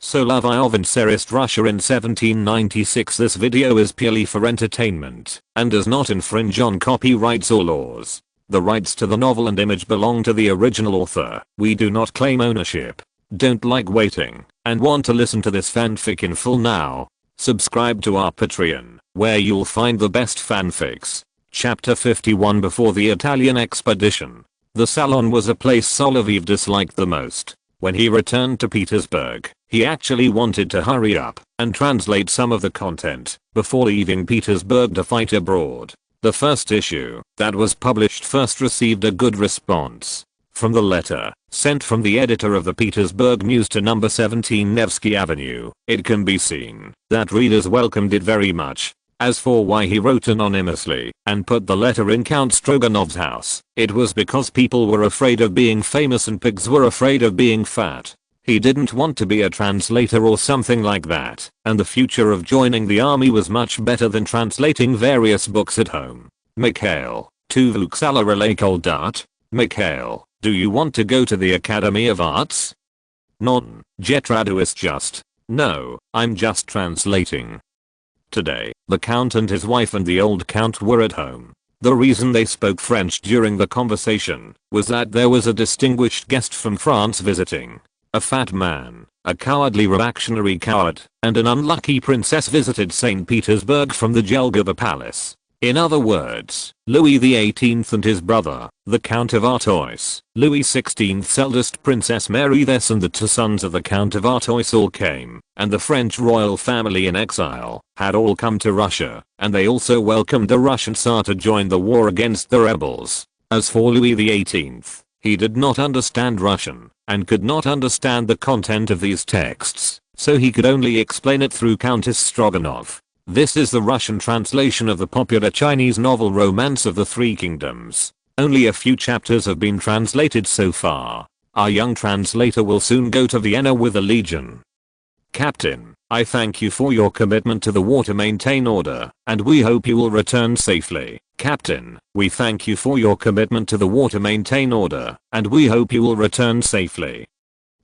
Solovyov in Tsarist Russia in 1796. This video is purely for entertainment and does not infringe on copyrights or laws. The rights to the novel and image belong to the original author. We do not claim ownership. Don't like waiting and want to listen to this fanfic in full now? Subscribe to our Patreon, where you'll find the best fanfics. Chapter 51. Before the Italian expedition, the salon was a place Solovyov disliked the most. When he returned to Petersburg, he actually wanted to hurry up and translate some of the content before leaving Petersburg to fight abroad. The first issue that was published first received a good response. From the letter sent from the editor of the Petersburg News to number 17 Nevsky Avenue, it can be seen that readers welcomed it very much. As for why he wrote anonymously and put the letter in Count Stroganov's house, it was because people were afraid of being famous and pigs were afraid of being fat. He didn't want to be a translator or something like that, and the future of joining the army was much better than translating various books at home. Mikhail, tu vuksala relay dart? Mikhail, do you want to go to the Academy of Arts? Non, Jetradu is just. No, I'm just translating. Today, the Count and his wife and the old Count were at home. The reason they spoke French during the conversation was that there was a distinguished guest from France visiting. A fat man, a cowardly reactionary coward, and an unlucky princess visited St. Petersburg from the Jelgava Palace. In other words, Louis XVIII and his brother, the Count of Artois, Louis XVI's eldest Princess Mary Thess and the two sons of the Count of Artois all came, and the French royal family in exile had all come to Russia, and they also welcomed the Russian Tsar to join the war against the rebels. As for Louis XVIII, he did not understand Russian and could not understand the content of these texts, so he could only explain it through Countess Stroganov. This is the Russian translation of the popular Chinese novel Romance of the Three Kingdoms. Only a few chapters have been translated so far. Our young translator will soon go to Vienna with a legion. Captain, I thank you for your commitment to the war to maintain order, and we hope you will return safely. Captain, we thank you for your commitment to the war to maintain order, and we hope you will return safely.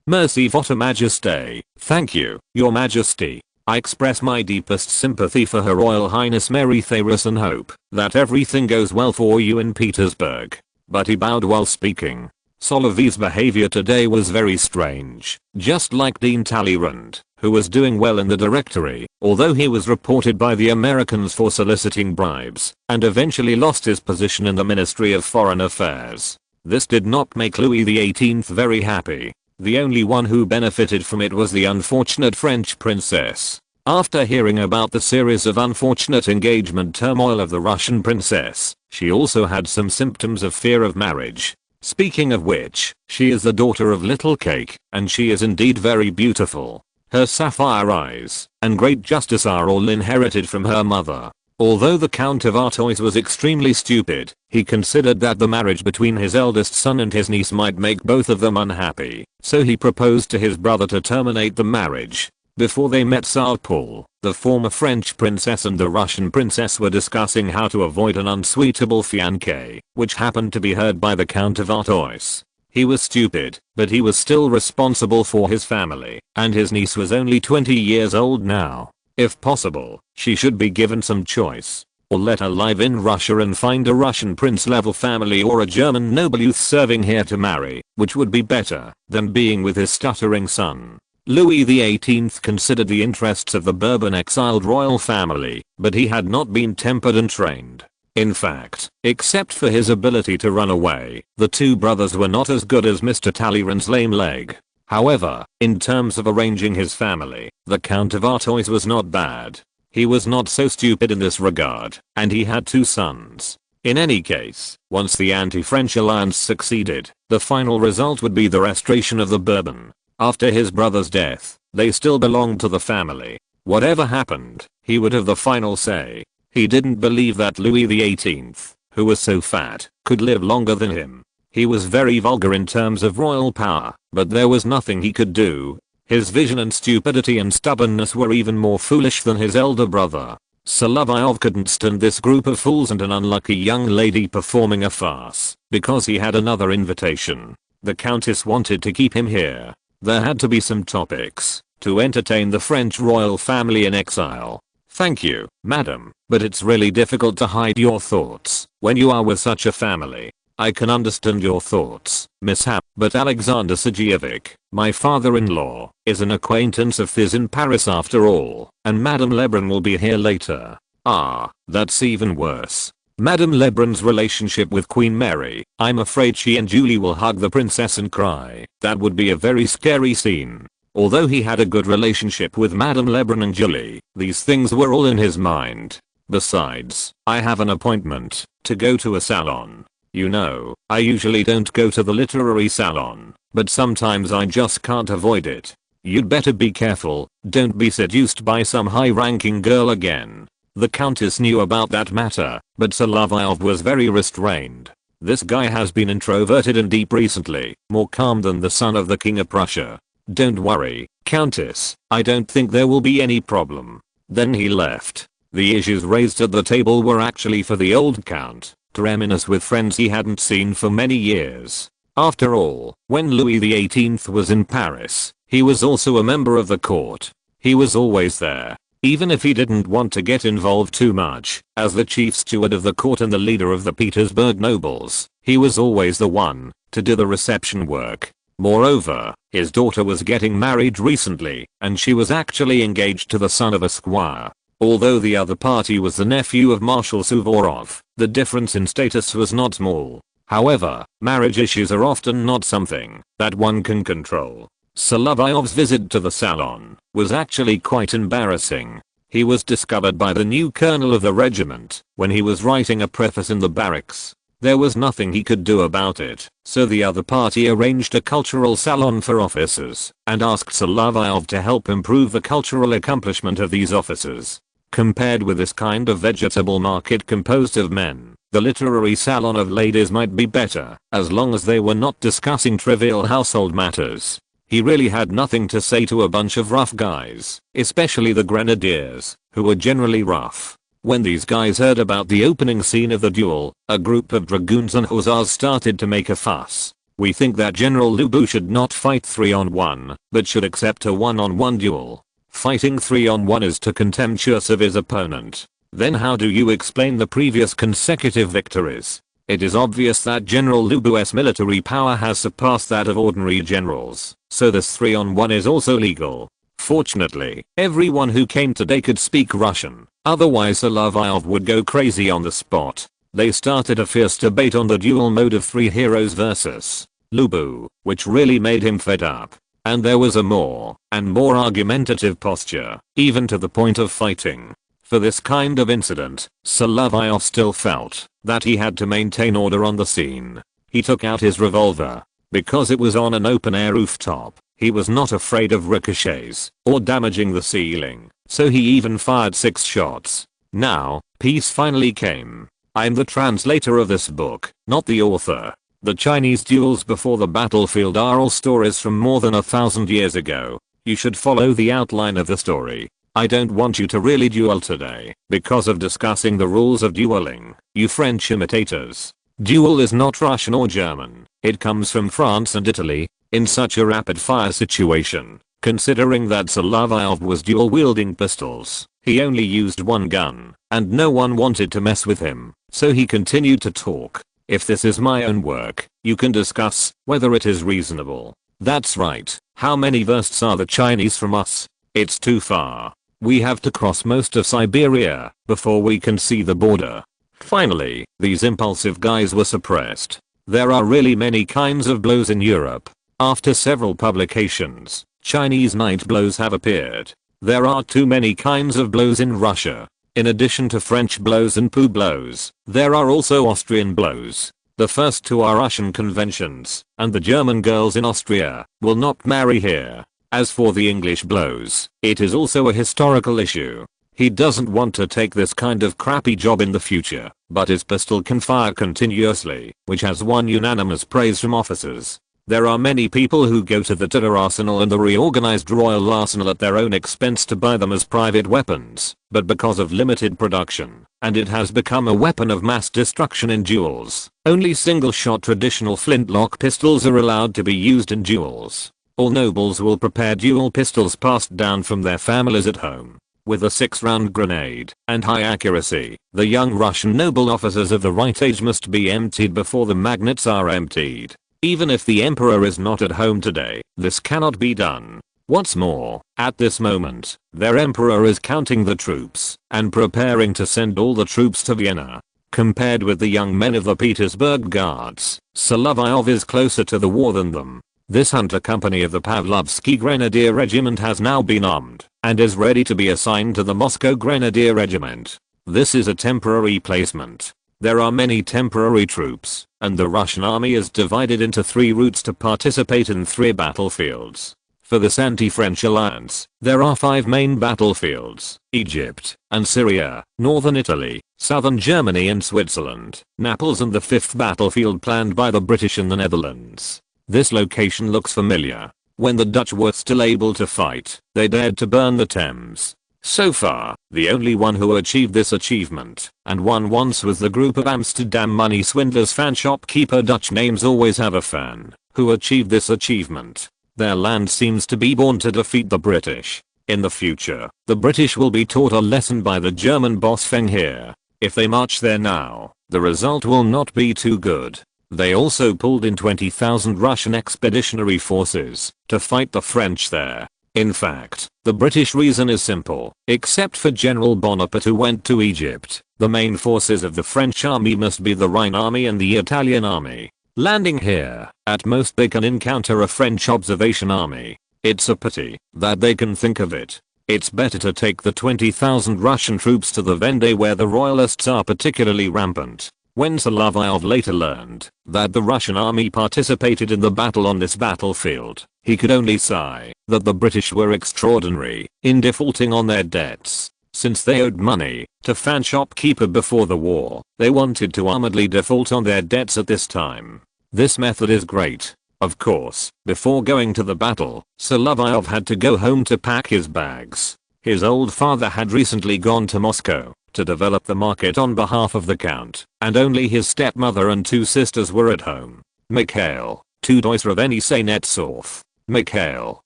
Merci votre majesté. Thank you, your majesty. I express my deepest sympathy for Her Royal Highness Mary Therese and hope that everything goes well for you in Petersburg. But he bowed while speaking. Solovyov's behavior today was very strange, just like Dean Talleyrand, who was doing well in the directory, although he was reported by the Americans for soliciting bribes, and eventually lost his position in the Ministry of Foreign Affairs. This did not make Louis XVIII very happy. The only one who benefited from it was the unfortunate French princess. After hearing about the series of unfortunate engagement turmoil of the Russian princess, she also had some symptoms of fear of marriage. Speaking of which, she is the daughter of Little Cake, and she is indeed very beautiful. Her sapphire eyes and great justice are all inherited from her mother. Although the Count of Artois was extremely stupid, he considered that the marriage between his eldest son and his niece might make both of them unhappy, so he proposed to his brother to terminate the marriage. Before they met, Tsar Paul, the former French princess and the Russian princess were discussing how to avoid an unsuitable fiancé, which happened to be heard by the Count of Artois. He was stupid, but he was still responsible for his family, and his niece was only 20 years old now. If possible, she should be given some choice, or let her live in Russia and find a Russian prince-level family or a German noble youth serving here to marry, which would be better than being with his stuttering son. Louis XVIII considered the interests of the Bourbon exiled royal family, but he had not been tempered and trained. In fact, except for his ability to run away, the two brothers were not as good as Mr. Talleyrand's lame leg. However, in terms of arranging his family, the Count of Artois was not bad. He was not so stupid in this regard, and he had two sons. In any case, once the anti-French alliance succeeded, the final result would be the restoration of the Bourbon. After his brother's death, they still belonged to the family. Whatever happened, he would have the final say. He didn't believe that Louis XVIII, who was so fat, could live longer than him. He was very vulgar in terms of royal power, but there was nothing he could do. His vision and stupidity and stubbornness were even more foolish than his elder brother. Solovyov couldn't stand this group of fools and an unlucky young lady performing a farce, because he had another invitation. The Countess wanted to keep him here. There had to be some topics. to entertain the French royal family in exile. Thank you, madam, but it's really difficult to hide your thoughts when you are with such a family. I can understand your thoughts, mishap, but Alexander Sergeevich, my father-in-law, is an acquaintance of his in Paris after all, and Madame Lebrun will be here later. Ah, that's even worse. Madame Lebrun's relationship with Queen Mary, I'm afraid she and Julie will hug the princess and cry. That would be a very scary scene. Although he had a good relationship with Madame Lebrun and Julie, these things were all in his mind. Besides, I have an appointment to go to a salon. You know, I usually don't go to the literary salon, but sometimes I just can't avoid it. You'd better be careful, don't be seduced by some high-ranking girl again. The countess knew about that matter, but Solovyov was very restrained. This guy has been introverted and deep recently, more calm than the son of the King of Prussia. Don't worry, Countess, I don't think there will be any problem. Then he left. The issues raised at the table were actually for the old Count to reminisce with friends he hadn't seen for many years. After all, when Louis XVIII was in Paris, he was also a member of the court. He was always there, even if he didn't want to get involved too much. As the chief steward of the court and the leader of the Petersburg nobles, he was always the one to do the reception work. Moreover, his daughter was getting married recently, and she was actually engaged to the son of a squire. Although the other party was the nephew of Marshal Suvorov, the difference in status was not small. However, marriage issues are often not something that one can control. Solovyov's visit to the salon was actually quite embarrassing. He was discovered by the new colonel of the regiment when he was writing a preface in the barracks. There was nothing he could do about it, so the other party arranged a cultural salon for officers and asked Solovyov to help improve the cultural accomplishment of these officers. Compared with this kind of vegetable market composed of men, the literary salon of ladies might be better, as long as they were not discussing trivial household matters. He really had nothing to say to a bunch of rough guys, especially the grenadiers, who were generally rough. When these guys heard about the opening scene of the duel, a group of dragoons and hussars started to make a fuss. We think that General Lubu should not fight 3-on-1, but should accept a 1-on-1 duel. Fighting 3-on-1 is too contemptuous of his opponent. Then how do you explain the previous consecutive victories? It is obvious that General Lubu's military power has surpassed that of ordinary generals, so this 3-on-1 is also legal. Fortunately, everyone who came today could speak Russian, otherwise Solovyov would go crazy on the spot. They started a fierce debate on the dual mode of 3 heroes versus Lubu, which really made him fed up. And there was a more and more argumentative posture, even to the point of fighting. For this kind of incident, Solovyov still felt that he had to maintain order on the scene. He took out his revolver. Because it was on an open-air rooftop, he was not afraid of ricochets or damaging the ceiling, so he even fired 6 shots. Now, peace finally came. I'm the translator of this book, not the author. The Chinese duels before the battlefield are all stories from more than 1,000 years ago. You should follow the outline of the story. I don't want you to really duel today because of discussing the rules of dueling, you French imitators. Duel is not Russian or German. It comes from France and Italy. In such a rapid-fire situation, considering that Solovyov was dual-wielding pistols, he only used one gun, and no one wanted to mess with him, so he continued to talk. If this is my own work, you can discuss whether it is reasonable. That's right. How many versts are the Chinese from us? It's too far. We have to cross most of Siberia before we can see the border. Finally, these impulsive guys were suppressed. There are really many kinds of blows in Europe. After several publications, Chinese night blows have appeared. There are too many kinds of blows in Russia. In addition to French blows and poo blows, there are also Austrian blows. The first 2 are Russian conventions, and the German girls in Austria will not marry here. As for the English blows, it is also a historical issue. He doesn't want to take this kind of crappy job in the future, but his pistol can fire continuously, which has won unanimous praise from officers. There are many people who go to the Tudor arsenal and the reorganized Royal Arsenal at their own expense to buy them as private weapons, but because of limited production, and it has become a weapon of mass destruction in duels, only single-shot traditional flintlock pistols are allowed to be used in duels. All nobles will prepare dual pistols passed down from their families at home. With a 6-round grenade and high accuracy, the young Russian noble officers of the right age must be emptied before the magnets are emptied. Even if the emperor is not at home today, this cannot be done. What's more, at this moment, their emperor is counting the troops and preparing to send all the troops to Vienna. Compared with the young men of the Petersburg Guards, Solovyov is closer to the war than them. This hunter company of the Pavlovsky Grenadier Regiment has now been armed and is ready to be assigned to the Moscow Grenadier Regiment. This is a temporary placement. There are many temporary troops, and the Russian army is divided into 3 routes to participate in 3 battlefields. For this anti-French alliance, there are 5 main battlefields: Egypt and Syria, northern Italy, southern Germany and Switzerland, Naples, and the 5th battlefield planned by the British in the Netherlands. This location looks familiar. When the Dutch were still able to fight, they dared to burn the Thames. So far, the only one who achieved this achievement, and won once, was the group of Amsterdam money swindlers. Fan shopkeeper. Dutch names always have a fan who achieved this achievement. Their land seems to be born to defeat the British. In the future, the British will be taught a lesson by the German boss Feng here. If they march there now, the result will not be too good. They also pulled in 20,000 Russian expeditionary forces to fight the French there. In fact, the British reason is simple. Except for General Bonaparte, who went to Egypt, the main forces of the French army must be the Rhine army and the Italian army. Landing here, at most they can encounter a French observation army. It's a pity that they can think of it. It's better to take the 20,000 Russian troops to the Vendée, where the royalists are particularly rampant. When Solovyov later learned that the Russian army participated in the battle on this battlefield, he could only sigh that the British were extraordinary in defaulting on their debts. Since they owed money to Fan shopkeeper before the war, they wanted to armedly default on their debts at this time. This method is great. Of course, before going to the battle, Solovyov had to go home to pack his bags. His old father had recently gone to Moscow to develop the market on behalf of the count, and only his stepmother and 2 sisters were at home. Mikhail, tu doisraveni senetsov. Mikhail,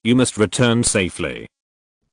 you must return safely.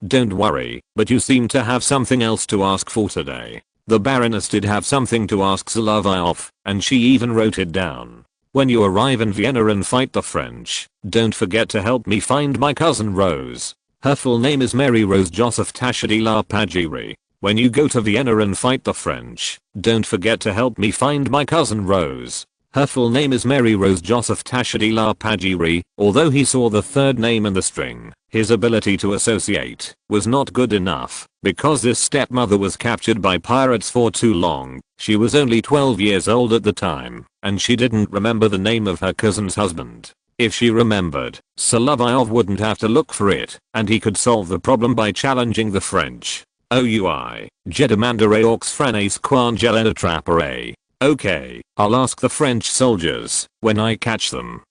Don't worry, but you seem to have something else to ask for today. The Baroness did have something to ask Solovyov, and she even wrote it down. When you arrive in Vienna and fight the French, don't forget to help me find my cousin Rose. Her full name is Mary Rose Joseph Tashadila Pajiri. When you go to Vienna and fight the French, don't forget to help me find my cousin Rose. Her full name is Mary Rose Joseph Tashadila Pajiri. Although he saw the 3rd name in the string, his ability to associate was not good enough, because this stepmother was captured by pirates for too long. She was only 12 years old at the time, and she didn't remember the name of her cousin's husband. If she remembered, Solovyov wouldn't have to look for it, and he could solve the problem by challenging the French. OUI, je demanderai aux Français quand attraperai. Okay, I'll ask the French soldiers when I catch them.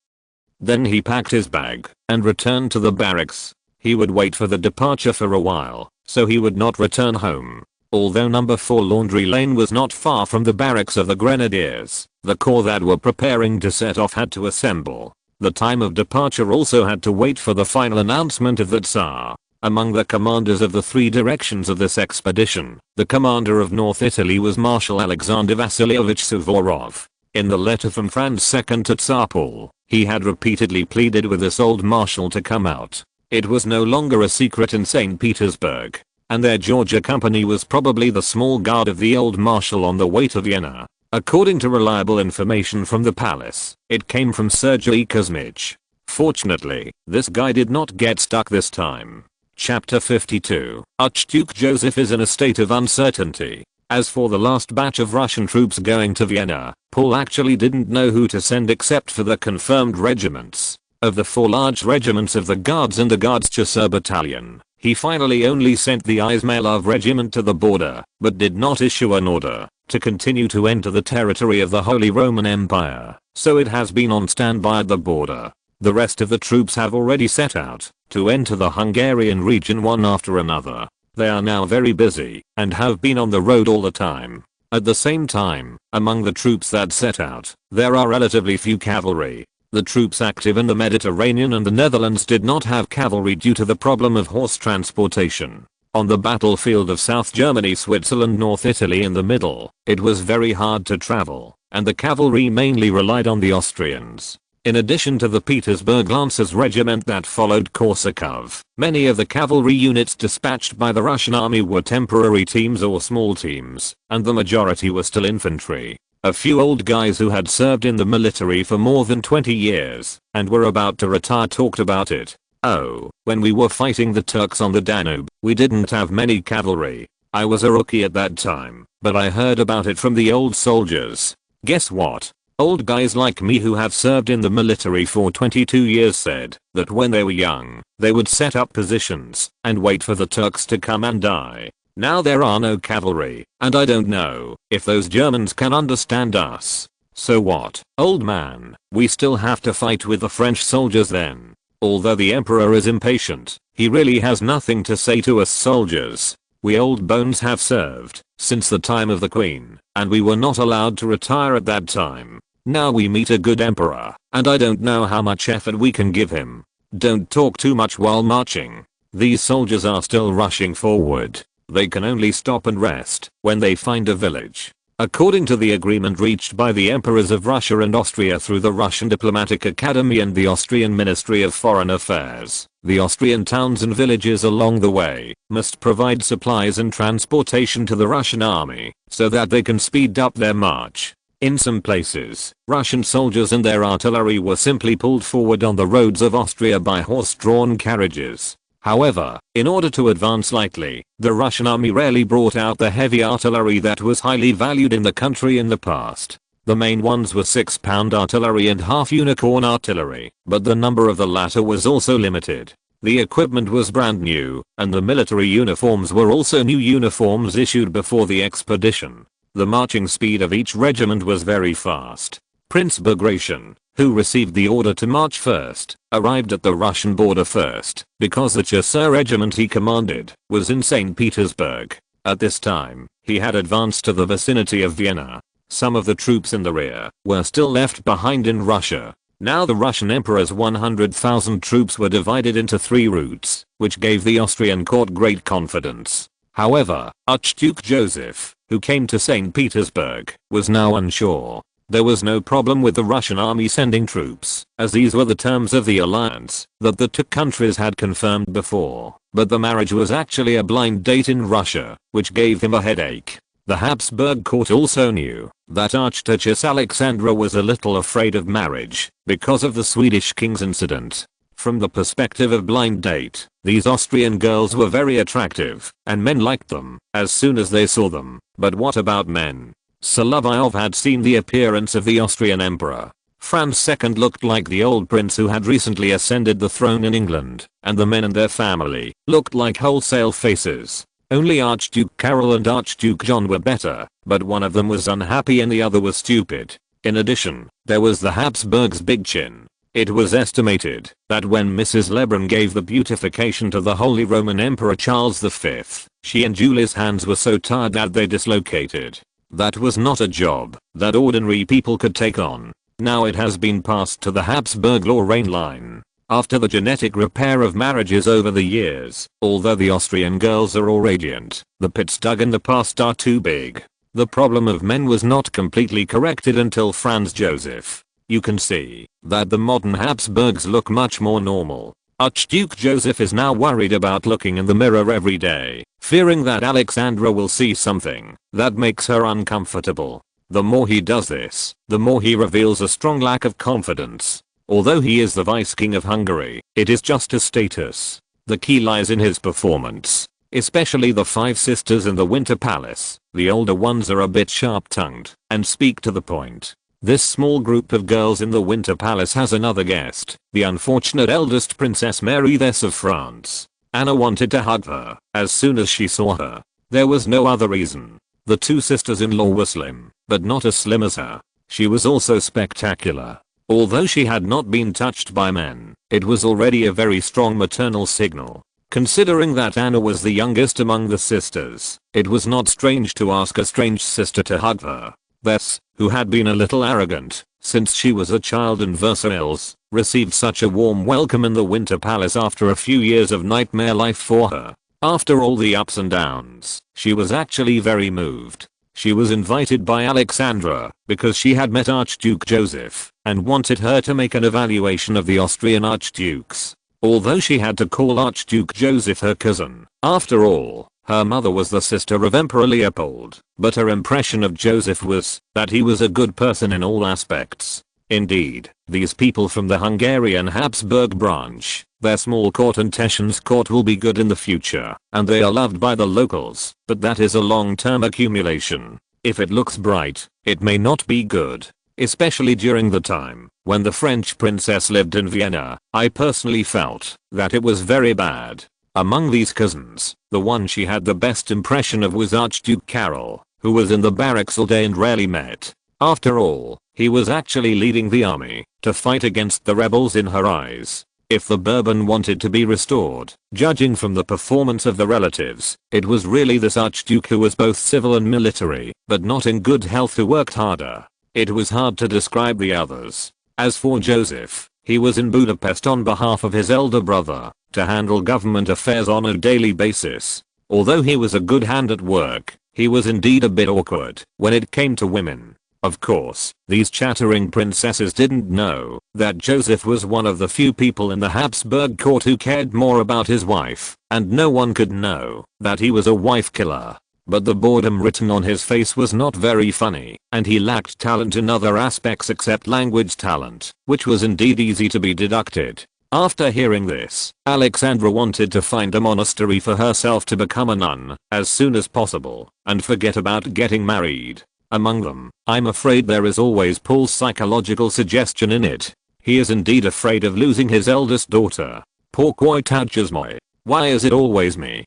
Then he packed his bag and returned to the barracks. He would wait for the departure for a while, so he would not return home. Although number 4 Laundry Lane was not far from the barracks of the Grenadiers, the corps that were preparing to set off had to assemble. The time of departure also had to wait for the final announcement of the Tsar. Among the commanders of the 3 directions of this expedition, the commander of North Italy was Marshal Alexander Vasilievich Suvorov. In the letter from Franz II to Tsar Paul, he had repeatedly pleaded with this old marshal to come out. It was no longer a secret in St. Petersburg, and their Georgia company was probably the small guard of the old marshal on the way to Vienna. According to reliable information from the palace, it came from Sergei Kuzmich. Fortunately, this guy did not get stuck this time. Chapter 52. Archduke Joseph is in a state of uncertainty. As for the last batch of Russian troops going to Vienna, Paul actually didn't know who to send except for the confirmed regiments. Of the 4 large regiments of the Guards and the Guards Chasseur Battalion, he finally only sent the Izmailov regiment to the border, but did not issue an order to continue to enter the territory of the Holy Roman Empire, so it has been on standby at the border. The rest of the troops have already set out to enter the Hungarian region one after another. They are now very busy and have been on the road all the time. At the same time, among the troops that set out, there are relatively few cavalry. The troops active in the Mediterranean and the Netherlands did not have cavalry due to the problem of horse transportation. On the battlefield of South Germany, Switzerland, North Italy in the middle, it was very hard to travel, and the cavalry mainly relied on the Austrians. In addition to the Petersburg Lancers regiment that followed Korsakov, many of the cavalry units dispatched by the Russian army were temporary teams or small teams, and the majority were still infantry. A few old guys who had served in the military for more than 20 years and were about to retire talked about it. "Oh, when we were fighting the Turks on the Danube, we didn't have many cavalry. I was a rookie at that time, but I heard about it from the old soldiers." Guess what? Old guys like me who have served in the military for 22 years said that when they were young, they would set up positions and wait for the Turks to come and die. Now there are no cavalry, and I don't know if those Germans can understand us. So what, old man? We still have to fight with the French soldiers then. Although the emperor is impatient, he really has nothing to say to us soldiers. We old bones have served since the time of the Queen, and we were not allowed to retire at that time. Now we meet a good emperor, and I don't know how much effort we can give him. Don't talk too much while marching. These soldiers are still rushing forward. They can only stop and rest when they find a village. According to the agreement reached by the emperors of Russia and Austria through the Russian Diplomatic Academy and the Austrian Ministry of Foreign Affairs, the Austrian towns and villages along the way must provide supplies and transportation to the Russian army so that they can speed up their march. In some places, Russian soldiers and their artillery were simply pulled forward on the roads of Austria by horse-drawn carriages. However, in order to advance lightly, the Russian army rarely brought out the heavy artillery that was highly valued in the country in the past. The main ones were 6-pound artillery and half-unicorn artillery, but the number of the latter was also limited. The equipment was brand new, and the military uniforms were also new uniforms issued before the expedition. The marching speed of each regiment was very fast. Prince Bagration, who received the order to march first, arrived at the Russian border first, because the Chasseur regiment he commanded was in St. Petersburg. At this time, he had advanced to the vicinity of Vienna. Some of the troops in the rear were still left behind in Russia. Now the Russian emperor's 100,000 troops were divided into 3 routes, which gave the Austrian court great confidence. However, Archduke Joseph, who came to St. Petersburg, was now unsure. There was no problem with the Russian army sending troops, as these were the terms of the alliance that the two countries had confirmed before. But the marriage was actually a blind date in Russia, which gave him a headache. The Habsburg court also knew that Archduchess Alexandra was a little afraid of marriage because of the Swedish king's incident. From the perspective of blind date, these Austrian girls were very attractive, and men liked them as soon as they saw them. But what about men? Solovyov had seen the appearance of the Austrian emperor. Franz II looked like the old prince who had recently ascended the throne in England, and the men and their family looked like wholesale faces. Only Archduke Karol and Archduke John were better, but one of them was unhappy and the other was stupid. In addition, there was the Habsburgs' big chin. It was estimated that when Mrs. Lebrun gave the beautification to the Holy Roman Emperor Charles V, she and Julie's hands were so tired that they dislocated. That was not a job that ordinary people could take on. Now it has been passed to the Habsburg-Lorraine line. After the genetic repair of marriages over the years, although the Austrian girls are all radiant, the pits dug in the past are too big. The problem of men was not completely corrected until Franz Joseph. You can see that the modern Habsburgs look much more normal. Archduke Joseph is now worried about looking in the mirror every day, fearing that Alexandra will see something that makes her uncomfortable. The more he does this, the more he reveals a strong lack of confidence. Although he is the Vice King of Hungary, it is just a status. The key lies in his performance. Especially the 5 sisters in the Winter Palace. The older ones are a bit sharp-tongued and speak to the point. This small group of girls in the Winter Palace has another guest, the unfortunate eldest Princess Mary of France. Anna wanted to hug her as soon as she saw her. There was no other reason. The 2 sisters-in-law were slim, but not as slim as her. She was also spectacular. Although she had not been touched by men, it was already a very strong maternal signal. Considering that Anna was the youngest among the sisters, it was not strange to ask a strange sister to hug her. Bess, who who had been a little arrogant since she was a child in Versailles, received such a warm welcome in the Winter Palace after a few years of nightmare life for her. After all the ups and downs, she was actually very moved. She was invited by Alexandra because she had met Archduke Joseph and wanted her to make an evaluation of the Austrian archdukes. Although she had to call Archduke Joseph her cousin, after all, her mother was the sister of Emperor Leopold, but her impression of Joseph was that he was a good person in all aspects. Indeed, these people from the Hungarian Habsburg branch, their small court and Teschen's court will be good in the future, and they are loved by the locals, but that is a long-term accumulation. If it looks bright, it may not be good. Especially during the time when the French princess lived in Vienna, I personally felt that it was very bad. Among these cousins, the one she had the best impression of was Archduke Karol, who was in the barracks all day and rarely met. After all, he was actually leading the army to fight against the rebels in her eyes. If the Bourbon wanted to be restored, judging from the performance of the relatives, it was really this Archduke who was both civil and military, but not in good health, who worked harder. It was hard to describe the others. As for Joseph, he was in Budapest on behalf of his elder brother to handle government affairs on a daily basis. Although he was a good hand at work, he was indeed a bit awkward when it came to women. Of course, these chattering princesses didn't know that Joseph was one of the few people in the Habsburg court who cared more about his wife, and no one could know that he was a wife killer. But the boredom written on his face was not very funny, and he lacked talent in other aspects except language talent, which was indeed easy to be deducted. After hearing this, Alexandra wanted to find a monastery for herself to become a nun as soon as possible and forget about getting married. Among them, I'm afraid there is always Paul's psychological suggestion in it. He is indeed afraid of losing his eldest daughter. Pourquoi touches moi? Why is it always me?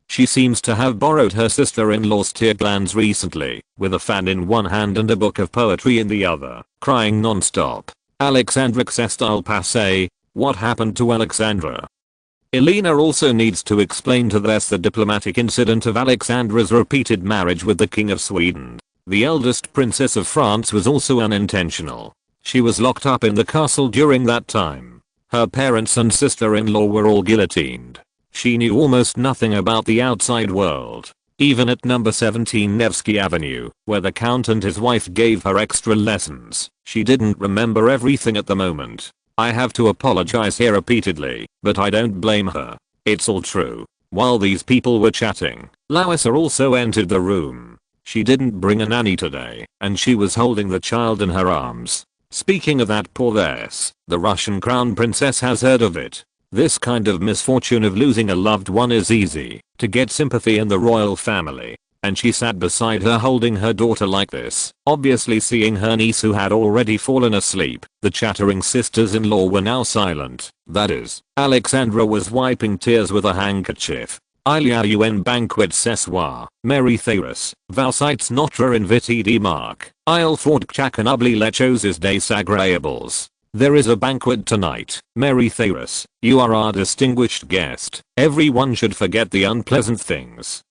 She seems to have borrowed her sister-in-law's tear glands recently, with a fan in one hand and a book of poetry in the other, crying non-stop. Alexandra Xestyle Passé. What happened to Alexandra? Elena also needs to explain to this the diplomatic incident of Alexandra's repeated marriage with the King of Sweden. The eldest princess of France was also unintentional. She was locked up in the castle during that time. Her parents and sister-in-law were all guillotined. She knew almost nothing about the outside world. Even at number 17 Nevsky Avenue, where the count and his wife gave her extra lessons, she didn't remember everything at the moment. I have to apologize here repeatedly, but I don't blame her. It's all true. While these people were chatting, Larissa also entered the room. She didn't bring a nanny today, and she was holding the child in her arms. Speaking of that poor lass, the Russian crown princess has heard of it. This kind of misfortune of losing a loved one is easy to get sympathy in the royal family. And she sat beside her holding her daughter like this, obviously seeing her niece who had already fallen asleep. The chattering sisters-in-law were now silent. That is, Alexandra was wiping tears with a handkerchief. Il y a eu un banquet ce soir, Mary Therese, vous êtes notre invité de marque. Il faut chacun oublie les choses désagréables. There is a banquet tonight, Mary Therese. You are our distinguished guest. Everyone should forget the unpleasant things.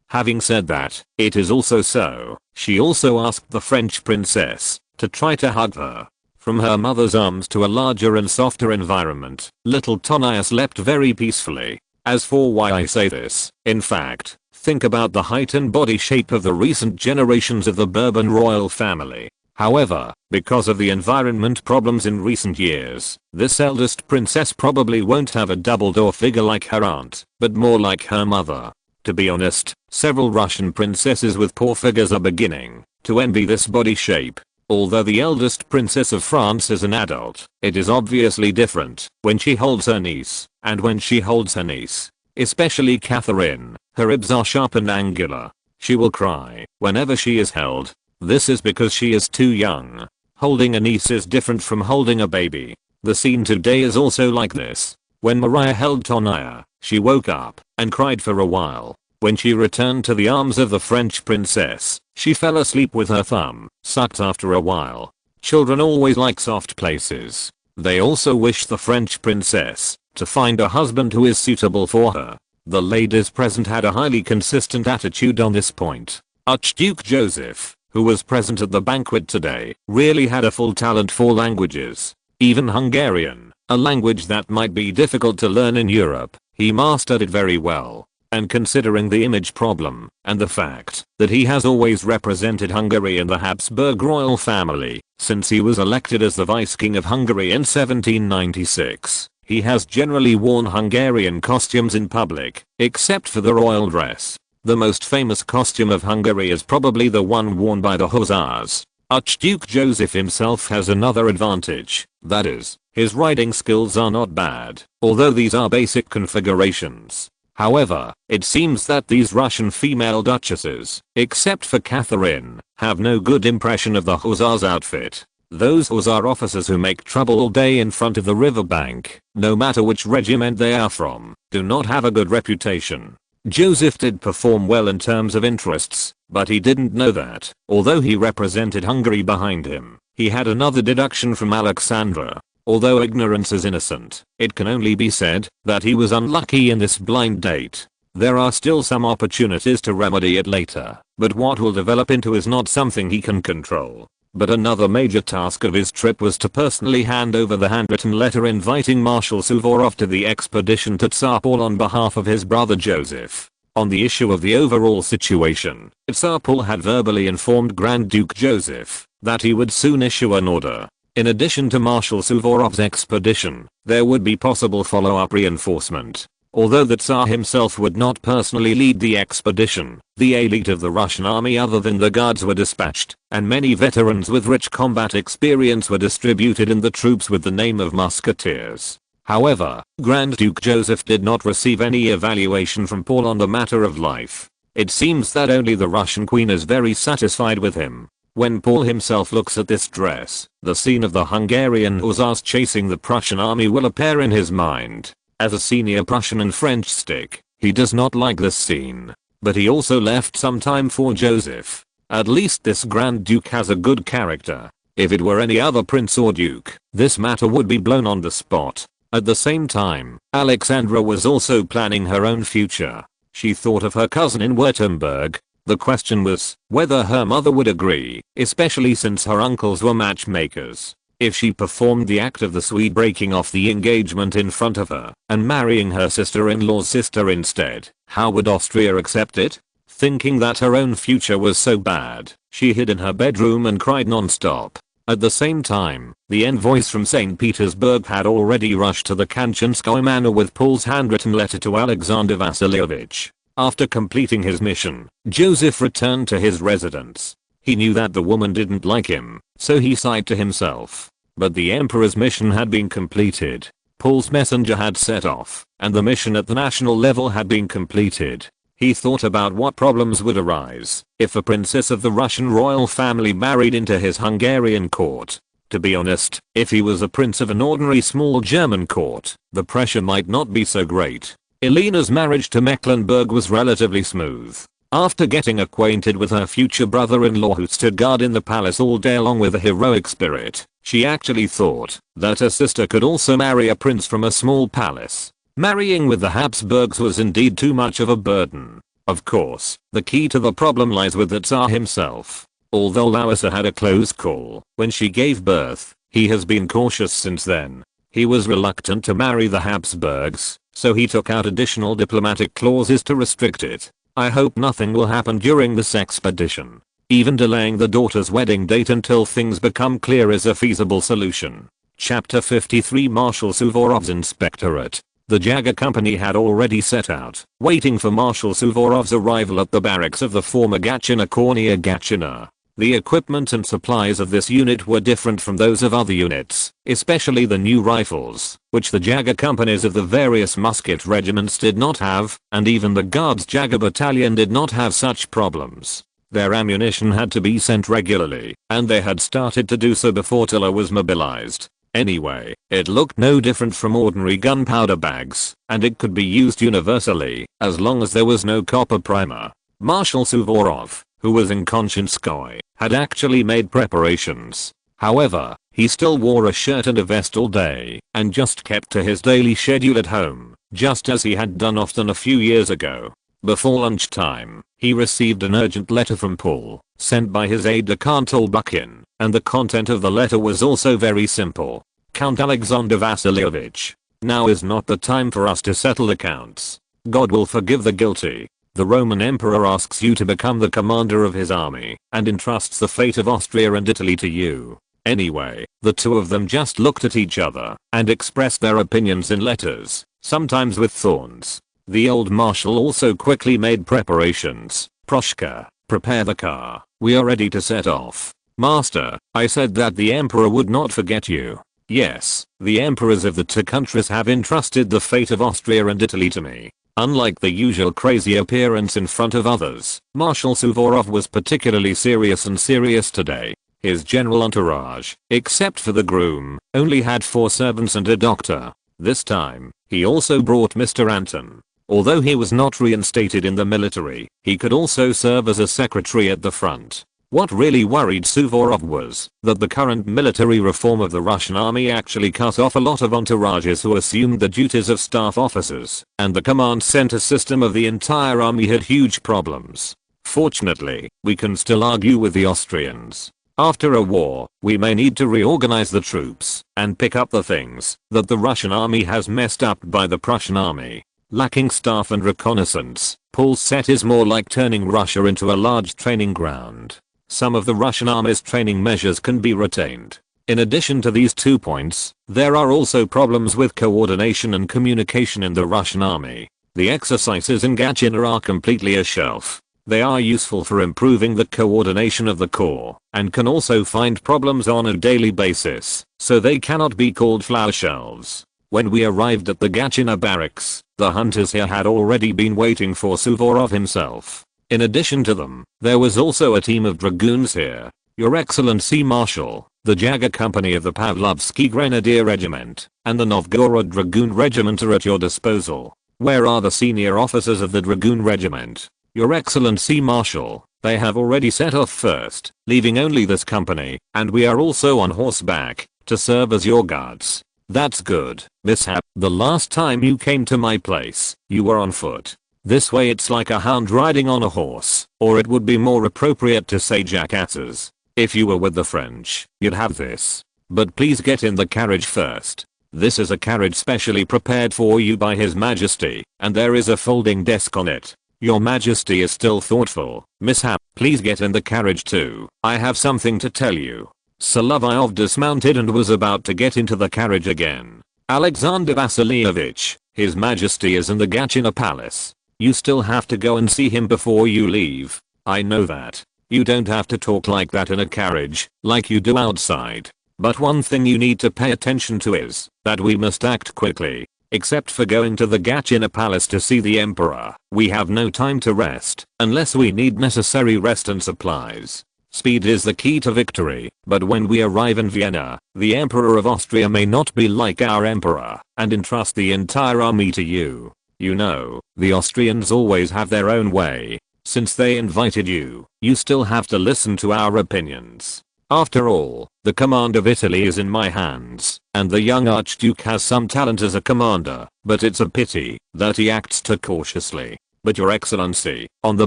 Having said that, it is also so. She also asked the French princess to try to hug her. From her mother's arms to a larger and softer environment, little Tonia slept very peacefully. As for why I say this, in fact, think about the height and body shape of the recent generations of the Bourbon royal family. However, because of the environment problems in recent years, this eldest princess probably won't have a double-door figure like her aunt, but more like her mother. To be honest, several Russian princesses with poor figures are beginning to envy this body shape. Although the eldest princess of France is an adult, it is obviously different when she holds her niece and when she holds her niece. Especially Catherine, her ribs are sharp and angular. She will cry whenever she is held. This is because she is too young. Holding a niece is different from holding a baby. The scene today is also like this. When Maria held Tonia, she woke up and cried for a while. When she returned to the arms of the French princess, she fell asleep with her thumb sucked after a while. Children always like soft places. They also wish the French princess to find a husband who is suitable for her. The ladies present had a highly consistent attitude on this point. Archduke Joseph, who was present at the banquet today, really had a full talent for languages. Even Hungarian, a language that might be difficult to learn in Europe, he mastered it very well. And considering the image problem, and the fact that he has always represented Hungary in the Habsburg royal family, since he was elected as the Vice King of Hungary in 1796, he has generally worn Hungarian costumes in public, except for the royal dress. The most famous costume of Hungary is probably the one worn by the Hussars. Archduke Joseph himself has another advantage, that is, his riding skills are not bad, although these are basic configurations. However, it seems that these Russian female duchesses, except for Catherine, have no good impression of the Hussars outfit. Those Hussar officers who make trouble all day in front of the riverbank, no matter which regiment they are from, do not have a good reputation. Joseph did perform well in terms of interests, but he didn't know that, although he represented Hungary behind him, he had another deduction from Alexandra. Although ignorance is innocent, it can only be said that he was unlucky in this blind date. There are still some opportunities to remedy it later, but what will develop into is not something he can control. But another major task of his trip was to personally hand over the handwritten letter inviting Marshal Suvorov to the expedition to Tsar Paul on behalf of his brother Joseph. On the issue of the overall situation, Tsar Paul had verbally informed Grand Duke Joseph that he would soon issue an order. In addition to Marshal Suvorov's expedition, there would be possible follow-up reinforcement. Although the Tsar himself would not personally lead the expedition, the elite of the Russian army other than the guards were dispatched, and many veterans with rich combat experience were distributed in the troops with the name of musketeers. However, Grand Duke Joseph did not receive any evaluation from Paul on the matter of life. It seems that only the Russian queen is very satisfied with him. When Paul himself looks at this dress, the scene of the Hungarian Hussars chasing the Prussian army will appear in his mind. As a senior Prussian and French stick, he does not like this scene. But he also left some time for Joseph. At least this Grand Duke has a good character. If it were any other prince or duke, this matter would be blown on the spot. At the same time, Alexandra was also planning her own future. She thought of her cousin in Württemberg. The question was whether her mother would agree, especially since her uncles were matchmakers. If she performed the act of the Swede breaking off the engagement in front of her and marrying her sister-in-law's sister instead, how would Austria accept it? Thinking that her own future was so bad, she hid in her bedroom and cried non-stop. At the same time, the envoys from St. Petersburg had already rushed to the Kanchanskoye manor with Paul's handwritten letter to Alexander Vasilievich. After completing his mission, Joseph returned to his residence. He knew that the woman didn't like him, so he sighed to himself. But the emperor's mission had been completed. Paul's messenger had set off, and the mission at the national level had been completed. He thought about what problems would arise if a princess of the Russian royal family married into his Hungarian court. To be honest, if he was a prince of an ordinary small German court, the pressure might not be so great. Elena's marriage to Mecklenburg was relatively smooth. After getting acquainted with her future brother-in-law who stood guard in the palace all day along with a heroic spirit, she actually thought that her sister could also marry a prince from a small palace. Marrying with the Habsburgs was indeed too much of a burden. Of course, the key to the problem lies with the Tsar himself. Although Larissa had a close call when she gave birth, he has been cautious since then. He was reluctant to marry the Habsburgs, so he took out additional diplomatic clauses to restrict it. I hope nothing will happen during this expedition. Even delaying the daughter's wedding date until things become clear is a feasible solution. Chapter 53 Marshal Suvorov's Inspectorate. The Jager Company had already set out, waiting for Marshal Suvorov's arrival at the barracks of the former Gatchina Kornea Gatchina. The equipment and supplies of this unit were different from those of other units, especially the new rifles, which the Jager companies of the various musket regiments did not have, and even the Guards Jager battalion did not have such problems. Their ammunition had to be sent regularly, and they had started to do so before Tiller was mobilized. Anyway, it looked no different from ordinary gunpowder bags, and it could be used universally, as long as there was no copper primer. Marshal Suvorov, who was in Kanchanskoye, had actually made preparations. However, he still wore a shirt and a vest all day, and just kept to his daily schedule at home, just as he had done often a few years ago. Before lunchtime, he received an urgent letter from Paul, sent by his aide-de-camp Tolbukin, and the content of the letter was also very simple. Count Alexander Vasilyevich, now is not the time for us to settle accounts. God will forgive the guilty. The Roman Emperor asks you to become the commander of his army, and entrusts the fate of Austria and Italy to you. Anyway, the two of them just looked at each other, and expressed their opinions in letters, sometimes with thorns. The old marshal also quickly made preparations. Proshka, prepare the car, we are ready to set off. Master, I said that the emperor would not forget you. Yes, the emperors of the two countries have entrusted the fate of Austria and Italy to me. Unlike the usual crazy appearance in front of others, Marshal Suvorov was particularly serious today. His general entourage, except for the groom, only had 4 servants and a doctor. This time, he also brought Mr. Anton. Although he was not reinstated in the military, he could also serve as a secretary at the front. What really worried Suvorov was that the current military reform of the Russian army actually cut off a lot of entourages who assumed the duties of staff officers, and the command center system of the entire army had huge problems. Fortunately, we can still argue with the Austrians. After a war, we may need to reorganize the troops and pick up the things that the Russian army has messed up by the Prussian army. Lacking staff and reconnaissance, Paul's set is more like turning Russia into a large training ground. Some of the Russian army's training measures can be retained. In addition to these 2 points, there are also problems with coordination and communication in the Russian army. The exercises in Gatchina are completely a shelf. They are useful for improving the coordination of the corps, and can also find problems on a daily basis, so they cannot be called flower shelves. When we arrived at the Gatchina barracks, the hunters here had already been waiting for Suvorov himself. In addition to them, there was also a team of dragoons here. Your Excellency Marshal, the Jager Company of the Pavlovsky Grenadier Regiment, and the Novgorod Dragoon Regiment are at your disposal. Where are the senior officers of the Dragoon Regiment? Your Excellency Marshal, they have already set off first, leaving only this company, and we are also on horseback, to serve as your guards. That's good, Mishap. The last time you came to my place, you were on foot. This way it's like a hound riding on a horse, or it would be more appropriate to say jackasses. If you were with the French, you'd have this. But please get in the carriage first. This is a carriage specially prepared for you by His Majesty, and there is a folding desk on it. Your Majesty is still thoughtful. Mishap, please get in the carriage too. I have something to tell you. Solovyov dismounted and was about to get into the carriage again. Alexander Vasilyevich, His Majesty is in the Gatchina Palace. You still have to go and see him before you leave. I know that. You don't have to talk like that in a carriage, like you do outside. But one thing you need to pay attention to is that we must act quickly. Except for going to the Gatchina Palace to see the Emperor, we have no time to rest, unless we need necessary rest and supplies. Speed is the key to victory, but when we arrive in Vienna, the Emperor of Austria may not be like our Emperor, and entrust the entire army to you. You know, the Austrians always have their own way. Since they invited you, you still have to listen to our opinions. After all, the command of Italy is in my hands, and the young Archduke has some talent as a commander, but it's a pity that he acts too cautiously. But Your Excellency, on the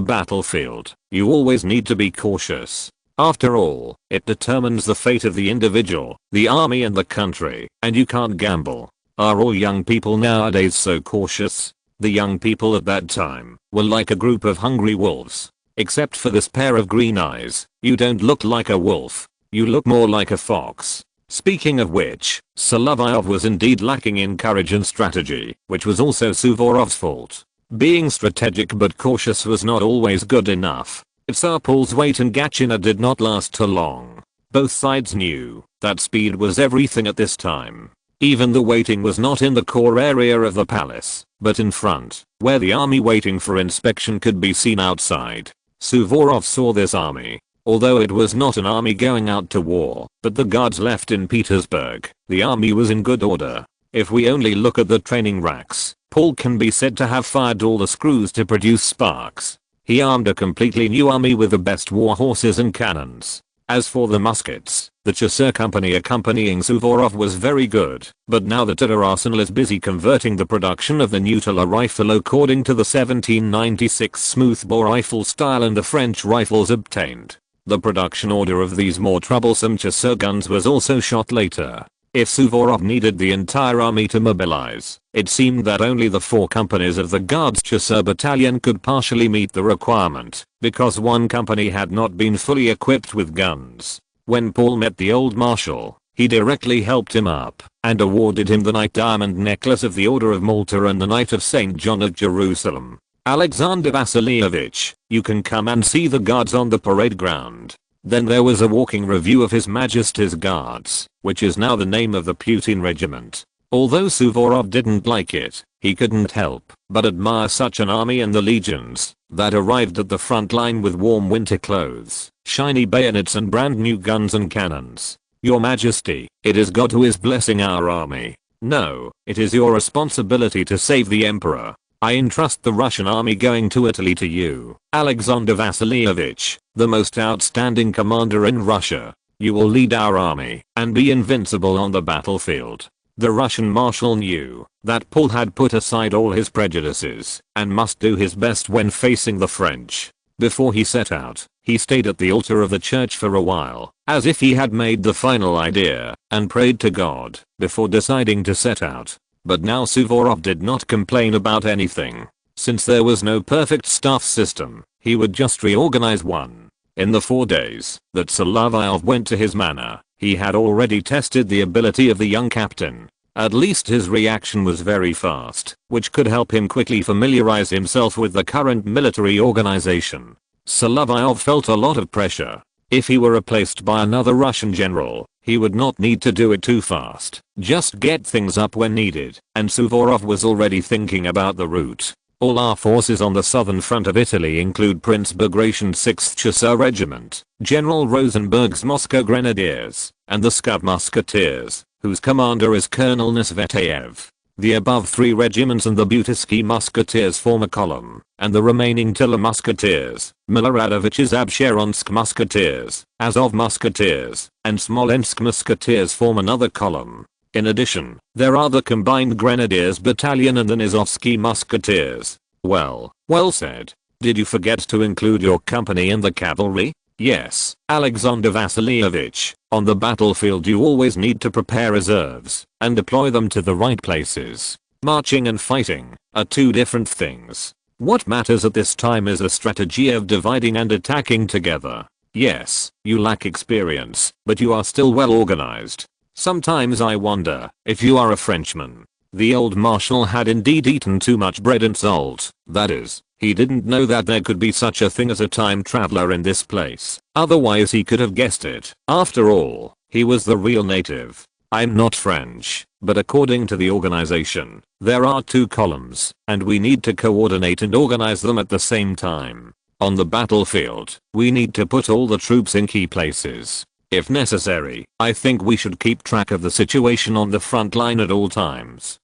battlefield, you always need to be cautious. After all, it determines the fate of the individual, the army and the country, and you can't gamble. Are all young people nowadays so cautious? The young people at that time were like a group of hungry wolves. Except for this pair of green eyes, you don't look like a wolf. You look more like a fox. Speaking of which, Solovyov was indeed lacking in courage and strategy, which was also Suvorov's fault. Being strategic but cautious was not always good enough. Tsar Paul's wait in Gatchina did not last too long. Both sides knew that speed was everything at this time. Even the waiting was not in the core area of the palace, but in front, where the army waiting for inspection could be seen outside. Suvorov saw this army. Although it was not an army going out to war, but the guards left in Petersburg, the army was in good order. If we only look at the training racks, Paul can be said to have fired all the screws to produce sparks. He armed a completely new army with the best war horses and cannons. As for the muskets, the chasseur company accompanying Suvorov was very good, but now the Titer arsenal is busy converting the production of the new Tiller rifle according to the 1796 smoothbore rifle style and the French rifles obtained. The production order of these more troublesome chasseur guns was also shot later. If Suvorov needed the entire army to mobilize, it seemed that only the 4 companies of the Guards Chasseur Battalion could partially meet the requirement, because one company had not been fully equipped with guns. When Paul met the old marshal, he directly helped him up, and awarded him the Knight Diamond Necklace of the Order of Malta and the Knight of St. John of Jerusalem. Alexander Vasilievich, you can come and see the guards on the parade ground. Then there was a walking review of His Majesty's Guards, which is now the name of the Putin regiment. Although Suvorov didn't like it, he couldn't help but admire such an army and the legions that arrived at the front line with warm winter clothes, shiny bayonets and brand new guns and cannons. Your Majesty, it is God who is blessing our army. No, it is your responsibility to save the Emperor. I entrust the Russian army going to Italy to you, Alexander Vasilievich, the most outstanding commander in Russia. You will lead our army and be invincible on the battlefield. The Russian marshal knew that Paul had put aside all his prejudices and must do his best when facing the French. Before he set out, he stayed at the altar of the church for a while, as if he had made the final idea, and prayed to God before deciding to set out. But now Suvorov did not complain about anything. Since there was no perfect staff system, he would just reorganize one. In the 4 days that Solovyov went to his manor, he had already tested the ability of the young captain. At least his reaction was very fast, which could help him quickly familiarize himself with the current military organization. Solovyov felt a lot of pressure. If he were replaced by another Russian general, he would not need to do it too fast, just get things up when needed, and Suvorov was already thinking about the route. All our forces on the southern front of Italy include Prince Bagration's 6th Chasseur Regiment, General Rosenberg's Moscow Grenadiers, and the Scud Musketeers, whose commander is Colonel Nesvetayev. The above 3 regiments and the Butisky Musketeers form a column, and the remaining Tiller Musketeers, Miloradovich's Absheronsk Musketeers, Azov Musketeers, and Smolensk Musketeers form another column. In addition, there are the combined Grenadiers Battalion and the Nizovsky Musketeers. Well said. Did you forget to include your company in the cavalry? Yes, Alexander Vasilievich, on the battlefield you always need to prepare reserves and deploy them to the right places. Marching and fighting are 2 different things. What matters at this time is a strategy of dividing and attacking together. Yes, you lack experience, but you are still well organized. Sometimes I wonder if you are a Frenchman. The old marshal had indeed eaten too much bread and salt, that is, he didn't know that there could be such a thing as a time traveler in this place. Otherwise he could have guessed it. After all, he was the real native. I'm not French, but according to the organization, there are 2 columns, and we need to coordinate and organize them at the same time. On the battlefield, we need to put all the troops in key places. If necessary, I think we should keep track of the situation on the front line at all times.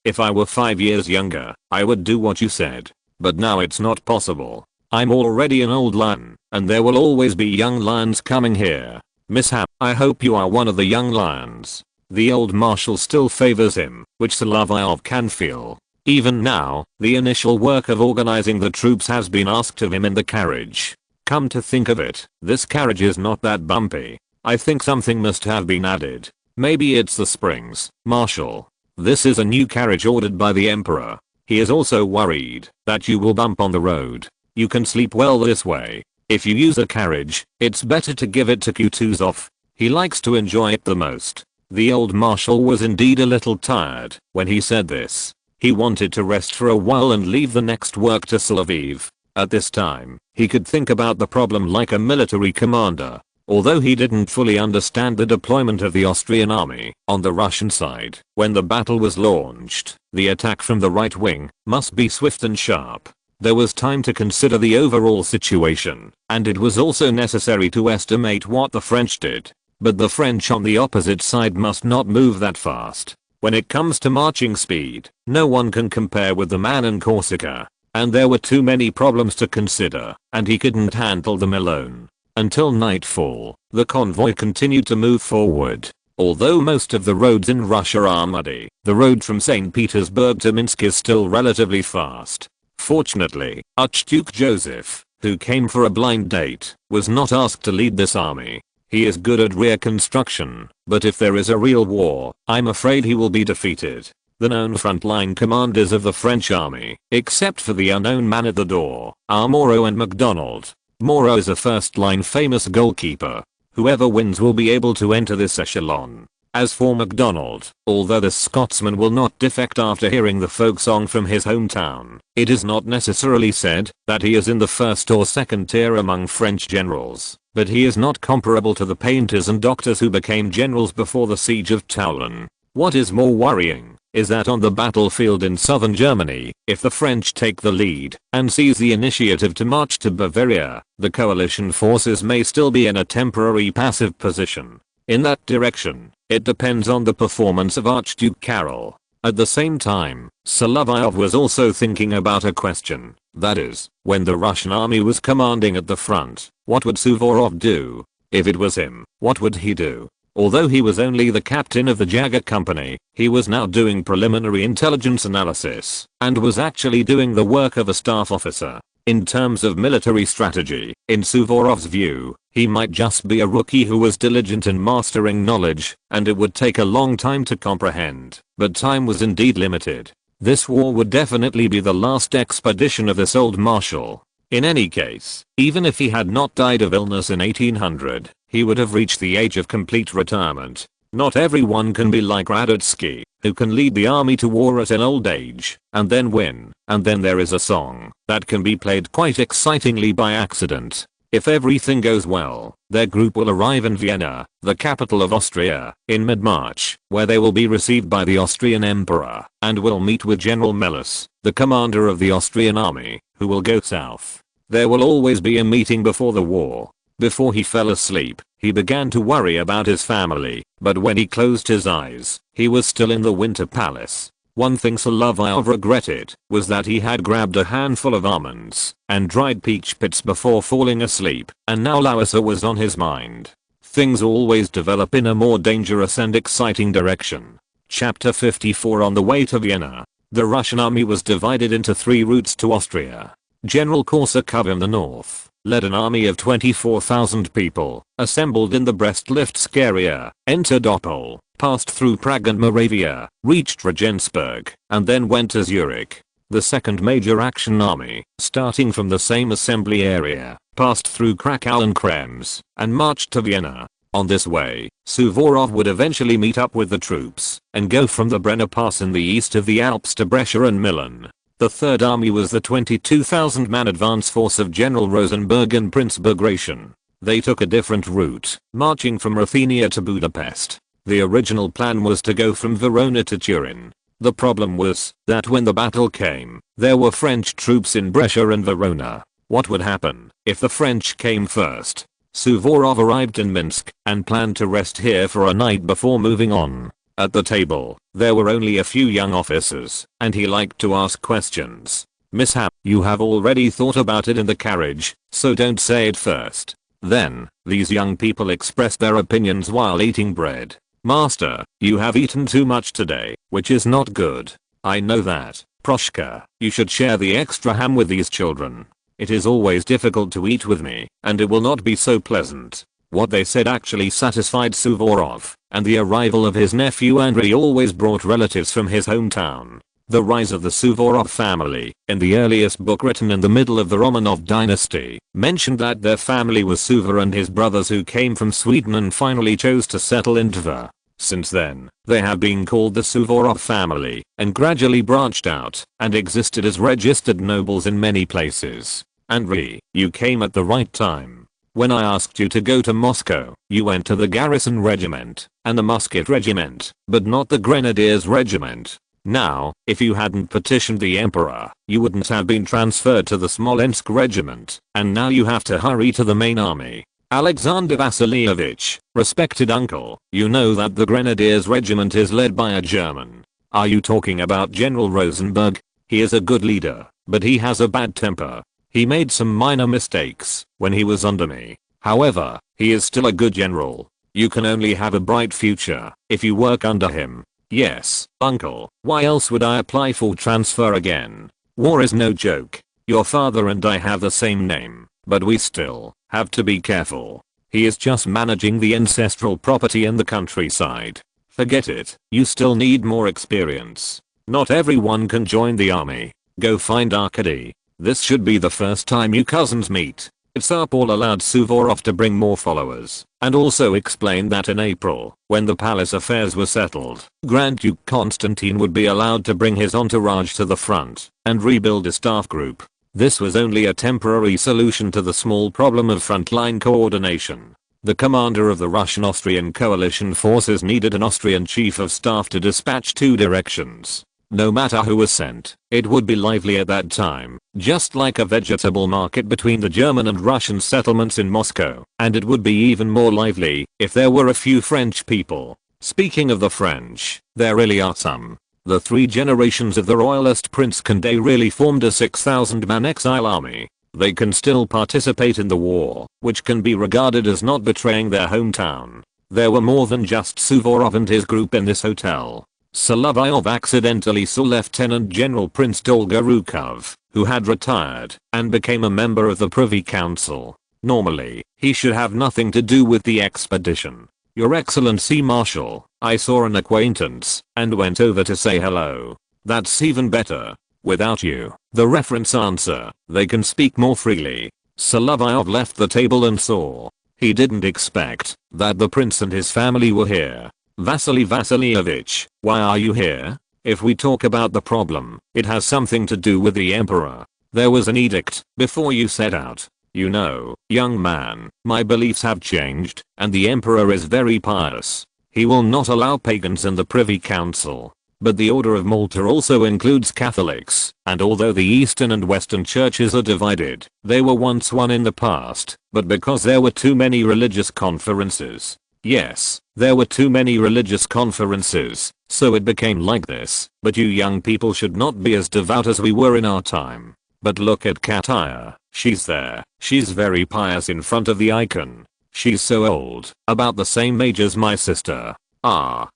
If I were 5 years younger, I would do what you said. But now it's not possible. I'm already an old lion, and there will always be young lions coming here. Mishap, I hope you are one of the young lions. The old marshal still favors him, which Solovyov can feel. Even now, the initial work of organizing the troops has been asked of him in the carriage. Come to think of it, this carriage is not that bumpy. I think something must have been added. Maybe it's the springs. Marshal, this is a new carriage ordered by the Emperor. He is also worried that you will bump on the road. You can sleep well this way. If you use a carriage, it's better to give it to Kutuzov. He likes to enjoy it the most. The old marshal was indeed a little tired when he said this. He wanted to rest for a while and leave the next work to Solovyov. At this time, he could think about the problem like a military commander. Although he didn't fully understand the deployment of the Austrian army on the Russian side, when the battle was launched, the attack from the right wing must be swift and sharp. There was time to consider the overall situation, and it was also necessary to estimate what the French did. But the French on the opposite side must not move that fast. When it comes to marching speed, no one can compare with the man in Corsica. And there were too many problems to consider, and he couldn't handle them alone. Until nightfall, the convoy continued to move forward. Although most of the roads in Russia are muddy, the road from St. Petersburg to Minsk is still relatively fast. Fortunately, Archduke Joseph who came for a blind date, was not asked to lead this army. He is good at reconstruction, but if there is a real war, I'm afraid he will be defeated. The known frontline commanders of the French army, except for the unknown man at the door, are Moreau and MacDonald. Moreau is a first-line famous goalkeeper. Whoever wins will be able to enter this echelon. As for MacDonald, although the Scotsman will not defect after hearing the folk song from his hometown, it is not necessarily said that he is in the first or second tier among French generals, but he is not comparable to the painters and doctors who became generals before the siege of Toulon. What is more worrying is that on the battlefield in southern Germany, if the French take the lead and seize the initiative to march to Bavaria, the coalition forces may still be in a temporary passive position. In that direction, it depends on the performance of Archduke Karol. At the same time, Solovyov was also thinking about a question, that is, when the Russian army was commanding at the front, what would Suvorov do? If it was him, what would he do? Although he was only the captain of the Jager company, he was now doing preliminary intelligence analysis, and was actually doing the work of a staff officer. In terms of military strategy, in Suvorov's view, he might just be a rookie who was diligent in mastering knowledge, and it would take a long time to comprehend, but time was indeed limited. This war would definitely be the last expedition of this old marshal. In any case, even if he had not died of illness in 1800, he would have reached the age of complete retirement. Not everyone can be like Radetzky, who can lead the army to war at an old age, and then win. And then there is a song that can be played quite excitingly by accident. If everything goes well, their group will arrive in Vienna, the capital of Austria, in mid-March, where they will be received by the Austrian Emperor, and will meet with General Melas, the commander of the Austrian army, who will go south. There will always be a meeting before the war. Before he fell asleep, he began to worry about his family, but when he closed his eyes, he was still in the Winter Palace. One thing Solovyov regretted was that he had grabbed a handful of almonds and dried peach pits before falling asleep, and now Lhasa was on his mind. Things always develop in a more dangerous and exciting direction. Chapter 54. On the way to Vienna, the Russian army was divided into 3 routes to Austria. General Korsakov in the north led an army of 24,000 people, assembled in the Brest-Litovsk area, entered Opole, passed through Prague and Moravia, reached Regensburg, and then went to Zurich. The second major action army, starting from the same assembly area, passed through Krakow and Krems, and marched to Vienna. On this way, Suvorov would eventually meet up with the troops, and go from the Brenner Pass in the east of the Alps to Brescia and Milan. The third army was the 22,000-man advance force of General Rosenberg and Prince Bagration. They took a different route, marching from Ruthenia to Budapest. The original plan was to go from Verona to Turin. The problem was that when the battle came, there were French troops in Brescia and Verona. What would happen if the French came first? Suvorov arrived in Minsk and planned to rest here for a night before moving on. At the table, there were only a few young officers, and he liked to ask questions. "Mishap, you have already thought about it in the carriage, so don't say it first." Then, these young people expressed their opinions while eating bread. "Master, you have eaten too much today, which is not good." "I know that, Proshka, you should share the extra ham with these children. It is always difficult to eat with me, and it will not be so pleasant." What they said actually satisfied Suvorov, and the arrival of his nephew Andrei always brought relatives from his hometown. The rise of the Suvorov family, in the earliest book written in the middle of the Romanov dynasty, mentioned that their family was Suva and his brothers who came from Sweden and finally chose to settle in Tver. Since then, they have been called the Suvorov family, and gradually branched out, and existed as registered nobles in many places. Andrei, you came at the right time. When I asked you to go to Moscow, you went to the Garrison Regiment, and the Musket Regiment, but not the Grenadiers Regiment. Now, if you hadn't petitioned the Emperor, you wouldn't have been transferred to the Smolensk Regiment, and now you have to hurry to the main army. Alexander Vasilievich, respected uncle, you know that the Grenadiers Regiment is led by a German. Are you talking about General Rosenberg? He is a good leader, but he has a bad temper. He made some minor mistakes when he was under me. However, he is still a good general. You can only have a bright future if you work under him. Yes, uncle, why else would I apply for transfer again? War is no joke. Your father and I have the same name, but we still have to be careful. He is just managing the ancestral property in the countryside. Forget it, you still need more experience. Not everyone can join the army. Go find Arkady. This should be the first time you cousins meet. Tsarpol allowed Suvorov to bring more followers, and also explained that in April, when the palace affairs were settled, Grand Duke Constantine would be allowed to bring his entourage to the front and rebuild a staff group. This was only a temporary solution to the small problem of frontline coordination. The commander of the Russian-Austrian coalition forces needed an Austrian chief of staff to dispatch two directions. No matter who was sent, it would be lively at that time, just like a vegetable market between the German and Russian settlements in Moscow, and it would be even more lively if there were a few French people. Speaking of the French, there really are some. The three generations of the royalist Prince Condé really formed a 6,000-man exile army. They can still participate in the war, which can be regarded as not betraying their hometown. There were more than just Suvorov and his group in this hotel. Solovyov accidentally saw Lieutenant General Prince Dolgorukov, who had retired, and became a member of the Privy Council. Normally, he should have nothing to do with the expedition. Your Excellency Marshal, I saw an acquaintance, and went over to say hello. That's even better. Without you, the reference answer, they can speak more freely. Solovyov left the table and saw. He didn't expect that the prince and his family were here. Vasily Vasilyevich, why are you here? If we talk about the problem, it has something to do with the emperor. There was an edict before you set out. You know, young man, my beliefs have changed, and the emperor is very pious. He will not allow pagans in the Privy Council. But the Order of Malta also includes Catholics, and although the Eastern and Western churches are divided, they were once one in the past, but because there were too many religious conferences. Yes, there were too many religious conferences, so it became like this. But you young people should not be as devout as we were in our time. But look at Katya, she's there, she's very pious in front of the icon. She's so old, about the same age as my sister.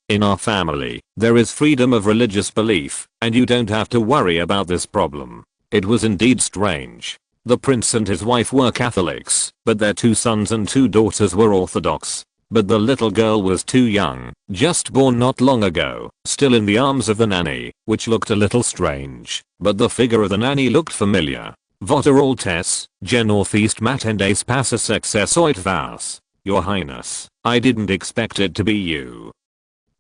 In our family, there is freedom of religious belief, and you don't have to worry about this problem. It was indeed strange. The prince and his wife were Catholics, but their 2 sons and 2 daughters were Orthodox. But the little girl was too young, just born not long ago, still in the arms of the nanny, which looked a little strange, but the figure of the nanny looked familiar. Votre Altesse, je northeast m'attendais pas à successoit vas. Your Highness, I didn't expect it to be you.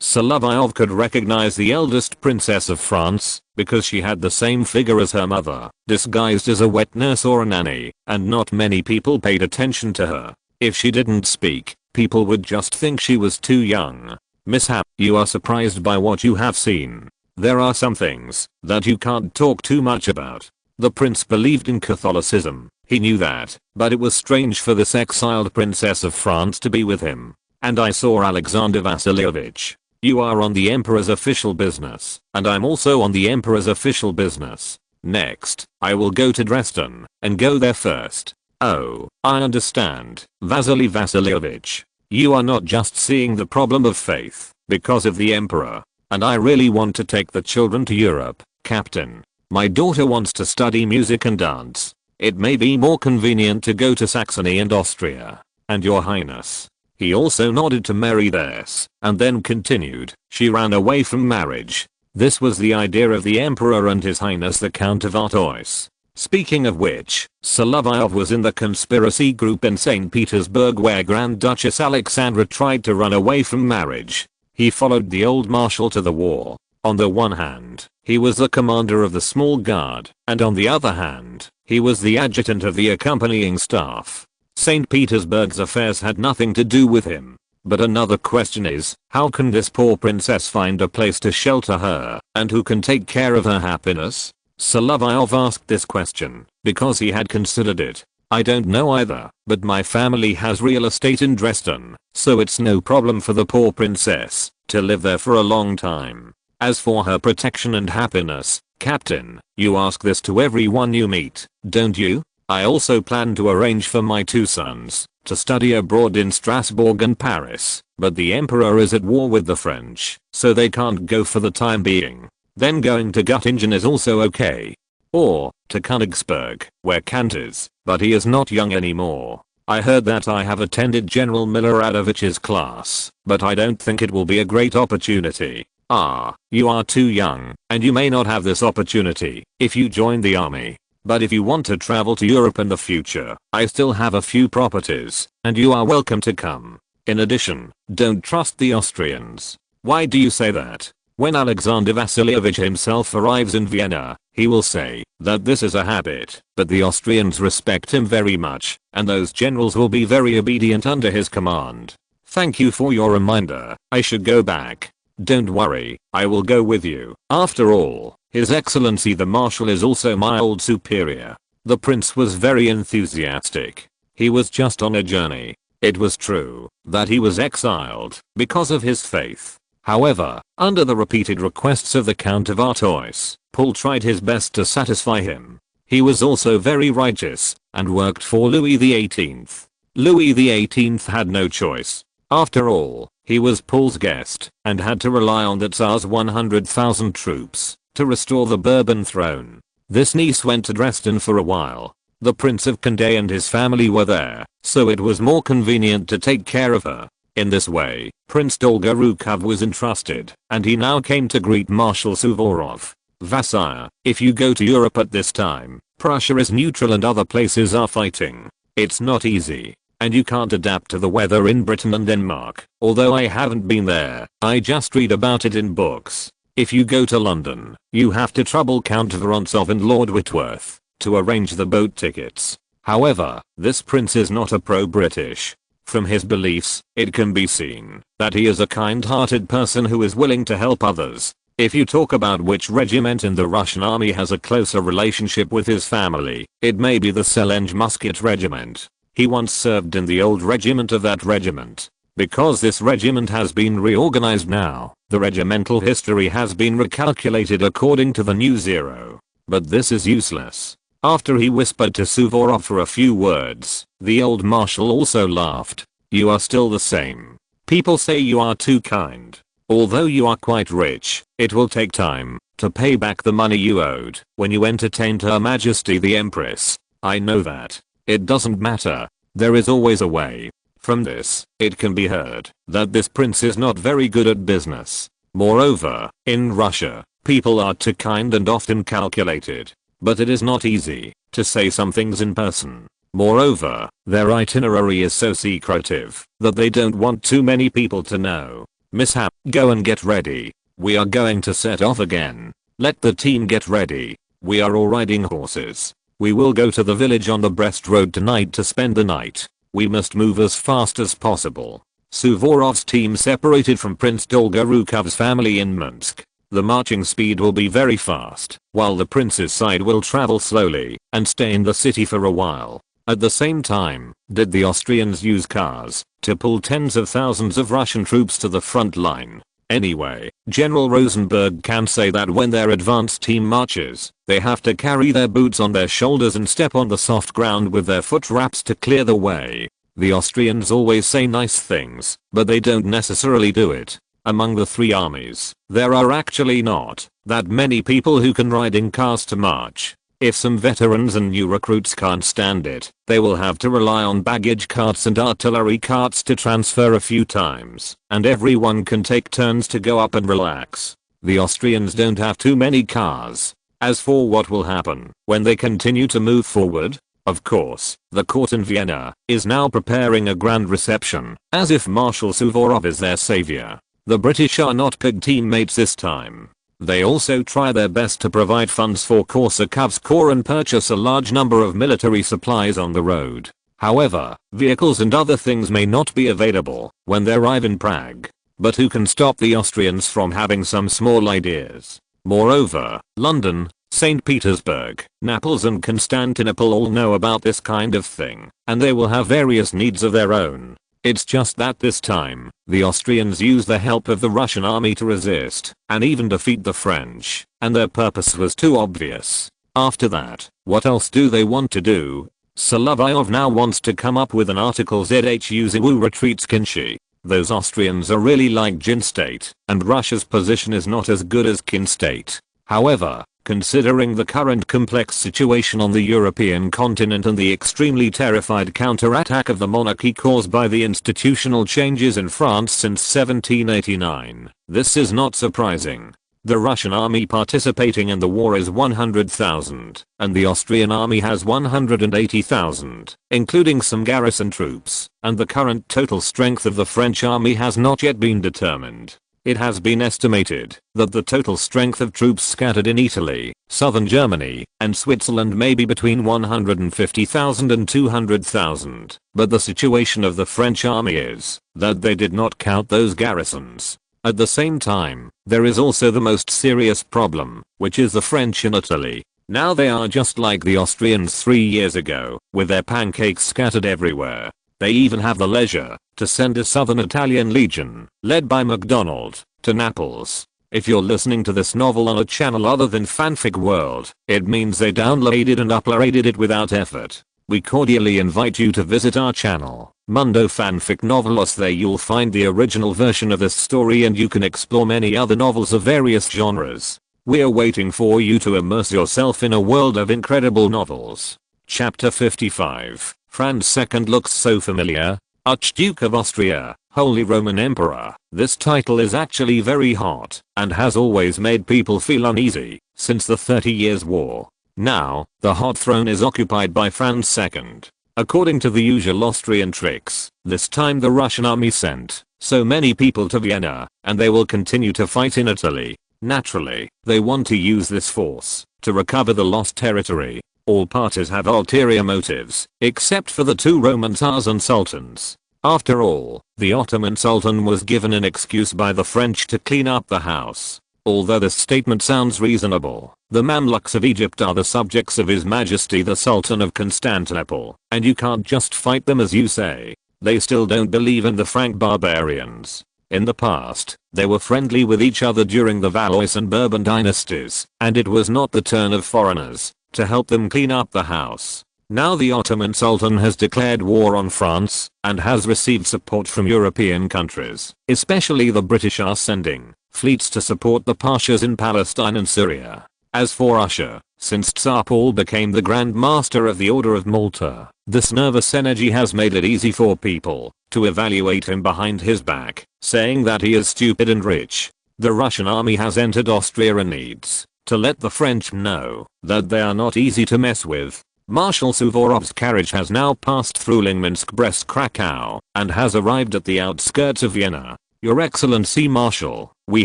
Solovyov could recognize the eldest princess of France, because she had the same figure as her mother, disguised as a wet nurse or a nanny, and not many people paid attention to her. If she didn't speak, people would just think she was too young. Mishap, you are surprised by what you have seen. There are some things that you can't talk too much about. The prince believed in Catholicism, he knew that, but it was strange for this exiled princess of France to be with him. And I saw Alexander Vasilyevich. You are on the emperor's official business, and I'm also on the emperor's official business. Next, I will go to Dresden, and go there first. Oh, I understand, Vasily Vasilyevich. You are not just seeing the problem of faith, because of the emperor. And I really want to take the children to Europe, Captain. My daughter wants to study music and dance. It may be more convenient to go to Saxony and Austria. And your Highness. He also nodded to Mary this, and then continued, she ran away from marriage. This was the idea of the Emperor and His Highness the Count of Artois. Speaking of which, Solovyov was in the conspiracy group in St. Petersburg where Grand Duchess Alexandra tried to run away from marriage. He followed the old marshal to the war. On the one hand, he was the commander of the small guard, and on the other hand, he was the adjutant of the accompanying staff. St. Petersburg's affairs had nothing to do with him. But another question is, how can this poor princess find a place to shelter her, and who can take care of her happiness? Solovyov asked this question, because he had considered it. I don't know either, but my family has real estate in Dresden, so it's no problem for the poor princess to live there for a long time. As for her protection and happiness, Captain, you ask this to everyone you meet, don't you? I also plan to arrange for my 2 sons to study abroad in Strasbourg and Paris, but the emperor is at war with the French, so they can't go for the time being. Then going to Göttingen is also okay. or to Königsberg, where Kant is, but he is not young anymore. I heard that I have attended General Miloradovich's class, but I don't think it will be a great opportunity. Ah, you are too young, and you may not have this opportunity if you join the army. But if you want to travel to Europe in the future, I still have a few properties, and you are welcome to come. In addition, don't trust the Austrians. Why do you say that? When Alexander Vasilievich himself arrives in Vienna, he will say that this is a habit, but the Austrians respect him very much, and those generals will be very obedient under his command. Thank you for your reminder. I should go back. Don't worry, I will go with you. After all, His Excellency the Marshal is also my old superior. The prince was very enthusiastic. He was just on a journey. It was true that he was exiled because of his faith. However, under the repeated requests of the Count of Artois, Paul tried his best to satisfy him. He was also very righteous and worked for Louis XVIII. Louis XVIII had no choice. After all, he was Paul's guest and had to rely on the Tsar's 100,000 troops to restore the Bourbon throne. This niece went to Dresden for a while. The Prince of Condé and his family were there, so it was more convenient to take care of her. In this way, Prince Dolgorukov was entrusted, and he now came to greet Marshal Suvorov. Vassire, if you go to Europe at this time, Prussia is neutral and other places are fighting. It's not easy, and you can't adapt to the weather in Britain and Denmark. Although I haven't been there, I just read about it in books. If you go to London, you have to trouble Count Vorontsov and Lord Whitworth to arrange the boat tickets. However, this prince is not a pro-British. From his beliefs, it can be seen that he is a kind-hearted person who is willing to help others. If you talk about which regiment in the Russian army has a closer relationship with his family, it may be the Selenge Musket Regiment. He once served in the old regiment of that regiment. Because this regiment has been reorganized now, the regimental history has been recalculated according to the new zero. But this is useless. After he whispered to Suvorov for a few words, the old marshal also laughed. You are still the same. People say you are too kind. Although you are quite rich, it will take time to pay back the money you owed when you entertained Her Majesty the Empress. I know that. It doesn't matter. There is always a way. From this, it can be heard that this prince is not very good at business. Moreover, in Russia, people are too kind and often calculated. But it is not easy to say some things in person. Moreover, their itinerary is so secretive that they don't want too many people to know. Mishap, go and get ready. We are going to set off again. Let the team get ready. We are all riding horses. We will go to the village on the Brest road tonight to spend the night. We must move as fast as possible. Suvorov's team separated from Prince Dolgorukov's family in Minsk. The marching speed will be very fast, while the prince's side will travel slowly and stay in the city for a while. At the same time, did the Austrians use cars to pull tens of thousands of Russian troops to the front line? Anyway, General Rosenberg can say that when their advance team marches, they have to carry their boots on their shoulders and step on the soft ground with their foot wraps to clear the way. The Austrians always say nice things, but they don't necessarily do it. Among the three armies, there are actually not that many people who can ride in cars to march. If some veterans and new recruits can't stand it, they will have to rely on baggage carts and artillery carts to transfer a few times, and everyone can take turns to go up and relax. The Austrians don't have too many cars. As for what will happen when they continue to move forward, of course, the court in Vienna is now preparing a grand reception, as if Marshal Suvorov is their savior. The British are not good teammates this time. They also try their best to provide funds for Korsakov's corps and purchase a large number of military supplies on the road. However, vehicles and other things may not be available when they arrive in Prague. But who can stop the Austrians from having some small ideas? Moreover, London, St. Petersburg, Naples and Constantinople all know about this kind of thing, and they will have various needs of their own. It's just that this time, the Austrians use the help of the Russian army to resist and even defeat the French, and their purpose was too obvious. After that, what else do they want to do? Solovyov now wants to come up with an article ZHU Ziwu retreats Kinshi. Those Austrians are really like Jin State, and Russia's position is not as good as Kin State. However, Considering the current complex situation on the European continent and the extremely terrified counterattack of the monarchy caused by the institutional changes in France since 1789, this is not surprising. The Russian army participating in the war is 100,000, and the Austrian army has 180,000, including some garrison troops, and the current total strength of the French army has not yet been determined. It has been estimated that the total strength of troops scattered in Italy, southern Germany, and Switzerland may be between 150,000 and 200,000, but the situation of the French army is that they did not count those garrisons. At the same time, there is also the most serious problem, which is the French in Italy. Now they are just like the Austrians 3 years ago, with their pancakes scattered everywhere. They even have the leisure to send a southern Italian legion, led by MacDonald, to Naples. If you're listening to this novel on a channel other than Fanfic World, it means they downloaded and uploaded it without effort. We cordially invite you to visit our channel, Mundo Fanfic Novelos. There you'll find the original version of this story and you can explore many other novels of various genres. We're waiting for you to immerse yourself in a world of incredible novels. Chapter 55. Franz II looks so familiar. Archduke of Austria, Holy Roman Emperor. This title is actually very hot and has always made people feel uneasy since the 30 Years' War. Now, the hot throne is occupied by Franz II. According to the usual Austrian tricks, this time the Russian army sent so many people to Vienna, and they will continue to fight in Italy. Naturally, they want to use this force to recover the lost territory. All parties have ulterior motives, except for the two Roman Tsars and Sultans. After all, the Ottoman Sultan was given an excuse by the French to clean up the house. Although this statement sounds reasonable, the Mamluks of Egypt are the subjects of His Majesty the Sultan of Constantinople, and you can't just fight them as you say. They still don't believe in the Frank barbarians. In the past, they were friendly with each other during the Valois and Bourbon dynasties, and it was not the turn of foreigners to help them clean up the house. Now the Ottoman Sultan has declared war on France and has received support from European countries. Especially the British are sending fleets to support the Pashas in Palestine and Syria. As for Russia, since Tsar Paul became the Grand Master of the Order of Malta, this nervous energy has made it easy for people to evaluate him behind his back, saying that he is stupid and rich. The Russian army has entered Austria and needs to let the French know that they are not easy to mess with. Marshal Suvorov's carriage has now passed through Minsk-Brest-Krakow and has arrived at the outskirts of Vienna. Your Excellency Marshal, we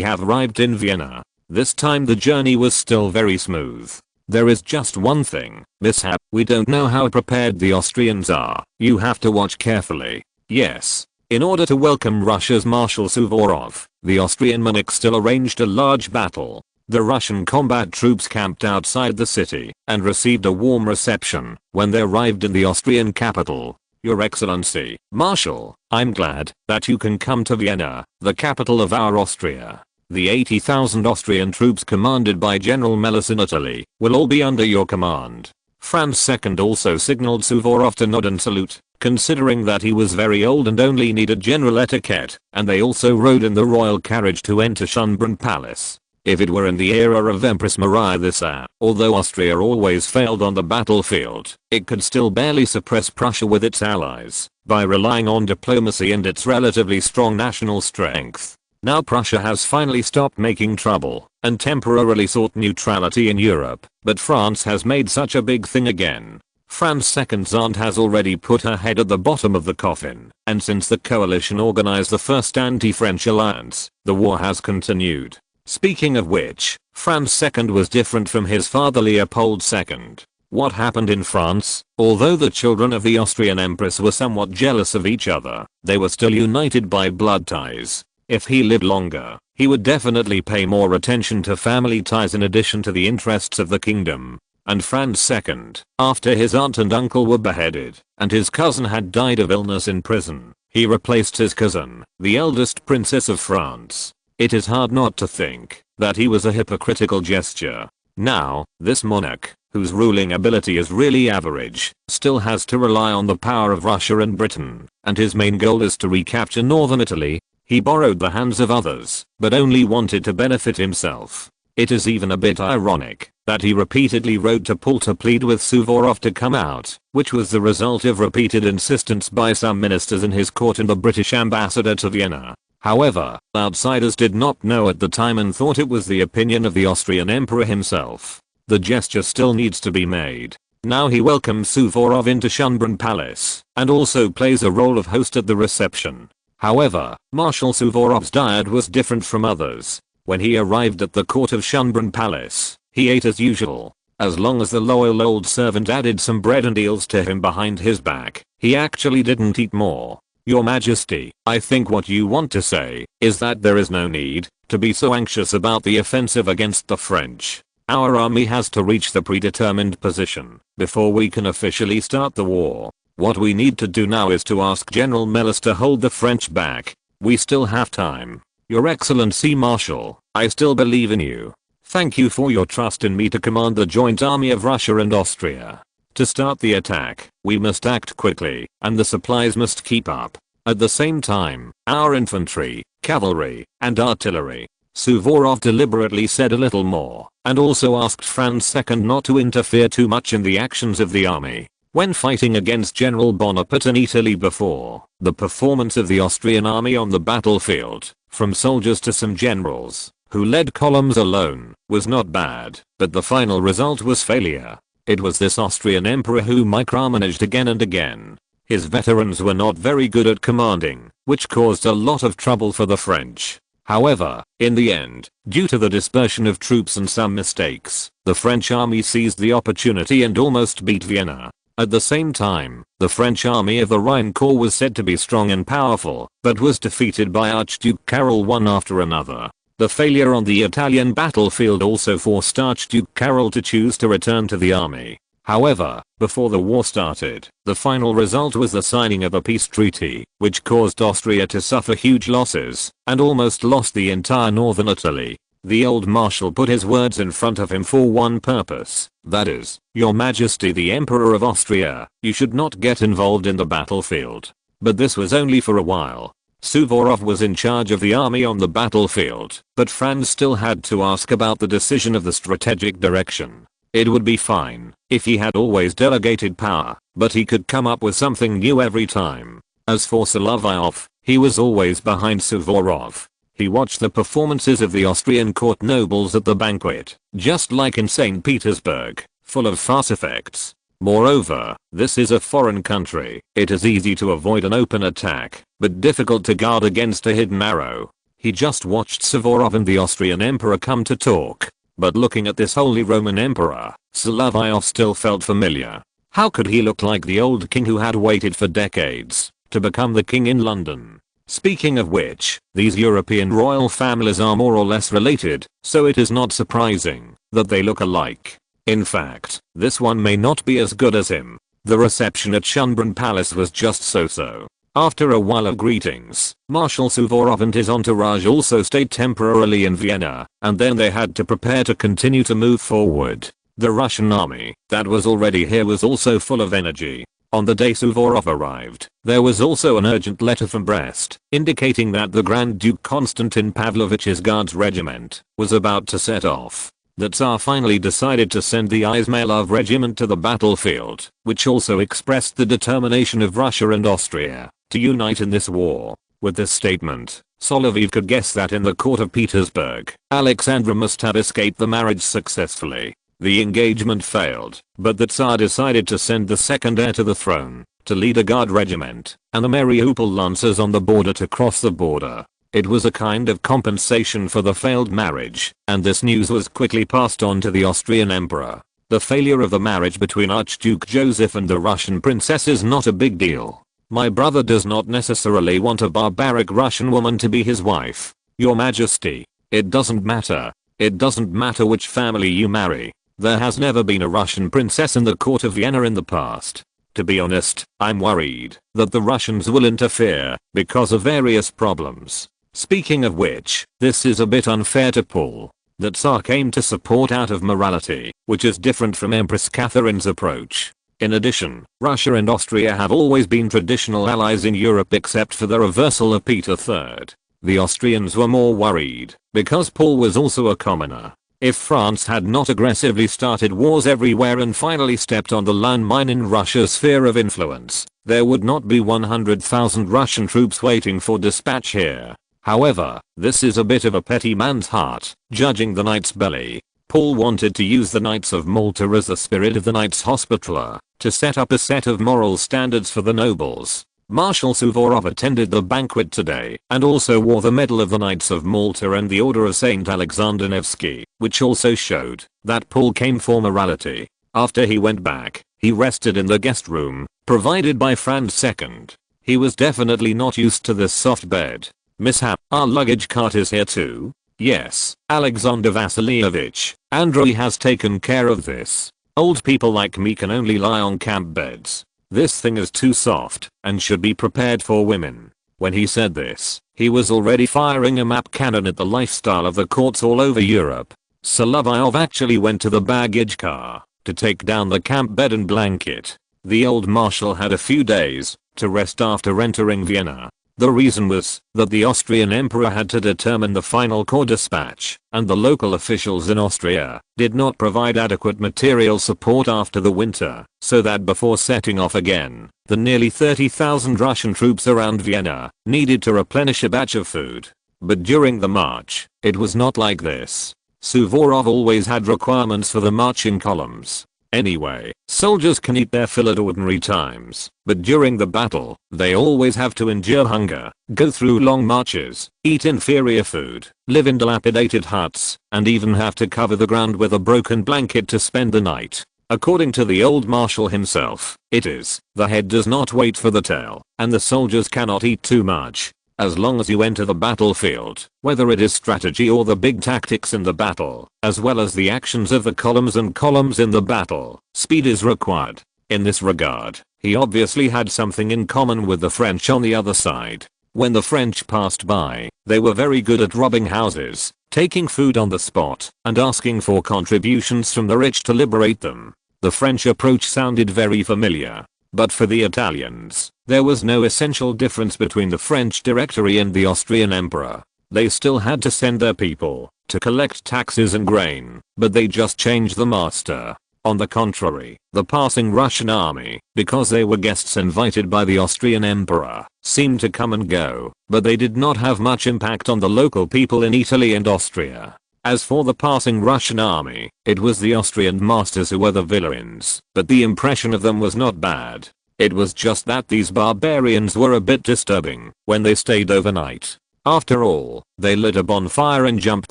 have arrived in Vienna. This time the journey was still very smooth. There is just one thing, mishap. We don't know how prepared the Austrians are. You have to watch carefully. Yes. In order to welcome Russia's Marshal Suvorov, the Austrian monarch still arranged a large battle. The Russian combat troops camped outside the city and received a warm reception when they arrived in the Austrian capital. Your Excellency, Marshal, I'm glad that you can come to Vienna, the capital of our Austria. The 80,000 Austrian troops commanded by General Melas in Italy will all be under your command. Franz II also signaled Suvorov to nod and salute, considering that he was very old and only needed general etiquette, and they also rode in the royal carriage to enter Schönbrunn Palace. If it were in the era of Empress Maria I, although Austria always failed on the battlefield, it could still barely suppress Prussia with its allies by relying on diplomacy and its relatively strong national strength. Now Prussia has finally stopped making trouble and temporarily sought neutrality in Europe, but France has made such a big thing again. Franz II's aunt has already put her head at the bottom of the coffin, and since the coalition organized the first anti-French alliance, the war has continued. Speaking of which, Franz II was different from his father Leopold II. What happened in France? Although the children of the Austrian Empress were somewhat jealous of each other, they were still united by blood ties. If he lived longer, he would definitely pay more attention to family ties in addition to the interests of the kingdom. And Franz II, after his aunt and uncle were beheaded, and his cousin had died of illness in prison, he replaced his cousin, the eldest princess of France. It is hard not to think that he was a hypocritical gesture. Now, this monarch, whose ruling ability is really average, still has to rely on the power of Russia and Britain, and his main goal is to recapture northern Italy. He borrowed the hands of others, but only wanted to benefit himself. It is even a bit ironic that he repeatedly wrote to Paul to plead with Suvorov to come out, which was the result of repeated insistence by some ministers in his court and the British ambassador to Vienna. However, outsiders did not know at the time and thought it was the opinion of the Austrian emperor himself. The gesture still needs to be made. Now he welcomes Suvorov into Schönbrunn Palace and also plays a role of host at the reception. However, Marshal Suvorov's diet was different from others. When he arrived at the court of Schönbrunn Palace, he ate as usual. As long as the loyal old servant added some bread and eels to him behind his back, he actually didn't eat more. Your Majesty, I think what you want to say is that there is no need to be so anxious about the offensive against the French. Our army has to reach the predetermined position before we can officially start the war. What we need to do now is to ask General Melas to hold the French back. We still have time. Your Excellency Marshal, I still believe in you. Thank you for your trust in me to command the joint army of Russia and Austria. To start the attack, we must act quickly, and the supplies must keep up. At the same time, our infantry, cavalry, and artillery. Suvorov deliberately said a little more, and also asked Franz II not to interfere too much in the actions of the army. When fighting against General Bonaparte in Italy before, the performance of the Austrian army on the battlefield, from soldiers to some generals, who led columns alone, was not bad, but the final result was failure. It was this Austrian emperor who micromanaged again and again. His veterans were not very good at commanding, which caused a lot of trouble for the French. However, in the end, due to the dispersion of troops and some mistakes, the French army seized the opportunity and almost beat Vienna. At the same time, the French army of the Rhine Corps was said to be strong and powerful, but was defeated by Archduke Karol one after another. The failure on the Italian battlefield also forced Archduke Karol to choose to return to the army. However, before the war started, the final result was the signing of a peace treaty, which caused Austria to suffer huge losses, and almost lost the entire northern Italy. The old marshal put his words in front of him for one purpose, that is, Your Majesty the Emperor of Austria, you should not get involved in the battlefield. But this was only for a while. Suvorov was in charge of the army on the battlefield, but Franz still had to ask about the decision of the strategic direction. It would be fine if he had always delegated power, but he could come up with something new every time. As for Solovyov, he was always behind Suvorov. He watched the performances of the Austrian court nobles at the banquet, just like in St. Petersburg, full of farce effects. Moreover, this is a foreign country. It is easy to avoid an open attack, but difficult to guard against a hidden arrow. He just watched Suvorov and the Austrian emperor come to talk. But looking at this Holy Roman Emperor, Solovyov still felt familiar. How could he look like the old king who had waited for decades to become the king in London? Speaking of which, these European royal families are more or less related, so it is not surprising that they look alike. In fact, this one may not be as good as him. The reception at Schönbrunn Palace was just so-so. After a while of greetings, Marshal Suvorov and his entourage also stayed temporarily in Vienna, and then they had to prepare to continue to move forward. The Russian army that was already here was also full of energy. On the day Suvorov arrived, there was also an urgent letter from Brest, indicating that the Grand Duke Konstantin Pavlovich's Guards regiment was about to set off. The Tsar finally decided to send the Izmailov regiment to the battlefield, which also expressed the determination of Russia and Austria to unite in this war. With this statement, Solovyov could guess that in the court of Petersburg, Alexandra must have escaped the marriage successfully. The engagement failed, but the Tsar decided to send the second heir to the throne to lead a guard regiment and the Mariupol Lancers on the border to cross the border. It was a kind of compensation for the failed marriage, and this news was quickly passed on to the Austrian emperor. The failure of the marriage between Archduke Joseph and the Russian princess is not a big deal. My brother does not necessarily want a barbaric Russian woman to be his wife. Your Majesty, it doesn't matter. It doesn't matter which family you marry. There has never been a Russian princess in the court of Vienna in the past. To be honest, I'm worried that the Russians will interfere because of various problems. Speaking of which, this is a bit unfair to Paul. The Tsar came to support out of morality, which is different from Empress Catherine's approach. In addition, Russia and Austria have always been traditional allies in Europe except for the reversal of Peter III. The Austrians were more worried because Paul was also a commoner. If France had not aggressively started wars everywhere and finally stepped on the landmine in Russia's sphere of influence, there would not be 100,000 Russian troops waiting for dispatch here. However, this is a bit of a petty man's heart, judging the Knight's belly. Paul wanted to use the Knights of Malta as the spirit of the Knights Hospitaller, to set up a set of moral standards for the nobles. Marshal Suvorov attended the banquet today and also wore the Medal of the Knights of Malta and the Order of St. Alexander Nevsky, which also showed that Paul came for morality. After he went back, he rested in the guest room, provided by Franz II. He was definitely not used to this soft bed. Mishap, our luggage cart is here too? Yes, Alexander Vasilievich, Andrei has taken care of this. Old people like me can only lie on camp beds. This thing is too soft and should be prepared for women. When he said this, he was already firing a map cannon at the lifestyle of the courts all over Europe. Solovyov actually went to the baggage car to take down the camp bed and blanket. The old marshal had a few days to rest after entering Vienna. The reason was that the Austrian emperor had to determine the final corps dispatch, and the local officials in Austria did not provide adequate material support after the winter, so that before setting off again, the nearly 30,000 Russian troops around Vienna needed to replenish a batch of food. But during the march, it was not like this. Suvorov always had requirements for the marching columns. Anyway, soldiers can eat their fill at ordinary times, but during the battle, they always have to endure hunger, go through long marches, eat inferior food, live in dilapidated huts, and even have to cover the ground with a broken blanket to spend the night. According to the old marshal himself, it is, the head does not wait for the tail, and the soldiers cannot eat too much. As long as you enter the battlefield, whether it is strategy or the big tactics in the battle, as well as the actions of the columns and columns in the battle, speed is required. In this regard, he obviously had something in common with the French on the other side. When the French passed by, they were very good at robbing houses, taking food on the spot, and asking for contributions from the rich to liberate them. The French approach sounded very familiar. But for the Italians, there was no essential difference between the French Directory and the Austrian Emperor. They still had to send their people to collect taxes and grain, but they just changed the master. On the contrary, the passing Russian army, because they were guests invited by the Austrian Emperor, seemed to come and go, but they did not have much impact on the local people in Italy and Austria. As for the passing Russian army, it was the Austrian masters who were the villains, but the impression of them was not bad. It was just that these barbarians were a bit disturbing when they stayed overnight. After all, they lit a bonfire and jumped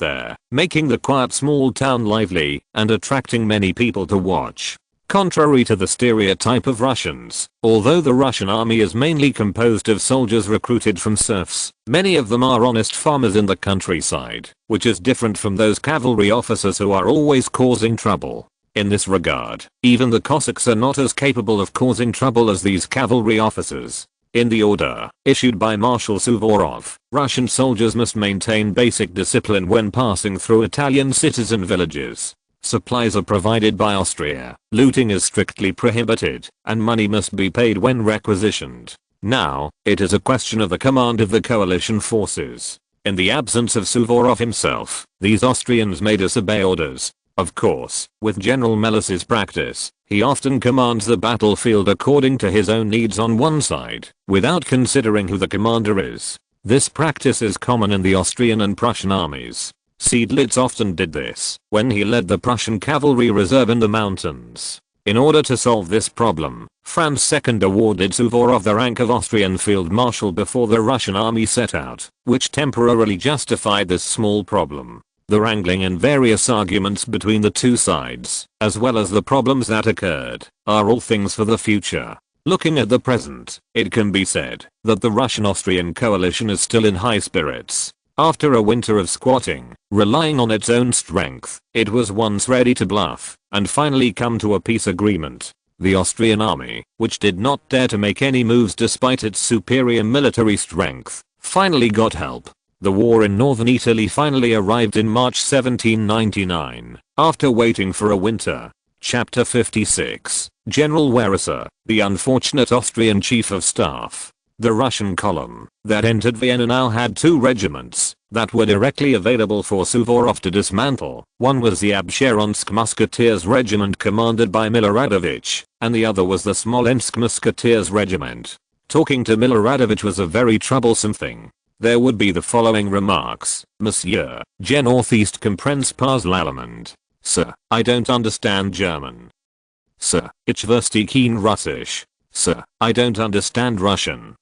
there, making the quiet small town lively and attracting many people to watch. Contrary to the stereotype of Russians, although the Russian army is mainly composed of soldiers recruited from serfs, many of them are honest farmers in the countryside, which is different from those cavalry officers who are always causing trouble. In this regard, even the Cossacks are not as capable of causing trouble as these cavalry officers. In the order issued by Marshal Suvorov, Russian soldiers must maintain basic discipline when passing through Italian citizen villages. Supplies are provided by Austria, looting is strictly prohibited, and money must be paid when requisitioned. Now, it is a question of the command of the coalition forces. In the absence of Suvorov himself, these Austrians made us obey orders. Of course, with General Melis's practice, he often commands the battlefield according to his own needs on one side, without considering who the commander is. This practice is common in the Austrian and Prussian armies. Seydlitz often did this when he led the Prussian cavalry reserve in the mountains. In order to solve this problem, Franz II awarded Suvorov the rank of Austrian Field Marshal before the Russian army set out, which temporarily justified this small problem. The wrangling and various arguments between the two sides, as well as the problems that occurred, are all things for the future. Looking at the present, it can be said that the Russian-Austrian coalition is still in high spirits. After a winter of squatting, relying on its own strength, it was once ready to bluff and finally come to a peace agreement. The Austrian army, which did not dare to make any moves despite its superior military strength, finally got help. The war in northern Italy finally arrived in March 1799, after waiting for a winter. Chapter 56, General Weriser, the unfortunate Austrian chief of staff. The Russian column that entered Vienna now had 2 regiments that were directly available for Suvorov to dismantle. One was the Absheronsk Musketeers Regiment commanded by Miloradovich, and the other was the Smolensk Musketeers Regiment. Talking to Miloradovich was a very troublesome thing. There would be the following remarks: Monsieur, je northeast comprends pas l'allemand. Sir, I don't understand German. Sir, ich verstehe kein Russisch. Sir, I don't understand Russian.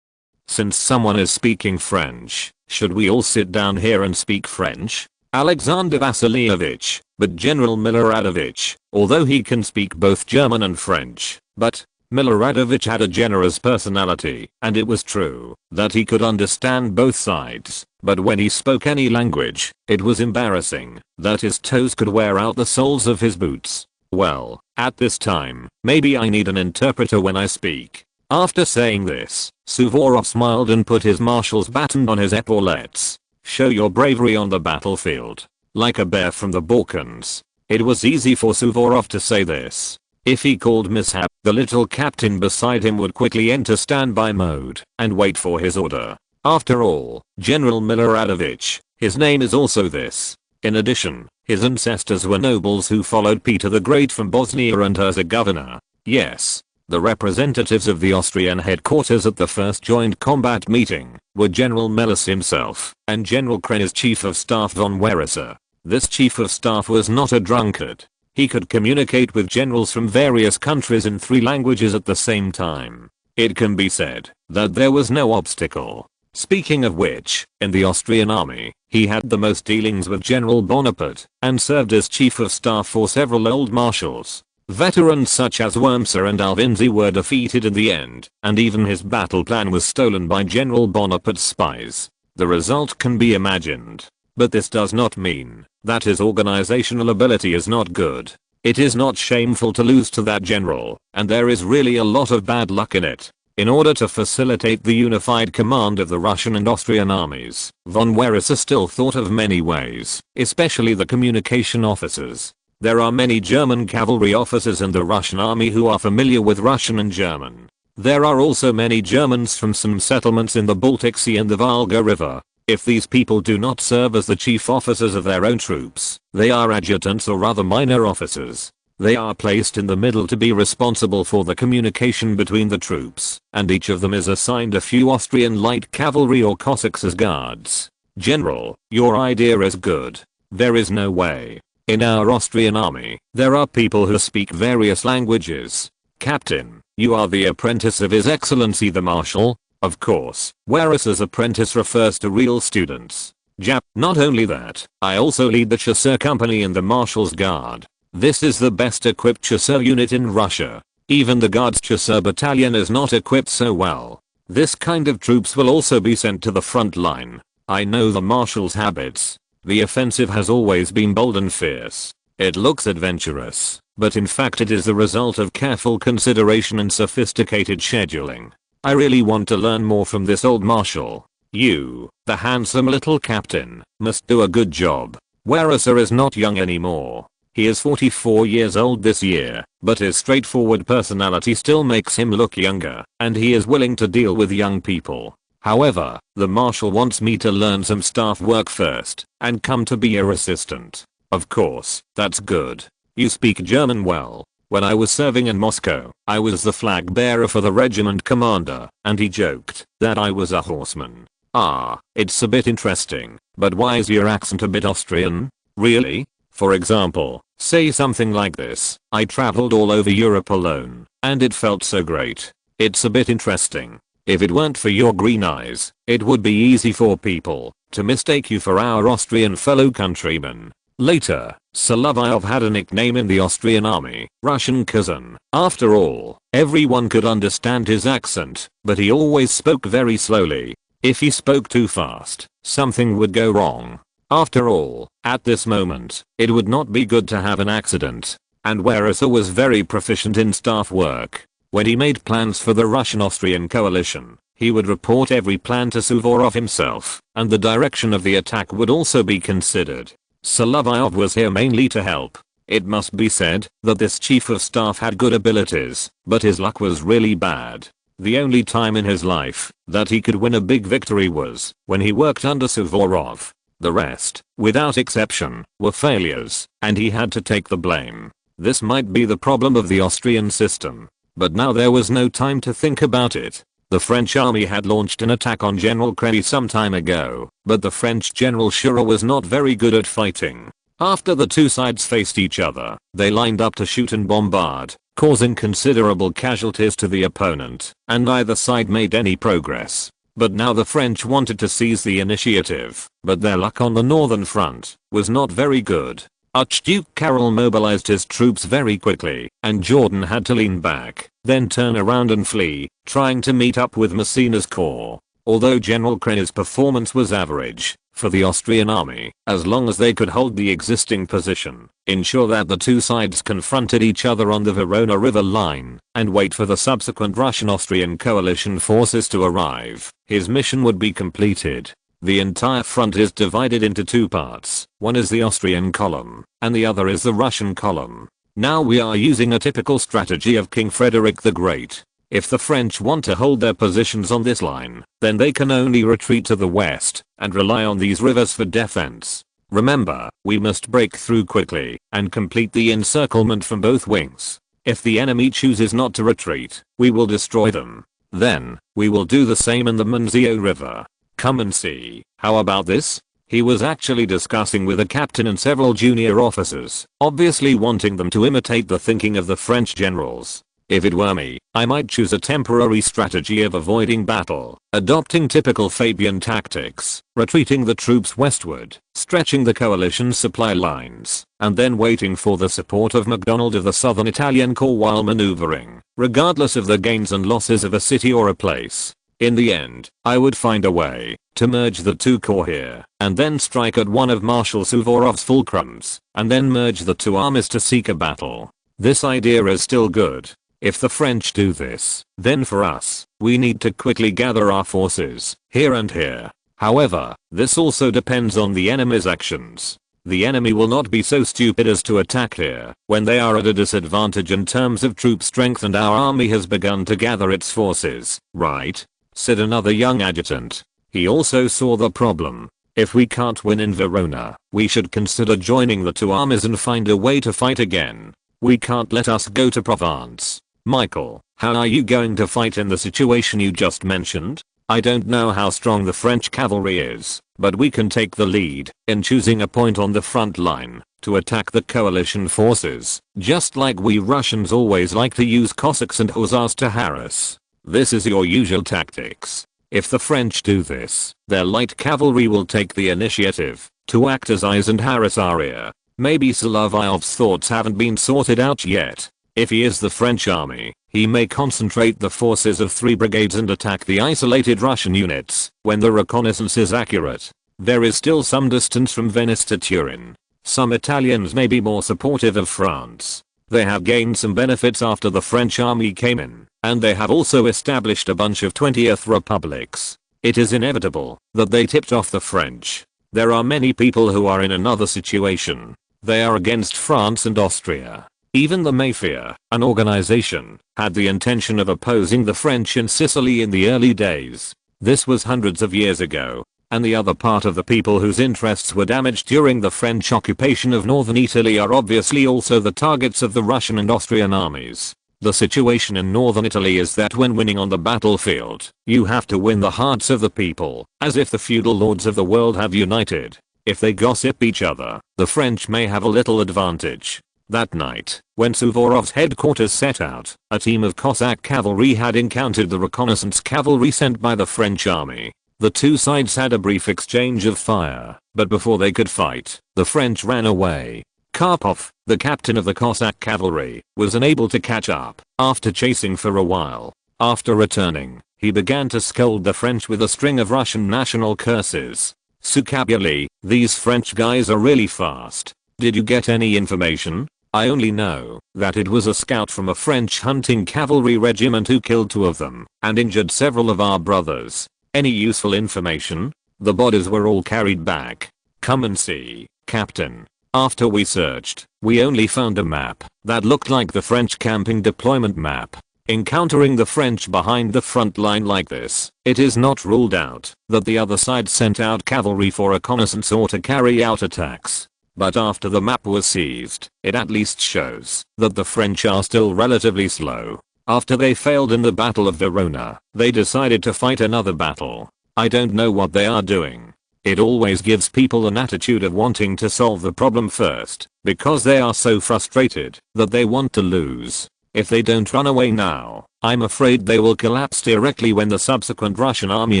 Since someone is speaking French, should we all sit down here and speak French? Alexander Vasilievich, but General Miloradovich, although he can speak both German and French, but Miloradovich had a generous personality, and it was true that he could understand both sides, but when he spoke any language, it was embarrassing that his toes could wear out the soles of his boots. Well, at this time, maybe I need an interpreter when I speak. After saying this, Suvorov smiled and put his marshal's baton on his epaulettes. Show your bravery on the battlefield. Like a bear from the Balkans. It was easy for Suvorov to say this. If he called mishap, the little captain beside him would quickly enter standby mode and wait for his order. After all, General Miloradovich, his name is also this. In addition, his ancestors were nobles who followed Peter the Great from Bosnia and Herzegovina. Yes. The representatives of the Austrian headquarters at the first joint combat meeting were General Melas himself and General Krene's Chief of Staff von Weriser. This Chief of Staff was not a drunkard. He could communicate with generals from various countries in 3 languages at the same time. It can be said that there was no obstacle. Speaking of which, in the Austrian army, he had the most dealings with General Bonaparte and served as Chief of Staff for several old marshals. Veterans such as Wurmser and Alvinzi were defeated in the end, and even his battle plan was stolen by General Bonaparte's spies. The result can be imagined. But this does not mean that his organizational ability is not good. It is not shameful to lose to that general, and there is really a lot of bad luck in it. In order to facilitate the unified command of the Russian and Austrian armies, von Weriser still thought of many ways, especially the communication officers. There are many German cavalry officers in the Russian army who are familiar with Russian and German. There are also many Germans from some settlements in the Baltic Sea and the Volga River. If these people do not serve as the chief officers of their own troops, they are adjutants or other minor officers. They are placed in the middle to be responsible for the communication between the troops, and each of them is assigned a few Austrian light cavalry or Cossacks as guards. General, your idea is good. There is no way. In our Austrian army, there are people who speak various languages. Captain, you are the apprentice of His Excellency the Marshal? Of course, Weriser's apprentice refers to real students. Jap, not only that, I also lead the Chasseur Company in the Marshal's Guard. This is the best equipped Chasseur unit in Russia. Even the Guards Chasseur Battalion is not equipped so well. This kind of troops will also be sent to the front line. I know the Marshal's habits. The offensive has always been bold and fierce. It looks adventurous, but in fact it is the result of careful consideration and sophisticated scheduling. I really want to learn more from this old marshal. You, the handsome little captain, must do a good job. Weriser is not young anymore. He is 44 years old this year, but his straightforward personality still makes him look younger, and he is willing to deal with young people. However, the marshal wants me to learn some staff work first, and come to be your assistant. Of course, that's good. You speak German well. When I was serving in Moscow, I was the flag bearer for the regiment commander, and he joked that I was a horseman. Ah, it's a bit interesting, but why is your accent a bit Austrian? Really? For example, say something like this: I traveled all over Europe alone, and it felt so great. It's a bit interesting. If it weren't for your green eyes, it would be easy for people to mistake you for our Austrian fellow countrymen. Later, Solovyov had a nickname in the Austrian army, Russian cousin. After all, everyone could understand his accent, but he always spoke very slowly. If he spoke too fast, something would go wrong. After all, at this moment, it would not be good to have an accident. And Weriser was very proficient in staff work. When he made plans for the Russian-Austrian coalition, he would report every plan to Suvorov himself, and the direction of the attack would also be considered. Solovyov was here mainly to help. It must be said that this chief of staff had good abilities, but his luck was really bad. The only time in his life that he could win a big victory was when he worked under Suvorov. The rest, without exception, were failures, and he had to take the blame. This might be the problem of the Austrian system. But now there was no time to think about it. The French army had launched an attack on General Krenny some time ago, but the French General Schurrer was not very good at fighting. After the two sides faced each other, they lined up to shoot and bombard, causing considerable casualties to the opponent, and neither side made any progress. But now the French wanted to seize the initiative, but their luck on the northern front was not very good. Archduke Karol mobilized his troops very quickly, and Jordan had to lean back, then turn around and flee, trying to meet up with Massena's corps. Although General Krenny's performance was average for the Austrian army, as long as they could hold the existing position, ensure that the two sides confronted each other on the Verona River line, and wait for the subsequent Russian-Austrian coalition forces to arrive, his mission would be completed. The entire front is divided into two parts. One is the Austrian column, and the other is the Russian column. Now we are using a typical strategy of King Frederick the Great. If the French want to hold their positions on this line, then they can only retreat to the west and rely on these rivers for defense. Remember, we must break through quickly and complete the encirclement from both wings. If the enemy chooses not to retreat, we will destroy them. Then, we will do the same in the Monzio River. Come and see. How about this? He was actually discussing with a captain and several junior officers, obviously wanting them to imitate the thinking of the French generals. If it were me, I might choose a temporary strategy of avoiding battle, adopting typical Fabian tactics, retreating the troops westward, stretching the coalition's supply lines, and then waiting for the support of MacDonald of the Southern Italian Corps while maneuvering, regardless of the gains and losses of a city or a place. In the end, I would find a way to merge the two corps here, and then strike at one of Marshal Suvorov's fulcrums, and then merge the two armies to seek a battle. This idea is still good. If the French do this, then for us, we need to quickly gather our forces, here and here. However, this also depends on the enemy's actions. The enemy will not be so stupid as to attack here, when they are at a disadvantage in terms of troop strength and our army has begun to gather its forces, right? Said another young adjutant. He also saw the problem. If we can't win in Verona, we should consider joining the two armies and find a way to fight again. We can't let us go to Provence. Michael, how are you going to fight in the situation you just mentioned? I don't know how strong the French cavalry is, but we can take the lead in choosing a point on the front line to attack the coalition forces, just like we Russians always like to use Cossacks and Hussars to harass. This is your usual tactics. If the French do this, their light cavalry will take the initiative to act as eyes and harass our rear. Maybe Solovyov's thoughts haven't been sorted out yet. If he is the French army, he may concentrate the forces of 3 brigades and attack the isolated Russian units when the reconnaissance is accurate. There is still some distance from Venice to Turin. Some Italians may be more supportive of France. They have gained some benefits after the French army came in, and they have also established a bunch of 20th republics. It is inevitable that they tipped off the French. There are many people who are in another situation. They are against France and Austria. Even the Mafia, an organization, had the intention of opposing the French in Sicily in the early days. This was hundreds of years ago, and the other part of the people whose interests were damaged during the French occupation of northern Italy are obviously also the targets of the Russian and Austrian armies. The situation in northern Italy is that when winning on the battlefield, you have to win the hearts of the people, as if the feudal lords of the world have united. If they gossip each other, the French may have a little advantage. That night, when Suvorov's headquarters set out, a team of Cossack cavalry had encountered the reconnaissance cavalry sent by the French army. The two sides had a brief exchange of fire, but before they could fight, the French ran away. Karpov, the captain of the Cossack cavalry, was unable to catch up after chasing for a while. After returning, he began to scold the French with a string of Russian national curses. Sukabuli, these French guys are really fast. Did you get any information? I only know that it was a scout from a French hunting cavalry regiment who killed 2 of them and injured several of our brothers. Any useful information? The bodies were all carried back. Come and see, Captain. After we searched, we only found a map that looked like the French camping deployment map. Encountering the French behind the front line like this, it is not ruled out that the other side sent out cavalry for reconnaissance or to carry out attacks. But after the map was seized, it at least shows that the French are still relatively slow. After they failed in the Battle of Verona, they decided to fight another battle. I don't know what they are doing. It always gives people an attitude of wanting to solve the problem first, because they are so frustrated that they want to lose. If they don't run away now, I'm afraid they will collapse directly when the subsequent Russian army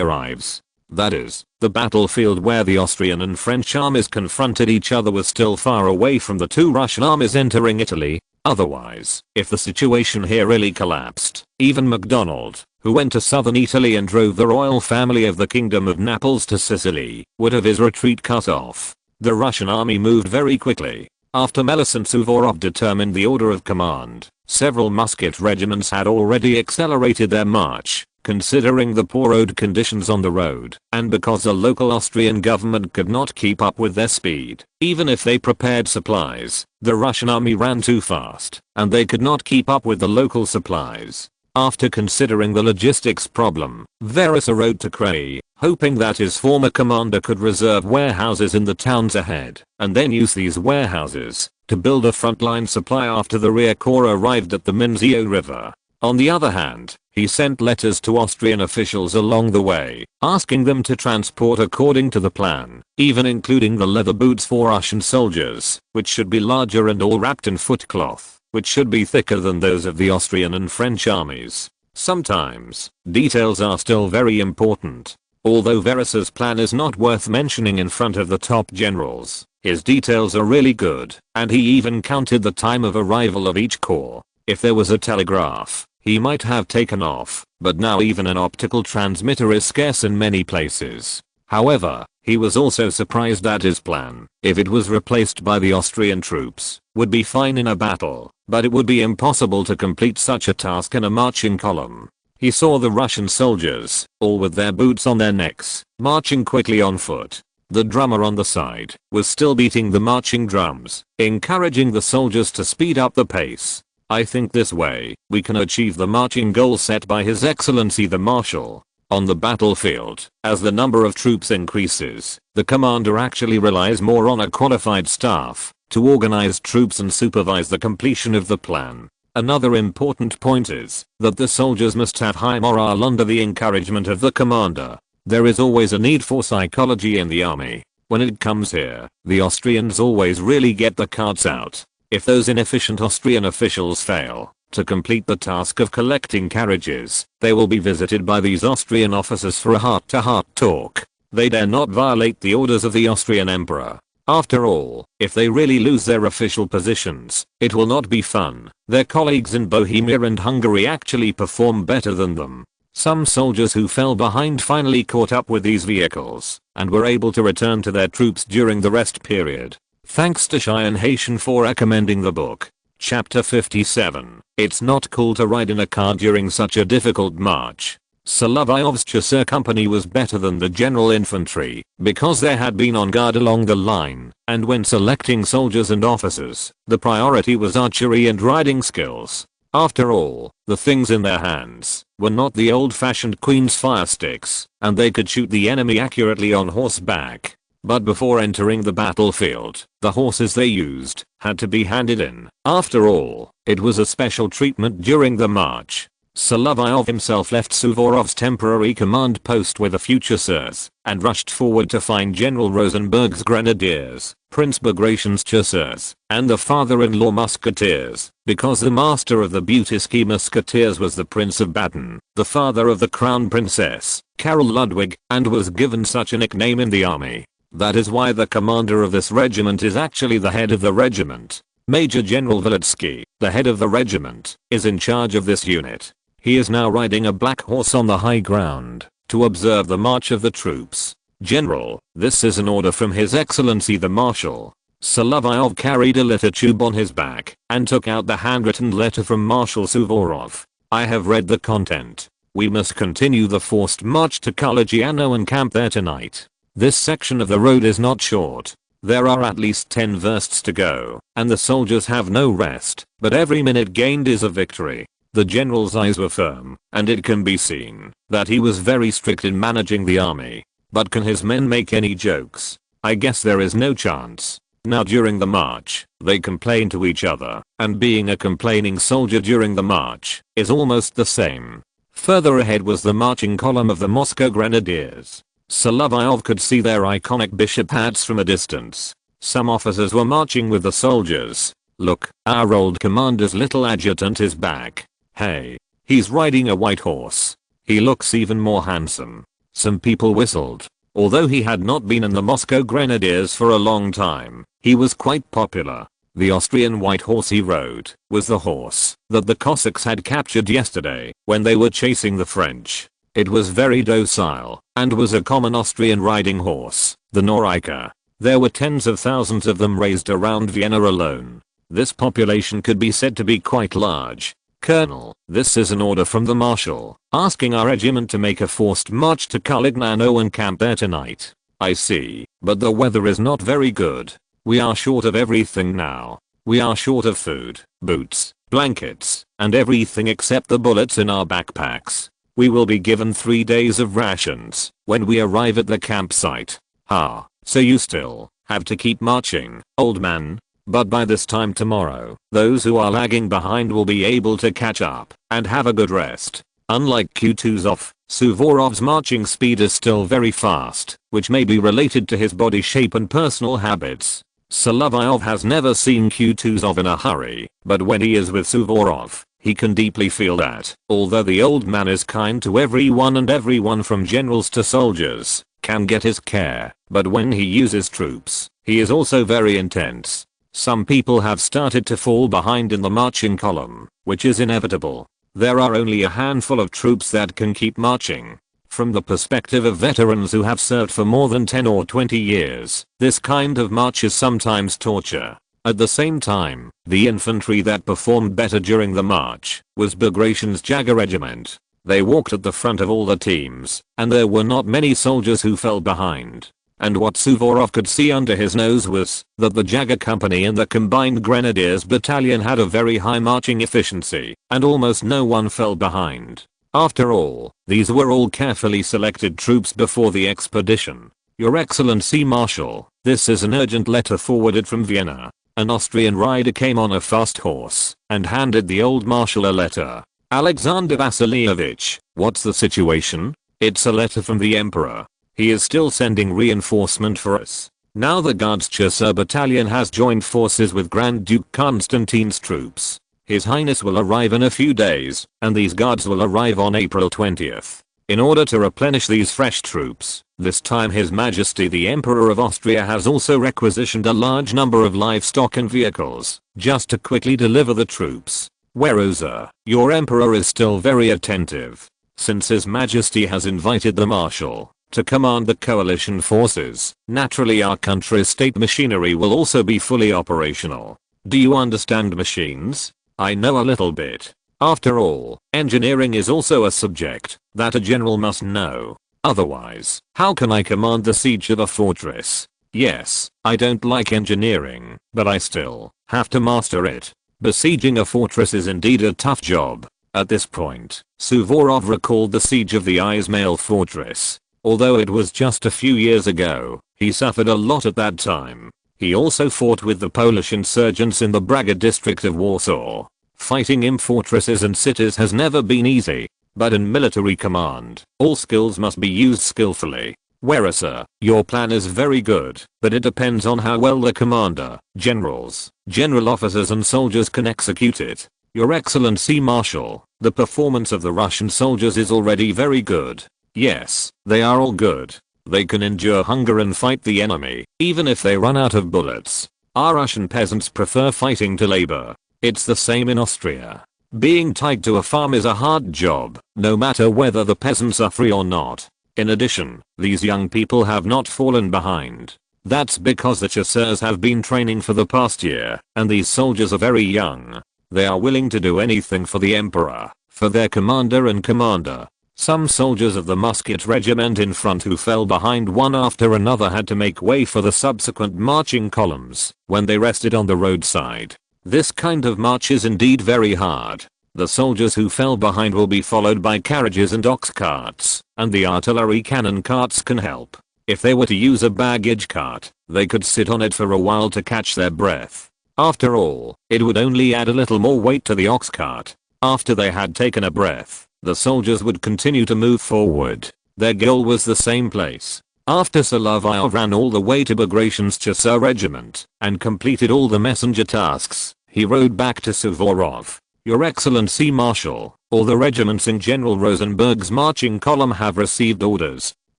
arrives. That is, the battlefield where the Austrian and French armies confronted each other was still far away from the two Russian armies entering Italy. Otherwise, if the situation here really collapsed, even MacDonald, who went to southern Italy and drove the royal family of the Kingdom of Naples to Sicily, would have his retreat cut off. The Russian army moved very quickly. After Melis and Suvorov determined the order of command, several musket regiments had already accelerated their march, considering the poor road conditions on the road, and because the local Austrian government could not keep up with their speed. Even if they prepared supplies, the Russian army ran too fast, and they could not keep up with the local supplies. After considering the logistics problem, Verus rode to Kray, hoping that his former commander could reserve warehouses in the towns ahead, and then use these warehouses to build a frontline supply after the rear corps arrived at the Minzio River. On the other hand, he sent letters to Austrian officials along the way, asking them to transport according to the plan, even including the leather boots for Russian soldiers, which should be larger and all wrapped in footcloth, which should be thicker than those of the Austrian and French armies. Sometimes, details are still very important. Although Verus's plan is not worth mentioning in front of the top generals, his details are really good, and he even counted the time of arrival of each corps. If there was a telegraph, he might have taken off, but now even an optical transmitter is scarce in many places. However, he was also surprised that his plan, if it was replaced by the Austrian troops, would be fine in a battle, but it would be impossible to complete such a task in a marching column. He saw the Russian soldiers, all with their boots on their necks, marching quickly on foot. The drummer on the side was still beating the marching drums, encouraging the soldiers to speed up the pace. I think this way, we can achieve the marching goal set by His Excellency the Marshal. On the battlefield, as the number of troops increases, the commander actually relies more on a qualified staff to organize troops and supervise the completion of the plan. Another important point is that the soldiers must have high morale under the encouragement of the commander. There is always a need for psychology in the army. When it comes here, the Austrians always really get the cards out. If those inefficient Austrian officials fail to complete the task of collecting carriages, they will be visited by these Austrian officers for a heart-to-heart talk. They dare not violate the orders of the Austrian emperor. After all, if they really lose their official positions, it will not be fun. Their colleagues in Bohemia and Hungary actually perform better than them. Some soldiers who fell behind finally caught up with these vehicles and were able to return to their troops during the rest period. Thanks to Cheyenne Haitian for recommending the book. Chapter 57. It's not cool to ride in a car during such a difficult march. Solovyov's chasseur company was better than the general infantry because they had been on guard along the line, and when selecting soldiers and officers, the priority was archery and riding skills. After all, the things in their hands were not the old-fashioned queen's fire sticks, and they could shoot the enemy accurately on horseback. But before entering the battlefield, the horses they used had to be handed in. After all, it was a special treatment during the march. Solovyov himself left Suvorov's temporary command post with a few chasseurs and rushed forward to find General Rosenberg's grenadiers, Prince Bagration's chasseurs, and the father-in-law musketeers, because the master of the Butysky musketeers was the Prince of Baden, the father of the Crown Princess, Karol Ludwig, and was given such a nickname in the army. That is why the commander of this regiment is actually the head of the regiment. Major General Volitsky, the head of the regiment, is in charge of this unit. He is now riding a black horse on the high ground to observe the march of the troops. General, this is an order from His Excellency the Marshal. Solovyov carried a letter tube on his back and took out the handwritten letter from Marshal Suvorov. I have read the content. We must continue the forced march to Colagiano and camp there tonight. This section of the road is not short. There are at least 10 versts to go, and the soldiers have no rest, but every minute gained is a victory. The general's eyes were firm, and it can be seen that he was very strict in managing the army. But can his men make any jokes? I guess there is no chance. Now during the march, they complain to each other, and being a complaining soldier during the march is almost the same. Further ahead was the marching column of the Moscow Grenadiers. Solovyov could see their iconic bishop hats from a distance. Some officers were marching with the soldiers. Look, our old commander's little adjutant is back. Hey, he's riding a white horse. He looks even more handsome. Some people whistled. Although he had not been in the Moscow Grenadiers for a long time, he was quite popular. The Austrian white horse he rode was the horse that the Cossacks had captured yesterday when they were chasing the French. It was very docile and was a common Austrian riding horse, the Norika. There were tens of thousands of them raised around Vienna alone. This population could be said to be quite large. Colonel, this is an order from the Marshal, asking our regiment to make a forced march to Kalignano and camp there tonight. I see, but the weather is not very good. We are short of everything now. We are short of food, boots, blankets, and everything except the bullets in our backpacks. We will be given 3 days of rations when we arrive at the campsite. So you still have to keep marching, old man? But by this time tomorrow, those who are lagging behind will be able to catch up and have a good rest. Unlike Kutuzov, Suvorov's marching speed is still very fast, which may be related to his body shape and personal habits. Solovyov has never seen Kutuzov in a hurry, but when he is with Suvorov, he can deeply feel that, although the old man is kind to everyone and everyone from generals to soldiers, can get his care, but when he uses troops, he is also very intense. Some people have started to fall behind in the marching column, which is inevitable. There are only a handful of troops that can keep marching. From the perspective of veterans who have served for more than 10 or 20 years, this kind of march is sometimes torture. At the same time, the infantry that performed better during the march was Bagration's Jager regiment. They walked at the front of all the teams, and there were not many soldiers who fell behind. And what Suvorov could see under his nose was that the Jager company and the combined Grenadiers battalion had a very high marching efficiency, and almost no one fell behind. After all, these were all carefully selected troops before the expedition. Your Excellency Marshal, this is an urgent letter forwarded from Vienna. An Austrian rider came on a fast horse and handed the old marshal a letter. Alexander Vasilievich, what's the situation? It's a letter from the Emperor. He is still sending reinforcement for us. Now the Guards Chasseur battalion has joined forces with Grand Duke Constantine's troops. His Highness will arrive in a few days, and these guards will arrive on April 20th. In order to replenish these fresh troops, this time His Majesty the Emperor of Austria has also requisitioned a large number of livestock and vehicles, just to quickly deliver the troops. Whereas your Emperor is still very attentive, since His Majesty has invited the Marshal to command the coalition forces. Naturally our country's state machinery will also be fully operational. Do you understand machines? I know a little bit. After all, engineering is also a subject that a general must know. Otherwise, how can I command the siege of a fortress? Yes, I don't like engineering, but I still have to master it. Besieging a fortress is indeed a tough job. At this point, Suvorov recalled the siege of the Izmail fortress. Although it was just a few years ago, he suffered a lot at that time. He also fought with the Polish insurgents in the Braga district of Warsaw. Fighting in fortresses and cities has never been easy, but in military command, all skills must be used skillfully. Whereas your plan is very good, but it depends on how well the commander, generals, general officers and soldiers can execute it. Your Excellency Marshal, the performance of the Russian soldiers is already very good. Yes, they are all good. They can endure hunger and fight the enemy, even if they run out of bullets. Our Russian peasants prefer fighting to labor. It's the same in Austria. Being tied to a farm is a hard job, no matter whether the peasants are free or not. In addition, these young people have not fallen behind. That's because the chasseurs have been training for the past year, and these soldiers are very young. They are willing to do anything for the Emperor, for their commander and commander. Some soldiers of the musket regiment in front who fell behind one after another had to make way for the subsequent marching columns when they rested on the roadside. This kind of march is indeed very hard. The soldiers who fell behind will be followed by carriages and ox carts, and the artillery cannon carts can help. If they were to use a baggage cart, they could sit on it for a while to catch their breath. After all, it would only add a little more weight to the ox cart. After they had taken a breath, the soldiers would continue to move forward. Their goal was the same place. After Solovyov ran all the way to Bagration's Chasseur regiment and completed all the messenger tasks, he rode back to Suvorov. Your Excellency Marshal, all the regiments in General Rosenberg's marching column have received orders.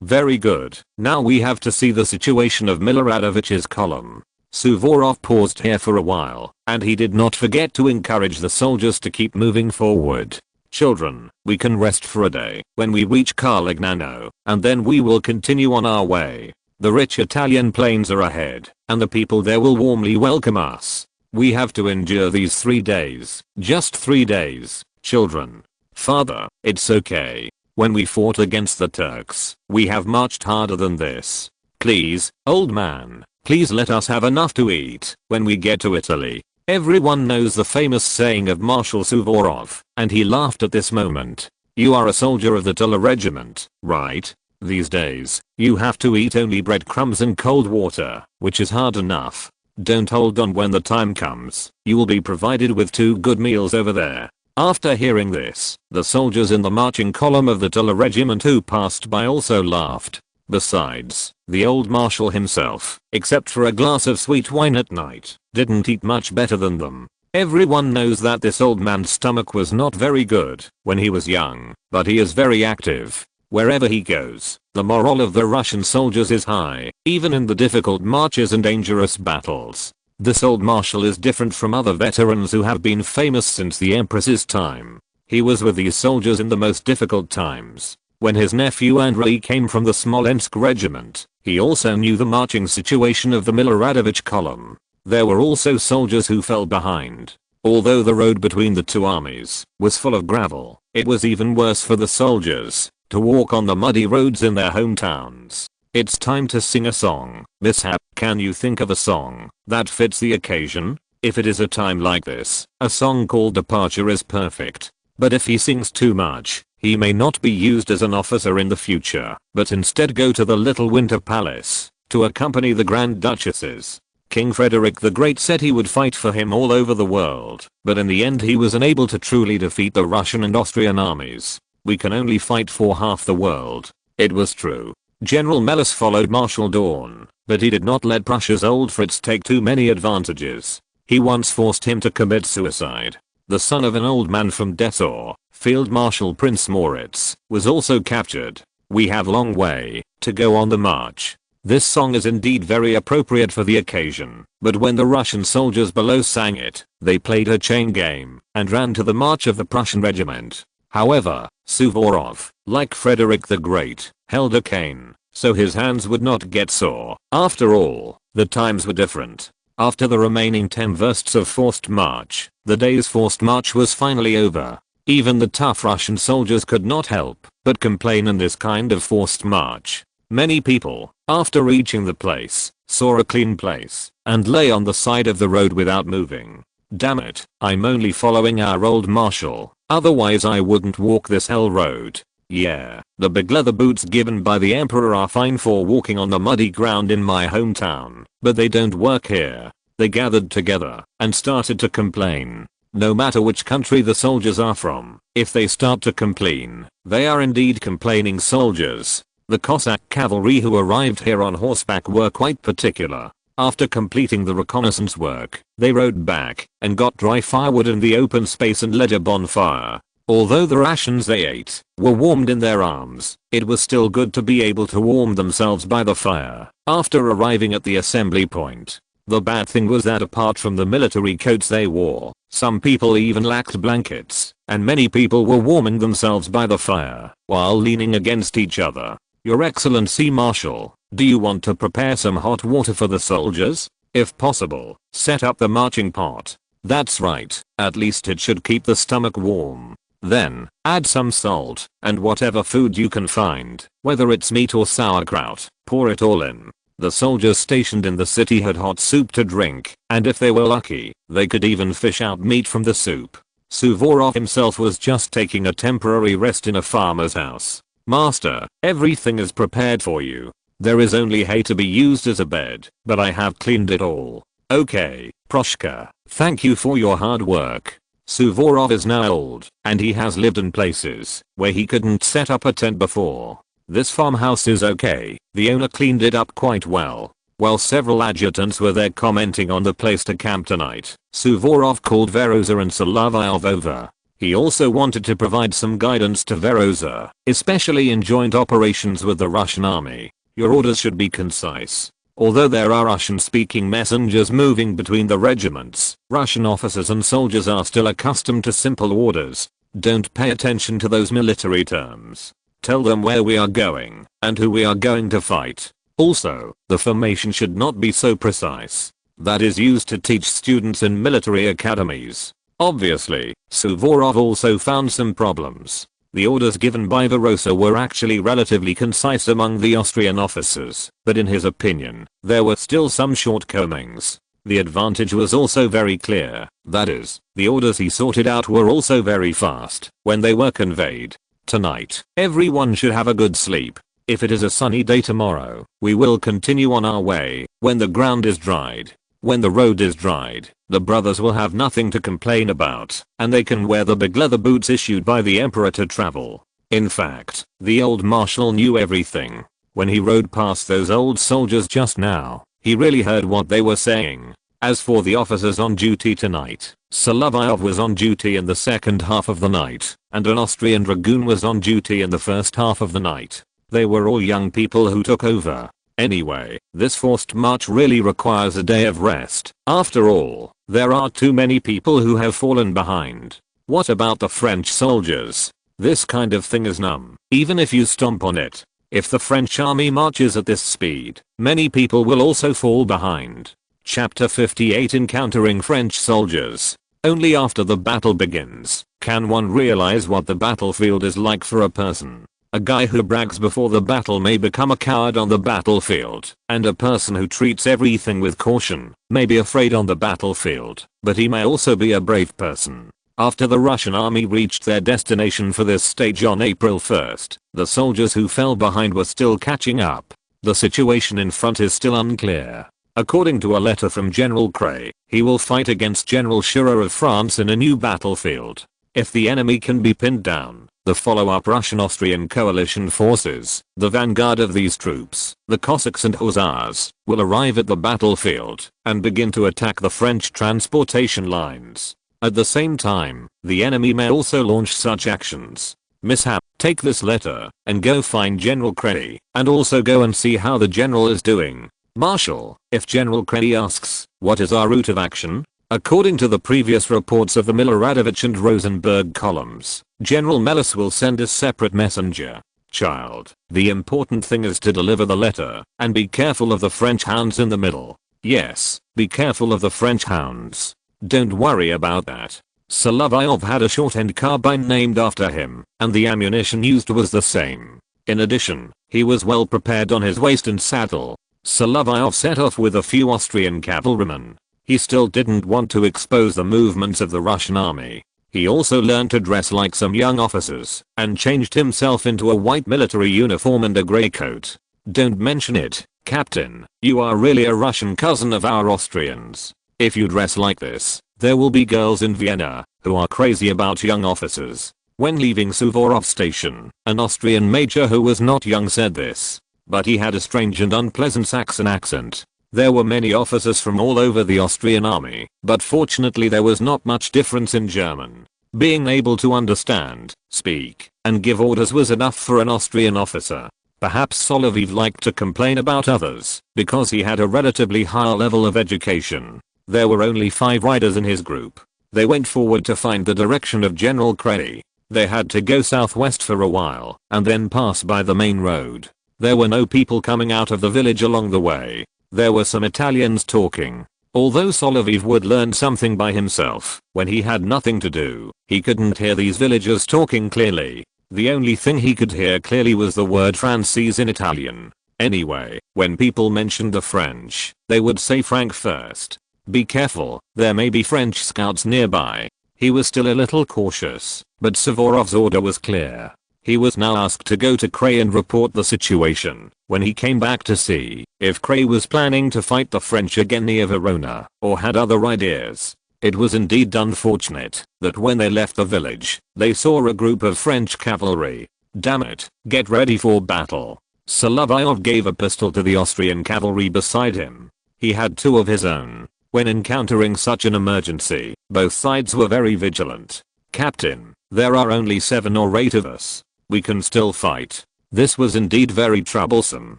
Very good. Now we have to see the situation of Miloradovich's column. Suvorov paused here for a while, and he did not forget to encourage the soldiers to keep moving forward. Children, we can rest for a day when we reach Carlignano, and then we will continue on our way. The rich Italian plains are ahead, and the people there will warmly welcome us. We have to endure these 3 days. Just 3 days, children. Father, it's okay. When we fought against the Turks, we have marched harder than this. Please, old man, please let us have enough to eat when we get to Italy. Everyone knows the famous saying of Marshal Suvorov, and he laughed at this moment. You are a soldier of the Tula regiment, right? These days, you have to eat only breadcrumbs and cold water, which is hard enough. Don't hold on when the time comes. You will be provided with 2 good meals over there. After hearing this, the soldiers in the marching column of the Tula regiment who passed by also laughed. Besides, the old marshal himself, except for a glass of sweet wine at night, didn't eat much better than them. Everyone knows that this old man's stomach was not very good when he was young, but he is very active. Wherever he goes, the morale of the Russian soldiers is high, even in the difficult marches and dangerous battles. This old marshal is different from other veterans who have been famous since the Empress's time. He was with these soldiers in the most difficult times. When his nephew Andrei came from the Smolensk regiment, he also knew the marching situation of the Miloradovich column. There were also soldiers who fell behind. Although the road between the 2 armies was full of gravel, it was even worse for the soldiers to walk on the muddy roads in their hometowns. It's time to sing a song. Mishap, can you think of a song that fits the occasion? If it is a time like this, a song called Departure is perfect. But if he sings too much, he may not be used as an officer in the future, but instead go to the Little Winter Palace to accompany the Grand Duchesses. King Frederick the Great said he would fight for him all over the world, but in the end he was unable to truly defeat the Russian and Austrian armies. We can only fight for half the world. It was true. General Melas followed Marshal Daun, but he did not let Prussia's old Fritz take too many advantages. He once forced him to commit suicide. The son of an old man from Dessau, Field Marshal Prince Moritz, was also captured. We have a long way to go on the march. This song is indeed very appropriate for the occasion, but when the Russian soldiers below sang it, they played a chain game and ran to the march of the Prussian regiment. However, Suvorov, like Frederick the Great, held a cane, so his hands would not get sore. After all, the times were different. After the remaining 10 versts of forced march, the day's forced march was finally over. Even the tough Russian soldiers could not help but complain in this kind of forced march. Many people, after reaching the place, saw a clean place and lay on the side of the road without moving. Damn it, I'm only following our old marshal, otherwise I wouldn't walk this hell road. Yeah, the big leather boots given by the emperor are fine for walking on the muddy ground in my hometown, but they don't work here. They gathered together and started to complain. No matter which country the soldiers are from, if they start to complain, they are indeed complaining soldiers. The Cossack cavalry who arrived here on horseback were quite particular. After completing the reconnaissance work, they rode back and got dry firewood in the open space and lit a bonfire. Although the rations they ate were warmed in their arms, it was still good to be able to warm themselves by the fire. After arriving at the assembly point, the bad thing was that apart from the military coats they wore, some people even lacked blankets, and many people were warming themselves by the fire while leaning against each other. Your Excellency Marshal, do you want to prepare some hot water for the soldiers? If possible, set up the marching pot. That's right, at least it should keep the stomach warm. Then, add some salt, and whatever food you can find, whether it's meat or sauerkraut, pour it all in. The soldiers stationed in the city had hot soup to drink, and if they were lucky, they could even fish out meat from the soup. Suvorov himself was just taking a temporary rest in a farmer's house. "Master, everything is prepared for you. There is only hay to be used as a bed, but I have cleaned it all." "Okay, Proshka, thank you for your hard work." Suvorov is now old, and he has lived in places where he couldn't set up a tent before. This farmhouse is okay, the owner cleaned it up quite well. While several adjutants were there commenting on the place to camp tonight, Suvorov called Veroza and Solovyov over. He also wanted to provide some guidance to Veroza, especially in joint operations with the Russian army. "Your orders should be concise. Although there are Russian-speaking messengers moving between the regiments, Russian officers and soldiers are still accustomed to simple orders. Don't pay attention to those military terms. Tell them where we are going and who we are going to fight. Also, the formation should not be so precise. That is used to teach students in military academies." Obviously, Suvorov also found some problems. The orders given by Veroza were actually relatively concise among the Austrian officers, but in his opinion, there were still some shortcomings. The advantage was also very clear, that is, the orders he sorted out were also very fast when they were conveyed. "Tonight, everyone should have a good sleep. If it is a sunny day tomorrow, we will continue on our way. When the ground is dried, when the road is dried, the brothers will have nothing to complain about, and they can wear the big leather boots issued by the emperor to travel." In fact, the old marshal knew everything. When he rode past those old soldiers just now, he really heard what they were saying. As for the officers on duty tonight, Solovyov was on duty in the second half of the night, and an Austrian dragoon was on duty in the first half of the night. They were all young people who took over. Anyway, this forced march really requires a day of rest. After all, there are too many people who have fallen behind. What about the French soldiers? This kind of thing is numb, even if you stomp on it. If the French army marches at this speed, many people will also fall behind. Chapter 58 Encountering French soldiers. Only after the battle begins can one realize what the battlefield is like for a person. A guy who brags before the battle may become a coward on the battlefield, and a person who treats everything with caution may be afraid on the battlefield, but he may also be a brave person. After the Russian army reached their destination for this stage on April 1st, the soldiers who fell behind were still catching up. The situation in front is still unclear. According to a letter from General Kray, he will fight against General Schurrer of France in a new battlefield. If the enemy can be pinned down, the follow-up Russian-Austrian coalition forces, the vanguard of these troops, the Cossacks and Hussars, will arrive at the battlefield and begin to attack the French transportation lines. At the same time, the enemy may also launch such actions. Mishap, take this letter and go find General Kray, and also go and see how the general is doing. Marshal, if General Kray asks, what is our route of action? According to the previous reports of the Miloradovich and Rosenberg columns, General Melis will send a separate messenger. Child, the important thing is to deliver the letter, and be careful of the French hounds in the middle. Yes, be careful of the French hounds. Don't worry about that. Solovyov had a short-end carbine named after him, and the ammunition used was the same. In addition, he was well prepared on his waist and saddle. Solovyov set off with a few Austrian cavalrymen. He still didn't want to expose the movements of the Russian army. He also learned to dress like some young officers, and changed himself into a white military uniform and a grey coat. Don't mention it, Captain, you are really a Russian cousin of our Austrians. If you dress like this, there will be girls in Vienna who are crazy about young officers. When leaving Suvorov station, an Austrian major who was not young said this, but he had a strange and unpleasant Saxon accent. There were many officers from all over the Austrian army, but fortunately there was not much difference in German. Being able to understand, speak, and give orders was enough for an Austrian officer. Perhaps Solovyov liked to complain about others, because he had a relatively high level of education. There were only 5 riders in his group. They went forward to find the direction of General Kray. They had to go southwest for a while, and then pass by the main road. There were no people coming out of the village along the way. There were some Italians talking. Although Solovyov would learn something by himself, when he had nothing to do, he couldn't hear these villagers talking clearly. The only thing he could hear clearly was the word Francis in Italian. Anyway, when people mentioned the French, they would say Frank first. Be careful, there may be French scouts nearby. He was still a little cautious, but Suvorov's order was clear. He was now asked to go to Kray and report the situation. When he came back to see if Kray was planning to fight the French again near Verona or had other ideas. It was indeed unfortunate that when they left the village, they saw a group of French cavalry. Damn it, get ready for battle. Solovyov gave a pistol to the Austrian cavalry beside him. He had two of his own. When encountering such an emergency, both sides were very vigilant. Captain, there are only 7 or 8 of us. We can still fight. This was indeed very troublesome.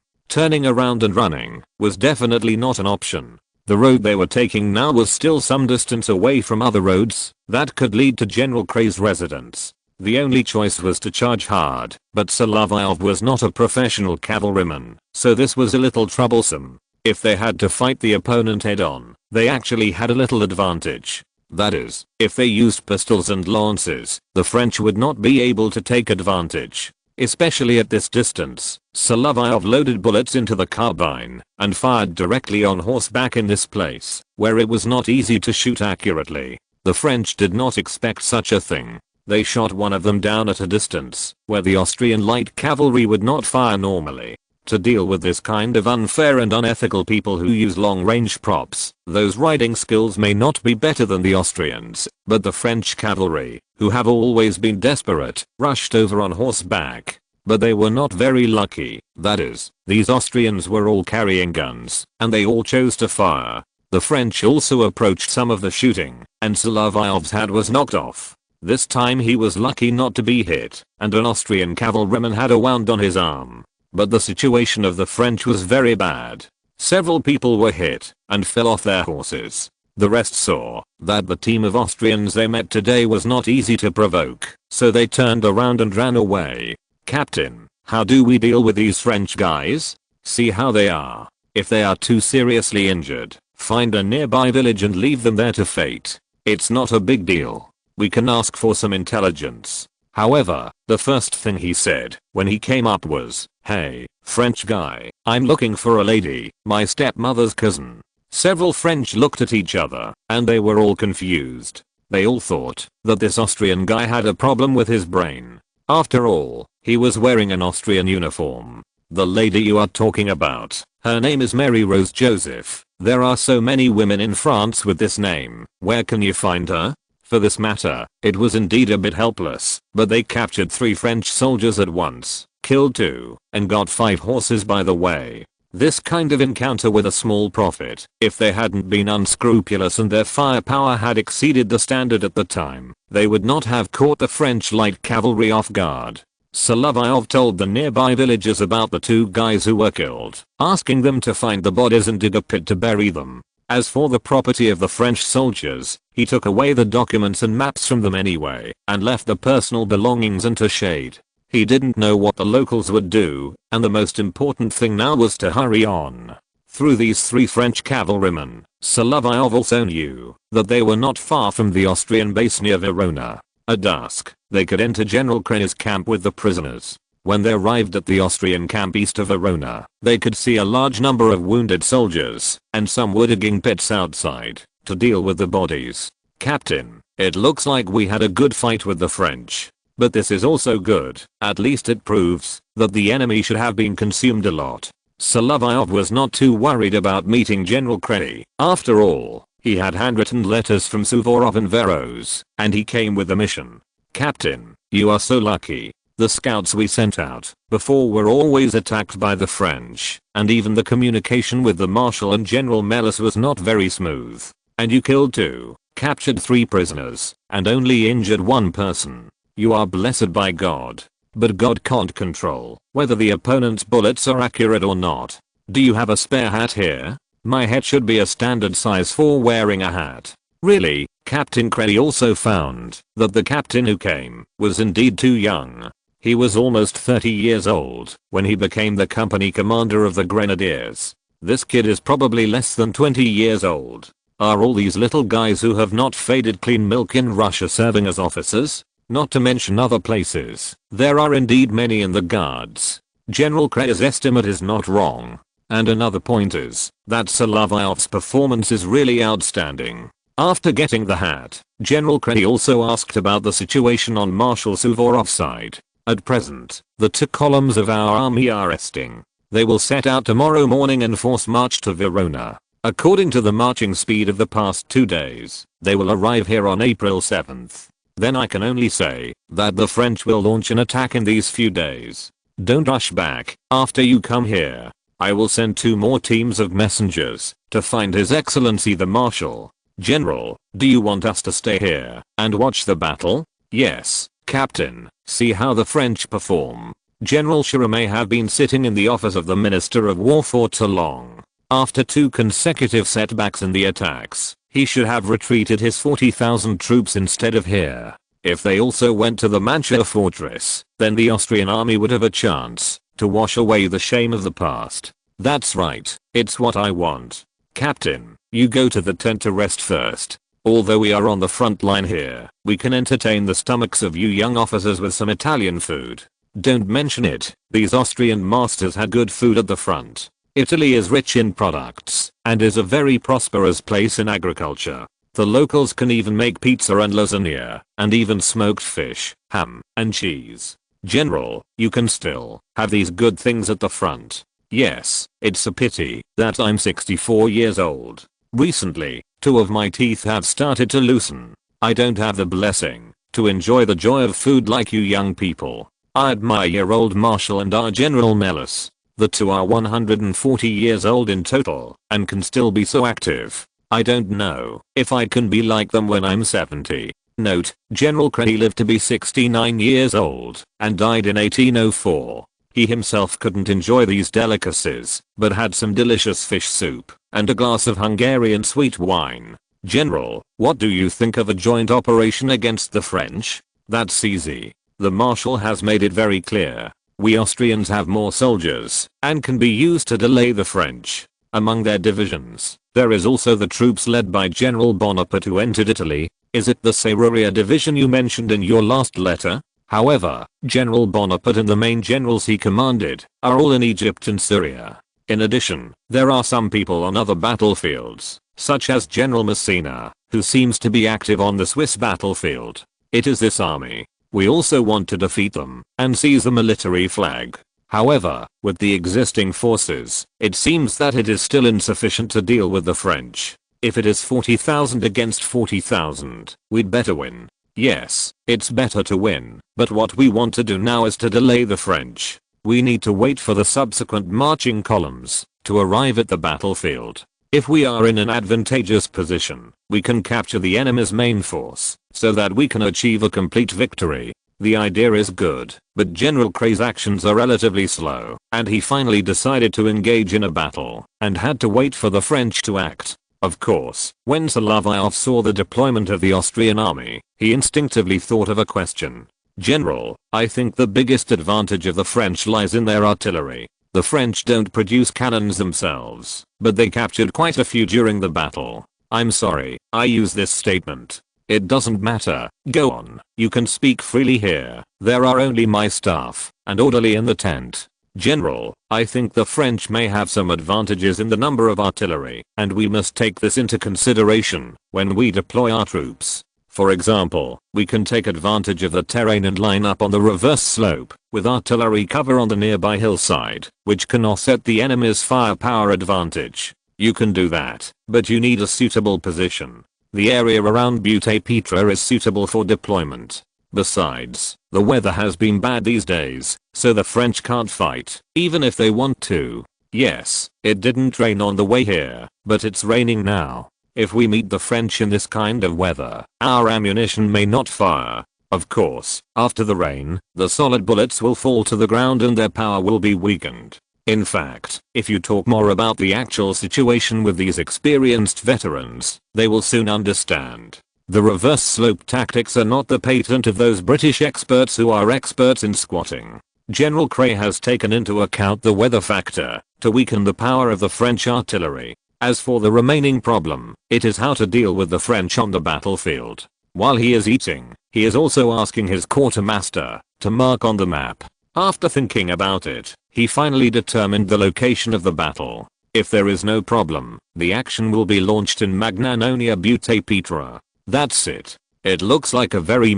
Turning around and running was definitely not an option. The road they were taking now was still some distance away from other roads that could lead to General Kray's residence. The only choice was to charge hard, but Solovyov was not a professional cavalryman, so this was a little troublesome. If they had to fight the opponent head on, they actually had a little advantage. That is, if they used pistols and lances, the French would not be able to take advantage. Especially at this distance, Solovyov loaded bullets into the carbine and fired directly on horseback in this place, where it was not easy to shoot accurately. The French did not expect such a thing. They shot one of them down at a distance, where the Austrian light cavalry would not fire normally. To deal with this kind of unfair and unethical people who use long-range props, those riding skills may not be better than the Austrians, but the French cavalry, who have always been desperate, rushed over on horseback. But they were not very lucky, that is, these Austrians were all carrying guns, and they all chose to fire. The French also approached some of the shooting, and Solovyov's head was knocked off. This time he was lucky not to be hit, and an Austrian cavalryman had a wound on his arm. But the situation of the French was very bad. Several people were hit and fell off their horses. The rest saw that the team of Austrians they met today was not easy to provoke, so they turned around and ran away. Captain, how do we deal with these French guys? See how they are. If they are too seriously injured, find a nearby village and leave them there to fate. It's not a big deal. We can ask for some intelligence. However, the first thing he said when he came up was, "Hey, French guy, I'm looking for a lady, my stepmother's cousin." Several French looked at each other, and they were all confused. They all thought that this Austrian guy had a problem with his brain. After all, he was wearing an Austrian uniform. The lady you are talking about, her name is Mary Rose Joseph. There are so many women in France with this name. Where can you find her? For this matter, it was indeed a bit helpless, but they captured 3 French soldiers at once, killed 2, and got 5 horses by the way. This kind of encounter with a small profit, if they hadn't been unscrupulous and their firepower had exceeded the standard at the time, they would not have caught the French light cavalry off guard. Solovyov told the nearby villagers about the 2 guys who were killed, asking them to find the bodies and dig a pit to bury them. As for the property of the French soldiers, he took away the documents and maps from them anyway, and left the personal belongings into shade. He didn't know what the locals would do, and the most important thing now was to hurry on. Through these 3 French cavalrymen, Solovyov also knew that they were not far from the Austrian base near Verona. At dusk, they could enter General Kray's camp with the prisoners. When they arrived at the Austrian camp east of Verona, they could see a large number of wounded soldiers, and some were digging pits outside to deal with the bodies. Captain, it looks like we had a good fight with the French. But this is also good, at least it proves that the enemy should have been consumed a lot. Solovyov was not too worried about meeting General Kray. After all, he had handwritten letters from Suvorov and Veros, and he came with a mission. Captain, you are so lucky. The scouts we sent out before were always attacked by the French, and even the communication with the Marshal and General Melis was not very smooth. And you killed 2, captured 3 prisoners, and only injured 1 person. You are blessed by God. But God can't control whether the opponent's bullets are accurate or not. Do you have a spare hat here? My head should be a standard size for wearing a hat. Really, Captain Kray also found that the captain who came was indeed too young. He was almost 30 years old when he became the company commander of the Grenadiers. This kid is probably less than 20 years old. Are all these little guys who have not faded clean milk in Russia serving as officers? Not to mention other places. There are indeed many in the guards. General Kray's estimate is not wrong. And another point is that Solovyov's performance is really outstanding. After getting the hat, General Kray also asked about the situation on Marshal Suvorov's side. At present, the 2 columns of our army are resting. They will set out tomorrow morning and force march to Verona. According to the marching speed of the past 2 days, they will arrive here on April 7th. Then I can only say that the French will launch an attack in these few days. Don't rush back. After you come here, I will send 2 more teams of messengers to find His Excellency the Marshal. General, do you want us to stay here and watch the battle? Yes, Captain. See how the French perform. General Shira may have been sitting in the office of the Minister of War for too long. After 2 consecutive setbacks in the attacks, he should have retreated his 40,000 troops instead of here. If they also went to the Mantua fortress, then the Austrian army would have a chance to wash away the shame of the past. That's right, it's what I want. Captain, you go to the tent to rest first. Although we are on the front line here, we can entertain the stomachs of you young officers with some Italian food. Don't mention it, these Austrian masters had good food at the front. Italy is rich in products and is a very prosperous place in agriculture. The locals can even make pizza and lasagna, and even smoked fish, ham, and cheese. General, you can still have these good things at the front. Yes, it's a pity that I'm 64 years old. Recently, 2 of my teeth have started to loosen. I don't have the blessing to enjoy the joy of food like you young people. I admire your old Marshal and our General Melis. The 2 are 140 years old in total and can still be so active. I don't know if I can be like them when I'm 70. Note, General Kray lived to be 69 years old and died in 1804. He himself couldn't enjoy these delicacies, but had some delicious fish soup and a glass of Hungarian sweet wine. General, what do you think of a joint operation against the French? That's easy. The Marshal has made it very clear. We Austrians have more soldiers and can be used to delay the French. Among their divisions, there is also the troops led by General Bonaparte who entered Italy. Is it the Serfs division you mentioned in your last letter? However, General Bonaparte and the main generals he commanded are all in Egypt and Syria. In addition, there are some people on other battlefields, such as General Messina, who seems to be active on the Swiss battlefield. It is this army. We also want to defeat them and seize the military flag. However, with the existing forces, it seems that it is still insufficient to deal with the French. If it is 40,000 against 40,000, we'd better win. Yes, it's better to win, but what we want to do now is to delay the French. We need to wait for the subsequent marching columns to arrive at the battlefield. If we are in an advantageous position, we can capture the enemy's main force so that we can achieve a complete victory. The idea is good, but General Kray's actions are relatively slow, and he finally decided to engage in a battle and had to wait for the French to act. Of course, when Solovyov saw the deployment of the Austrian army, he instinctively thought of a question. General, I think the biggest advantage of the French lies in their artillery. The French don't produce cannons themselves, but they captured quite a few during the battle. I'm sorry, I use this statement. It doesn't matter, go on, you can speak freely here. There are only my staff and orderly in the tent. General, I think the French may have some advantages in the number of artillery, and we must take this into consideration when we deploy our troops. For example, we can take advantage of the terrain and line up on the reverse slope with artillery cover on the nearby hillside, which can offset the enemy's firepower advantage. You can do that, but you need a suitable position. The area around Butte Petra is suitable for deployment. Besides, the weather has been bad these days, so the French can't fight, even if they want to. Yes, it didn't rain on the way here, but it's raining now. If we meet the French in this kind of weather, our ammunition may not fire. Of course, after the rain, the solid bullets will fall to the ground and their power will be weakened. In fact, if you talk more about the actual situation with these experienced veterans, they will soon understand. The reverse slope tactics are not the patent of those British experts who are experts in squatting. General Kray has taken into account the weather factor to weaken the power of the French artillery. As for the remaining problem, it is how to deal with the French on the battlefield. While he is eating, he is also asking his quartermaster to mark on the map. After thinking about it, he finally determined the location of the battle. If there is no problem, the action will be launched in Magnanonia Butte Petra. That's it. It looks like a very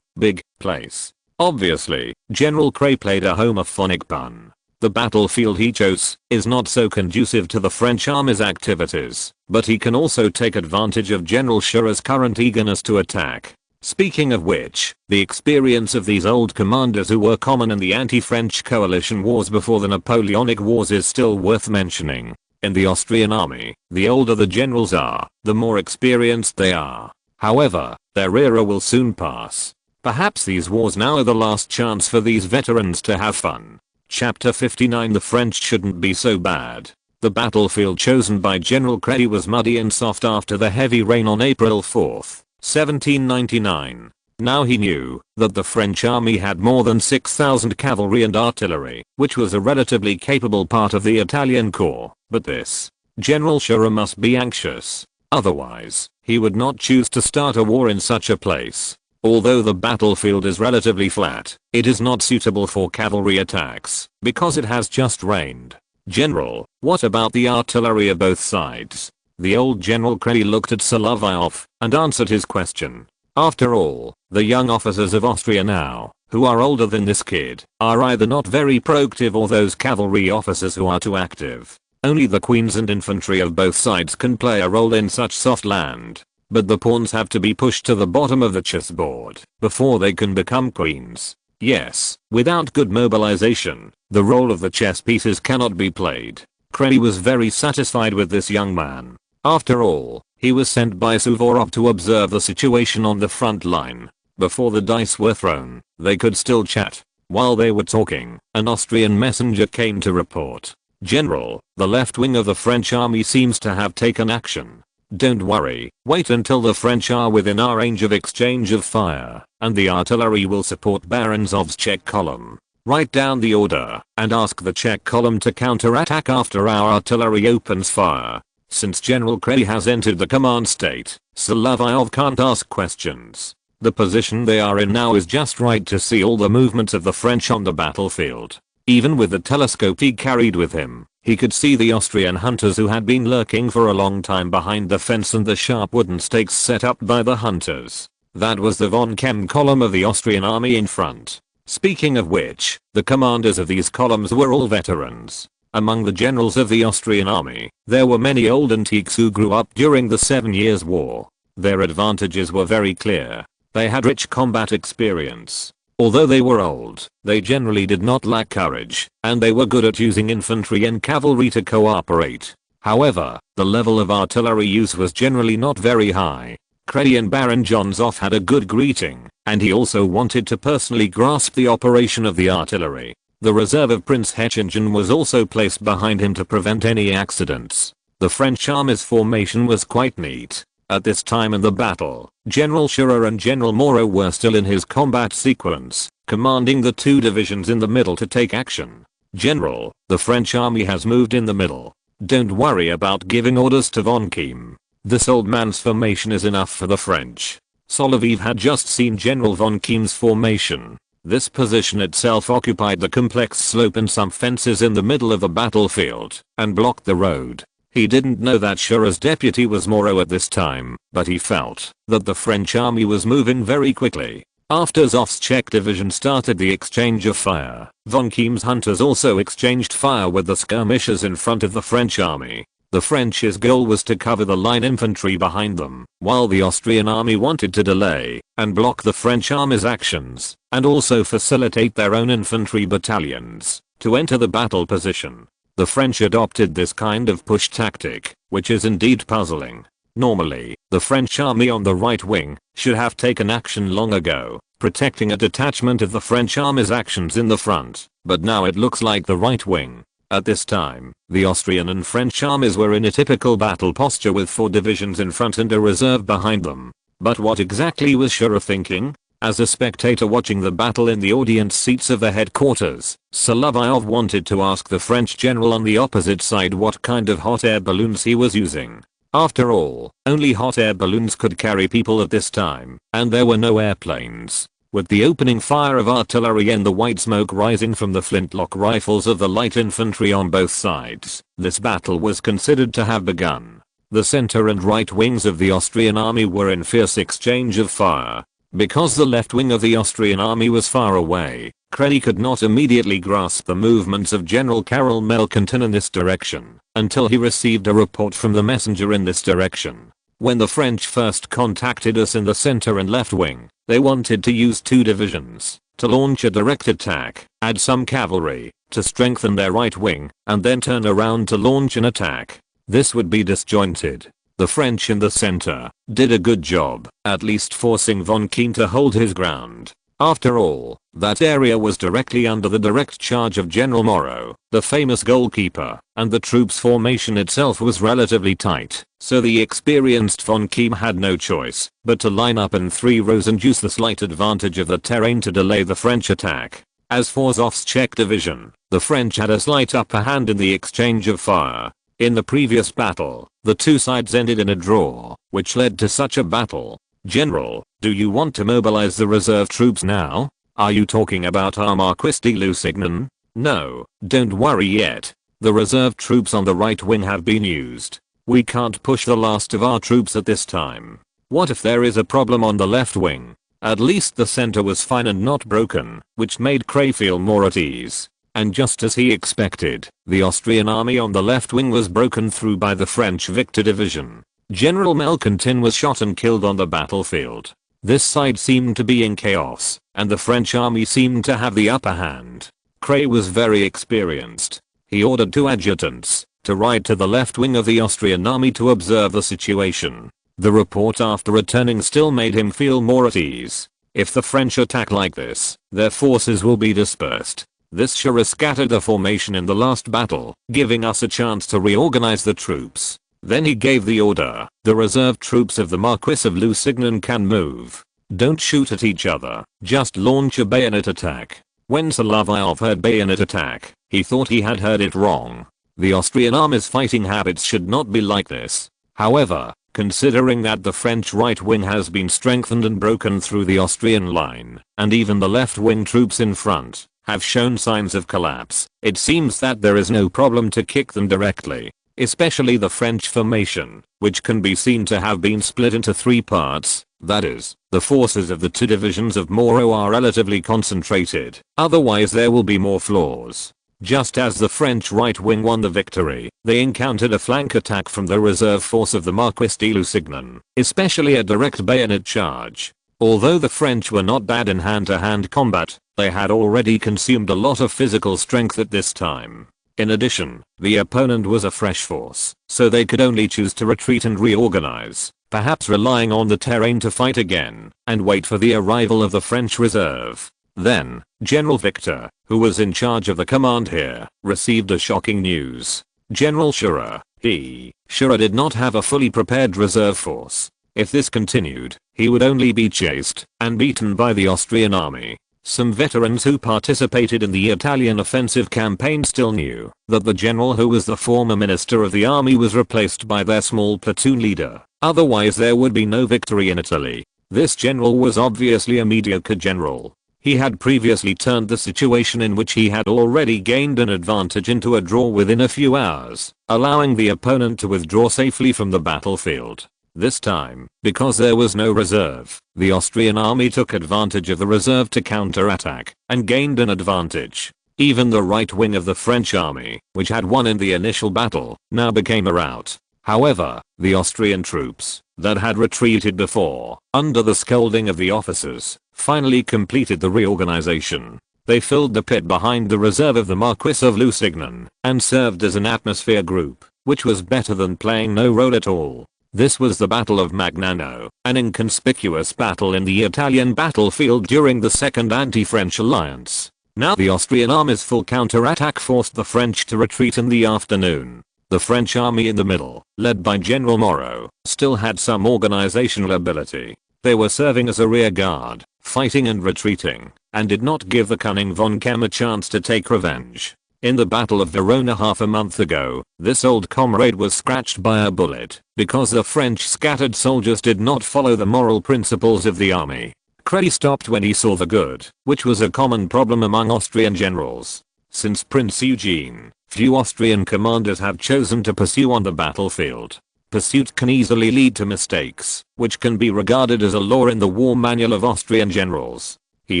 big place. Obviously, General Kray played a homophonic pun. The battlefield he chose is not so conducive to the French army's activities, but he can also take advantage of General Schurer's current eagerness to attack. Speaking of which, the experience of these old commanders who were common in the anti-French coalition wars before the Napoleonic Wars is still worth mentioning. In the Austrian army, the older the generals are, the more experienced they are. However, their era will soon pass. Perhaps these wars now are the last chance for these veterans to have fun. Chapter 59. The French shouldn't be so bad. The battlefield chosen by General Kray was muddy and soft after the heavy rain on April 4, 1799. Now he knew that the French army had more than 6,000 cavalry and artillery, which was a relatively capable part of the Italian corps, but this General Schurrer must be anxious. Otherwise, he would not choose to start a war in such a place. Although the battlefield is relatively flat, it is not suitable for cavalry attacks, because it has just rained. General, what about the artillery of both sides? The old General Kray looked at Solovyov and answered his question. After all, the young officers of Austria now, who are older than this kid, are either not very proactive or those cavalry officers who are too active. Only the queens and infantry of both sides can play a role in such soft land. But the pawns have to be pushed to the bottom of the chessboard before they can become queens. Yes, without good mobilization, the role of the chess pieces cannot be played. Kray was very satisfied with this young man. After all, he was sent by Sólovyov to observe the situation on the front line. Before the dice were thrown, they could still chat. While they were talking, an Austrian messenger came to report. General, the left wing of the French army seems to have taken action. Don't worry, wait until the French are within our range of exchange of fire, and the artillery will support Baranzov's Czech column. Write down the order, and ask the Czech column to counterattack after our artillery opens fire. Since General Kray has entered the command state, Solovyov can't ask questions. The position they are in now is just right to see all the movements of the French on the battlefield. Even with the telescope he carried with him, he could see the Austrian hunters who had been lurking for a long time behind the fence and the sharp wooden stakes set up by the hunters. That was the von Kamm column of the Austrian army in front. Speaking of which, the commanders of these columns were all veterans. Among the generals of the Austrian army, there were many old antiques who grew up during the 7 Years' War. Their advantages were very clear. They had rich combat experience. Although they were old, they generally did not lack courage, and they were good at using infantry and cavalry to cooperate. However, the level of artillery use was generally not very high. Kray and Baron Jonzoff had a good greeting, and he also wanted to personally grasp the operation of the artillery. The reserve of Prince Hechingen was also placed behind him to prevent any accidents. The French army's formation was quite neat. At this time in the battle, General Schurrer and General Moreau were still in his combat sequence, commanding the two divisions in the middle to take action. General, the French army has moved in the middle. Don't worry about giving orders to von Kamm. This old man's formation is enough for the French. Solovyov had just seen General von Kamm's formation. This position itself occupied the complex slope and some fences in the middle of the battlefield, and blocked the road. He didn't know that Schurer's deputy was Moreau at this time, but he felt that the French army was moving very quickly. After Zoff's Czech division started the exchange of fire, von Kamm's hunters also exchanged fire with the skirmishers in front of the French army. The French's goal was to cover the line infantry behind them, while the Austrian army wanted to delay and block the French army's actions, and also facilitate their own infantry battalions to enter the battle position. The French adopted this kind of push tactic, which is indeed puzzling. Normally, the French army on the right wing should have taken action long ago, protecting a detachment of the French army's actions in the front, but now it looks like the right wing. At this time, the Austrian and French armies were in a typical battle posture with 4 divisions in front and a reserve behind them. But what exactly was Schurrer thinking? As a spectator watching the battle in the audience seats of the headquarters, Solovyov wanted to ask the French general on the opposite side what kind of hot air balloons he was using. After all, only hot air balloons could carry people at this time, and there were no airplanes. With the opening fire of artillery and the white smoke rising from the flintlock rifles of the light infantry on both sides, this battle was considered to have begun. The center and right wings of the Austrian army were in fierce exchange of fire. Because the left wing of the Austrian army was far away, Krenny could not immediately grasp the movements of General Karol Malkontin in this direction until he received a report from the messenger in this direction. When the French first contacted us in the center and left wing, they wanted to use 2 divisions to launch a direct attack, add some cavalry to strengthen their right wing, and then turn around to launch an attack. This would be disjointed. The French in the center did a good job, at least forcing von Kuhn to hold his ground. After all, that area was directly under the direct charge of General Moreau, the famous goalkeeper, and the troops' formation itself was relatively tight, so the experienced von Kuhn had no choice but to line up in 3 rows and use the slight advantage of the terrain to delay the French attack. As for Zoff's Czech division, the French had a slight upper hand in the exchange of fire. In the previous battle, the 2 sides ended in a draw, which led to such a battle. General, do you want to mobilize the reserve troops now? Are you talking about our Marquis de Lusignan? No, don't worry yet. The reserve troops on the right wing have been used. We can't push the last of our troops at this time. What if there is a problem on the left wing? At least the center was fine and not broken, which made Kray feel more at ease. And just as he expected, the Austrian army on the left wing was broken through by the French Victor division. General Malkontin was shot and killed on the battlefield. This side seemed to be in chaos, and the French army seemed to have the upper hand. Kray was very experienced. He ordered 2 adjutants to ride to the left wing of the Austrian army to observe the situation. The report after returning still made him feel more at ease. If the French attack like this, their forces will be dispersed. This sure scattered the formation in the last battle, giving us a chance to reorganize the troops. Then he gave the order, the reserve troops of the Marquis of Lusignan can move. Don't shoot at each other, just launch a bayonet attack. When Solovyov heard bayonet attack, he thought he had heard it wrong. The Austrian army's fighting habits should not be like this. However, considering that the French right wing has been strengthened and broken through the Austrian line, and even the left wing troops in front have shown signs of collapse, it seems that there is no problem to kick them directly. Especially the French formation, which can be seen to have been split into 3 parts, that is, the forces of the 2 divisions of Moreau are relatively concentrated, otherwise there will be more flaws. Just as the French right wing won the victory, they encountered a flank attack from the reserve force of the Marquis de Lusignan, especially a direct bayonet charge. Although the French were not bad in hand-to-hand combat, they had already consumed a lot of physical strength at this time. In addition, the opponent was a fresh force, so they could only choose to retreat and reorganize, perhaps relying on the terrain to fight again, and wait for the arrival of the French reserve. Then, General Victor, who was in charge of the command here, received a shocking news. General Schurrer did not have a fully prepared reserve force. If this continued, he would only be chased and beaten by the Austrian army. Some veterans who participated in the Italian offensive campaign still knew that the general who was the former minister of the army was replaced by their small platoon leader. Otherwise there would be no victory in Italy. This general was obviously a mediocre general. He had previously turned the situation in which he had already gained an advantage into a draw within a few hours, allowing the opponent to withdraw safely from the battlefield. This time, because there was no reserve, the Austrian army took advantage of the reserve to counterattack and gained an advantage. Even the right wing of the French army, which had won in the initial battle, now became a rout. However, the Austrian troops that had retreated before, under the scolding of the officers, finally completed the reorganization. They filled the pit behind the reserve of the Marquis of Lusignan and served as an atmosphere group, which was better than playing no role at all. This was the Battle of Magnano, an inconspicuous battle in the Italian battlefield during the Second Anti-French Alliance. Now the Austrian army's full counterattack forced the French to retreat in the afternoon. The French army in the middle, led by General Moreau, still had some organizational ability. They were serving as a rear guard, fighting and retreating, and did not give the cunning von Kem a chance to take revenge. In the Battle of Verona half a month ago, this old comrade was scratched by a bullet because the French scattered soldiers did not follow the moral principles of the army. Credy stopped when he saw the good, which was a common problem among Austrian generals. Since Prince Eugene, few Austrian commanders have chosen to pursue on the battlefield. Pursuit can easily lead to mistakes, which can be regarded as a law in the war manual of Austrian generals. He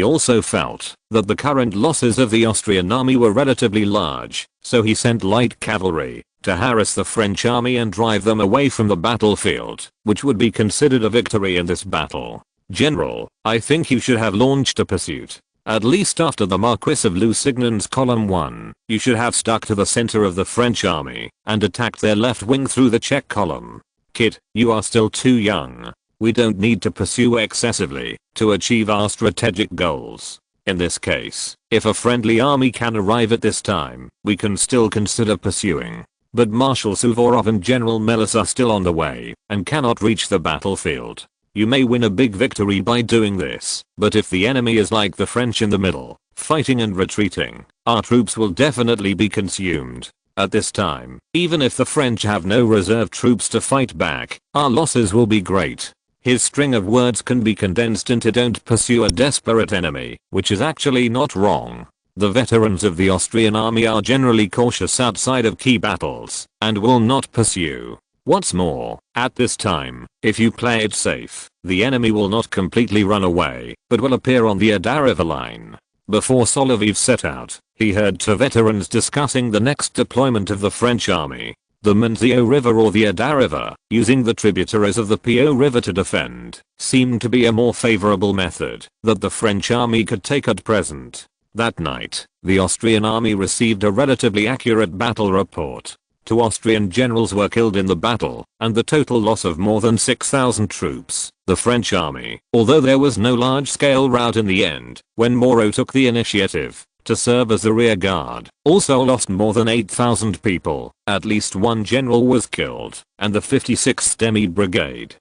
also felt that the current losses of the Austrian army were relatively large, so he sent light cavalry to harass the French army and drive them away from the battlefield, which would be considered a victory in this battle. General, I think you should have launched a pursuit. At least after the Marquis of Lusignan's column 1, you should have stuck to the center of the French army and attacked their left wing through the Czech column. Kid, you are still too young. We don't need to pursue excessively to achieve our strategic goals. In this case, if a friendly army can arrive at this time, we can still consider pursuing. But Marshal Suvorov and General Melas are still on the way and cannot reach the battlefield. You may win a big victory by doing this, but if the enemy is like the French in the middle, fighting and retreating, our troops will definitely be consumed. At this time, even if the French have no reserve troops to fight back, our losses will be great. His string of words can be condensed into don't pursue a desperate enemy, which is actually not wrong. The veterans of the Austrian army are generally cautious outside of key battles and will not pursue. What's more, at this time, if you play it safe, the enemy will not completely run away, but will appear on the Oder River line. Before Solovyov set out, he heard two veterans discussing the next deployment of the French army. The Minzio River or the Oder River, using the tributaries of the Po River to defend, seemed to be a more favorable method that the French army could take at present. That night, the Austrian army received a relatively accurate battle report. 2 Austrian generals were killed in the battle, and the total loss of more than 6,000 troops. The French army, although there was no large-scale rout in the end, when Moreau took the initiative to serve as the rear guard, also lost more than 8,000 people. At least one general was killed, and the 56th Demi Brigade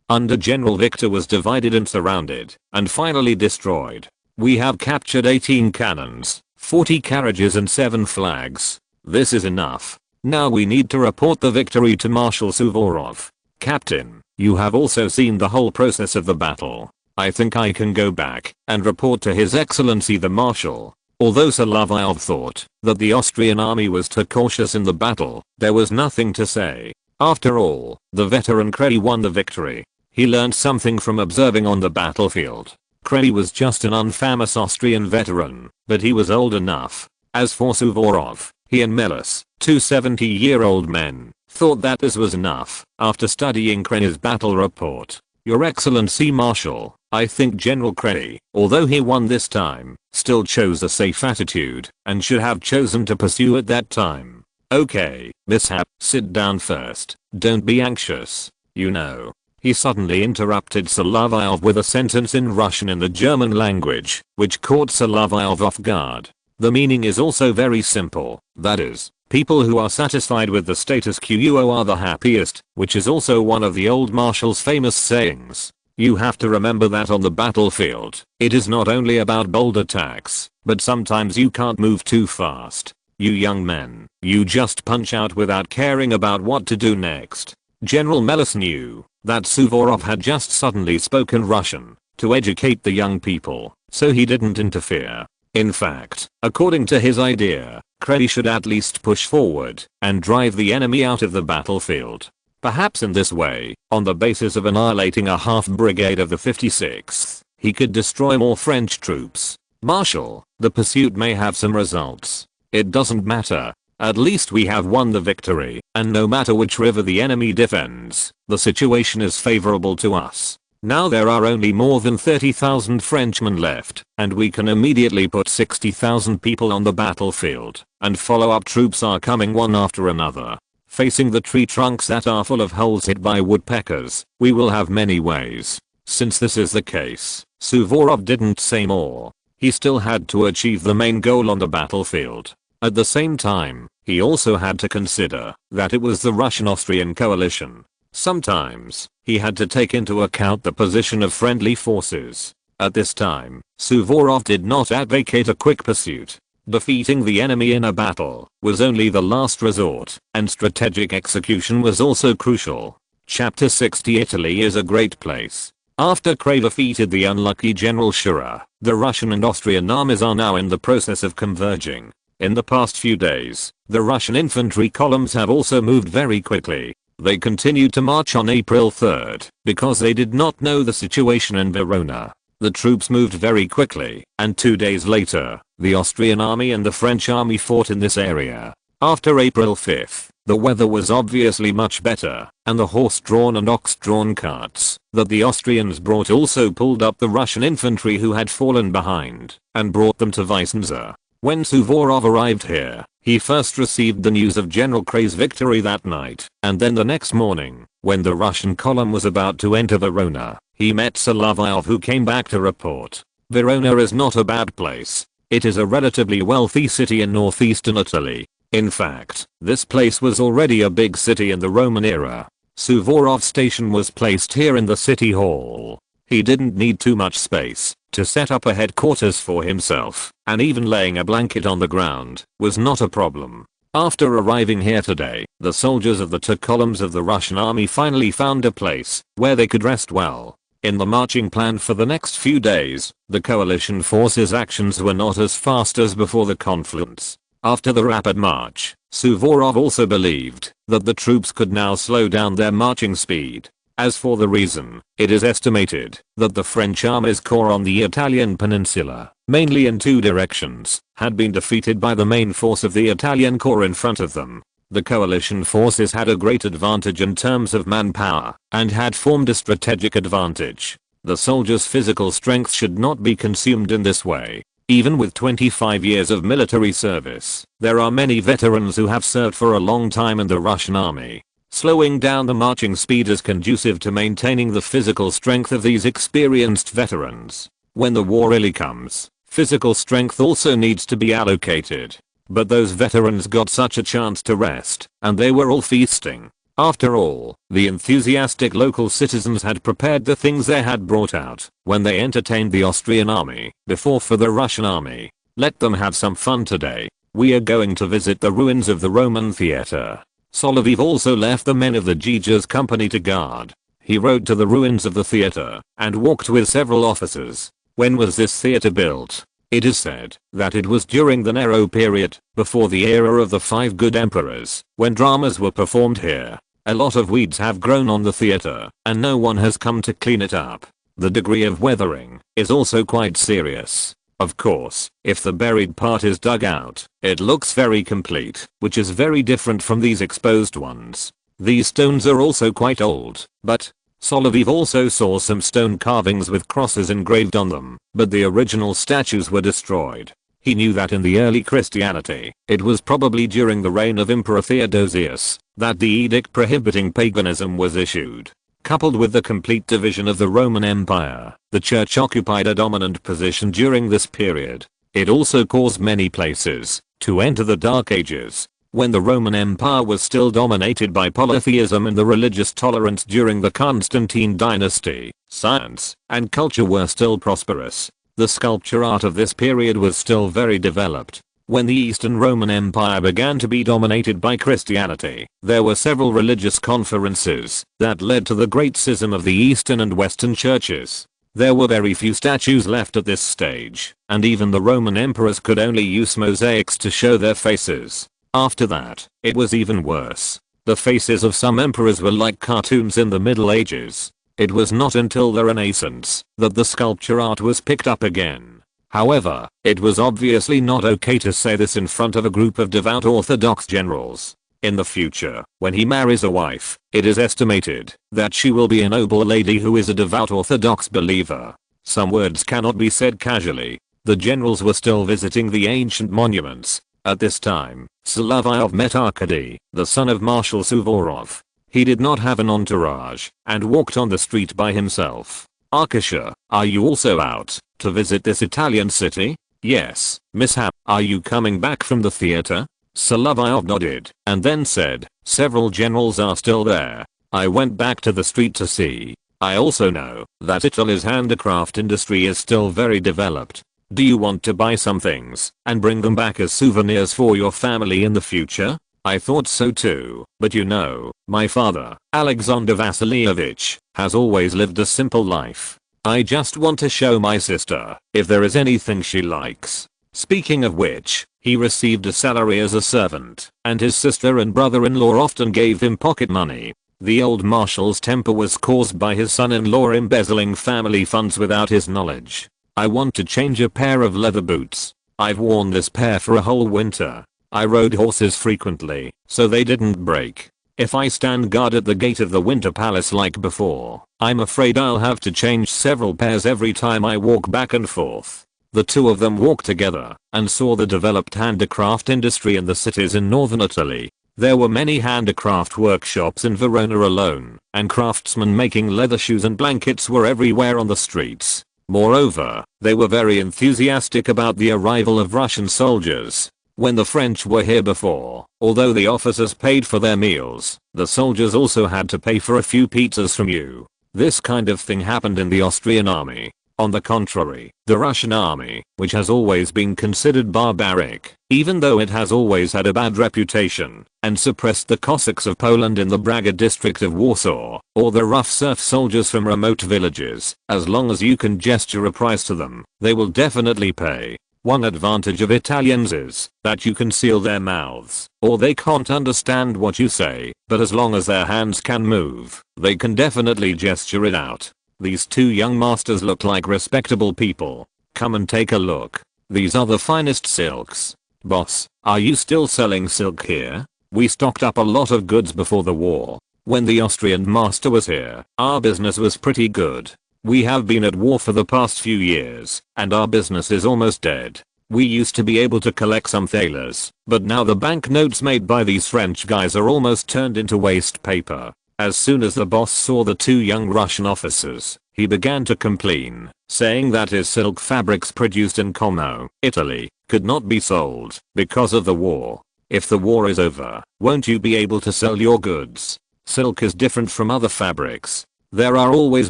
under General Victor was divided and surrounded, and finally destroyed. We have captured 18 cannons, 40 carriages and 7 flags. This is enough. Now we need to report the victory to Marshal Suvorov. Captain, you have also seen the whole process of the battle. I think I can go back and report to His Excellency the Marshal. Although Solovyov thought that the Austrian army was too cautious in the battle, there was nothing to say. After all, the veteran Credy won the victory. He learned something from observing on the battlefield. Credy was just an unfamous Austrian veteran, but he was old enough. As for Suvorov, he and Melas, 2 70-year-old men, thought that this was enough. After studying Credy's battle report, Your Excellency Marshal, I think General Credy, although he won this time, still chose a safe attitude and should have chosen to pursue at that time. Okay, mishap, sit down first, don't be anxious. You know. He suddenly interrupted Solovyov with a sentence in Russian in the German language, which caught Solovyov off guard. The meaning is also very simple, that is, people who are satisfied with the status quo are the happiest, which is also one of the old Marshal's famous sayings. You have to remember that on the battlefield, it is not only about bold attacks, but sometimes you can't move too fast. You young men, you just punch out without caring about what to do next. General Melas knew that Suvorov had just suddenly spoken Russian to educate the young people, so he didn't interfere. In fact, according to his idea, Credy should at least push forward and drive the enemy out of the battlefield. Perhaps in this way, on the basis of annihilating a half brigade of the 56th, he could destroy more French troops. Marshal, the pursuit may have some results. It doesn't matter. At least we have won the victory, and no matter which river the enemy defends, the situation is favorable to us. Now there are only more than 30,000 Frenchmen left, and we can immediately put 60,000 people on the battlefield, and follow-up troops are coming one after another. Facing the tree trunks that are full of holes hit by woodpeckers, we will have many ways. Since this is the case, Suvorov didn't say more. He still had to achieve the main goal on the battlefield. At the same time, he also had to consider that it was the Russian-Austrian coalition. Sometimes, he had to take into account the position of friendly forces. At this time, Suvorov did not advocate a quick pursuit. Defeating the enemy in a battle was only the last resort, and strategic execution was also crucial. Chapter 60 Italy is a great place. After Kray defeated the unlucky General Shura, the Russian and Austrian armies are now in the process of converging. In the past few days, the Russian infantry columns have also moved very quickly. They continued to march on April 3rd because they did not know the situation in Verona. The troops moved very quickly, and 2 days later, the Austrian army and the French army fought in this area. After April 5th, the weather was obviously much better, and the horse-drawn and ox-drawn carts that the Austrians brought also pulled up the Russian infantry who had fallen behind, and brought them to Vicenza. When Suvorov arrived here, he first received the news of General Kray's victory that night, and then the next morning, when the Russian column was about to enter Verona, he met Solovyov, who came back to report. Verona is not a bad place. It is a relatively wealthy city in northeastern Italy. In fact, this place was already a big city in the Roman era. Suvorov's station was placed here in the city hall. He didn't need too much space to set up a headquarters for himself, and even laying a blanket on the ground was not a problem. After arriving here today, the soldiers of the two columns of the Russian army finally found a place where they could rest well. In the marching plan for the next few days, the coalition forces' actions were not as fast as before the confluence. After the rapid march, Suvorov also believed that the troops could now slow down their marching speed. As for the reason, it is estimated that the French army's corps on the Italian peninsula, mainly in two directions, had been defeated by the main force of the Italian corps in front of them. The coalition forces had a great advantage in terms of manpower, and had formed a strategic advantage. The soldiers' physical strength should not be consumed in this way. Even with 25 years of military service, there are many veterans who have served for a long time in the Russian army. Slowing down the marching speed is conducive to maintaining the physical strength of these experienced veterans. When the war really comes, physical strength also needs to be allocated. But those veterans got such a chance to rest, and they were all feasting. After all, the enthusiastic local citizens had prepared the things they had brought out when they entertained the Austrian army before for the Russian army. Let them have some fun today. We are going to visit the ruins of the Roman theater. Solovyov also left the men of the Giger's company to guard. He rode to the ruins of the theater and walked with several officers. When was this theater built? It is said that it was during the Nero period, before the era of the 5 good emperors, when dramas were performed here. A lot of weeds have grown on the theater, and no one has come to clean it up. The degree of weathering is also quite serious. Of course, if the buried part is dug out, it looks very complete, which is very different from these exposed ones. These stones are also quite old, but Solovyov also saw some stone carvings with crosses engraved on them, but the original statues were destroyed. He knew that in the early Christianity, it was probably during the reign of Emperor Theodosius, that the edict prohibiting paganism was issued. Coupled with the complete division of the Roman Empire, the church occupied a dominant position during this period. It also caused many places to enter the Dark Ages, when the Roman Empire was still dominated by polytheism and the religious tolerance during the Constantine dynasty. Science and culture were still prosperous. The sculpture art of this period was still very developed. When the Eastern Roman Empire began to be dominated by Christianity, there were several religious conferences that led to the great schism of the Eastern and Western churches. There were very few statues left at this stage, and even the Roman emperors could only use mosaics to show their faces. After that, it was even worse. The faces of some emperors were like cartoons in the Middle Ages. It was not until the Renaissance that the sculpture art was picked up again. However, it was obviously not okay to say this in front of a group of devout Orthodox generals. In the future, when he marries a wife, it is estimated that she will be a noble lady who is a devout Orthodox believer. Some words cannot be said casually. The generals were still visiting the ancient monuments. At this time, Solovyov met Arkady, the son of Marshal Suvorov. He did not have an entourage, and walked on the street by himself. "Arkasha, are you also out to visit this Italian city?" "Yes, mishap. Are you coming back from the theater?" Solovyov nodded, and then said, "Several generals are still there. I went back to the street to see. I also know that Italy's handicraft industry is still very developed. Do you want to buy some things and bring them back as souvenirs for your family in the future?" I thought so too, but you know, my father, Alexander Vasilievich, has always lived a simple life. I just want to show my sister if there is anything she likes. Speaking of which, he received a salary as a servant, and his sister and brother-in-law often gave him pocket money. The old marshal's temper was caused by his son-in-law embezzling family funds without his knowledge. I want to change a pair of leather boots. I've worn this pair for a whole winter. I rode horses frequently, so they didn't break. If I stand guard at the gate of the Winter Palace like before, I'm afraid I'll have to change several pairs every time I walk back and forth. The two of them walked together and saw the developed handicraft industry in the cities in northern Italy. There were many handicraft workshops in Verona alone, and craftsmen making leather shoes and blankets were everywhere on the streets. Moreover, they were very enthusiastic about the arrival of Russian soldiers. When the French were here before, although the officers paid for their meals, the soldiers also had to pay for a few pizzas from you. This kind of thing happened in the Austrian army. On the contrary, the Russian army, which has always been considered barbaric, even though it has always had a bad reputation, and suppressed the Cossacks of Poland in the Braga district of Warsaw, or the rough serf soldiers from remote villages, as long as you can gesture a price to them, they will definitely pay. One advantage of Italians is that you can seal their mouths, or they can't understand what you say, but as long as their hands can move, they can definitely gesture it out. These two young masters look like respectable people. Come and take a look. These are the finest silks. Boss, are you still selling silk here? We stocked up a lot of goods before the war. When the Austrian master was here, our business was pretty good. We have been at war for the past few years, and our business is almost dead. We used to be able to collect some thalers, but now the banknotes made by these French guys are almost turned into waste paper. As soon as the boss saw the two young Russian officers, he began to complain, saying that his silk fabrics produced in Como, Italy, could not be sold because of the war. If the war is over, won't you be able to sell your goods? Silk is different from other fabrics. There are always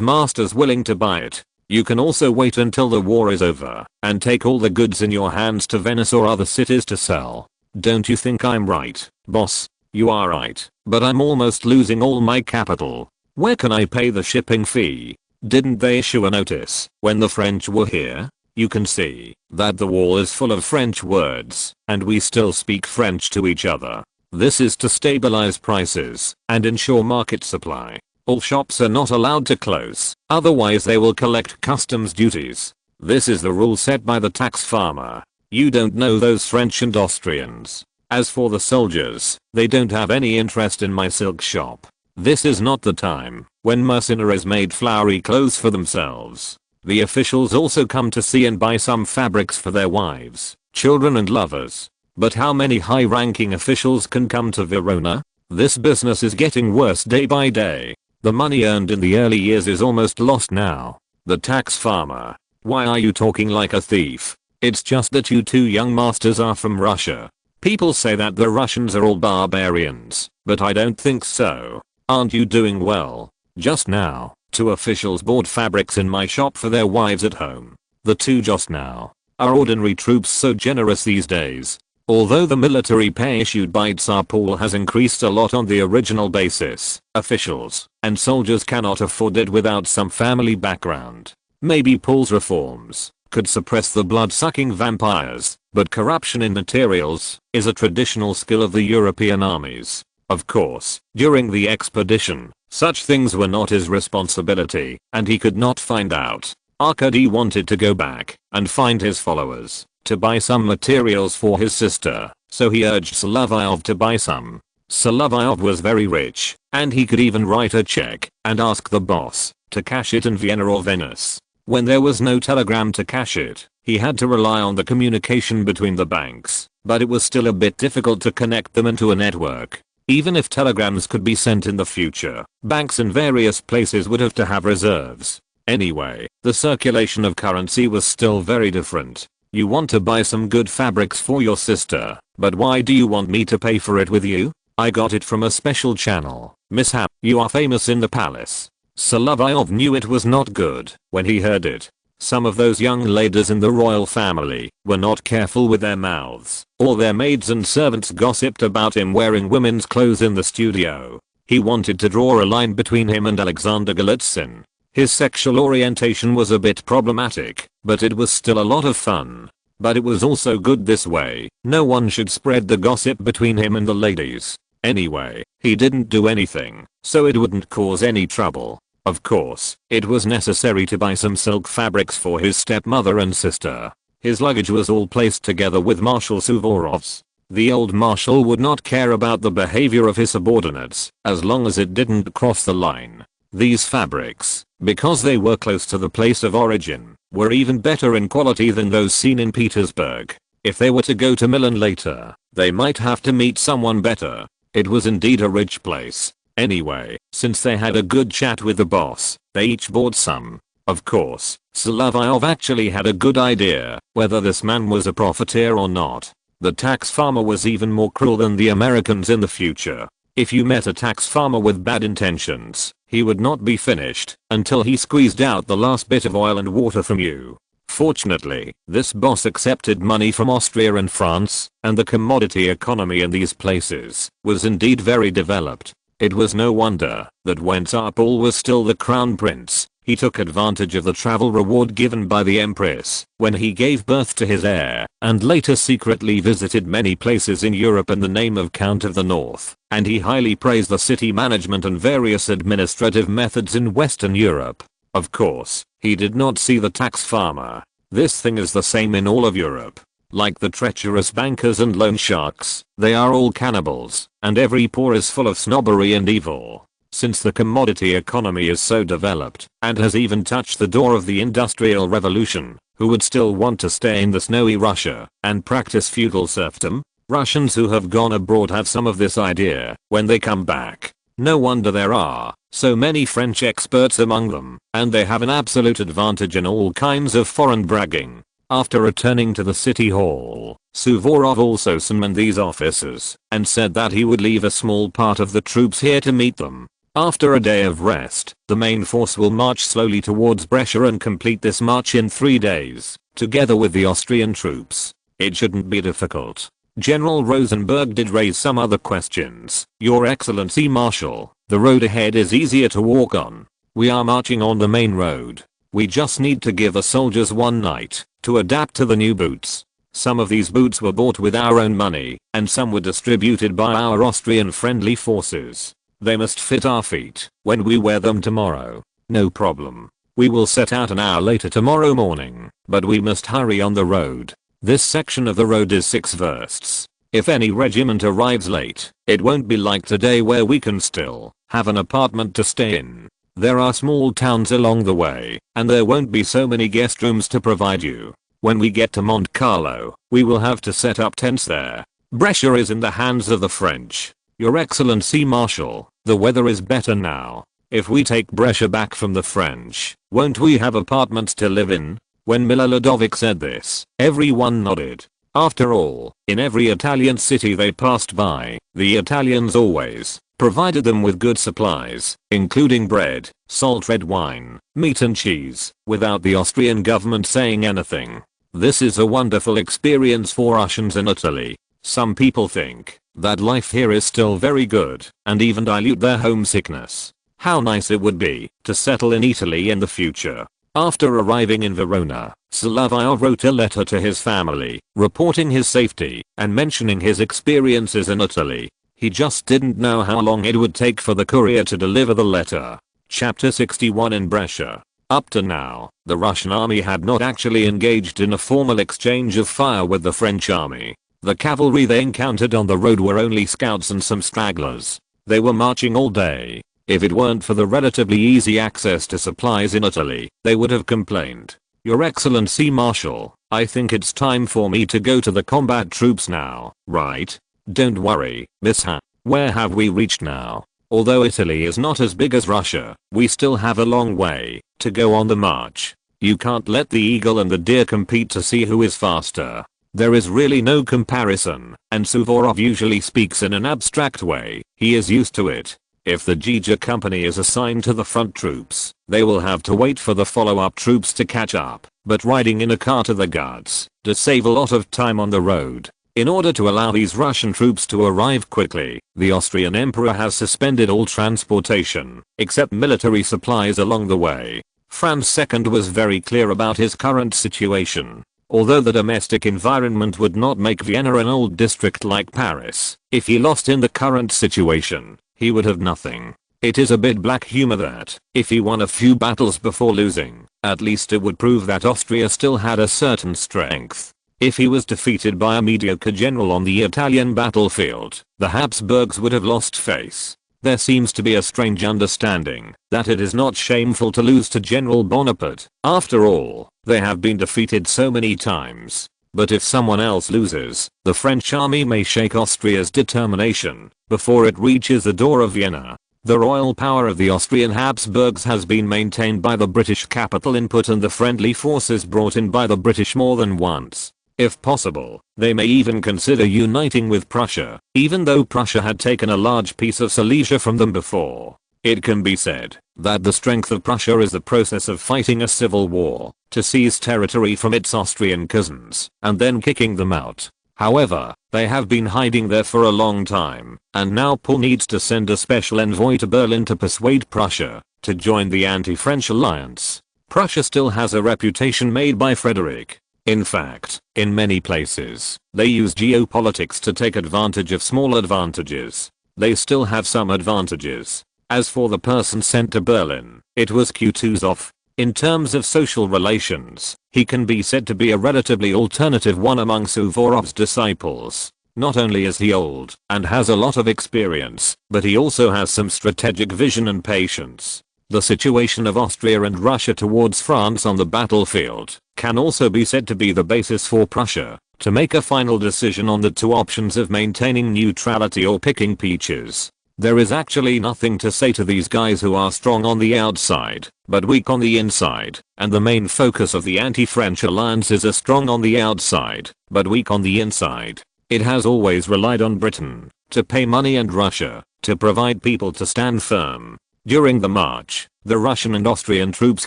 masters willing to buy it. You can also wait until the war is over and take all the goods in your hands to Venice or other cities to sell. Don't you think I'm right, boss? You are right, but I'm almost losing all my capital. Where can I pay the shipping fee? Didn't they issue a notice when the French were here? You can see that the wall is full of French words, and we still speak French to each other. This is to stabilize prices and ensure market supply. All shops are not allowed to close, otherwise they will collect customs duties. This is the rule set by the tax farmer. You don't know those French and Austrians. As for the soldiers, they don't have any interest in my silk shop. This is not the time when mercenaries made flowery clothes for themselves. The officials also come to see and buy some fabrics for their wives, children and lovers. But how many high-ranking officials can come to Verona? This business is getting worse day by day. The money earned in the early years is almost lost now. The tax farmer. Why are you talking like a thief? It's just that you two young masters are from Russia. People say that the Russians are all barbarians, but I don't think so. Aren't you doing well? Just now, two officials bought fabrics in my shop for their wives at home. The two just now. Are ordinary troops so generous these days? Although the military pay issued by Tsar Paul has increased a lot on the original basis, officials and soldiers cannot afford it without some family background. Maybe Paul's reforms could suppress the blood-sucking vampires, but corruption in materials is a traditional skill of the European armies. Of course, during the expedition, such things were not his responsibility, and he could not find out. Arkady wanted to go back and find his followers to buy some materials for his sister, so he urged Solovyov to buy some. Solovyov was very rich, and he could even write a check and ask the boss to cash it in Vienna or Venice. When there was no telegram to cash it, he had to rely on the communication between the banks, but it was still a bit difficult to connect them into a network. Even if telegrams could be sent in the future, banks in various places would have to have reserves. Anyway, the circulation of currency was still very different. You want to buy some good fabrics for your sister, but why do you want me to pay for it with you? I got it from a special channel. Mishap, you are famous in the palace. Solovyov knew it was not good when he heard it. Some of those young ladies in the royal family were not careful with their mouths. All their maids and servants gossiped about him wearing women's clothes in the studio. He wanted to draw a line between him and Alexander Golitsyn. His sexual orientation was a bit problematic, but it was still a lot of fun. But it was also good this way. No one should spread the gossip between him and the ladies. Anyway, he didn't do anything, so it wouldn't cause any trouble. Of course, it was necessary to buy some silk fabrics for his stepmother and sister. His luggage was all placed together with Marshal Suvorov's. The old marshal would not care about the behavior of his subordinates, as long as it didn't cross the line. These fabrics, because they were close to the place of origin, were even better in quality than those seen in Petersburg. If they were to go to Milan later, they might have to meet someone better. It was indeed a rich place. Anyway, since they had a good chat with the boss, they each bought some. Of course, Solovyov actually had a good idea, whether this man was a profiteer or not. The tax farmer was even more cruel than the Americans in the future. If you met a tax farmer with bad intentions, he would not be finished until he squeezed out the last bit of oil and water from you. Fortunately, this boss accepted money from Austria and France, and the commodity economy in these places was indeed very developed. It was no wonder that when Tsar Paul was still the crown prince, he took advantage of the travel reward given by the empress when he gave birth to his heir, and later secretly visited many places in Europe in the name of Count of the North, and he highly praised the city management and various administrative methods in Western Europe. Of course, he did not see the tax farmer. This thing is the same in all of Europe. Like the treacherous bankers and loan sharks, they are all cannibals, and every pore is full of snobbery and evil. Since the commodity economy is so developed, and has even touched the door of the Industrial Revolution, who would still want to stay in the snowy Russia and practice feudal serfdom? Russians who have gone abroad have some of this idea when they come back. No wonder there are so many French experts among them, and they have an absolute advantage in all kinds of foreign bragging. After returning to the city hall, Suvorov also summoned these officers and said that he would leave a small part of the troops here to meet them. After a day of rest, the main force will march slowly towards Brescia and complete this march in 3 days, together with the Austrian troops. It shouldn't be difficult. General Rosenberg did raise some other questions. Your Excellency Marshal, the road ahead is easier to walk on. We are marching on the main road. We just need to give the soldiers one night to adapt to the new boots. Some of these boots were bought with our own money, and some were distributed by our Austrian friendly forces. They must fit our feet when we wear them tomorrow. No problem. We will set out an hour later tomorrow morning, but we must hurry on the road. This section of the road is 6 versts. If any regiment arrives late, it won't be like today where we can still have an apartment to stay in. There are small towns along the way, and there won't be so many guest rooms to provide you. When we get to Monte Carlo, we will have to set up tents there. Brescia is in the hands of the French. Your Excellency Marshal, the weather is better now. If we take Brescia back from the French, won't we have apartments to live in? When Miller Ludovic said this, everyone nodded. After all, in every Italian city they passed by, the Italians always provided them with good supplies, including bread, salt, red wine, meat and cheese, without the Austrian government saying anything. This is a wonderful experience for Russians in Italy. Some people think that life here is still very good, and even dilute their homesickness. How nice it would be to settle in Italy in the future. After arriving in Verona, Solovyov wrote a letter to his family, reporting his safety and mentioning his experiences in Italy. He just didn't know how long it would take for the courier to deliver the letter. Chapter 61 in Brescia. Up to now, the Russian army had not actually engaged in a formal exchange of fire with the French army. The cavalry they encountered on the road were only scouts and some stragglers. They were marching all day. If it weren't for the relatively easy access to supplies in Italy, they would have complained. Your Excellency Marshal, I think it's time for me to go to the combat troops now, right? Don't worry, Miss Han. Where have we reached now? Although Italy is not as big as Russia, we still have a long way to go on the march. You can't let the eagle and the deer compete to see who is faster. There is really no comparison, and Suvorov usually speaks in an abstract way. He is used to it. If the Jeja company is assigned to the front troops, they will have to wait for the follow-up troops to catch up, but riding in a car to the guards to save a lot of time on the road. In order to allow these Russian troops to arrive quickly, the Austrian emperor has suspended all transportation, except military supplies along the way. Franz II was very clear about his current situation. Although the domestic environment would not make Vienna an old district like Paris, if he lost in the current situation, he would have nothing. It is a bit black humor that, if he won a few battles before losing, at least it would prove that Austria still had a certain strength. If he was defeated by a mediocre general on the Italian battlefield, the Habsburgs would have lost face. There seems to be a strange understanding that it is not shameful to lose to General Bonaparte. After all, they have been defeated so many times. But if someone else loses, the French army may shake Austria's determination before it reaches the door of Vienna. The royal power of the Austrian Habsburgs has been maintained by the British capital input and the friendly forces brought in by the British more than once. If possible, they may even consider uniting with Prussia, even though Prussia had taken a large piece of Silesia from them before. It can be said that the strength of Prussia is the process of fighting a civil war to seize territory from its Austrian cousins and then kicking them out. However, they have been hiding there for a long time, and now Paul needs to send a special envoy to Berlin to persuade Prussia to join the anti-French alliance. Prussia still has a reputation made by Frederick. In fact, in many places, they use geopolitics to take advantage of small advantages. They still have some advantages. As for the person sent to Berlin, it was Kutuzov. In terms of social relations, he can be said to be a relatively alternative one among Suvorov's disciples. Not only is he old and has a lot of experience, but he also has some strategic vision and patience. The situation of Austria and Russia towards France on the battlefield can also be said to be the basis for Prussia to make a final decision on the two options of maintaining neutrality or picking peaches. There is actually nothing to say to these guys who are strong on the outside, but weak on the inside, and the main focus of the anti-French alliance is strong on the outside, but weak on the inside. It has always relied on Britain to pay money and Russia to provide people to stand firm. During the march, the Russian and Austrian troops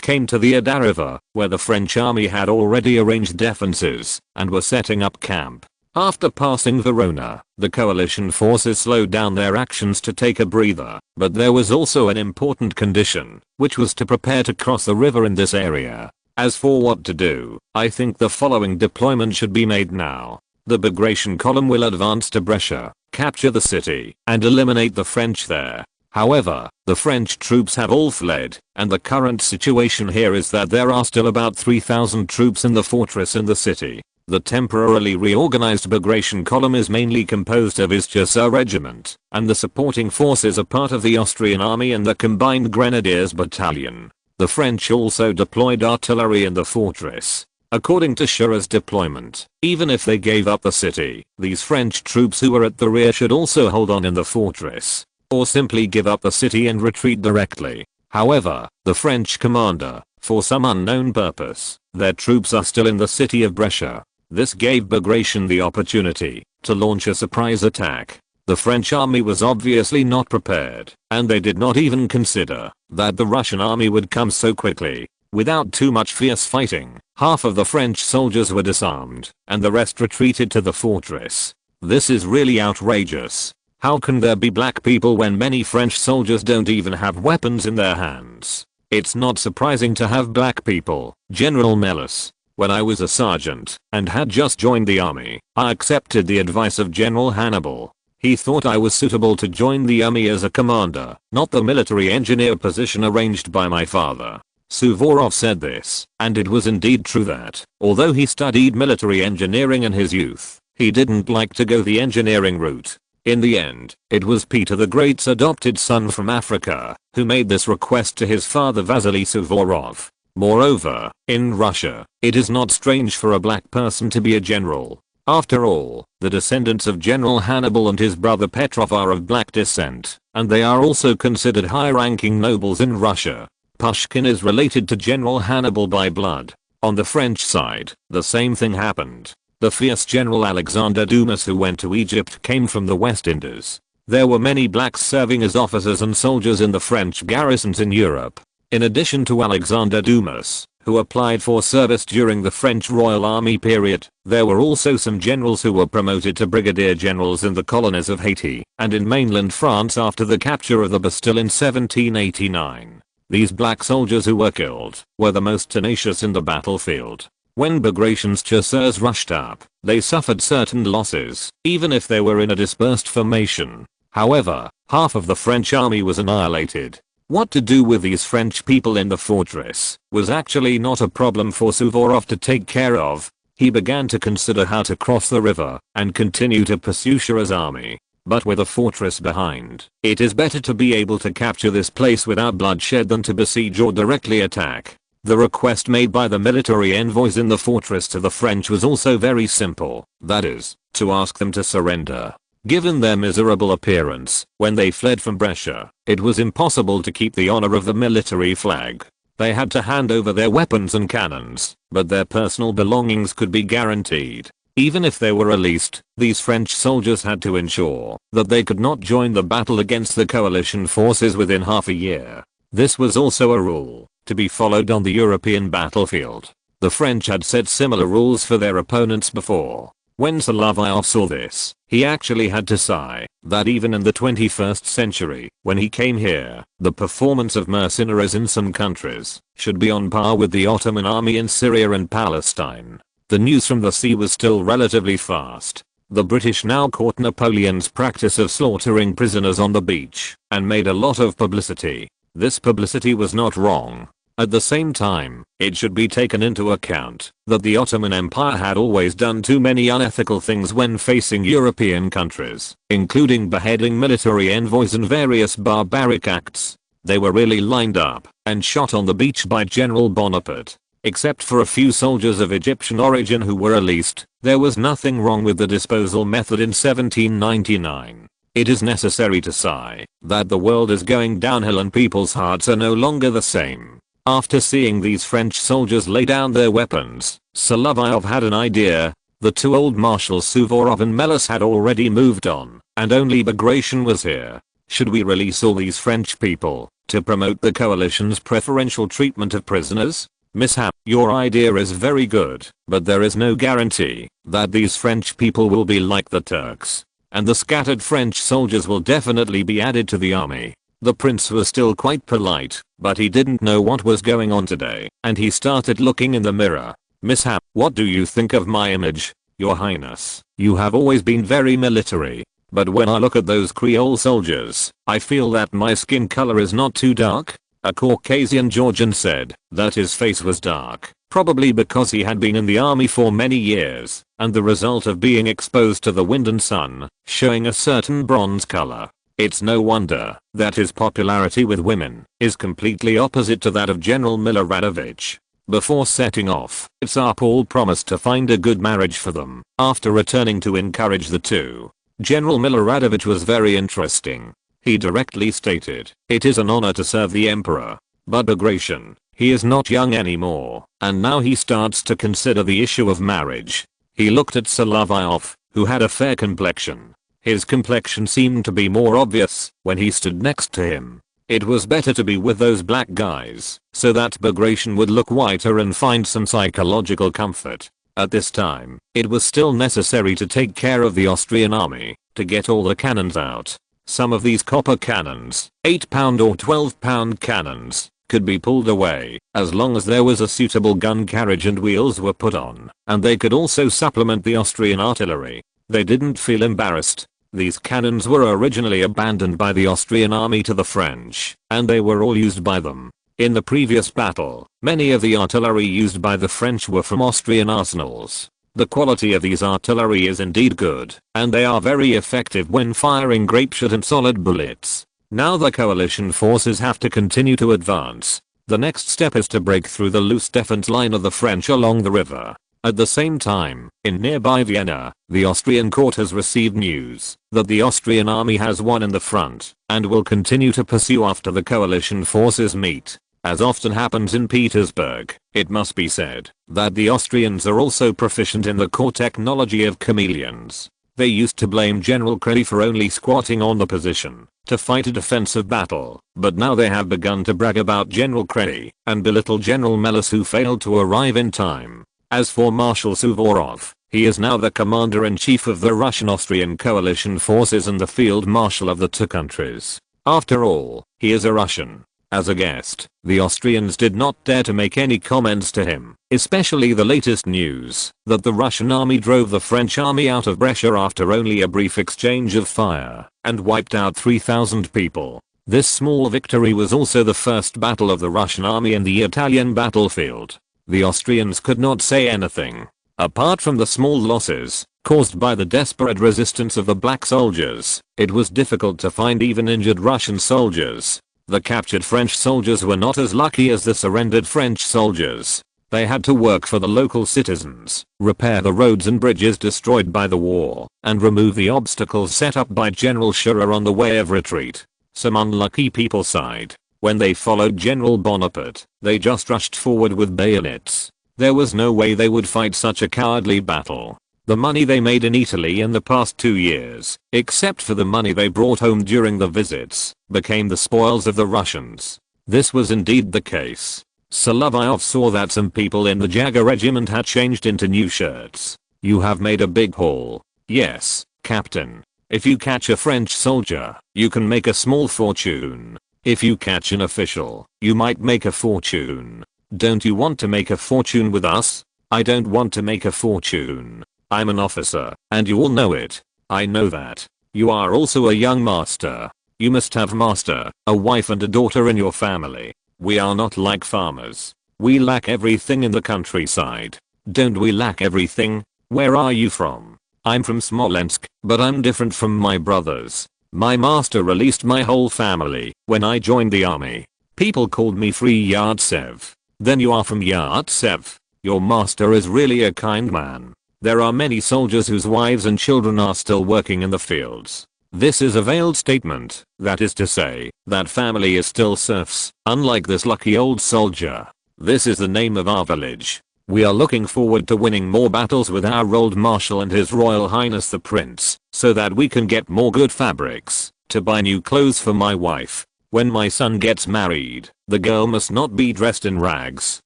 came to the Oder River, where the French army had already arranged defenses and were setting up camp. After passing Verona, the coalition forces slowed down their actions to take a breather, but there was also an important condition, which was to prepare to cross the river in this area. As for what to do, I think the following deployment should be made now. The Bagration column will advance to Brescia, capture the city, and eliminate the French there. However, the French troops have all fled, and the current situation here is that there are still about 3,000 troops in the fortress in the city. The temporarily reorganized Bagration column is mainly composed of his Chasseur regiment, and the supporting forces are part of the Austrian army and the combined grenadiers battalion. The French also deployed artillery in the fortress. According to Schur's deployment, even if they gave up the city, these French troops who are at the rear should also hold on in the fortress, or simply give up the city and retreat directly. However, the French commander, for some unknown purpose, their troops are still in the city of Brescia. This gave Bagration the opportunity to launch a surprise attack. The French army was obviously not prepared, and they did not even consider that the Russian army would come so quickly. Without too much fierce fighting, half of the French soldiers were disarmed, and the rest retreated to the fortress. This is really outrageous. How can there be black people when many French soldiers don't even have weapons in their hands? It's not surprising to have black people. General Melas. When I was a sergeant and had just joined the army, I accepted the advice of General Hannibal. He thought I was suitable to join the army as a commander, not the military engineer position arranged by my father. Suvorov said this, and it was indeed true that, although he studied military engineering in his youth, he didn't like to go the engineering route. In the end, it was Peter the Great's adopted son from Africa who made this request to his father Vasily Suvorov. Moreover, in Russia, it is not strange for a black person to be a general. After all, the descendants of General Hannibal and his brother Petrov are of black descent, and they are also considered high-ranking nobles in Russia. Pushkin is related to General Hannibal by blood. On the French side, the same thing happened. The fierce General Alexander Dumas who went to Egypt came from the West Indies. There were many blacks serving as officers and soldiers in the French garrisons in Europe. In addition to Alexander Dumas, who applied for service during the French Royal Army period, there were also some generals who were promoted to brigadier generals in the colonies of Haiti and in mainland France after the capture of the Bastille in 1789. These black soldiers who were killed were the most tenacious in the battlefield. When Bagration's chasseurs rushed up, they suffered certain losses, even if they were in a dispersed formation. However, half of the French army was annihilated. What to do with these French people in the fortress was actually not a problem for Sólovyov to take care of. He began to consider how to cross the river and continue to pursue Shah's army. But with a fortress behind, it is better to be able to capture this place without bloodshed than to besiege or directly attack. The request made by the military envoys in the fortress to the French was also very simple, that is, to ask them to surrender. Given their miserable appearance when they fled from Brescia, it was impossible to keep the honor of the military flag. They had to hand over their weapons and cannons, but their personal belongings could be guaranteed. Even if they were released, these French soldiers had to ensure that they could not join the battle against the coalition forces within half a year. This was also a rule to be followed on the European battlefield. The French had set similar rules for their opponents before. When Solovyov saw this, he actually had to sigh that even in the 21st century, when he came here, the performance of mercenaries in some countries should be on par with the Ottoman army in Syria and Palestine. The news from the sea was still relatively fast. The British now caught Napoleon's practice of slaughtering prisoners on the beach and made a lot of publicity. This publicity was not wrong. At the same time, it should be taken into account that the Ottoman Empire had always done too many unethical things when facing European countries, including beheading military envoys and various barbaric acts. They were really lined up and shot on the beach by General Bonaparte. Except for a few soldiers of Egyptian origin who were released, there was nothing wrong with the disposal method in 1799. It is necessary to sigh that the world is going downhill and people's hearts are no longer the same. After seeing these French soldiers lay down their weapons, Solovyov had an idea. The two old marshals Suvorov and Melas had already moved on, and only Bagration was here. Should we release all these French people to promote the coalition's preferential treatment of prisoners? Mishap, your idea is very good, but there is no guarantee that these French people will be like the Turks. And the scattered French soldiers will definitely be added to the army. The prince was still quite polite, but he didn't know what was going on today, and he started looking in the mirror. Mishap, what do you think of my image? Your Highness, you have always been very military, but when I look at those Creole soldiers, I feel that my skin color is not too dark. A Caucasian Georgian said that his face was dark, probably because he had been in the army for many years, and the result of being exposed to the wind and sun, showing a certain bronze color. It's no wonder that his popularity with women is completely opposite to that of General Miloradovich. Before setting off, Tsar Paul promised to find a good marriage for them. After returning to encourage the two, General Miloradovich was very interesting. He directly stated, "It is an honor to serve the emperor." But Bagration, he is not young anymore, and now he starts to consider the issue of marriage. He looked at Solovyov, who had a fair complexion. His complexion seemed to be more obvious when he stood next to him. It was better to be with those black guys, so that Bagration would look whiter and find some psychological comfort. At this time, it was still necessary to take care of the Austrian army, to get all the cannons out. Some of these copper cannons, 8-pound or 12-pound cannons, could be pulled away, as long as there was a suitable gun carriage and wheels were put on, and they could also supplement the Austrian artillery. They didn't feel embarrassed. These cannons were originally abandoned by the Austrian army to the French, and they were all used by them. In the previous battle, many of the artillery used by the French were from Austrian arsenals. The quality of these artillery is indeed good, and they are very effective when firing grapeshot and solid bullets. Now the coalition forces have to continue to advance. The next step is to break through the loose defense line of the French along the river. At the same time, in nearby Vienna, the Austrian court has received news that the Austrian army has won in the front, and will continue to pursue after the coalition forces meet. As often happens in Petersburg, it must be said that the Austrians are also proficient in the core technology of chameleons. They used to blame General Krenny for only squatting on the position to fight a defensive battle, but now they have begun to brag about General Krenny and belittle General Melis, who failed to arrive in time. As for Marshal Suvorov, he is now the commander-in-chief of the Russian-Austrian coalition forces and the field marshal of the two countries. After all, he is a Russian. As a guest, the Austrians did not dare to make any comments to him, especially the latest news that the Russian army drove the French army out of Brescia after only a brief exchange of fire and wiped out 3,000 people. This small victory was also the first battle of the Russian army in the Italian battlefield. The Austrians could not say anything. Apart from the small losses caused by the desperate resistance of the black soldiers, it was difficult to find even injured Russian soldiers. The captured French soldiers were not as lucky as the surrendered French soldiers. They had to work for the local citizens, repair the roads and bridges destroyed by the war, and remove the obstacles set up by General Schurrer on the way of retreat. Some unlucky people sighed. When they followed General Bonaparte, they just rushed forward with bayonets. There was no way they would fight such a cowardly battle. The money they made in Italy in the past 2 years, except for the money they brought home during the visits, became the spoils of the Russians. This was indeed the case. Solovyov saw that some people in the Jager regiment had changed into new shirts. You have made a big haul. Yes, Captain. If you catch a French soldier, you can make a small fortune. If you catch an official, you might make a fortune. Don't you want to make a fortune with us? I don't want to make a fortune. I'm an officer, and you all know it. I know that. You are also a young master. You must have master, a wife and a daughter in your family. We are not like farmers. We lack everything in the countryside. Don't we lack everything? Where are you from? I'm from Smolensk, but I'm different from my brothers. My master released my whole family when I joined the army. People called me Free Yartsev. Then you are from Yartsev. Your master is really a kind man. There are many soldiers whose wives and children are still working in the fields. This is a veiled statement, that is to say, that family is still serfs, unlike this lucky old soldier. This is the name of our village. We are looking forward to winning more battles with our old marshal and His Royal Highness the Prince, so that we can get more good fabrics, to buy new clothes for my wife. When my son gets married, the girl must not be dressed in rags,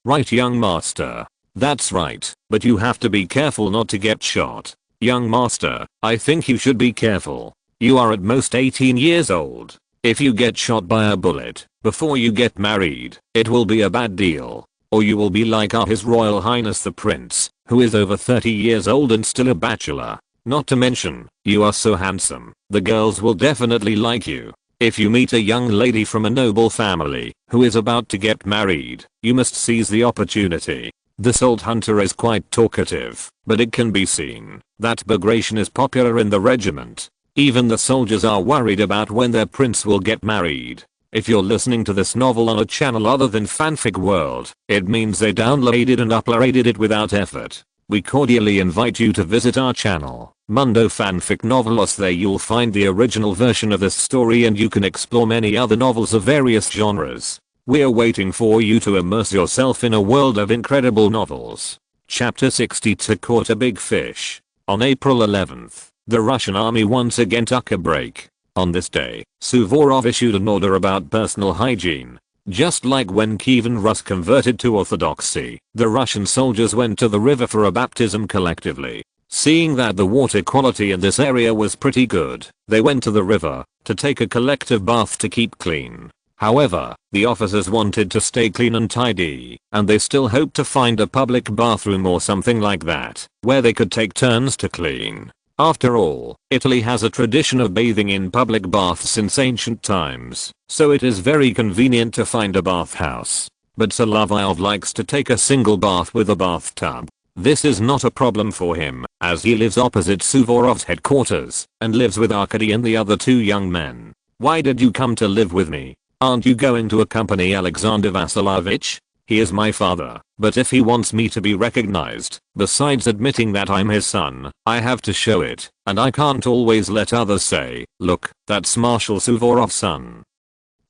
right young master? That's right, but you have to be careful not to get shot. Young master, I think you should be careful. You are at most 18 years old. If you get shot by a bullet before you get married, it will be a bad deal. Or you will be like our His Royal Highness the Prince, who is over 30 years old and still a bachelor. Not to mention, you are so handsome, the girls will definitely like you. If you meet a young lady from a noble family who is about to get married, you must seize the opportunity. This old hunter is quite talkative, but it can be seen that Bagration is popular in the regiment. Even the soldiers are worried about when their prince will get married. If you're listening to this novel on a channel other than Fanfic World, it means they downloaded and uploaded it without effort. We cordially invite you to visit our channel, Mundo Fanfic Novelos. There you'll find the original version of this story and you can explore many other novels of various genres. We're waiting for you to immerse yourself in a world of incredible novels. Chapter 62 Caught a Big Fish. On April 11th, the Russian army once again took a break. On this day, Suvorov issued an order about personal hygiene. Just like when Kievan Rus converted to Orthodoxy, the Russian soldiers went to the river for a baptism collectively. Seeing that the water quality in this area was pretty good, they went to the river to take a collective bath to keep clean. However, the officers wanted to stay clean and tidy, and they still hoped to find a public bathroom or something like that, where they could take turns to clean. After all, Italy has a tradition of bathing in public baths since ancient times, so it is very convenient to find a bathhouse. But Solovyov likes to take a single bath with a bathtub. This is not a problem for him, as he lives opposite Suvorov's headquarters, and lives with Arkady and the other two young men. Why did you come to live with me? Aren't you going to accompany Alexander Vasilovich? He is my father, but if he wants me to be recognized, besides admitting that I'm his son, I have to show it, and I can't always let others say, look, that's Marshal Suvorov's son.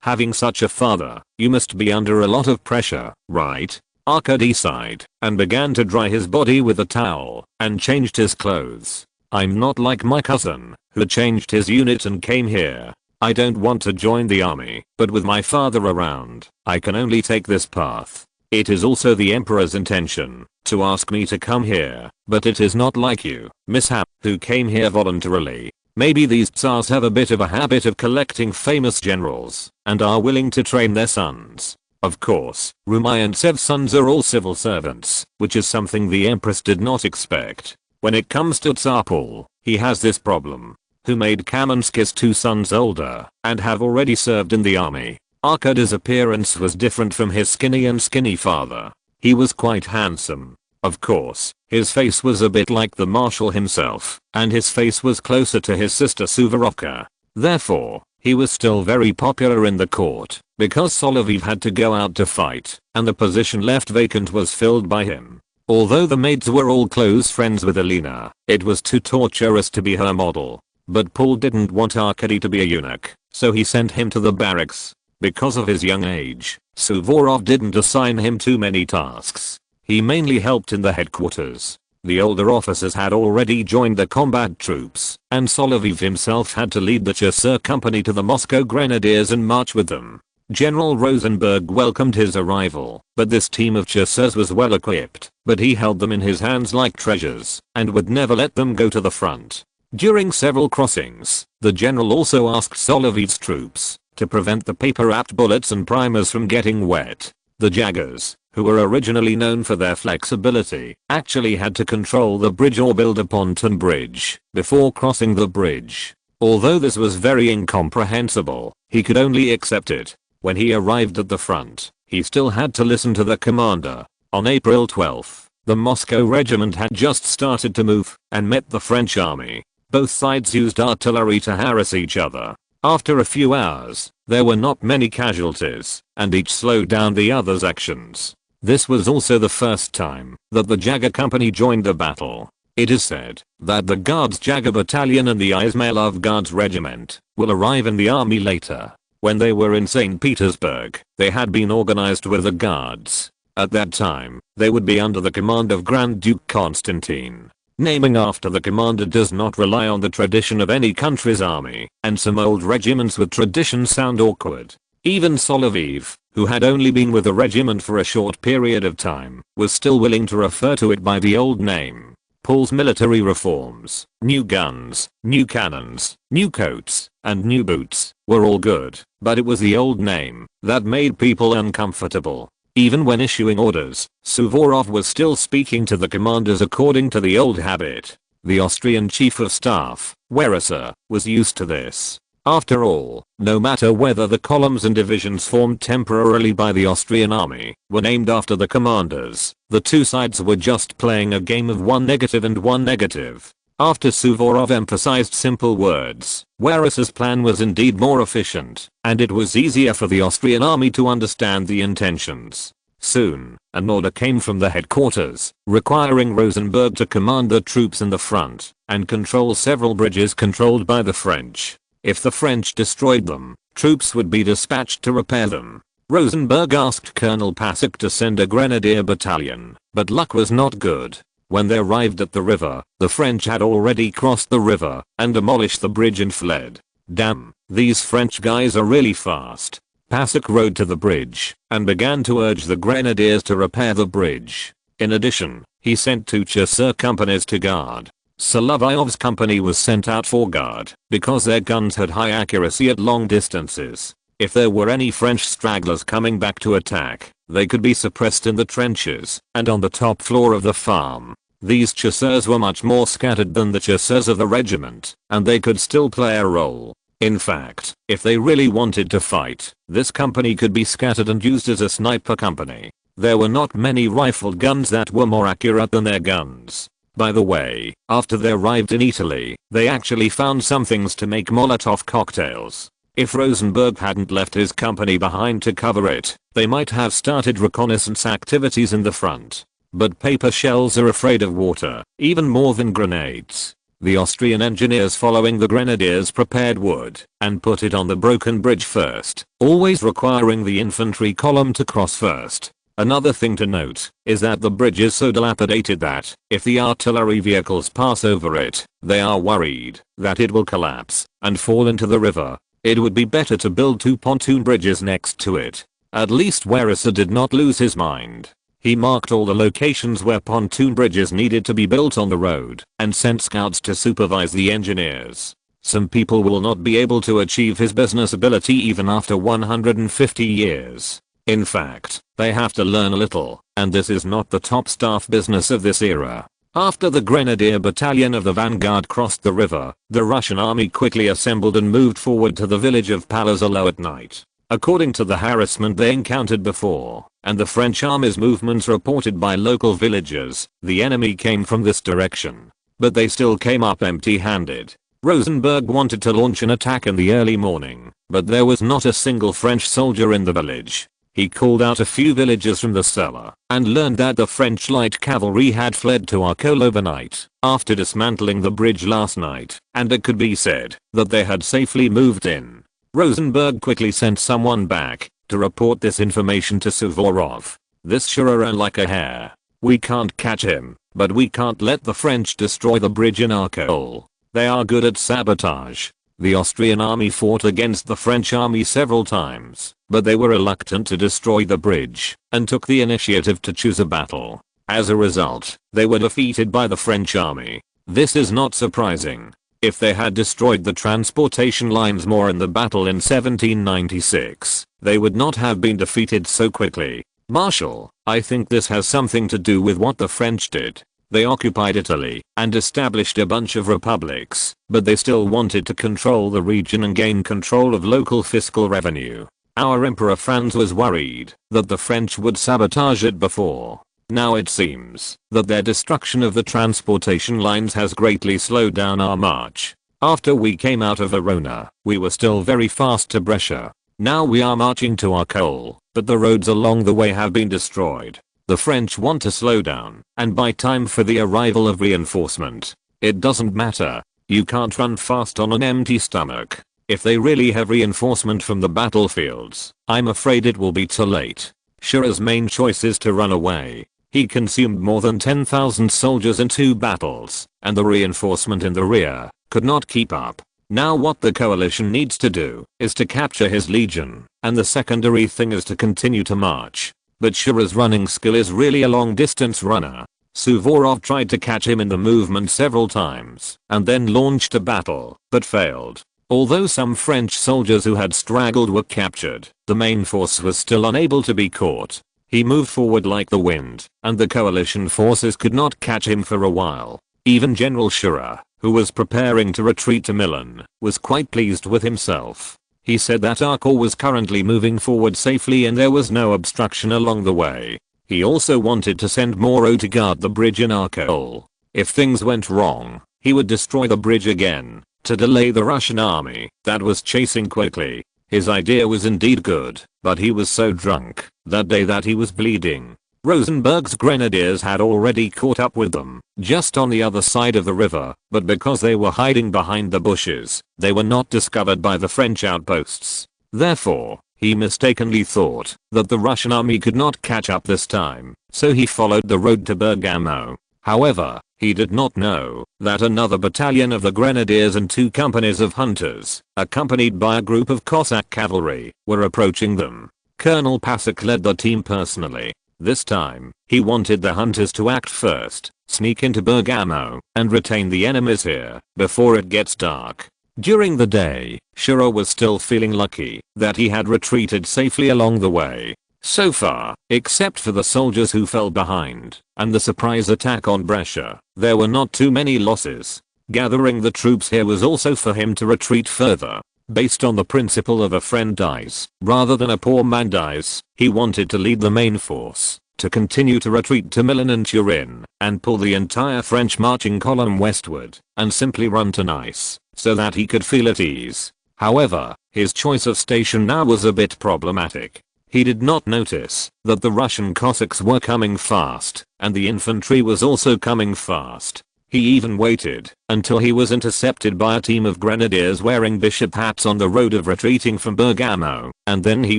Having such a father, you must be under a lot of pressure, right? Arkady sighed, and began to dry his body with a towel, and changed his clothes. I'm not like my cousin, who changed his unit and came here. I don't want to join the army, but with my father around, I can only take this path. It is also the emperor's intention to ask me to come here, but it is not like you, mishap, who came here voluntarily. Maybe these tsars have a bit of a habit of collecting famous generals and are willing to train their sons. Of course, Rumiantsev's sons are all civil servants, which is something the empress did not expect. When it comes to Tsar Paul, he has this problem. Who made Kamenskий's 2 sons older and have already served in the army. Arkady's appearance was different from his skinny father. He was quite handsome. Of course, his face was a bit like the marshal himself, and his face was closer to his sister Suvorovka. Therefore, he was still very popular in the court, because Solovyov had to go out to fight, and the position left vacant was filled by him. Although the maids were all close friends with Alina, it was too torturous to be her model. But Paul didn't want Arkady to be a eunuch, so he sent him to the barracks. Because of his young age, Suvorov didn't assign him too many tasks. He mainly helped in the headquarters. The older officers had already joined the combat troops, and Solovyov himself had to lead the Chasseur company to the Moscow Grenadiers and march with them. General Rosenberg welcomed his arrival, but this team of Chasseurs was well equipped, but he held them in his hands like treasures, and would never let them go to the front. During several crossings, the general also asked Solovyov's troops to prevent the paper-wrapped bullets and primers from getting wet. The Jaggers, who were originally known for their flexibility, actually had to control the bridge or build a pontoon bridge before crossing the bridge. Although this was very incomprehensible, he could only accept it. When he arrived at the front, he still had to listen to the commander. On April 12th, the Moscow regiment had just started to move and met the French army. Both sides used artillery to harass each other. After a few hours, there were not many casualties, and each slowed down the other's actions. This was also the first time that the Jagger Company joined the battle. It is said that the Guards Jagger Battalion and the Izmailov Guards Regiment will arrive in the army later. When they were in St. Petersburg, they had been organized with the Guards. At that time, they would be under the command of Grand Duke Constantine. Naming after the commander does not rely on the tradition of any country's army, and some old regiments with tradition sound awkward. Even Solovyov, who had only been with the regiment for a short period of time, was still willing to refer to it by the old name. Paul's military reforms, new guns, new cannons, new coats, and new boots, were all good, but it was the old name that made people uncomfortable. Even when issuing orders, Suvorov was still speaking to the commanders according to the old habit. The Austrian chief of staff, Wierusa, was used to this. After all, no matter whether the columns and divisions formed temporarily by the Austrian army were named after the commanders, the two sides were just playing a game of one negative and one negative. After Suvorov emphasized simple words, Wierusa's plan was indeed more efficient, and it was easier for the Austrian army to understand the intentions. Soon, an order came from the headquarters, requiring Rosenberg to command the troops in the front and control several bridges controlled by the French. If the French destroyed them, troops would be dispatched to repair them. Rosenberg asked Colonel Pasek to send a grenadier battalion, but luck was not good. When they arrived at the river, the French had already crossed the river and demolished the bridge and fled. Damn, these French guys are really fast. Pasek rode to the bridge and began to urge the grenadiers to repair the bridge. In addition, he sent 2 chasseur companies to guard. Solovyov's company was sent out for guard because their guns had high accuracy at long distances. If there were any French stragglers coming back to attack, they could be suppressed in the trenches and on the top floor of the farm. These chasseurs were much more scattered than the chasseurs of the regiment, and they could still play a role. In fact, if they really wanted to fight, this company could be scattered and used as a sniper company. There were not many rifled guns that were more accurate than their guns. By the way, after they arrived in Italy, they actually found some things to make Molotov cocktails. If Rosenberg hadn't left his company behind to cover it, they might have started reconnaissance activities in the front. But paper shells are afraid of water, even more than grenades. The Austrian engineers following the grenadiers prepared wood and put it on the broken bridge first, always requiring the infantry column to cross first. Another thing to note is that the bridge is so dilapidated that if the artillery vehicles pass over it, they are worried that it will collapse and fall into the river. It would be better to build 2 pontoon bridges next to it. At least Warissa did not lose his mind. He marked all the locations where pontoon bridges needed to be built on the road and sent scouts to supervise the engineers. Some people will not be able to achieve his business ability even after 150 years. In fact, they have to learn a little, and this is not the top staff business of this era. After the Grenadier Battalion of the Vanguard crossed the river, the Russian army quickly assembled and moved forward to the village of Palazolo at night. According to the harassment they encountered before, and the French army's movements reported by local villagers, the enemy came from this direction. But they still came up empty-handed. Rosenberg wanted to launch an attack in the early morning, but there was not a single French soldier in the village. He called out a few villagers from the cellar and learned that the French light cavalry had fled to Arcole overnight after dismantling the bridge last night, and it could be said that they had safely moved in. Rosenberg quickly sent someone back to report this information to Suvorov. This sure ran like a hare. We can't catch him, but we can't let the French destroy the bridge in Arcole. They are good at sabotage. The Austrian army fought against the French army several times, but they were reluctant to destroy the bridge and took the initiative to choose a battle. As a result, they were defeated by the French army. This is not surprising. If they had destroyed the transportation lines more in the battle in 1796, they would not have been defeated so quickly. Marshal, I think this has something to do with what the French did. They occupied Italy and established a bunch of republics, but they still wanted to control the region and gain control of local fiscal revenue. Our Emperor Franz was worried that the French would sabotage it before. Now it seems that their destruction of the transportation lines has greatly slowed down our march. After we came out of Verona, we were still very fast to Brescia. Now we are marching to Arcole, but the roads along the way have been destroyed. The French want to slow down and buy time for the arrival of reinforcement. It doesn't matter. You can't run fast on an empty stomach. If they really have reinforcement from the battlefields, I'm afraid it will be too late. Schurer's main choice is to run away. He consumed more than 10,000 soldiers in 2 battles, and the reinforcement in the rear could not keep up. Now what the coalition needs to do is to capture his legion, and the secondary thing is to continue to march. But Schurer's running skill is really a long-distance runner. Suvorov tried to catch him in the movement several times and then launched a battle, but failed. Although some French soldiers who had straggled were captured, the main force was still unable to be caught. He moved forward like the wind, and the coalition forces could not catch him for a while. Even General Schürer, who was preparing to retreat to Milan, was quite pleased with himself. He said that Arcole was currently moving forward safely and there was no obstruction along the way. He also wanted to send Moreau to guard the bridge in Arcole. If things went wrong, he would destroy the bridge again to delay the Russian army that was chasing quickly. His idea was indeed good, but he was so drunk that day that he was bleeding. Rosenberg's grenadiers had already caught up with them, just on the other side of the river, but because they were hiding behind the bushes, they were not discovered by the French outposts. Therefore, he mistakenly thought that the Russian army could not catch up this time, so he followed the road to Bergamo. However, he did not know that another battalion of the grenadiers and 2 companies of hunters, accompanied by a group of Cossack cavalry, were approaching them. Colonel Pasek led the team personally. This time, he wanted the hunters to act first, sneak into Bergamo, and retain the enemies here before it gets dark. During the day, Schürer was still feeling lucky that he had retreated safely along the way. So far, except for the soldiers who fell behind and the surprise attack on Brescia, there were not too many losses. Gathering the troops here was also for him to retreat further. Based on the principle of a friend dies rather than a poor man dies, he wanted to lead the main force to continue to retreat to Milan and Turin and pull the entire French marching column westward and simply run to Nice so that he could feel at ease. However, his choice of station now was a bit problematic. He did not notice that the Russian Cossacks were coming fast and the infantry was also coming fast. He even waited until he was intercepted by a team of grenadiers wearing bishop hats on the road of retreating from Bergamo, and then he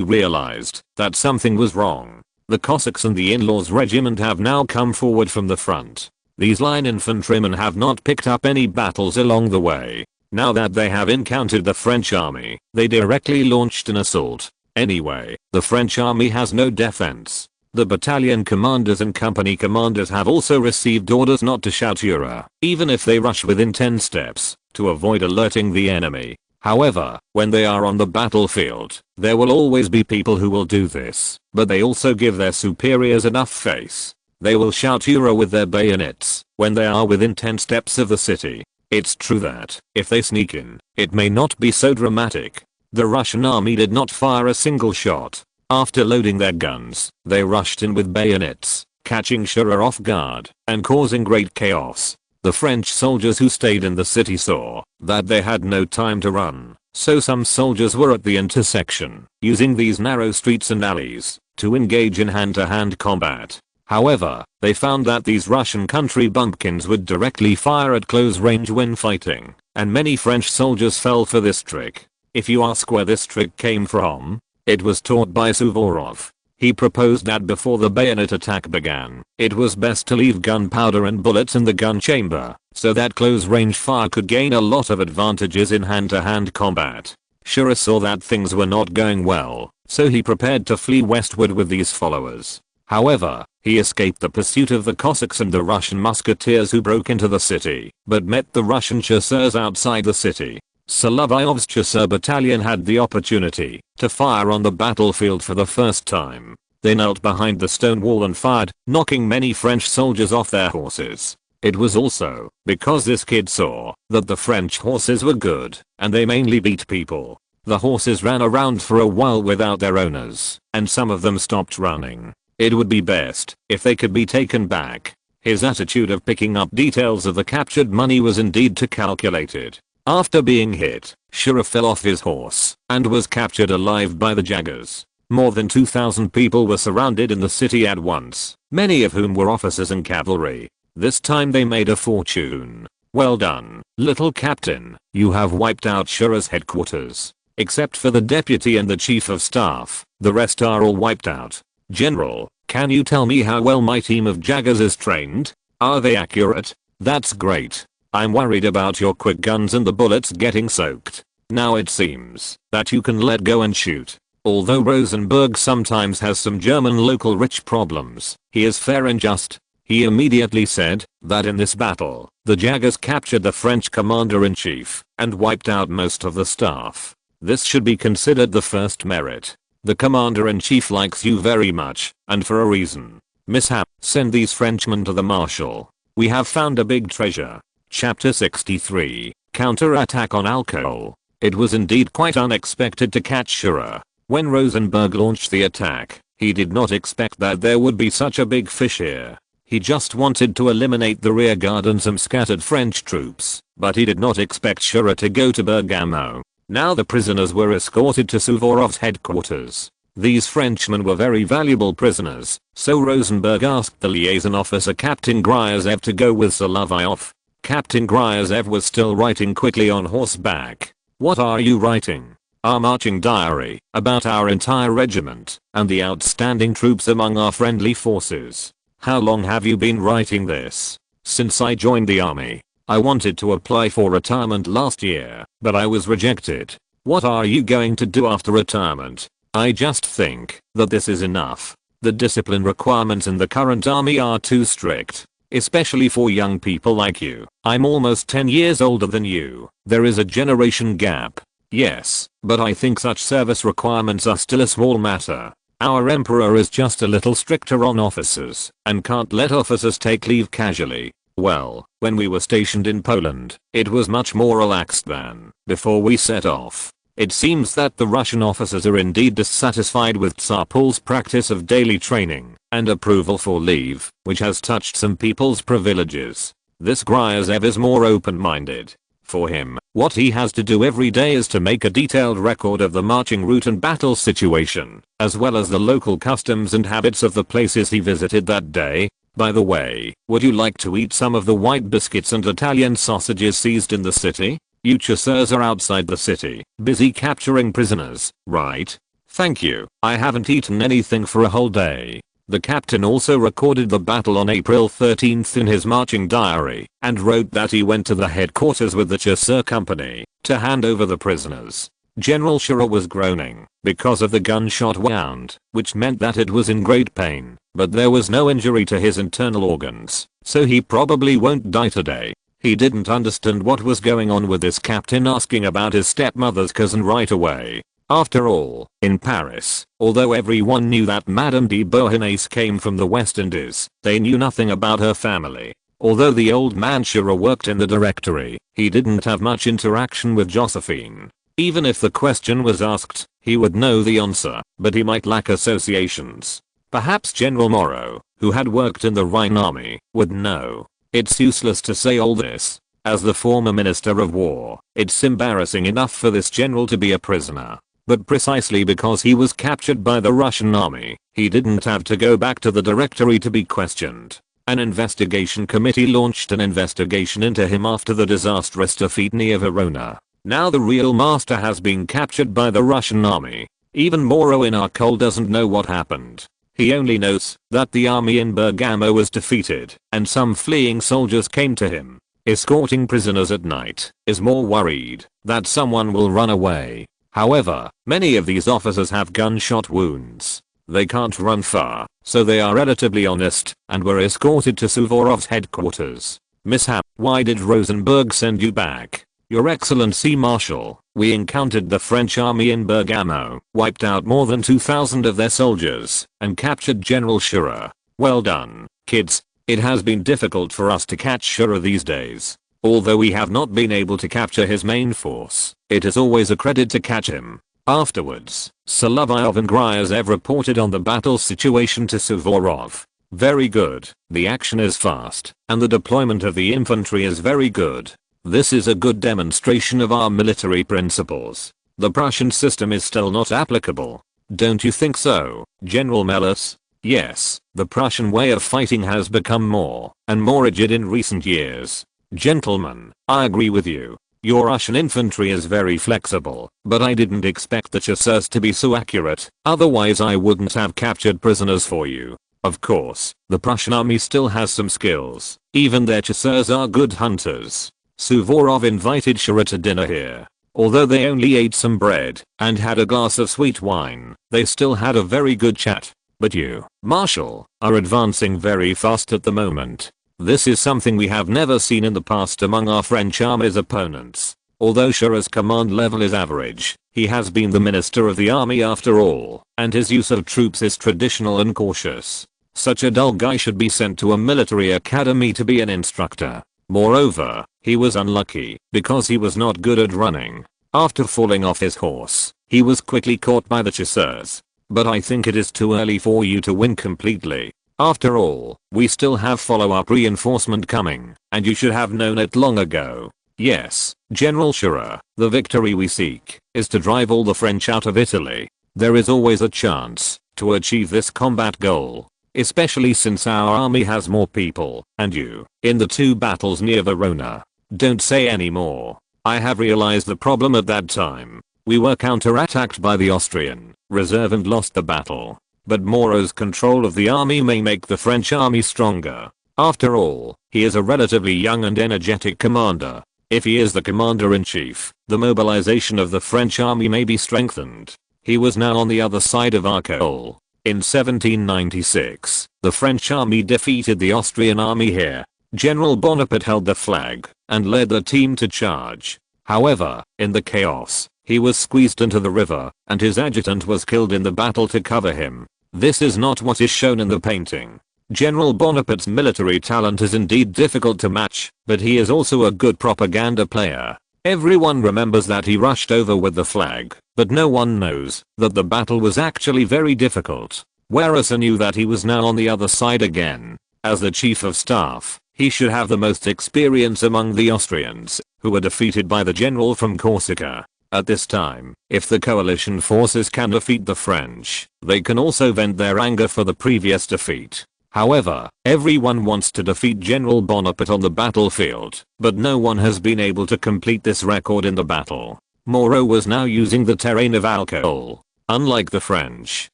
realized that something was wrong. The Cossacks and the in-laws regiment have now come forward from the front. These line infantrymen have not picked up any battles along the way. Now that they have encountered the French army, they directly launched an assault. Anyway, the French army has no defense. The battalion commanders and company commanders have also received orders not to shout "Hurrah," even if they rush within 10 steps, to avoid alerting the enemy. However, when they are on the battlefield, there will always be people who will do this, but they also give their superiors enough face. They will shout "Hurrah" with their bayonets when they are within 10 steps of the city. It's true that, if they sneak in, it may not be so dramatic. The Russian army did not fire a single shot. After loading their guns, they rushed in with bayonets, catching Führer off guard and causing great chaos. The French soldiers who stayed in the city saw that they had no time to run, so some soldiers were at the intersection, using these narrow streets and alleys to engage in hand-to-hand combat. However, they found that these Russian country bumpkins would directly fire at close range when fighting, and many French soldiers fell for this trick. If you ask where this trick came from, it was taught by Sólovyov. He proposed that before the bayonet attack began, it was best to leave gunpowder and bullets in the gun chamber, so that close range fire could gain a lot of advantages in hand-to-hand combat. Führer saw that things were not going well, so he prepared to flee westward with these followers. However, he escaped the pursuit of the Cossacks and the Russian musketeers who broke into the city, but met the Russian chasseurs outside the city. Solovyov's chasseur battalion had the opportunity to fire on the battlefield for the first time. They knelt behind the stone wall and fired, knocking many French soldiers off their horses. It was also because this kid saw that the French horses were good, and they mainly beat people. The horses ran around for a while without their owners, and some of them stopped running. It would be best if they could be taken back. His attitude of picking up details of the captured money was indeed too calculated. After being hit, Führer fell off his horse and was captured alive by the Jaggers. More than 2,000 people were surrounded in the city at once, many of whom were officers and cavalry. This time they made a fortune. Well done, little captain, you have wiped out Führer's headquarters. Except for the deputy and the chief of staff, the rest are all wiped out. General, can you tell me how well my team of Jaggers is trained? Are they accurate? That's great. I'm worried about your quick guns and the bullets getting soaked. Now it seems that you can let go and shoot. Although Rosenberg sometimes has some German local rich problems, he is fair and just. He immediately said that in this battle, the Jaggers captured the French commander-in-chief and wiped out most of the staff. This should be considered the first merit. The commander-in-chief likes you very much, and for a reason. Mishap, send these Frenchmen to the marshal. We have found a big treasure. Chapter 63, Counter-attack on alcohol. It was indeed quite unexpected to catch Führer. When Rosenberg launched the attack, he did not expect that there would be such a big fish here. He just wanted to eliminate the rear guard and some scattered French troops, but he did not expect Führer to go to Bergamo. Now the prisoners were escorted to Suvorov's headquarters. These Frenchmen were very valuable prisoners, so Rosenberg asked the liaison officer Captain Gryazev to go with Solovyov. Captain Gryazev was still writing quickly on horseback. What are you writing? Our marching diary, about our entire regiment, and the outstanding troops among our friendly forces. How long have you been writing this? Since I joined the army. I wanted to apply for retirement last year, but I was rejected. What are you going to do after retirement? I just think that this is enough. The discipline requirements in the current army are too strict, especially for young people like you. I'm almost 10 years older than you. There is a generation gap. Yes, but I think such service requirements are still a small matter. Our emperor is just a little stricter on officers and can't let officers take leave casually. Well, when we were stationed in Poland, it was much more relaxed than before we set off. It seems that the Russian officers are indeed dissatisfied with Tsar Paul's practice of daily training and approval for leave, which has touched some people's privileges. This Gryazev is more open-minded. For him, what he has to do every day is to make a detailed record of the marching route and battle situation, as well as the local customs and habits of the places he visited that day. By the way, would you like to eat some of the white biscuits and Italian sausages seized in the city? You chasseurs are outside the city, busy capturing prisoners, right? Thank you. I haven't eaten anything for a whole day. The captain also recorded the battle on April 13th in his marching diary and wrote that he went to the headquarters with the Chasseur company to hand over the prisoners. General Schurrer was groaning because of the gunshot wound, which meant that it was in great pain, but there was no injury to his internal organs, so he probably won't die today. He didn't understand what was going on with this captain asking about his stepmother's cousin right away. After all, in Paris, although everyone knew that Madame de Beauharnais came from the West Indies, they knew nothing about her family. Although the old man Schurrer worked in the directory, he didn't have much interaction with Josephine. Even if the question was asked, he would know the answer, but he might lack associations. Perhaps General Moreau, who had worked in the Rhine army, would know. It's useless to say all this. As the former Minister of War, it's embarrassing enough for this general to be a prisoner. But precisely because he was captured by the Russian army, he didn't have to go back to the directory to be questioned. An investigation committee launched an investigation into him after the disastrous defeat near Verona. Now the real master has been captured by the Russian army. Even Moreau in Arcole doesn't know what happened. He only knows that the army in Bergamo was defeated and some fleeing soldiers came to him. Escorting prisoners at night is more worried that someone will run away. However, many of these officers have gunshot wounds. They can't run far, so they are relatively honest and were escorted to Suvorov's headquarters. Mishap: why did Rosenberg send you back? Your Excellency Marshal, we encountered the French army in Bergamo, wiped out more than 2,000 of their soldiers, and captured General Schurrer. Well done, kids. It has been difficult for us to catch Schurrer these days. Although we have not been able to capture his main force, it is always a credit to catch him. Afterwards, Solovyov and Gryazev reported on the battle situation to Suvorov. Very good, the action is fast, and the deployment of the infantry is very good. This is a good demonstration of our military principles. The Prussian system is still not applicable. Don't you think so, General Melas? Yes, the Prussian way of fighting has become more and more rigid in recent years. Gentlemen, I agree with you. Your Russian infantry is very flexible, but I didn't expect the chasseurs to be so accurate, otherwise I wouldn't have captured prisoners for you. Of course, the Prussian army still has some skills, even their chasseurs are good hunters. Suvorov invited Schurrer to dinner here. Although they only ate some bread and had a glass of sweet wine, they still had a very good chat. But you, Marshal, are advancing very fast at the moment. This is something we have never seen in the past among our French army's opponents. Although Schurrer's command level is average, he has been the minister of the army after all, and his use of troops is traditional and cautious. Such a dull guy should be sent to a military academy to be an instructor. Moreover, he was unlucky because he was not good at running. After falling off his horse, he was quickly caught by the chasseurs. But I think it is too early for you to win completely. After all, we still have follow-up reinforcement coming, and you should have known it long ago. Yes, General Schurrer, the victory we seek is to drive all the French out of Italy. There is always a chance to achieve this combat goal, especially since our army has more people, and you, in the two battles near Verona. Don't say any more. I have realized the problem at that time. We were counterattacked by the Austrian reserve and lost the battle. But Moreau's control of the army may make the French army stronger. After all, he is a relatively young and energetic commander. If he is the commander-in-chief, the mobilization of the French army may be strengthened. He was now on the other side of Arcole. In 1796, the French army defeated the Austrian army here. General Bonaparte held the flag and led the team to charge. However, in the chaos, he was squeezed into the river, and his adjutant was killed in the battle to cover him. This is not what is shown in the painting. General Bonaparte's military talent is indeed difficult to match, but he is also a good propaganda player. Everyone remembers that he rushed over with the flag, but no one knows that the battle was actually very difficult. Whereas he knew that he was now on the other side again. As the chief of staff, he should have the most experience among the Austrians, who were defeated by the general from Corsica. At this time, if the coalition forces can defeat the French, they can also vent their anger for the previous defeat. However, everyone wants to defeat General Bonaparte on the battlefield, but no one has been able to complete this record in the battle. Moreau was now using the terrain of Alcool. Unlike the French,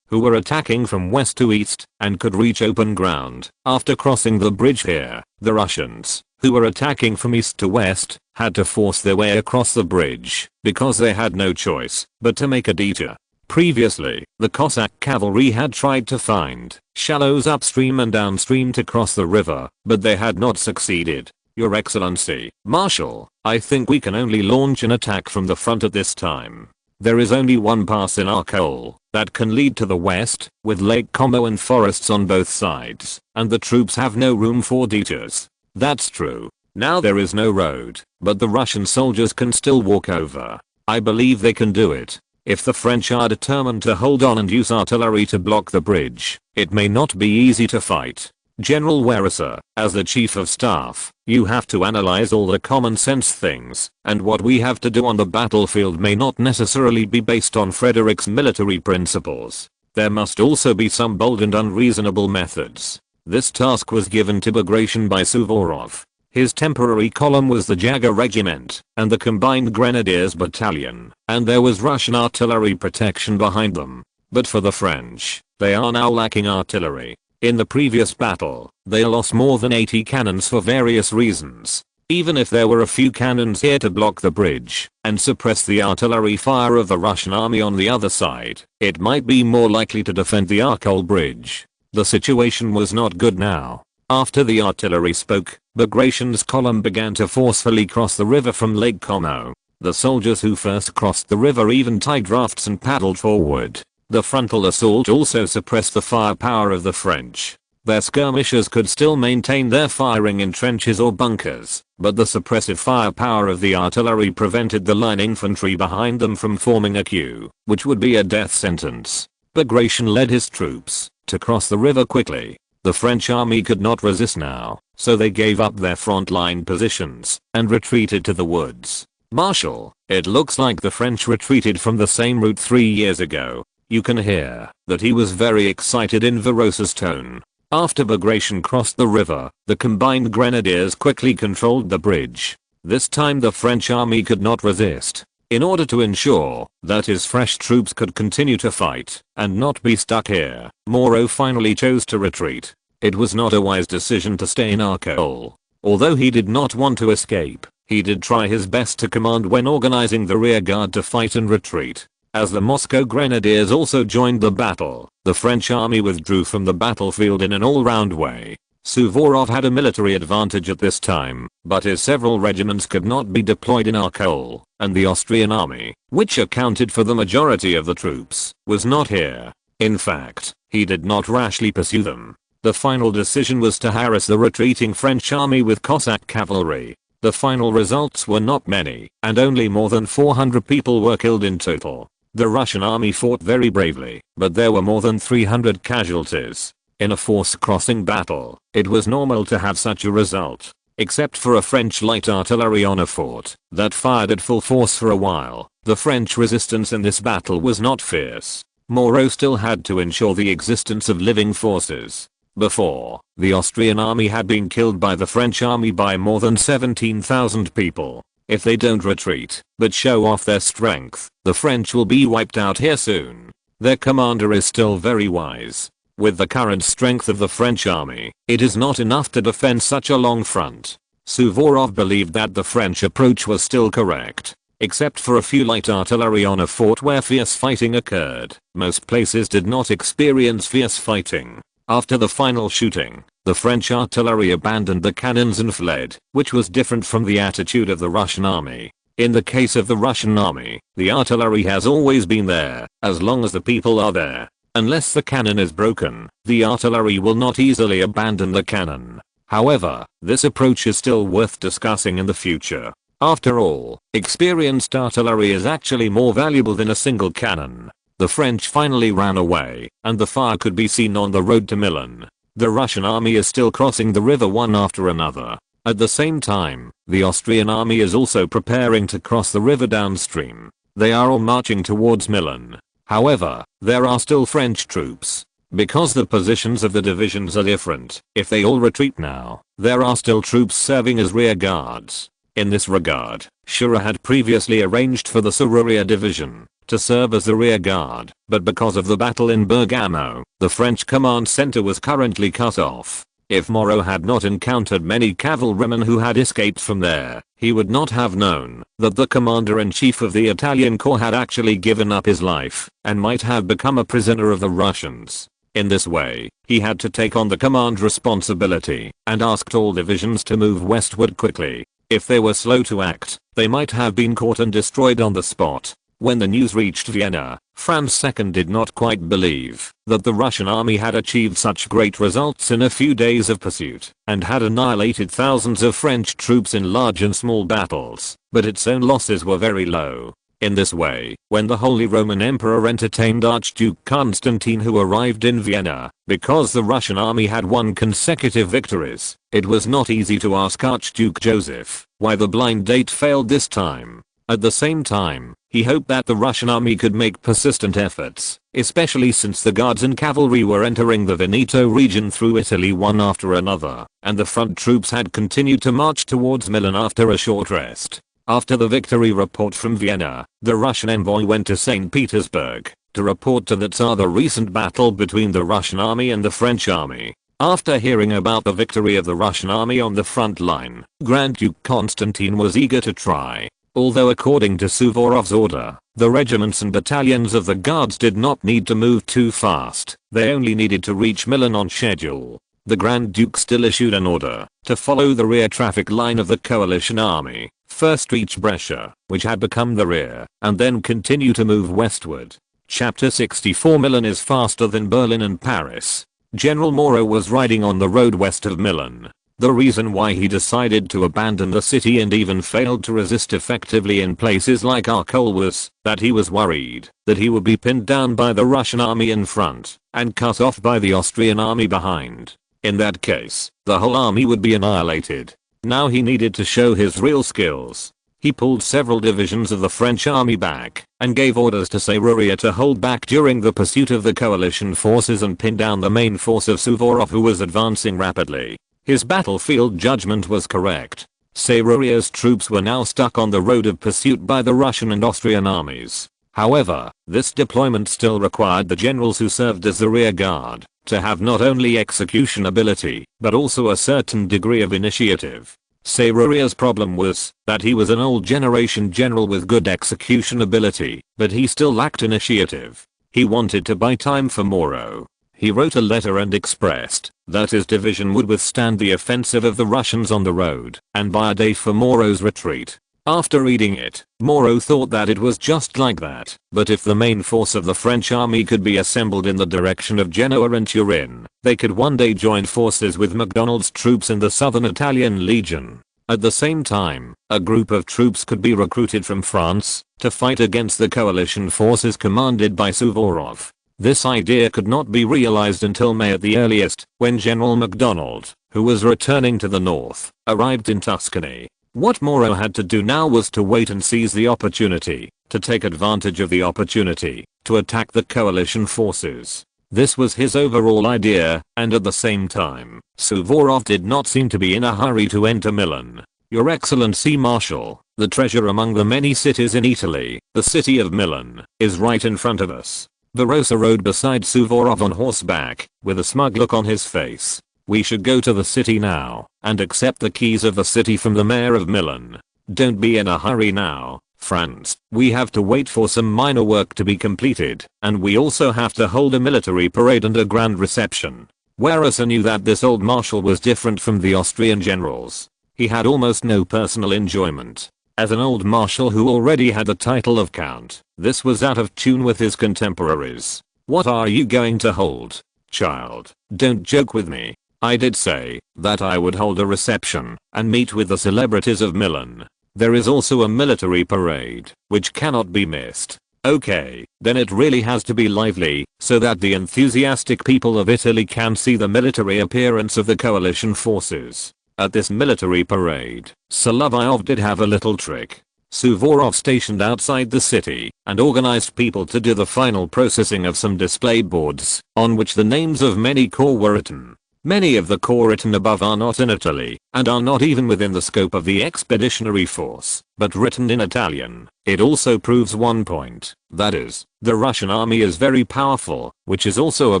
who were attacking from west to east and could reach open ground. After crossing the bridge here, the Russians, who were attacking from east to west, had to force their way across the bridge because they had no choice but to make a detour. Previously, the Cossack cavalry had tried to find shallows upstream and downstream to cross the river, but they had not succeeded. Your Excellency, Marshal, I think we can only launch an attack from the front at this time. There is only one pass in our coal that can lead to the west, with Lake Como and forests on both sides, and the troops have no room for detours. That's true. Now there is no road, but the Russian soldiers can still walk over. I believe they can do it. If the French are determined to hold on and use artillery to block the bridge, it may not be easy to fight. General Weriser, as the Chief of Staff, you have to analyze all the common sense things, and what we have to do on the battlefield may not necessarily be based on Frederick's military principles. There must also be some bold and unreasonable methods. This task was given to Bagration by Suvorov. His temporary column was the Jager Regiment and the Combined Grenadiers Battalion, and there was Russian artillery protection behind them. But for the French, they are now lacking artillery. In the previous battle, they lost more than 80 cannons for various reasons. Even if there were a few cannons here to block the bridge and suppress the artillery fire of the Russian army on the other side, it might be more likely to defend the Arcole bridge. The situation was not good now. After the artillery spoke, Bagration's column began to forcefully cross the river from Lake Como. The soldiers who first crossed the river even tied rafts and paddled forward. The frontal assault also suppressed the firepower of the French. Their skirmishers could still maintain their firing in trenches or bunkers, but the suppressive firepower of the artillery prevented the line infantry behind them from forming a queue, which would be a death sentence. Bagration led his troops to cross the river quickly. The French army could not resist now, so they gave up their front line positions and retreated to the woods. Marshal, it looks like the French retreated from the same route 3 years ago. You can hear that he was very excited in Verosa's tone. After Bagration crossed the river, the Combined Grenadiers quickly controlled the bridge. This time the French army could not resist. In order to ensure that his fresh troops could continue to fight and not be stuck here, Moreau finally chose to retreat. It was not a wise decision to stay in Arcole. Although he did not want to escape, he did try his best to command when organizing the rear guard to fight and retreat. As the Moscow Grenadiers also joined the battle, the French army withdrew from the battlefield in an all-round way. Suvorov had a military advantage at this time, but his several regiments could not be deployed in Arcole, and the Austrian army, which accounted for the majority of the troops, was not here. In fact, he did not rashly pursue them. The final decision was to harass the retreating French army with Cossack cavalry. The final results were not many, and only more than 400 people were killed in total. The Russian army fought very bravely, but there were more than 300 casualties. In a force-crossing battle, it was normal to have such a result, except for a French light artillery on a fort that fired at full force for a while. The French resistance in this battle was not fierce. Moreau still had to ensure the existence of living forces. Before, the Austrian army had been killed by the French army by more than 17,000 people. If they don't retreat, but show off their strength, the French will be wiped out here soon. Their commander is still very wise. With the current strength of the French army, it is not enough to defend such a long front. Suvorov believed that the French approach was still correct. Except for a few light artillery on a fort where fierce fighting occurred, most places did not experience fierce fighting. After the final shooting, the French artillery abandoned the cannons and fled, which was different from the attitude of the Russian army. In the case of the Russian army, the artillery has always been there, as long as the people are there. Unless the cannon is broken, the artillery will not easily abandon the cannon. However, this approach is still worth discussing in the future. After all, experienced artillery is actually more valuable than a single cannon. The French finally ran away, and the fire could be seen on the road to Milan. The Russian army is still crossing the river one after another. At the same time, the Austrian army is also preparing to cross the river downstream. They are all marching towards Milan. However, there are still French troops. Because the positions of the divisions are different, if they all retreat now, there are still troops serving as rear guards. In this regard, Schurrer had previously arranged for the Sururia division to serve as the rear guard, but because of the battle in Bergamo, the French command center was currently cut off. If Moreau had not encountered many cavalrymen who had escaped from there, he would not have known that the commander-in-chief of the Italian corps had actually given up his life and might have become a prisoner of the Russians. In this way, he had to take on the command responsibility and asked all divisions to move westward quickly. If they were slow to act, they might have been caught and destroyed on the spot. When the news reached Vienna, Franz II did not quite believe that the Russian army had achieved such great results in a few days of pursuit and had annihilated thousands of French troops in large and small battles, but its own losses were very low. In this way, when the Holy Roman Emperor entertained Archduke Constantine, who arrived in Vienna, because the Russian army had won consecutive victories, it was not easy to ask Archduke Joseph why the blind date failed this time. At the same time, he hoped that the Russian army could make persistent efforts, especially since the guards and cavalry were entering the Veneto region through Italy one after another, and the front troops had continued to march towards Milan after a short rest. After the victory report from Vienna, the Russian envoy went to St. Petersburg to report to the Tsar the recent battle between the Russian army and the French army. After hearing about the victory of the Russian army on the front line, Grand Duke Constantine was eager to try. Although according to Suvorov's order, the regiments and battalions of the guards did not need to move too fast, they only needed to reach Milan on schedule. The Grand Duke still issued an order to follow the rear traffic line of the coalition army, first reach Brescia, which had become the rear, and then continue to move westward. Chapter 64. Milan is faster than Berlin and Paris. General Moreau was riding on the road west of Milan. The reason why he decided to abandon the city and even failed to resist effectively in places like Arcole was that he was worried that he would be pinned down by the Russian army in front and cut off by the Austrian army behind. In that case, the whole army would be annihilated. Now he needed to show his real skills. He pulled several divisions of the French army back and gave orders to Siruria to hold back during the pursuit of the coalition forces and pin down the main force of Suvorov, who was advancing rapidly. His battlefield judgment was correct. Seruria's troops were now stuck on the road of pursuit by the Russian and Austrian armies. However, this deployment still required the generals who served as the rear guard to have not only execution ability, but also a certain degree of initiative. Seruria's problem was that he was an old generation general with good execution ability, but he still lacked initiative. He wanted to buy time for Moreau. He wrote a letter and expressed that his division would withstand the offensive of the Russians on the road and buy a day for Moreau's retreat. After reading it, Moreau thought that it was just like that, but if the main force of the French army could be assembled in the direction of Genoa and Turin, they could one day join forces with MacDonald's troops in the Southern Italian Legion. At the same time, a group of troops could be recruited from France to fight against the coalition forces commanded by Suvorov. This idea could not be realized until May at the earliest, when General MacDonald, who was returning to the north, arrived in Tuscany. What Moreau had to do now was to wait and seize the opportunity, to take advantage of the opportunity, to attack the coalition forces. This was his overall idea, and at the same time, Suvorov did not seem to be in a hurry to enter Milan. Your Excellency Marshal, the treasure among the many cities in Italy, the city of Milan, is right in front of us. Barossa rode beside Suvorov on horseback, with a smug look on his face. We should go to the city now, and accept the keys of the city from the mayor of Milan. Don't be in a hurry now, Franz. We have to wait for some minor work to be completed, and we also have to hold a military parade and a grand reception. Warosa knew that this old marshal was different from the Austrian generals. He had almost no personal enjoyment. As an old marshal who already had the title of count, this was out of tune with his contemporaries. What are you going to hold, child? Don't joke with me. I did say that I would hold a reception and meet with the celebrities of Milan. There is also a military parade, which cannot be missed. Okay, then it really has to be lively, so that the enthusiastic people of Italy can see the military appearance of the coalition forces. At this military parade, Solovyov did have a little trick. Suvorov stationed outside the city and organized people to do the final processing of some display boards on which the names of many corps were written. Many of the corps written above are not in Italy, and are not even within the scope of the expeditionary force, but written in Italian. It also proves one point, that is, the Russian army is very powerful, which is also a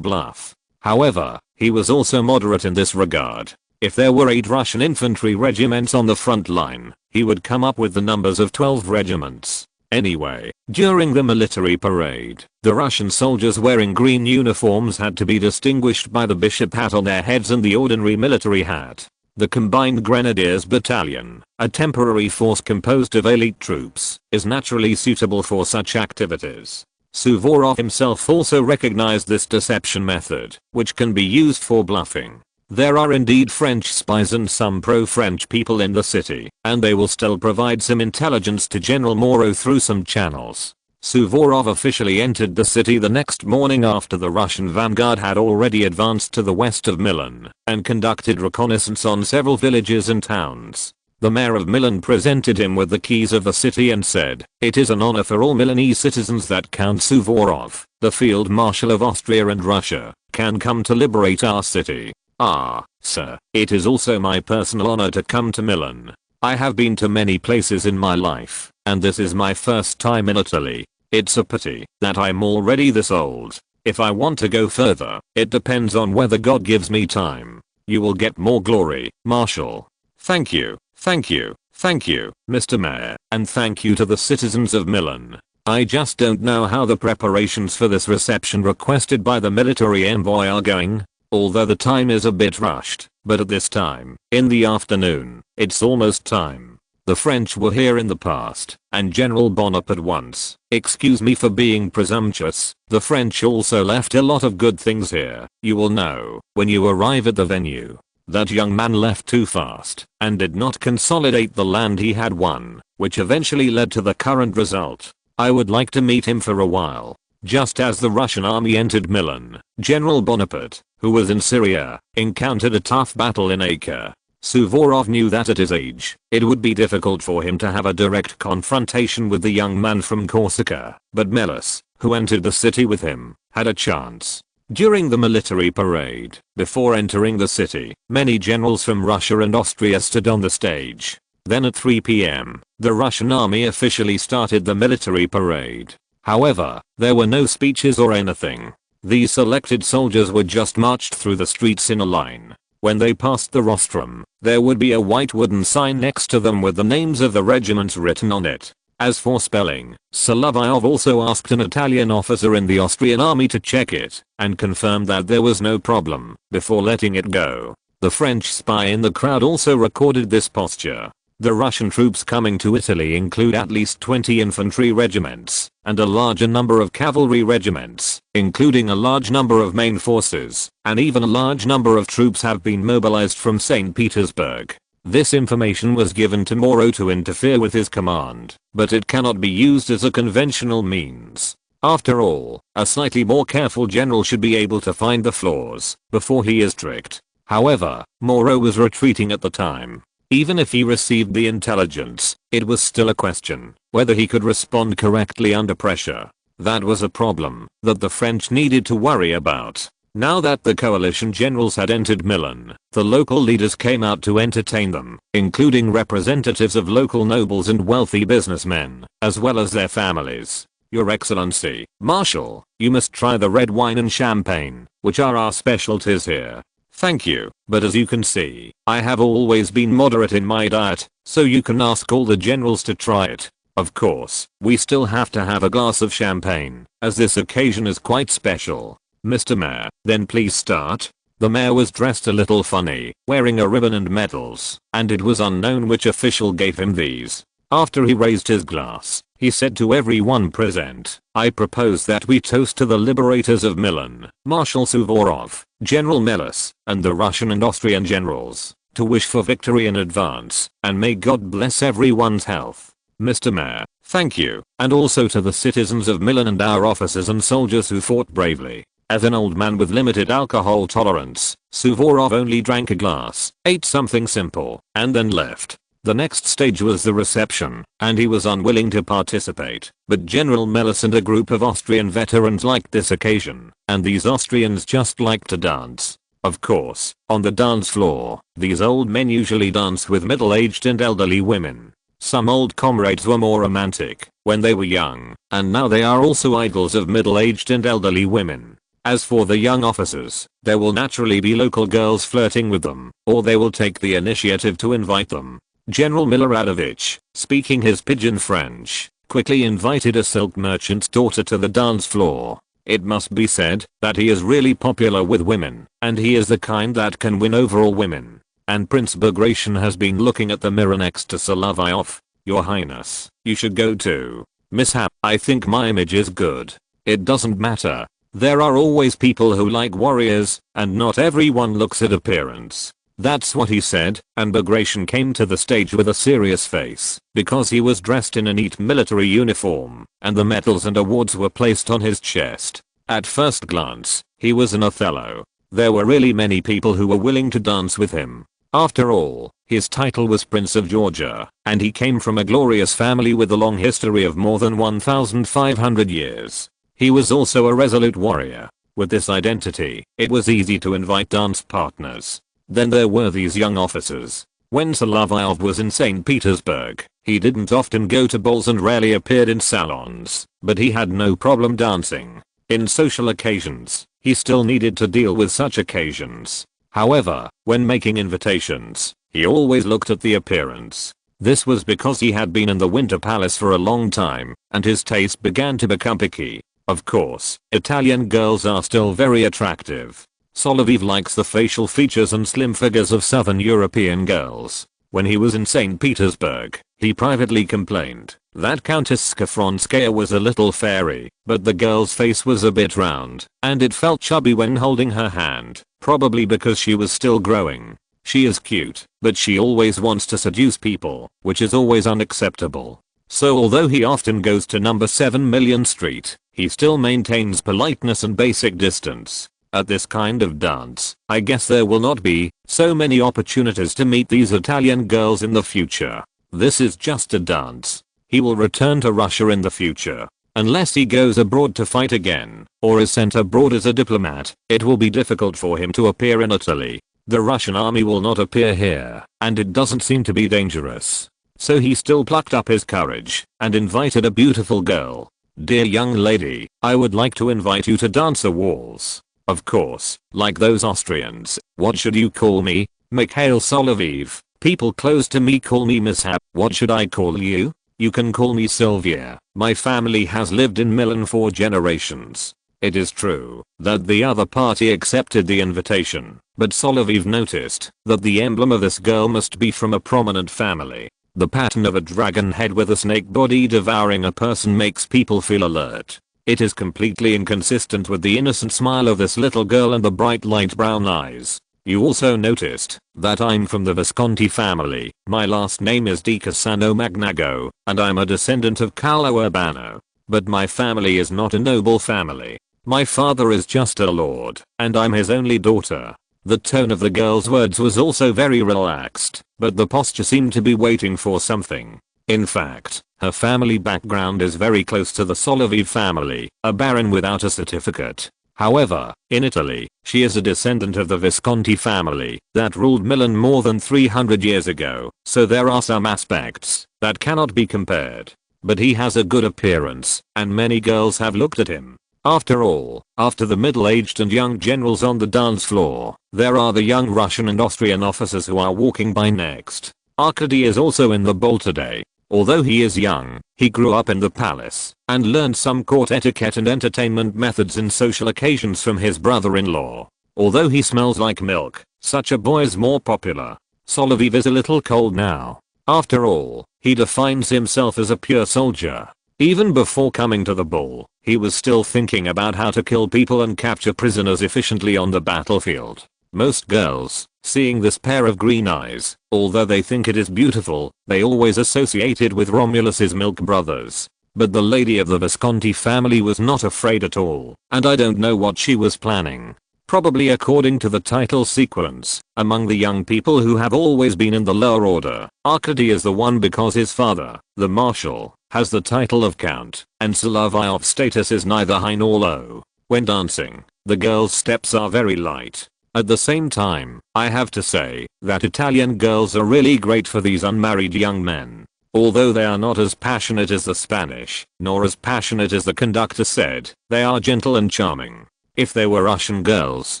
bluff. However, he was also moderate in this regard. If there were 8 Russian infantry regiments on the front line, he would come up with the numbers of 12 regiments. Anyway, during the military parade, the Russian soldiers wearing green uniforms had to be distinguished by the bishop hat on their heads and the ordinary military hat. The Combined Grenadiers Battalion, a temporary force composed of elite troops, is naturally suitable for such activities. Suvorov himself also recognized this deception method, which can be used for bluffing. There are indeed French spies and some pro-French people in the city, and they will still provide some intelligence to General Moreau through some channels. Suvorov officially entered the city the next morning after the Russian vanguard had already advanced to the west of Milan, and conducted reconnaissance on several villages and towns. The mayor of Milan presented him with the keys of the city and said, "It is an honor for all Milanese citizens that Count Suvorov, the Field Marshal of Austria and Russia, can come to liberate our city." "Ah, sir, it is also my personal honor to come to Milan. I have been to many places in my life, and this is my first time in Italy. It's a pity that I'm already this old. If I want to go further, it depends on whether God gives me time. You will get more glory, Marshal." Thank you, Mr. Mayor, and thank you to the citizens of Milan. I just don't know how the preparations for this reception requested by the military envoy are going. Although the time is a bit rushed, but at this time, in the afternoon, it's almost time. The French were here in the past, and General Bonaparte once, excuse me for being presumptuous, the French also left a lot of good things here. You will know, when you arrive at the venue. That young man left too fast, and did not consolidate the land he had won, which eventually led to the current result. I would like to meet him for a while. Just as the Russian army entered Milan, General Bonaparte, who was in Syria, encountered a tough battle in Acre. Suvorov knew that at his age, it would be difficult for him to have a direct confrontation with the young man from Corsica, but Melas, who entered the city with him, had a chance. During the military parade, before entering the city, many generals from Russia and Austria stood on the stage. Then at 3 p.m., the Russian army officially started the military parade. However, there were no speeches or anything. These selected soldiers were just marched through the streets in a line. When they passed the rostrum, there would be a white wooden sign next to them with the names of the regiments written on it. As for spelling, Solovyov also asked an Italian officer in the Austrian army to check it, and confirmed that there was no problem, before letting it go. The French spy in the crowd also recorded this posture. The Russian troops coming to Italy include at least 20 infantry regiments, and a larger number of cavalry regiments, including a large number of main forces, and even a large number of troops have been mobilized from St. Petersburg. This information was given to Moreau to interfere with his command, but it cannot be used as a conventional means. After all, a slightly more careful general should be able to find the flaws before he is tricked. However, Moreau was retreating at the time. Even if he received the intelligence, it was still a question whether he could respond correctly under pressure. That was a problem that the French needed to worry about. Now that the coalition generals had entered Milan, the local leaders came out to entertain them, including representatives of local nobles and wealthy businessmen, as well as their families. "Your Excellency, Marshal, you must try the red wine and champagne, which are our specialties here." "Thank you, but as you can see, I have always been moderate in my diet, so you can ask all the generals to try it. Of course, we still have to have a glass of champagne, as this occasion is quite special. Mr. Mayor, then please start." The mayor was dressed a little funny, wearing a ribbon and medals, and it was unknown which official gave him these. After he raised his glass, he said to everyone present, "I propose that we toast to the liberators of Milan, Marshal Suvorov, General Melas, and the Russian and Austrian generals, to wish for victory in advance, and may God bless everyone's health." "Mr. Mayor, thank you, and also to the citizens of Milan and our officers and soldiers who fought bravely." As an old man with limited alcohol tolerance, Suvorov only drank a glass, ate something simple, and then left. The next stage was the reception, and he was unwilling to participate, but General Melas and a group of Austrian veterans liked this occasion, and these Austrians just liked to dance. Of course, on the dance floor, these old men usually dance with middle-aged and elderly women. Some old comrades were more romantic when they were young, and now they are also idols of middle-aged and elderly women. As for the young officers, there will naturally be local girls flirting with them, or they will take the initiative to invite them. General Miloradovich, speaking his pidgin French, quickly invited a silk merchant's daughter to the dance floor. It must be said that he is really popular with women, and he is the kind that can win over all women. And Prince Bagration has been looking at the mirror next to Solovyov. Your Highness, you should go too. Mishap, I think my image is good. It doesn't matter. There are always people who like warriors, and not everyone looks at appearance. That's what he said, and Bagration came to the stage with a serious face, because he was dressed in a neat military uniform, and the medals and awards were placed on his chest. At first glance, he was an Othello. There were really many people who were willing to dance with him. After all, his title was Prince of Georgia, and he came from a glorious family with a long history of more than 1,500 years. He was also a resolute warrior. With this identity, it was easy to invite dance partners. Then there were these young officers. When Solovyov was in St. Petersburg, he didn't often go to balls and rarely appeared in salons, but he had no problem dancing. In social occasions, he still needed to deal with such occasions. However, when making invitations, he always looked at the appearance. This was because he had been in the Winter Palace for a long time, and his taste began to become picky. Of course, Italian girls are still very attractive. Solovyov likes the facial features and slim figures of Southern European girls. When he was in St. Petersburg, he privately complained that Countess Skafronskaya was a little fairy, but the girl's face was a bit round, and it felt chubby when holding her hand, probably because she was still growing. She is cute, but she always wants to seduce people, which is always unacceptable. So although he often goes to number 7 Million Street, he still maintains politeness and basic distance. At this kind of dance, I guess there will not be so many opportunities to meet these Italian girls in the future. This is just a dance. He will return to Russia in the future. Unless he goes abroad to fight again, or is sent abroad as a diplomat, it will be difficult for him to appear in Italy. The Russian army will not appear here, and it doesn't seem to be dangerous. So he still plucked up his courage, and invited a beautiful girl. Dear young lady, I would like to invite you to dance a waltz. Of course, like those Austrians. What should you call me? Mikhail Solovyov. People close to me call me Mishap. What should I call you? You can call me Sylvia. My family has lived in Milan for generations. It is true that the other party accepted the invitation, but Solovyov noticed that the emblem of this girl must be from a prominent family. The pattern of a dragon head with a snake body devouring a person makes people feel alert. It is completely inconsistent with the innocent smile of this little girl and the bright light brown eyes. You also noticed that I'm from the Visconti family. My last name is Di Cassano Magnago, and I'm a descendant of Carlo Urbano. But my family is not a noble family. My father is just a lord, and I'm his only daughter. The tone of the girl's words was also very relaxed, but the posture seemed to be waiting for something. In fact, her family background is very close to the Solovyov family, a baron without a certificate. However, in Italy, she is a descendant of the Visconti family that ruled Milan more than 300 years ago, so there are some aspects that cannot be compared. But he has a good appearance, and many girls have looked at him. After all, after the middle-aged and young generals on the dance floor, there are the young Russian and Austrian officers who are walking by next. Arkady is also in the ball today. Although he is young, he grew up in the palace and learned some court etiquette and entertainment methods in social occasions from his brother-in-law. Although he smells like milk, such a boy is more popular. Solovyov is a little cold now. After all, he defines himself as a pure soldier. Even before coming to the ball, he was still thinking about how to kill people and capture prisoners efficiently on the battlefield. Most girls, seeing this pair of green eyes, although they think it is beautiful, they always associate it with Romulus's milk brothers. But the lady of the Visconti family was not afraid at all, and I don't know what she was planning. Probably according to the title sequence, among the young people who have always been in the lower order, Arkady is the one because his father, the marshal, has the title of count, and Solovyov's status is neither high nor low. When dancing, the girls' steps are very light. At the same time, I have to say that Italian girls are really great for these unmarried young men. Although they are not as passionate as the Spanish, nor as passionate as the conductor said, they are gentle and charming. If they were Russian girls,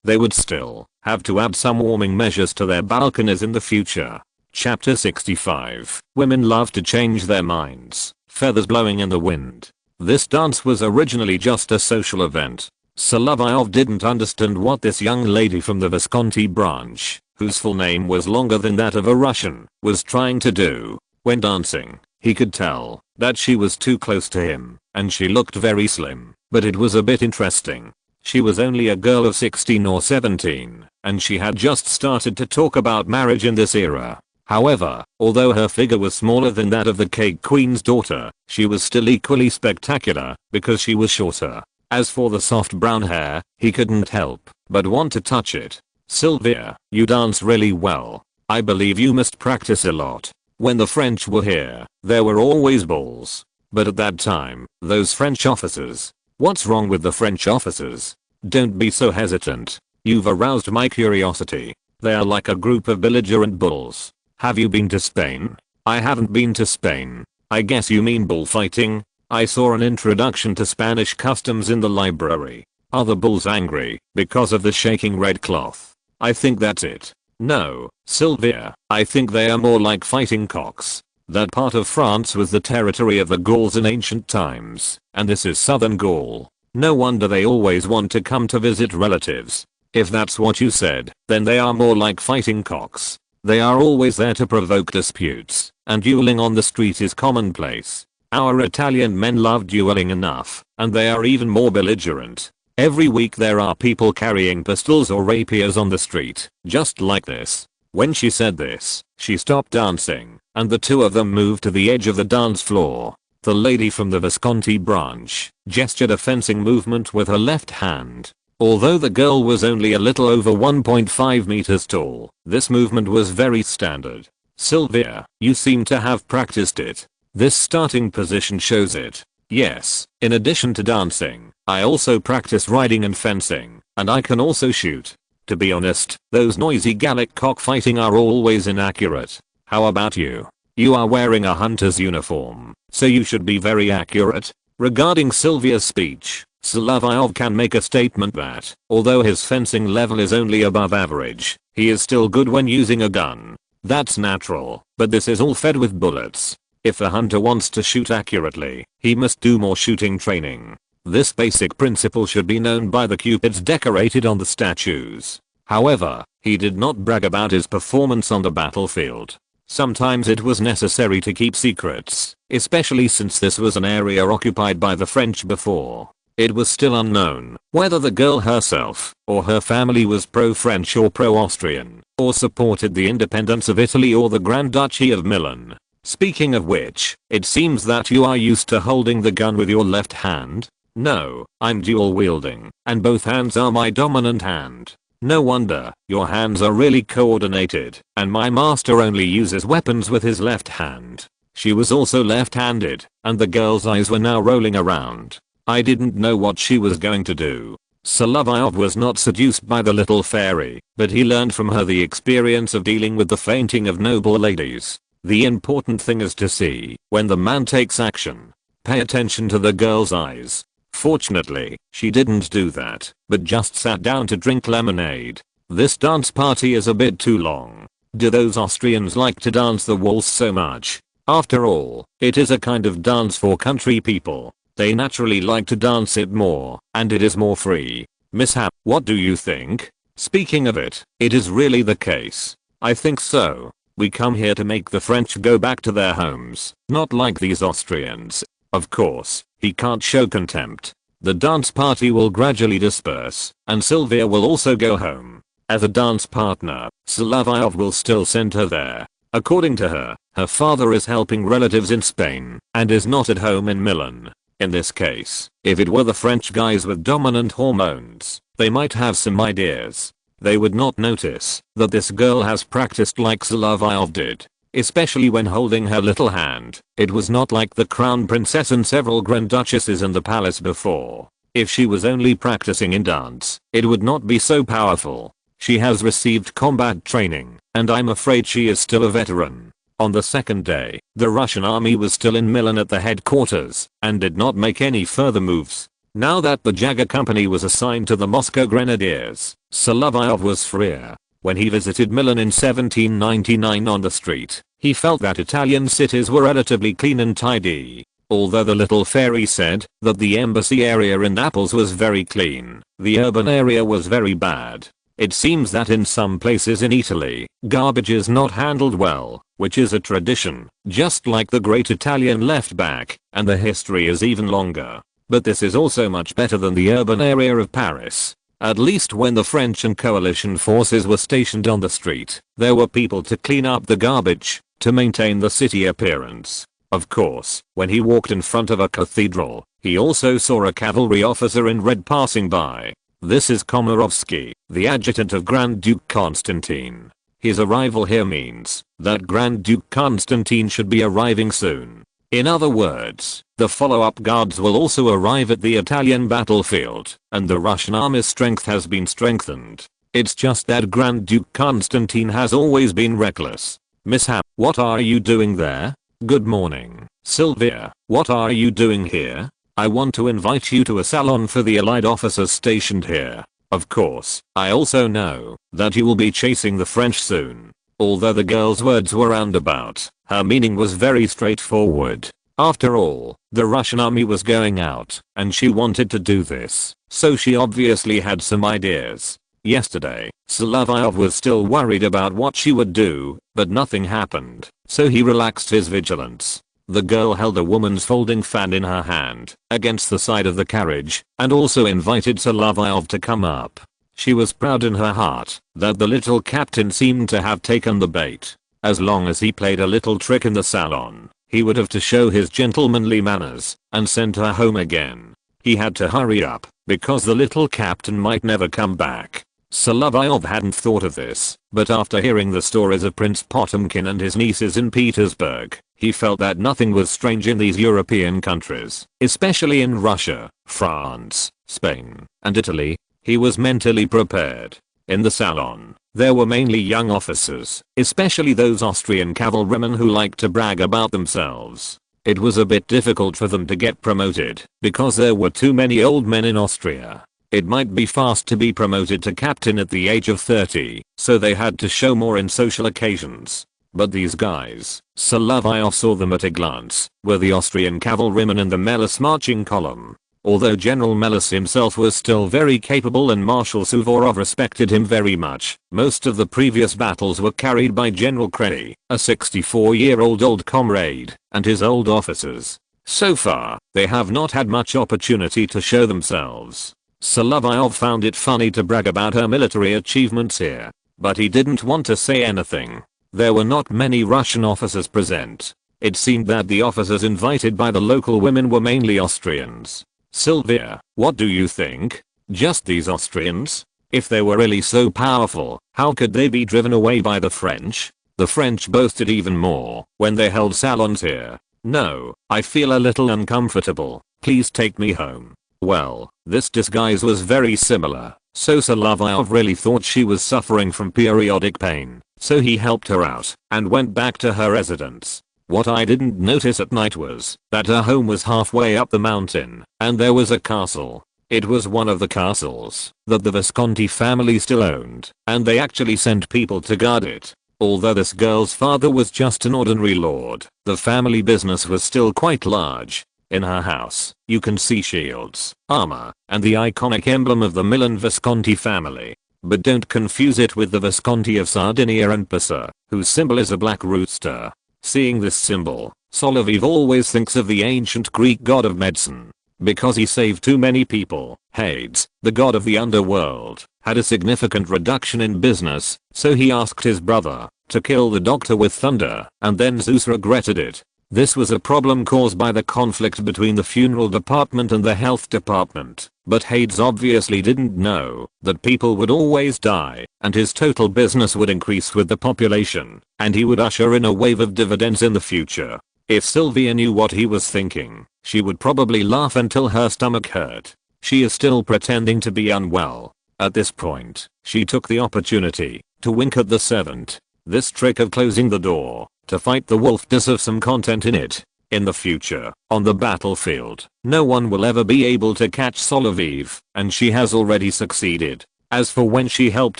they would still have to add some warming measures to their balconies in the future. Chapter 65. Women love to change their minds. Feathers blowing in the wind. This dance was originally just a social event. Solovyov didn't understand what this young lady from the Visconti branch, whose full name was longer than that of a Russian, was trying to do. When dancing, he could tell that she was too close to him, and she looked very slim, but it was a bit interesting. She was only a girl of 16 or 17, and she had just started to talk about marriage in this era. However, although her figure was smaller than that of the cake queen's daughter, she was still equally spectacular because she was shorter. As for the soft brown hair, he couldn't help but want to touch it. Sylvia, you dance really well. I believe you must practice a lot. When the French were here, there were always balls. But at that time, those French officers. What's wrong with the French officers? Don't be so hesitant. You've aroused my curiosity. They are like a group of belligerent bulls. Have you been to Spain? I haven't been to Spain. I guess you mean bullfighting? I saw an introduction to Spanish customs in the library. Are the bulls angry because of the shaking red cloth? I think that's it. No, Sylvia, I think they are more like fighting cocks. That part of France was the territory of the Gauls in ancient times, and this is southern Gaul. No wonder they always want to come to visit relatives. If that's what you said, then they are more like fighting cocks. They are always there to provoke disputes, and dueling on the street is commonplace. Our Italian men love dueling enough, and they are even more belligerent. Every week there are people carrying pistols or rapiers on the street, just like this. When she said this, she stopped dancing, and the two of them moved to the edge of the dance floor. The lady from the Visconti branch gestured a fencing movement with her left hand. Although the girl was only a little over 1.5 meters tall, this movement was very standard. Sylvia, you seem to have practiced it. This starting position shows it. Yes, in addition to dancing, I also practice riding and fencing, and I can also shoot. To be honest, those noisy Gallic cockfighting are always inaccurate. How about you? You are wearing a hunter's uniform, so you should be very accurate. Regarding Sylvia's speech, Solovyov can make a statement that, although his fencing level is only above average, he is still good when using a gun. That's natural, but this is all fed with bullets. If a hunter wants to shoot accurately, he must do more shooting training. This basic principle should be known by the cupids decorated on the statues. However, he did not brag about his performance on the battlefield. Sometimes it was necessary to keep secrets, especially since this was an area occupied by the French before. It was still unknown whether the girl herself or her family was pro-French or pro-Austrian, or supported the independence of Italy or the Grand Duchy of Milan. Speaking of which, it seems that you are used to holding the gun with your left hand? No, I'm dual wielding, and both hands are my dominant hand. No wonder, your hands are really coordinated, and my master only uses weapons with his left hand. She was also left-handed, and the girl's eyes were now rolling around. I didn't know what she was going to do. Solovyov was not seduced by the little fairy, but he learned from her the experience of dealing with the fainting of noble ladies. The important thing is to see when the man takes action. Pay attention to the girl's eyes. Fortunately, she didn't do that, but just sat down to drink lemonade. This dance party is a bit too long. Do those Austrians like to dance the waltz so much? After all, it is a kind of dance for country people. They naturally like to dance it more, and it is more free. Mishap, what do you think? Speaking of it, it is really the case. I think so. We come here to make the French go back to their homes, not like these Austrians. Of course, he can't show contempt. The dance party will gradually disperse, and Sylvia will also go home. As a dance partner, Solovyov will still send her there. According to her, her father is helping relatives in Spain, and is not at home in Milan. In this case, if it were the French guys with dominant hormones, they might have some ideas. They would not notice that this girl has practiced like Solovyov did, especially when holding her little hand. It was not like the crown princess and several grand duchesses in the palace before. If she was only practicing in dance, it would not be so powerful. She has received combat training, and I'm afraid she is still a veteran. On the second day, the Russian army was still in Milan at the headquarters and did not make any further moves. Now that the Jager company was assigned to the Moscow Grenadiers, Solovyov was freer. When he visited Milan in 1799 on the street, he felt that Italian cities were relatively clean and tidy. Although the little fairy said that the embassy area in Naples was very clean, the urban area was very bad. It seems that in some places in Italy, garbage is not handled well, which is a tradition, just like the great Italian left back, and the history is even longer. But this is also much better than the urban area of Paris. At least when the French and coalition forces were stationed on the street, there were people to clean up the garbage, to maintain the city appearance. Of course, when he walked in front of a cathedral, he also saw a cavalry officer in red passing by. This is Komarovsky, the adjutant of Grand Duke Constantine. His arrival here means that Grand Duke Constantine should be arriving soon. In other words, the follow-up guards will also arrive at the Italian battlefield, and the Russian army's strength has been strengthened. It's just that Grand Duke Constantine has always been reckless. Mishap, what are you doing there? Good morning, Sylvia. What are you doing here? I want to invite you to a salon for the allied officers stationed here. Of course, I also know that you will be chasing the French soon. Although the girl's words were roundabout, her meaning was very straightforward. After all, the Russian army was going out, and she wanted to do this, so she obviously had some ideas. Yesterday, Solovyov was still worried about what she would do, but nothing happened, so he relaxed his vigilance. The girl held a woman's folding fan in her hand, against the side of the carriage, and also invited Solovyov to come up. She was proud in her heart that the little captain seemed to have taken the bait. As long as he played a little trick in the salon, he would have to show his gentlemanly manners and send her home again. He had to hurry up, because the little captain might never come back. Solovyov hadn't thought of this, but after hearing the stories of Prince Potemkin and his nieces in Petersburg, he felt that nothing was strange in these European countries, especially in Russia, France, Spain, and Italy. He was mentally prepared. In the salon, there were mainly young officers, especially those Austrian cavalrymen who liked to brag about themselves. It was a bit difficult for them to get promoted, because there were too many old men in Austria. It might be fast to be promoted to captain at the age of 30, so they had to show more in social occasions. But these guys, Solovyov saw them at a glance, were the Austrian cavalrymen in the Melas marching column. Although General Melas himself was still very capable and Marshal Suvorov respected him very much, most of the previous battles were carried by General Krenny, a 64-year-old old comrade, and his old officers. So far, they have not had much opportunity to show themselves. Solovyov found it funny to brag about her military achievements here, but he didn't want to say anything. There were not many Russian officers present. It seemed that the officers invited by the local women were mainly Austrians. Sylvia, what do you think? Just these Austrians? If they were really so powerful, how could they be driven away by the French? The French boasted even more when they held salons here. No, I feel a little uncomfortable. Please take me home. Well, this disguise was very similar, so Solovyov really thought she was suffering from periodic pain, so he helped her out and went back to her residence. What I didn't notice at night was that her home was halfway up the mountain, and there was a castle. It was one of the castles that the Visconti family still owned, and they actually sent people to guard it. Although this girl's father was just an ordinary lord, the family business was still quite large. In her house, you can see shields, armor, and the iconic emblem of the Milan Visconti family. But don't confuse it with the Visconti of Sardinia and Pisa, whose symbol is a black rooster. Seeing this symbol, Solovyov always thinks of the ancient Greek god of medicine. Because he saved too many people, Hades, the god of the underworld, had a significant reduction in business, so he asked his brother to kill the doctor with thunder, and then Zeus regretted it. This was a problem caused by the conflict between the funeral department and the health department, but Hades obviously didn't know that people would always die, and his total business would increase with the population, and he would usher in a wave of dividends in the future. If Sylvia knew what he was thinking, she would probably laugh until her stomach hurt. She is still pretending to be unwell. At this point, she took the opportunity to wink at the servant. This trick of closing the door to fight the wolf does have some content in it. In the future, on the battlefield, no one will ever be able to catch Solovyov, and she has already succeeded. As for when she helped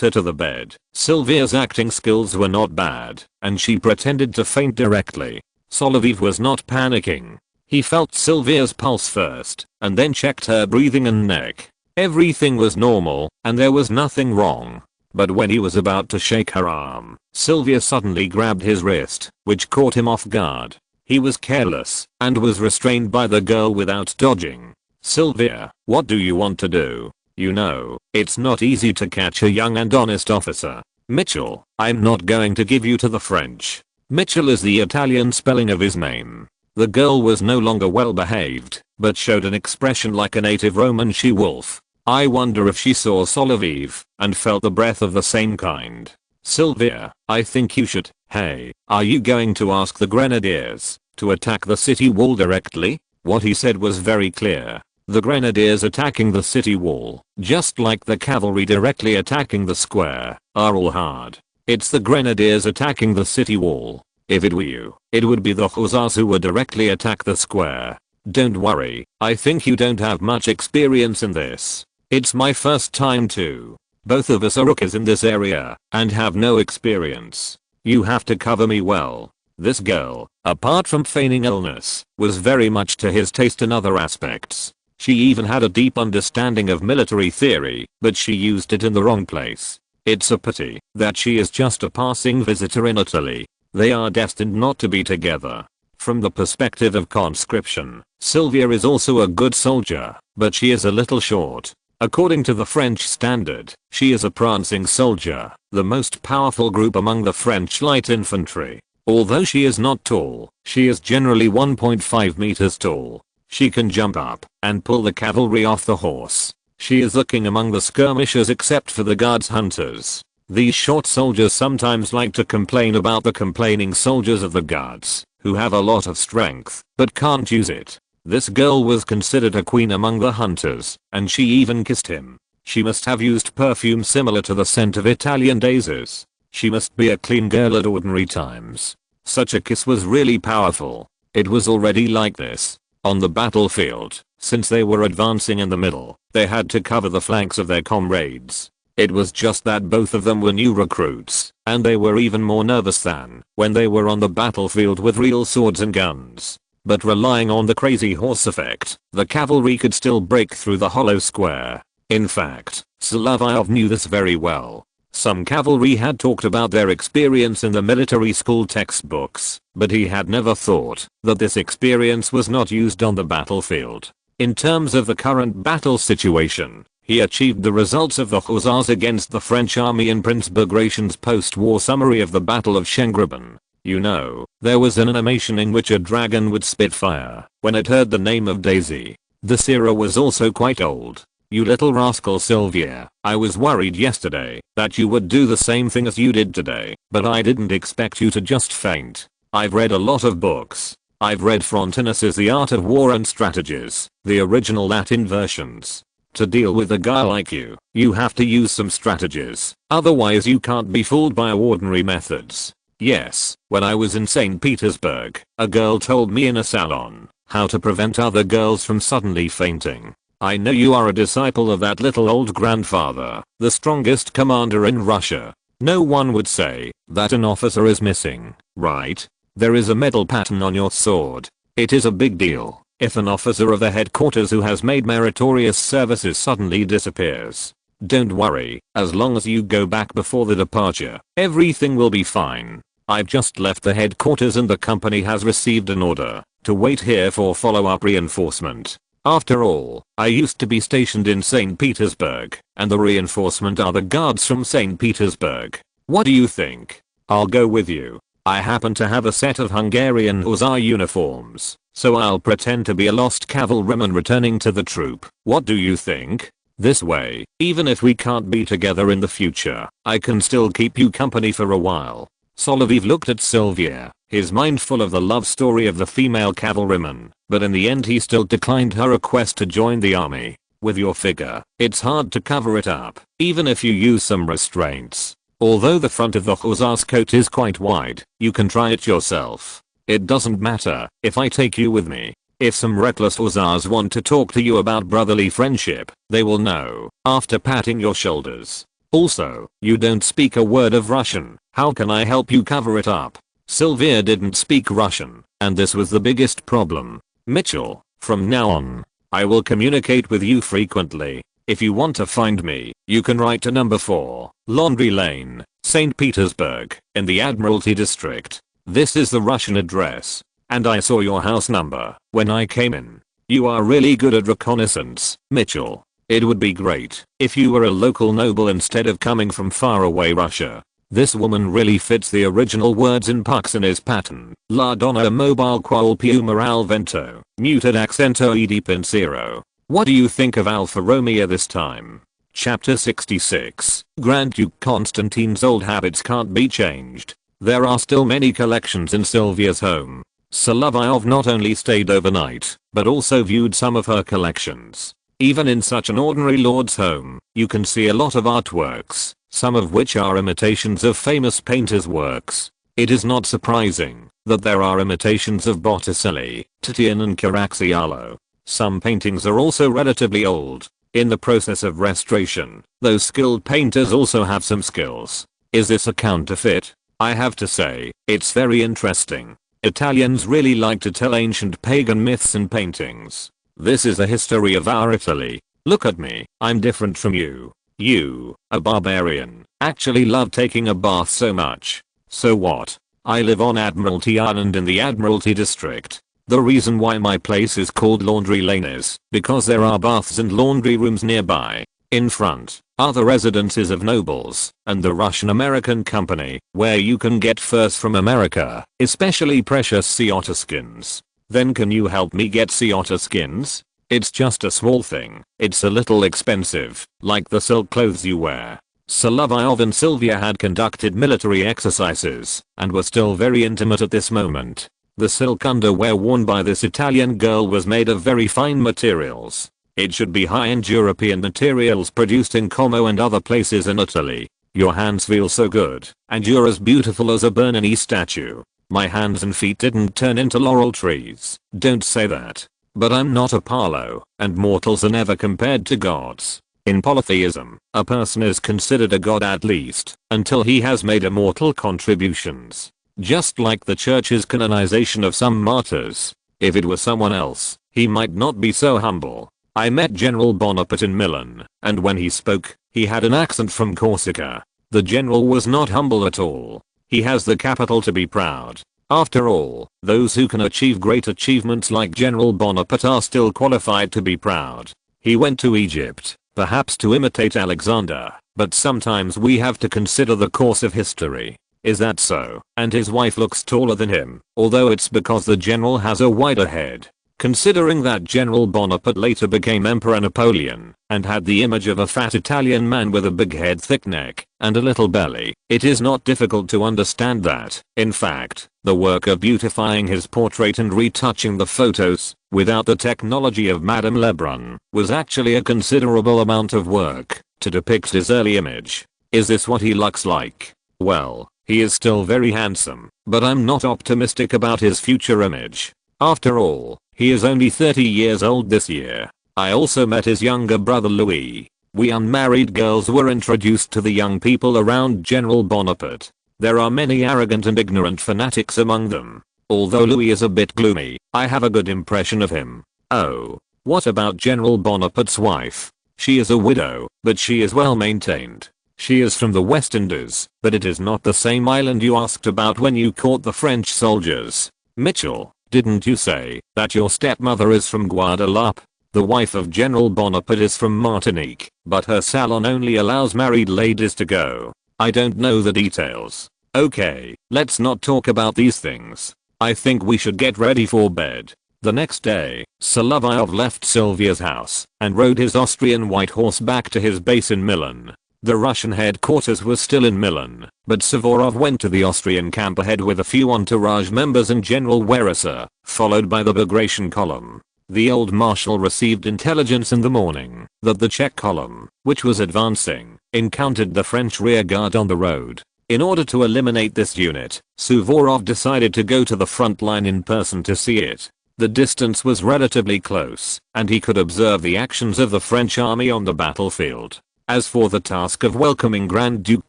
her to the bed, Sylvia's acting skills were not bad, and she pretended to faint directly. Solovyov was not panicking. He felt Sylvia's pulse first, and then checked her breathing and neck. Everything was normal, and there was nothing wrong. But when he was about to shake her arm, Sylvia suddenly grabbed his wrist, which caught him off guard. He was careless, and was restrained by the girl without dodging. "Sylvia, what do you want to do? You know, it's not easy to catch a young and honest officer." "Mitchell, I'm not going to give you to the French." Mitchell is the Italian spelling of his name. The girl was no longer well behaved, but showed an expression like a native Roman she-wolf. I wonder if she saw Solovyov and felt the breath of the same kind. "Sylvia, I think you should. Hey, are you going to ask the grenadiers to attack the city wall directly?" What he said was very clear. The grenadiers attacking the city wall, just like the cavalry directly attacking the square, are all hard. It's the grenadiers attacking the city wall. If it were you, it would be the hussars who would directly attack the square. Don't worry, I think you don't have much experience in this. It's my first time too. Both of us are rookies in this area and have no experience. You have to cover me well. This girl, apart from feigning illness, was very much to his taste in other aspects. She even had a deep understanding of military theory, but she used it in the wrong place. It's a pity that she is just a passing visitor in Italy. They are destined not to be together. From the perspective of conscription, Sylvia is also a good soldier, but she is a little short. According to the French standard, she is a prancing soldier, the most powerful group among the French light infantry. Although she is not tall, she is generally 1.5 meters tall. She can jump up and pull the cavalry off the horse. She is the king among the skirmishers except for the guards hunters. These short soldiers sometimes like to complain about the complaining soldiers of the guards, who have a lot of strength, but can't use it. This girl was considered a queen among the hunters, and she even kissed him. She must have used perfume similar to the scent of Italian daisies. She must be a clean girl at ordinary times. Such a kiss was really powerful. It was already like this. On the battlefield, since they were advancing in the middle, they had to cover the flanks of their comrades. It was just that both of them were new recruits, and they were even more nervous than when they were on the battlefield with real swords and guns. But relying on the crazy horse effect, the cavalry could still break through the hollow square. In fact, Solovyov knew this very well. Some cavalry had talked about their experience in the military school textbooks, but he had never thought that this experience was not used on the battlefield. In terms of the current battle situation, he achieved the results of the hussars against the French army in Prince Bagration's post-war summary of the Battle of Schengruben. You know, there was an animation in which a dragon would spit fire when it heard the name of Daisy. This era was also quite old. You little rascal Sylvia, I was worried yesterday that you would do the same thing as you did today, but I didn't expect you to just faint. I've read a lot of books. I've read Frontinus's The Art of War and Strategies, the original Latin versions. To deal with a guy like you, you have to use some strategies, otherwise you can't be fooled by ordinary methods. Yes, when I was in St. Petersburg, a girl told me in a salon how to prevent other girls from suddenly fainting. I know you are a disciple of that little old grandfather, the strongest commander in Russia. No one would say that an officer is missing, right? There is a medal pattern on your sword. It is a big deal if an officer of the headquarters who has made meritorious services suddenly disappears. Don't worry, as long as you go back before the departure, everything will be fine. I've just left the headquarters and the company has received an order to wait here for follow-up reinforcement. After all, I used to be stationed in St. Petersburg, and the reinforcement are the guards from St. Petersburg. What do you think? I'll go with you. I happen to have a set of Hungarian hussar uniforms, so I'll pretend to be a lost cavalryman returning to the troop. What do you think? This way, even if we can't be together in the future, I can still keep you company for a while. Solovyov looked at Sylvia, his mind full of the love story of the female cavalryman, but in the end he still declined her request to join the army. With your figure, it's hard to cover it up, even if you use some restraints. Although the front of the hussar's coat is quite wide, you can try it yourself. It doesn't matter if I take you with me. If some reckless hussars want to talk to you about brotherly friendship, they will know after patting your shoulders. Also, you don't speak a word of Russian. How can I help you cover it up? Sylvia didn't speak Russian, and this was the biggest problem. Mitchell, from now on, I will communicate with you frequently. If you want to find me, you can write to number 4, Laundry Lane, St. Petersburg, in the Admiralty District. This is the Russian address. And I saw your house number when I came in. You are really good at reconnaissance, Mitchell. It would be great if you were a local noble instead of coming from far away Russia. This woman really fits the original words in Puxini's pattern. La donna mobile qual più moral vento, muted accento ed pensiero. What do you think of Alfa Romeo this time? Chapter 66. Grand Duke Constantine's old habits can't be changed. There are still many collections in Sylvia's home. Solovyov not only stayed overnight, but also viewed some of her collections. Even in such an ordinary lord's home, you can see a lot of artworks, some of which are imitations of famous painters' works. It is not surprising that there are imitations of Botticelli, Titian and Caracciolo. Some paintings are also relatively old, in the process of restoration. Those skilled painters also have some skills. Is this a counterfeit? I have to say, it's very interesting. Italians really like to tell ancient pagan myths in paintings. This is the history of our Italy. Look at me, I'm different from you. You, a barbarian, actually love taking a bath so much. So what? I live on Admiralty Island in the Admiralty District. The reason why my place is called Laundry Lane is because there are baths and laundry rooms nearby. In front are the residences of nobles and the Russian-American company, where you can get furs from America, especially precious sea otter skins. Then can you help me get sea otter skins? It's just a small thing. It's a little expensive, like the silk clothes you wear. Solovyov and Sylvia had conducted military exercises and were still very intimate at this moment. The silk underwear worn by this Italian girl was made of very fine materials. It should be high-end European materials produced in Como and other places in Italy. Your hands feel so good, and you're as beautiful as a Bernini statue. My hands and feet didn't turn into laurel trees. Don't say that. But I'm not Apollo, and mortals are never compared to gods. In polytheism, a person is considered a god at least, until he has made immortal contributions. Just like the church's canonization of some martyrs. If it were someone else, he might not be so humble. I met General Bonaparte in Milan, and when he spoke, he had an accent from Corsica. The general was not humble at all. He has the capital to be proud. After all, those who can achieve great achievements like General Bonaparte are still qualified to be proud. He went to Egypt, perhaps to imitate Alexander, but sometimes we have to consider the course of history. Is that so? And his wife looks taller than him, although it's because the general has a wider head. Considering that General Bonaparte later became Emperor Napoleon and had the image of a fat Italian man with a big head, thick neck, and a little belly, it is not difficult to understand that, in fact, the work of beautifying his portrait and retouching the photos, without the technology of Madame Lebrun, was actually a considerable amount of work to depict his early image. Is this what he looks like? Well, he is still very handsome, but I'm not optimistic about his future image. After all, he is only 30 years old this year. I also met his younger brother Louis. We unmarried girls were introduced to the young people around General Bonaparte. There are many arrogant and ignorant fanatics among them. Although Louis is a bit gloomy, I have a good impression of him. Oh, what about General Bonaparte's wife? She is a widow, but she is well maintained. She is from the West Indies, but it is not the same island you asked about when you caught the French soldiers. Mitchell, didn't you say that your stepmother is from Guadeloupe? The wife of General Bonaparte is from Martinique, but her salon only allows married ladies to go. I don't know the details. Okay, let's not talk about these things. I think we should get ready for bed. The next day, Solovyov left Sylvia's house and rode his Austrian white horse back to his base in Milan. The Russian headquarters was still in Milan, but Suvorov went to the Austrian camp ahead with a few entourage members and General Weresser, followed by the Bagration column. The old marshal received intelligence in the morning that the Czech column, which was advancing, encountered the French rear guard on the road. In order to eliminate this unit, Suvorov decided to go to the front line in person to see it. The distance was relatively close, and he could observe the actions of the French army on the battlefield. As for the task of welcoming Grand Duke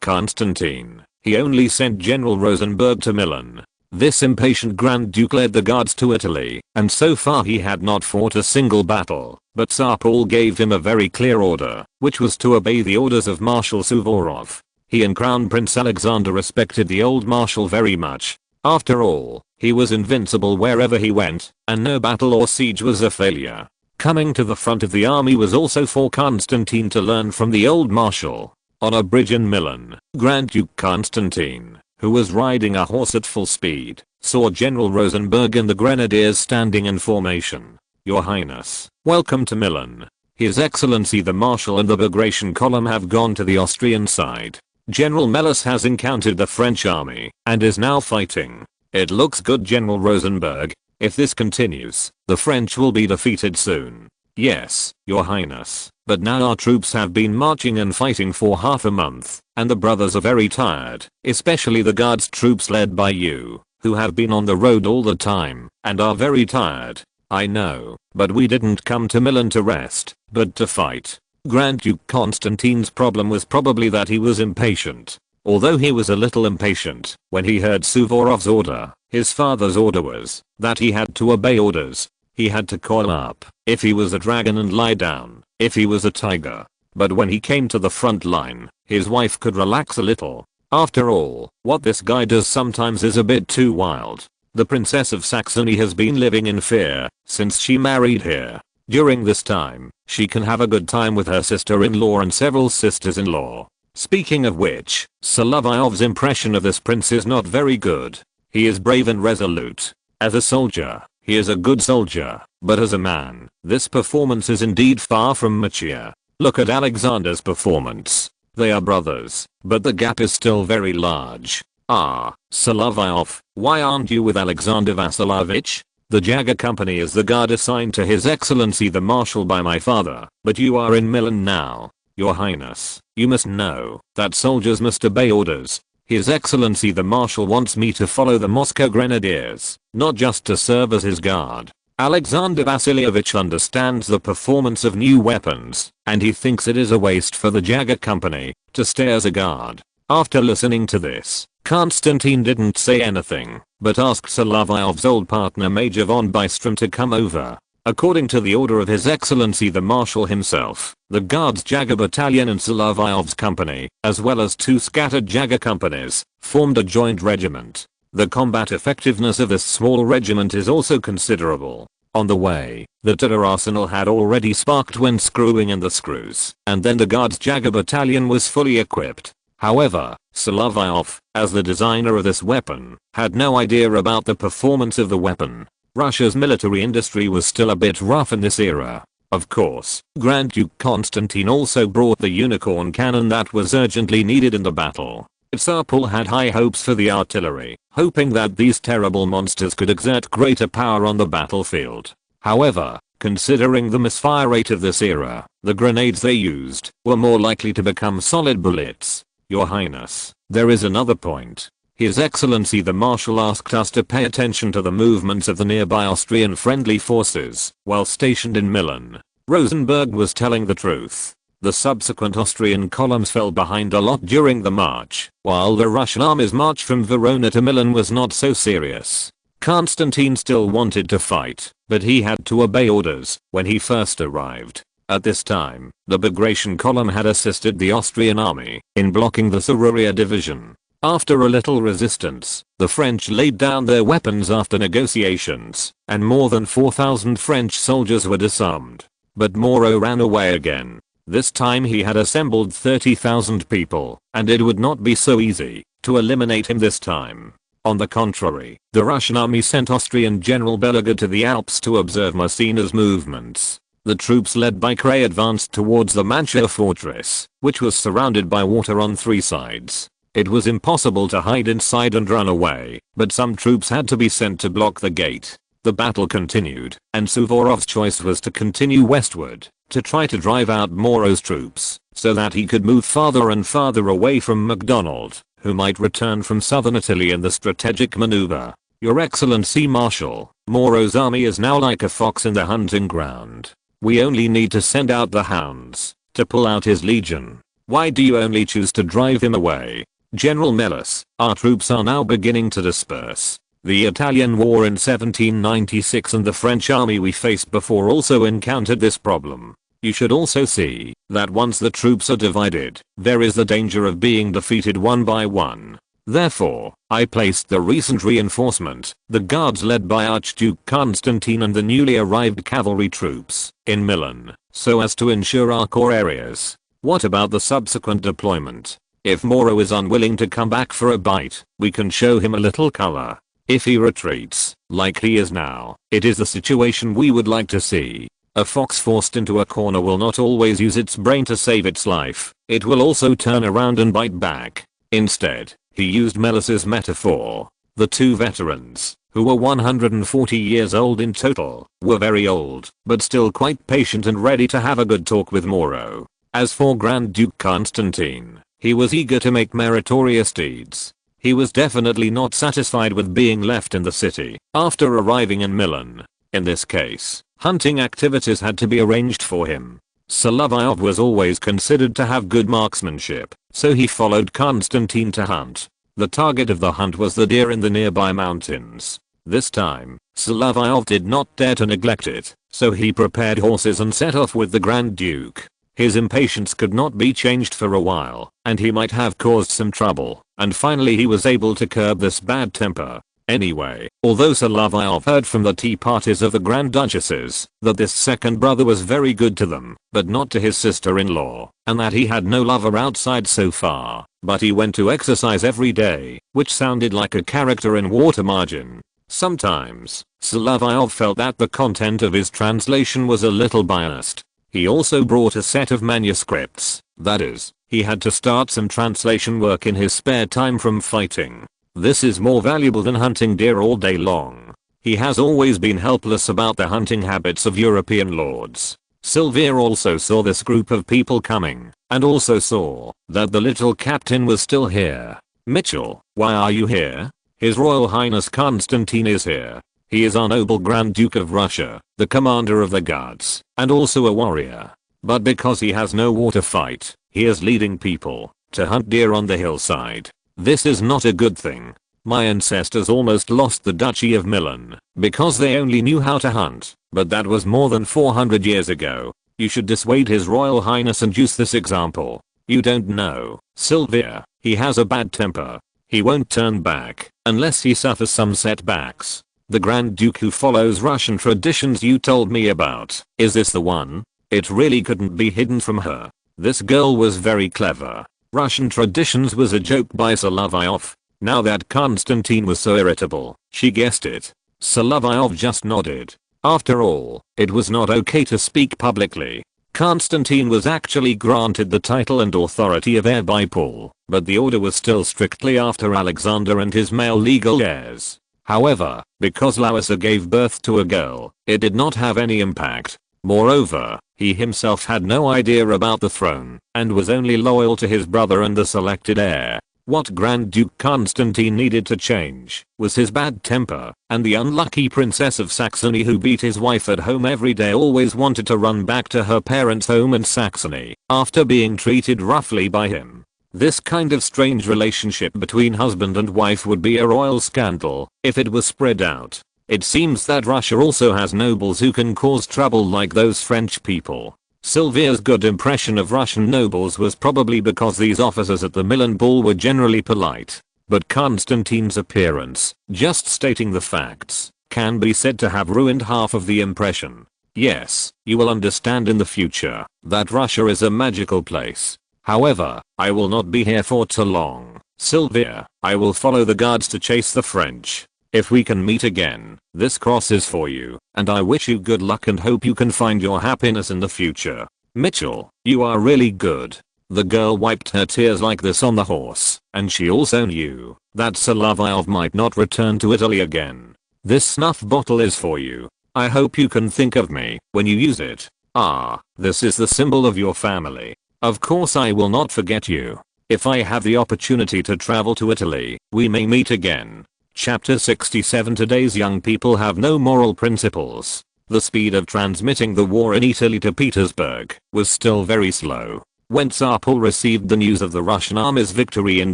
Constantine, he only sent General Rosenberg to Milan. This impatient Grand Duke led the guards to Italy, and so far he had not fought a single battle, but Tsar Paul gave him a very clear order, which was to obey the orders of Marshal Suvorov. He and Crown Prince Alexander respected the old marshal very much. After all, he was invincible wherever he went, and no battle or siege was a failure. Coming to the front of the army was also for Constantine to learn from the old marshal. On a bridge in Milan, Grand Duke Constantine, who was riding a horse at full speed, saw General Rosenberg and the grenadiers standing in formation. "Your Highness, welcome to Milan. His Excellency the Marshal and the Bagration column have gone to the Austrian side. General Melas has encountered the French army and is now fighting. It looks good, General Rosenberg. If this continues, the French will be defeated soon." "Yes, Your Highness, but now our troops have been marching and fighting for half a month, and the brothers are very tired, especially the guards troops led by you, who have been on the road all the time, and are very tired." "I know, but we didn't come to Milan to rest, but to fight." Grand Duke Constantine's problem was probably that he was impatient. Although he was a little impatient when he heard Suvorov's order, his father's order was that he had to obey orders. He had to coil up if he was a dragon and lie down if he was a tiger. But when he came to the front line, his wife could relax a little. After all, what this guy does sometimes is a bit too wild. The Princess of Saxony has been living in fear since she married here. During this time, she can have a good time with her sister-in-law and several sisters-in-law. Speaking of which, Solovyov's impression of this prince is not very good. He is brave and resolute. As a soldier, he is a good soldier, but as a man, this performance is indeed far from mature. Look at Alexander's performance. They are brothers, but the gap is still very large. Ah, Solovyov, why aren't you with Alexander Vasilovich? The Jager Company is the guard assigned to His Excellency the Marshal by my father, but you are in Milan now. Your Highness, you must know that soldiers must obey orders. His Excellency the Marshal wants me to follow the Moscow Grenadiers, not just to serve as his guard. Alexander Vasilyevich understands the performance of new weapons, and he thinks it is a waste for the Jager Company to stay as a guard. After listening to this, Constantine didn't say anything, but asked Solovyov's old partner Major von Bystrom to come over. According to the order of His Excellency the Marshal himself, the Guards Jager Battalion and Solovyov's company, as well as two scattered Jager companies, formed a joint regiment. The combat effectiveness of this small regiment is also considerable. On the way, the Tatar arsenal had already sparked when screwing in the screws, and then the Guards Jager Battalion was fully equipped. However, Solovyov, as the designer of this weapon, had no idea about the performance of the weapon. Russia's military industry was still a bit rough in this era. Of course, Grand Duke Constantine also brought the unicorn cannon that was urgently needed in the battle. Tsar Paul had high hopes for the artillery, hoping that these terrible monsters could exert greater power on the battlefield. However, considering the misfire rate of this era, the grenades they used were more likely to become solid bullets. Your Highness, there is another point. His Excellency the Marshal asked us to pay attention to the movements of the nearby Austrian friendly forces while stationed in Milan. Rosenberg was telling the truth. The subsequent Austrian columns fell behind a lot during the march, while the Russian army's march from Verona to Milan was not so serious. Constantine still wanted to fight, but he had to obey orders when he first arrived. At this time, the Bagration column had assisted the Austrian army in blocking the Sururia division. After a little resistance, the French laid down their weapons after negotiations, and more than 4,000 French soldiers were disarmed. But Moreau ran away again. This time he had assembled 30,000 people, and it would not be so easy to eliminate him this time. On the contrary, the Russian army sent Austrian General Belaga to the Alps to observe Massena's movements. The troops led by Kray advanced towards the Mantua fortress, which was surrounded by water on three sides. It was impossible to hide inside and run away, but some troops had to be sent to block the gate. The battle continued, and Suvorov's choice was to continue westward, to try to drive out Moro's troops, so that he could move farther and farther away from MacDonald, who might return from southern Italy in the strategic maneuver. Your Excellency Marshal, Moro's army is now like a fox in the hunting ground. We only need to send out the hounds, to pull out his legion. Why do you only choose to drive him away? General Melas, our troops are now beginning to disperse. The Italian War in 1796 and the French army we faced before also encountered this problem. You should also see that once the troops are divided, there is the danger of being defeated one by one. Therefore, I placed the recent reinforcement, the guards led by Archduke Constantine and the newly arrived cavalry troops, in Milan, so as to ensure our core areas. What about the subsequent deployment? If Moro is unwilling to come back for a bite, we can show him a little color. If he retreats, like he is now, it is the situation we would like to see. A fox forced into a corner will not always use its brain to save its life, it will also turn around and bite back. Instead, he used Melas's metaphor. The two veterans, who were 140 years old in total, were very old, but still quite patient and ready to have a good talk with Moro. As for Grand Duke Constantine, he was eager to make meritorious deeds. He was definitely not satisfied with being left in the city after arriving in Milan. In this case, hunting activities had to be arranged for him. Solovyov was always considered to have good marksmanship, so he followed Constantine to hunt. The target of the hunt was the deer in the nearby mountains. This time, Solovyov did not dare to neglect it, so he prepared horses and set off with the Grand Duke. His impatience could not be changed for a while, and he might have caused some trouble, and finally he was able to curb this bad temper. Anyway, although Solovyov heard from the tea parties of the Grand Duchesses that this second brother was very good to them, but not to his sister-in-law, and that he had no lover outside so far, but he went to exercise every day, which sounded like a character in Water Margin. Sometimes, Solovyov felt that the content of his translation was a little biased. He also brought a set of manuscripts, that is, he had to start some translation work in his spare time from fighting. This is more valuable than hunting deer all day long. He has always been helpless about the hunting habits of European lords. Sylvia also saw this group of people coming, and also saw that the little captain was still here. Mitchell, why are you here? His Royal Highness Constantine is here. He is our noble Grand Duke of Russia, the commander of the guards, and also a warrior. But because he has no war to fight, he is leading people to hunt deer on the hillside. This is not a good thing. My ancestors almost lost the Duchy of Milan because they only knew how to hunt, but that was more than 400 years ago. You should dissuade His Royal Highness and use this example. You don't know, Sylvia, he has a bad temper. He won't turn back unless he suffers some setbacks. The Grand Duke who follows Russian traditions you told me about, is this the one? It really couldn't be hidden from her. This girl was very clever. Russian traditions was a joke by Solovyov. Now that Constantine was so irritable, she guessed it. Solovyov just nodded. After all, it was not okay to speak publicly. Constantine was actually granted the title and authority of heir by Paul, but the order was still strictly after Alexander and his male legal heirs. However, because Larissa gave birth to a girl, it did not have any impact. Moreover, he himself had no idea about the throne, and was only loyal to his brother and the selected heir. What Grand Duke Constantine needed to change was his bad temper, and the unlucky Princess of Saxony who beat his wife at home every day always wanted to run back to her parents' home in Saxony after being treated roughly by him. This kind of strange relationship between husband and wife would be a royal scandal if it was spread out. It seems that Russia also has nobles who can cause trouble like those French people. Sylvia's good impression of Russian nobles was probably because these officers at the Milan ball were generally polite. But Constantine's appearance, just stating the facts, can be said to have ruined half of the impression. Yes, you will understand in the future that Russia is a magical place. However, I will not be here for too long. Sylvia, I will follow the guards to chase the French. If we can meet again, this cross is for you, and I wish you good luck and hope you can find your happiness in the future. Mitchell, you are really good. The girl wiped her tears like this on the horse, and she also knew that Solovyov might not return to Italy again. This snuff bottle is for you. I hope you can think of me when you use it. Ah, this is the symbol of your family. Of course I will not forget you. If I have the opportunity to travel to Italy, we may meet again. Chapter 67. Today's young people have no moral principles. The speed of transmitting the war in Italy to Petersburg was still very slow. When Tsar Paul received the news of the Russian army's victory in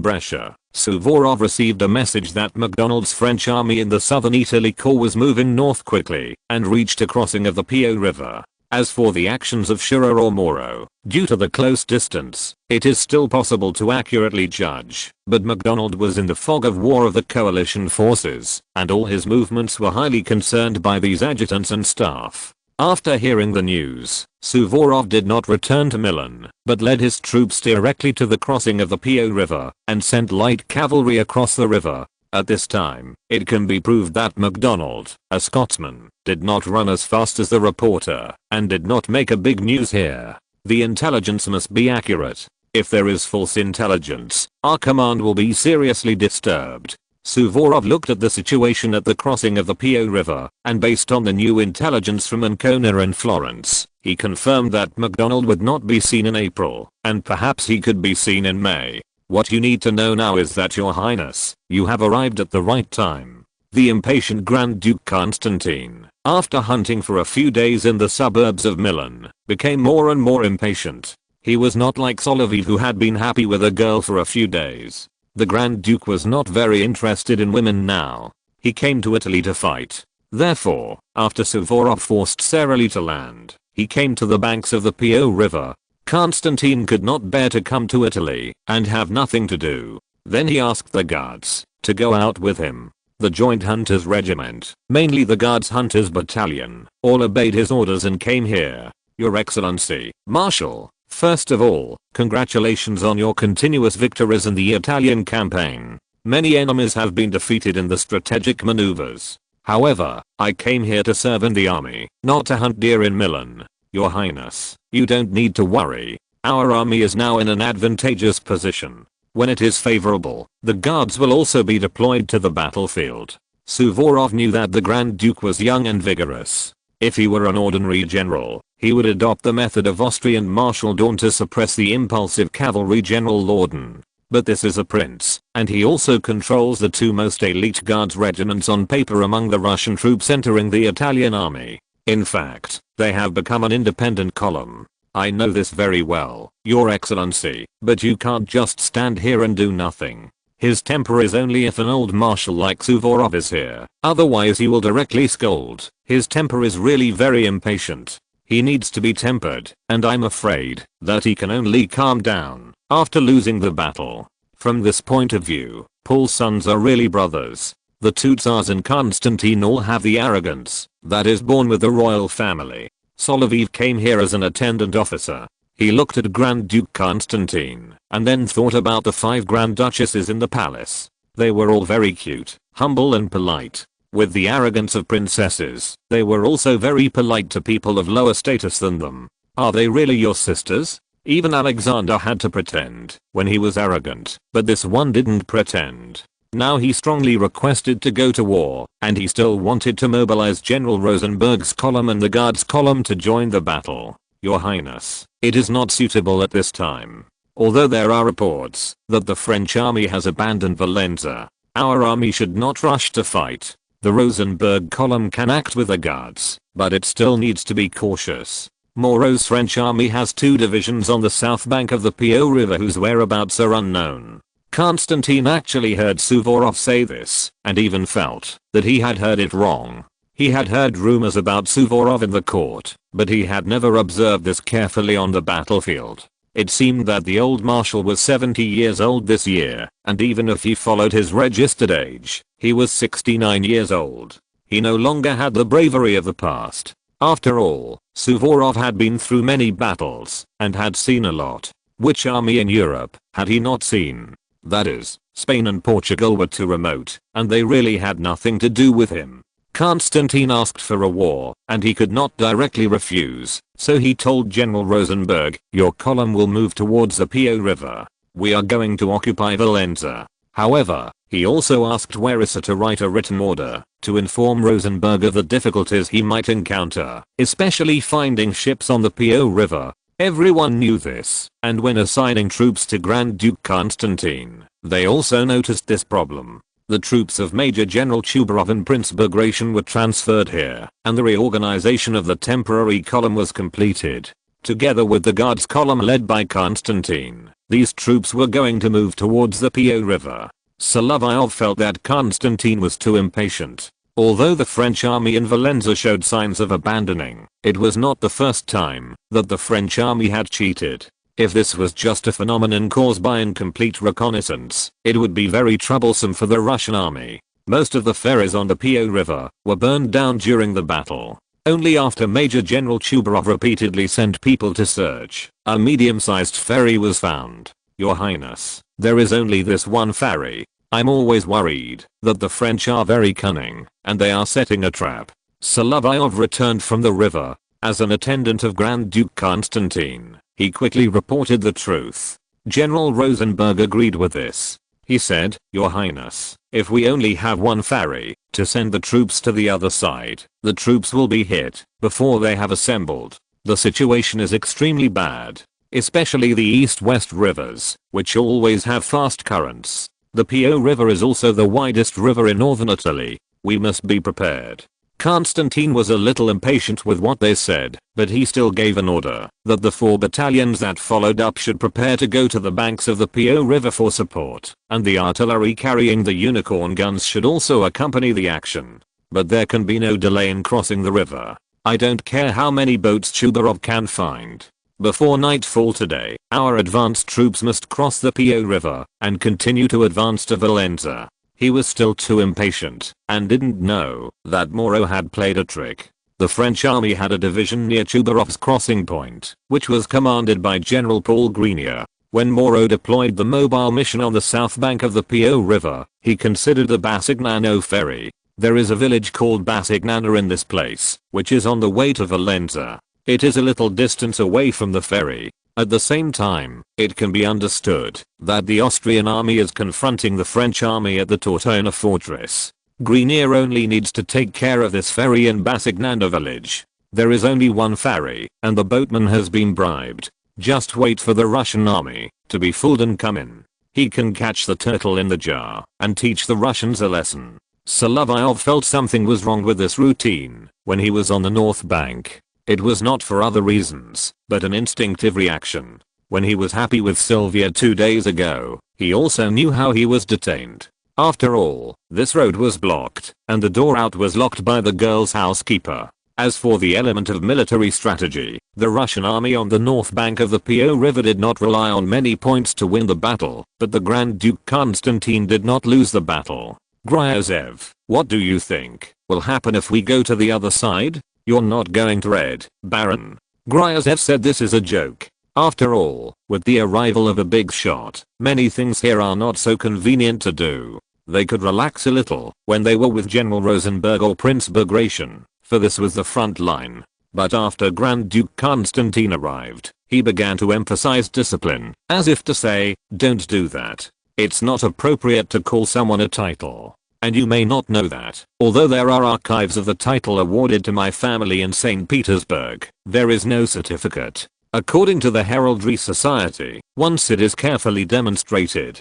Brescia, Suvorov received a message that MacDonald's French army in the southern Italy corps was moving north quickly and reached a crossing of the Po River. As for the actions of Schurrer or Moro, due to the close distance, it is still possible to accurately judge, but MacDonald was in the fog of war of the coalition forces, and all his movements were highly concerned by these adjutants and staff. After hearing the news, Suvorov did not return to Milan, but led his troops directly to the crossing of the Po River, and sent light cavalry across the river. At this time, it can be proved that MacDonald, a Scotsman, did not run as fast as the reporter, and did not make a big news here. The intelligence must be accurate. If there is false intelligence, our command will be seriously disturbed. Suvorov looked at the situation at the crossing of the Po River, and based on the new intelligence from Ancona and Florence, he confirmed that MacDonald would not be seen in April, and perhaps he could be seen in May. What you need to know now is that, Your Highness, you have arrived at the right time. The impatient Grand Duke Constantine, after hunting for a few days in the suburbs of Milan, became more and more impatient. He was not like Solovyov, who had been happy with a girl for a few days. The Grand Duke was not very interested in women now. He came to Italy to fight. Therefore, after Suvorov forced Saralie to land, he came to the banks of the Po River. Constantine could not bear to come to Italy and have nothing to do. Then he asked the guards to go out with him. The Joint Hunters Regiment, mainly the Guards Hunters Battalion, all obeyed his orders and came here. Your Excellency, Marshal, first of all, congratulations on your continuous victories in the Italian campaign. Many enemies have been defeated in the strategic maneuvers. However, I came here to serve in the army, not to hunt deer in Milan. Your Highness, you don't need to worry. Our army is now in an advantageous position. When it is favorable, the guards will also be deployed to the battlefield. Suvorov knew that the Grand Duke was young and vigorous. If he were an ordinary general, he would adopt the method of Austrian Marshal Daun to suppress the impulsive cavalry General Laudon. But this is a prince, and he also controls the two most elite guards regiments on paper among the Russian troops entering the Italian army. In fact, they have become an independent column. I know this very well, Your Excellency, but you can't just stand here and do nothing. His temper is only if an old marshal like Suvorov is here, otherwise he will directly scold. His temper is really very impatient. He needs to be tempered, and I'm afraid that he can only calm down after losing the battle. From this point of view, Paul's sons are really brothers. The two Tsars and Constantine all have the arrogance that is born with the royal family. Solovyov came here as an attendant officer. He looked at Grand Duke Constantine and then thought about the 5 Grand Duchesses in the palace. They were all very cute, humble and polite. With the arrogance of princesses, they were also very polite to people of lower status than them. Are they really your sisters? Even Alexander had to pretend when he was arrogant, but this one didn't pretend. Now he strongly requested to go to war, and he still wanted to mobilize General Rosenberg's column and the Guards column to join the battle. Your Highness, it is not suitable at this time. Although there are reports that the French army has abandoned Valenza, our army should not rush to fight. The Rosenberg column can act with the Guards, but it still needs to be cautious. Moro's French army has 2 divisions on the south bank of the Po River whose whereabouts are unknown. Constantine actually heard Suvorov say this, and even felt that he had heard it wrong. He had heard rumors about Suvorov in the court, but he had never observed this carefully on the battlefield. It seemed that the old marshal was 70 years old this year, and even if he followed his registered age, he was 69 years old. He no longer had the bravery of the past. After all, Suvorov had been through many battles, and had seen a lot. Which army in Europe had he not seen? That is, Spain and Portugal were too remote, and they really had nothing to do with him. Constantine asked for a war, and he could not directly refuse, so he told General Rosenberg, your column will move towards the Po River. We are going to occupy Valenza. However, He also asked Werisa to write a written order to inform Rosenberg of the difficulties he might encounter, especially finding ships on the Po River. Everyone knew this, and when assigning troops to Grand Duke Constantine, they also noticed this problem. The troops of Major General Chubarov and Prince Bagration were transferred here, and the reorganization of the temporary column was completed. Together with the Guards column led by Constantine, these troops were going to move towards the Po River. Solovyov felt that Constantine was too impatient. Although the French army in Valenza showed signs of abandoning, it was not the first time that the French army had cheated. If this was just a phenomenon caused by incomplete reconnaissance, it would be very troublesome for the Russian army. Most of the ferries on the Po River were burned down during the battle. Only after Major General Chubarov repeatedly sent people to search, a medium-sized ferry was found. Your Highness, there is only this one ferry. I'm always worried that the French are very cunning, and they are setting a trap. Solovyov returned from the river. As an attendant of Grand Duke Constantine, he quickly reported the truth. General Rosenberg agreed with this. He said, Your Highness, if we only have one ferry to send the troops to the other side, the troops will be hit before they have assembled. The situation is extremely bad, especially the east-west rivers, which always have fast currents. The Po River is also the widest river in northern Italy. We must be prepared. Constantine was a little impatient with what they said, but he still gave an order that the 4 battalions that followed up should prepare to go to the banks of the Po River for support, and the artillery carrying the unicorn guns should also accompany the action. But there can be no delay in crossing the river. I don't care how many boats Chubarov can find. Before nightfall today, our advanced troops must cross the Po River and continue to advance to Valenza. He was still too impatient and didn't know that Moreau had played a trick. The French army had a division near Chubarov's crossing point, which was commanded by General Paul Grenier. When Moreau deployed the mobile mission on the south bank of the Po River, he considered the Basignano ferry. There is a village called Basignano in this place, which is on the way to Valenza. It is a little distance away from the ferry. At the same time, it can be understood that the Austrian army is confronting the French army at the Tortona fortress. Grenier only needs to take care of this ferry in Basignano village. There is only one ferry, and the boatman has been bribed. Just wait for the Russian army to be fooled and come in. He can catch the turtle in the jar and teach the Russians a lesson. Solovyov felt something was wrong with this routine when he was on the north bank. It was not for other reasons, but an instinctive reaction. When he was happy with Sylvia 2 days ago, he also knew how he was detained. After all, this road was blocked, and the door out was locked by the girl's housekeeper. As for the element of military strategy, the Russian army on the north bank of the Po River did not rely on many points to win the battle, but the Grand Duke Constantine did not lose the battle. Gryazev, what do you think will happen if we go to the other side? You're not going to Red, Baron. Gryazev said this is a joke. After all, with the arrival of a big shot, many things here are not so convenient to do. They could relax a little when they were with General Rosenberg or Prince Bagration, for this was the front line. But after Grand Duke Constantine arrived, he began to emphasize discipline, as if to say, don't do that. It's not appropriate to call someone a title. And you may not know that, although there are archives of the title awarded to my family in St. Petersburg, there is no certificate. According to the Heraldry Society, once it is carefully demonstrated.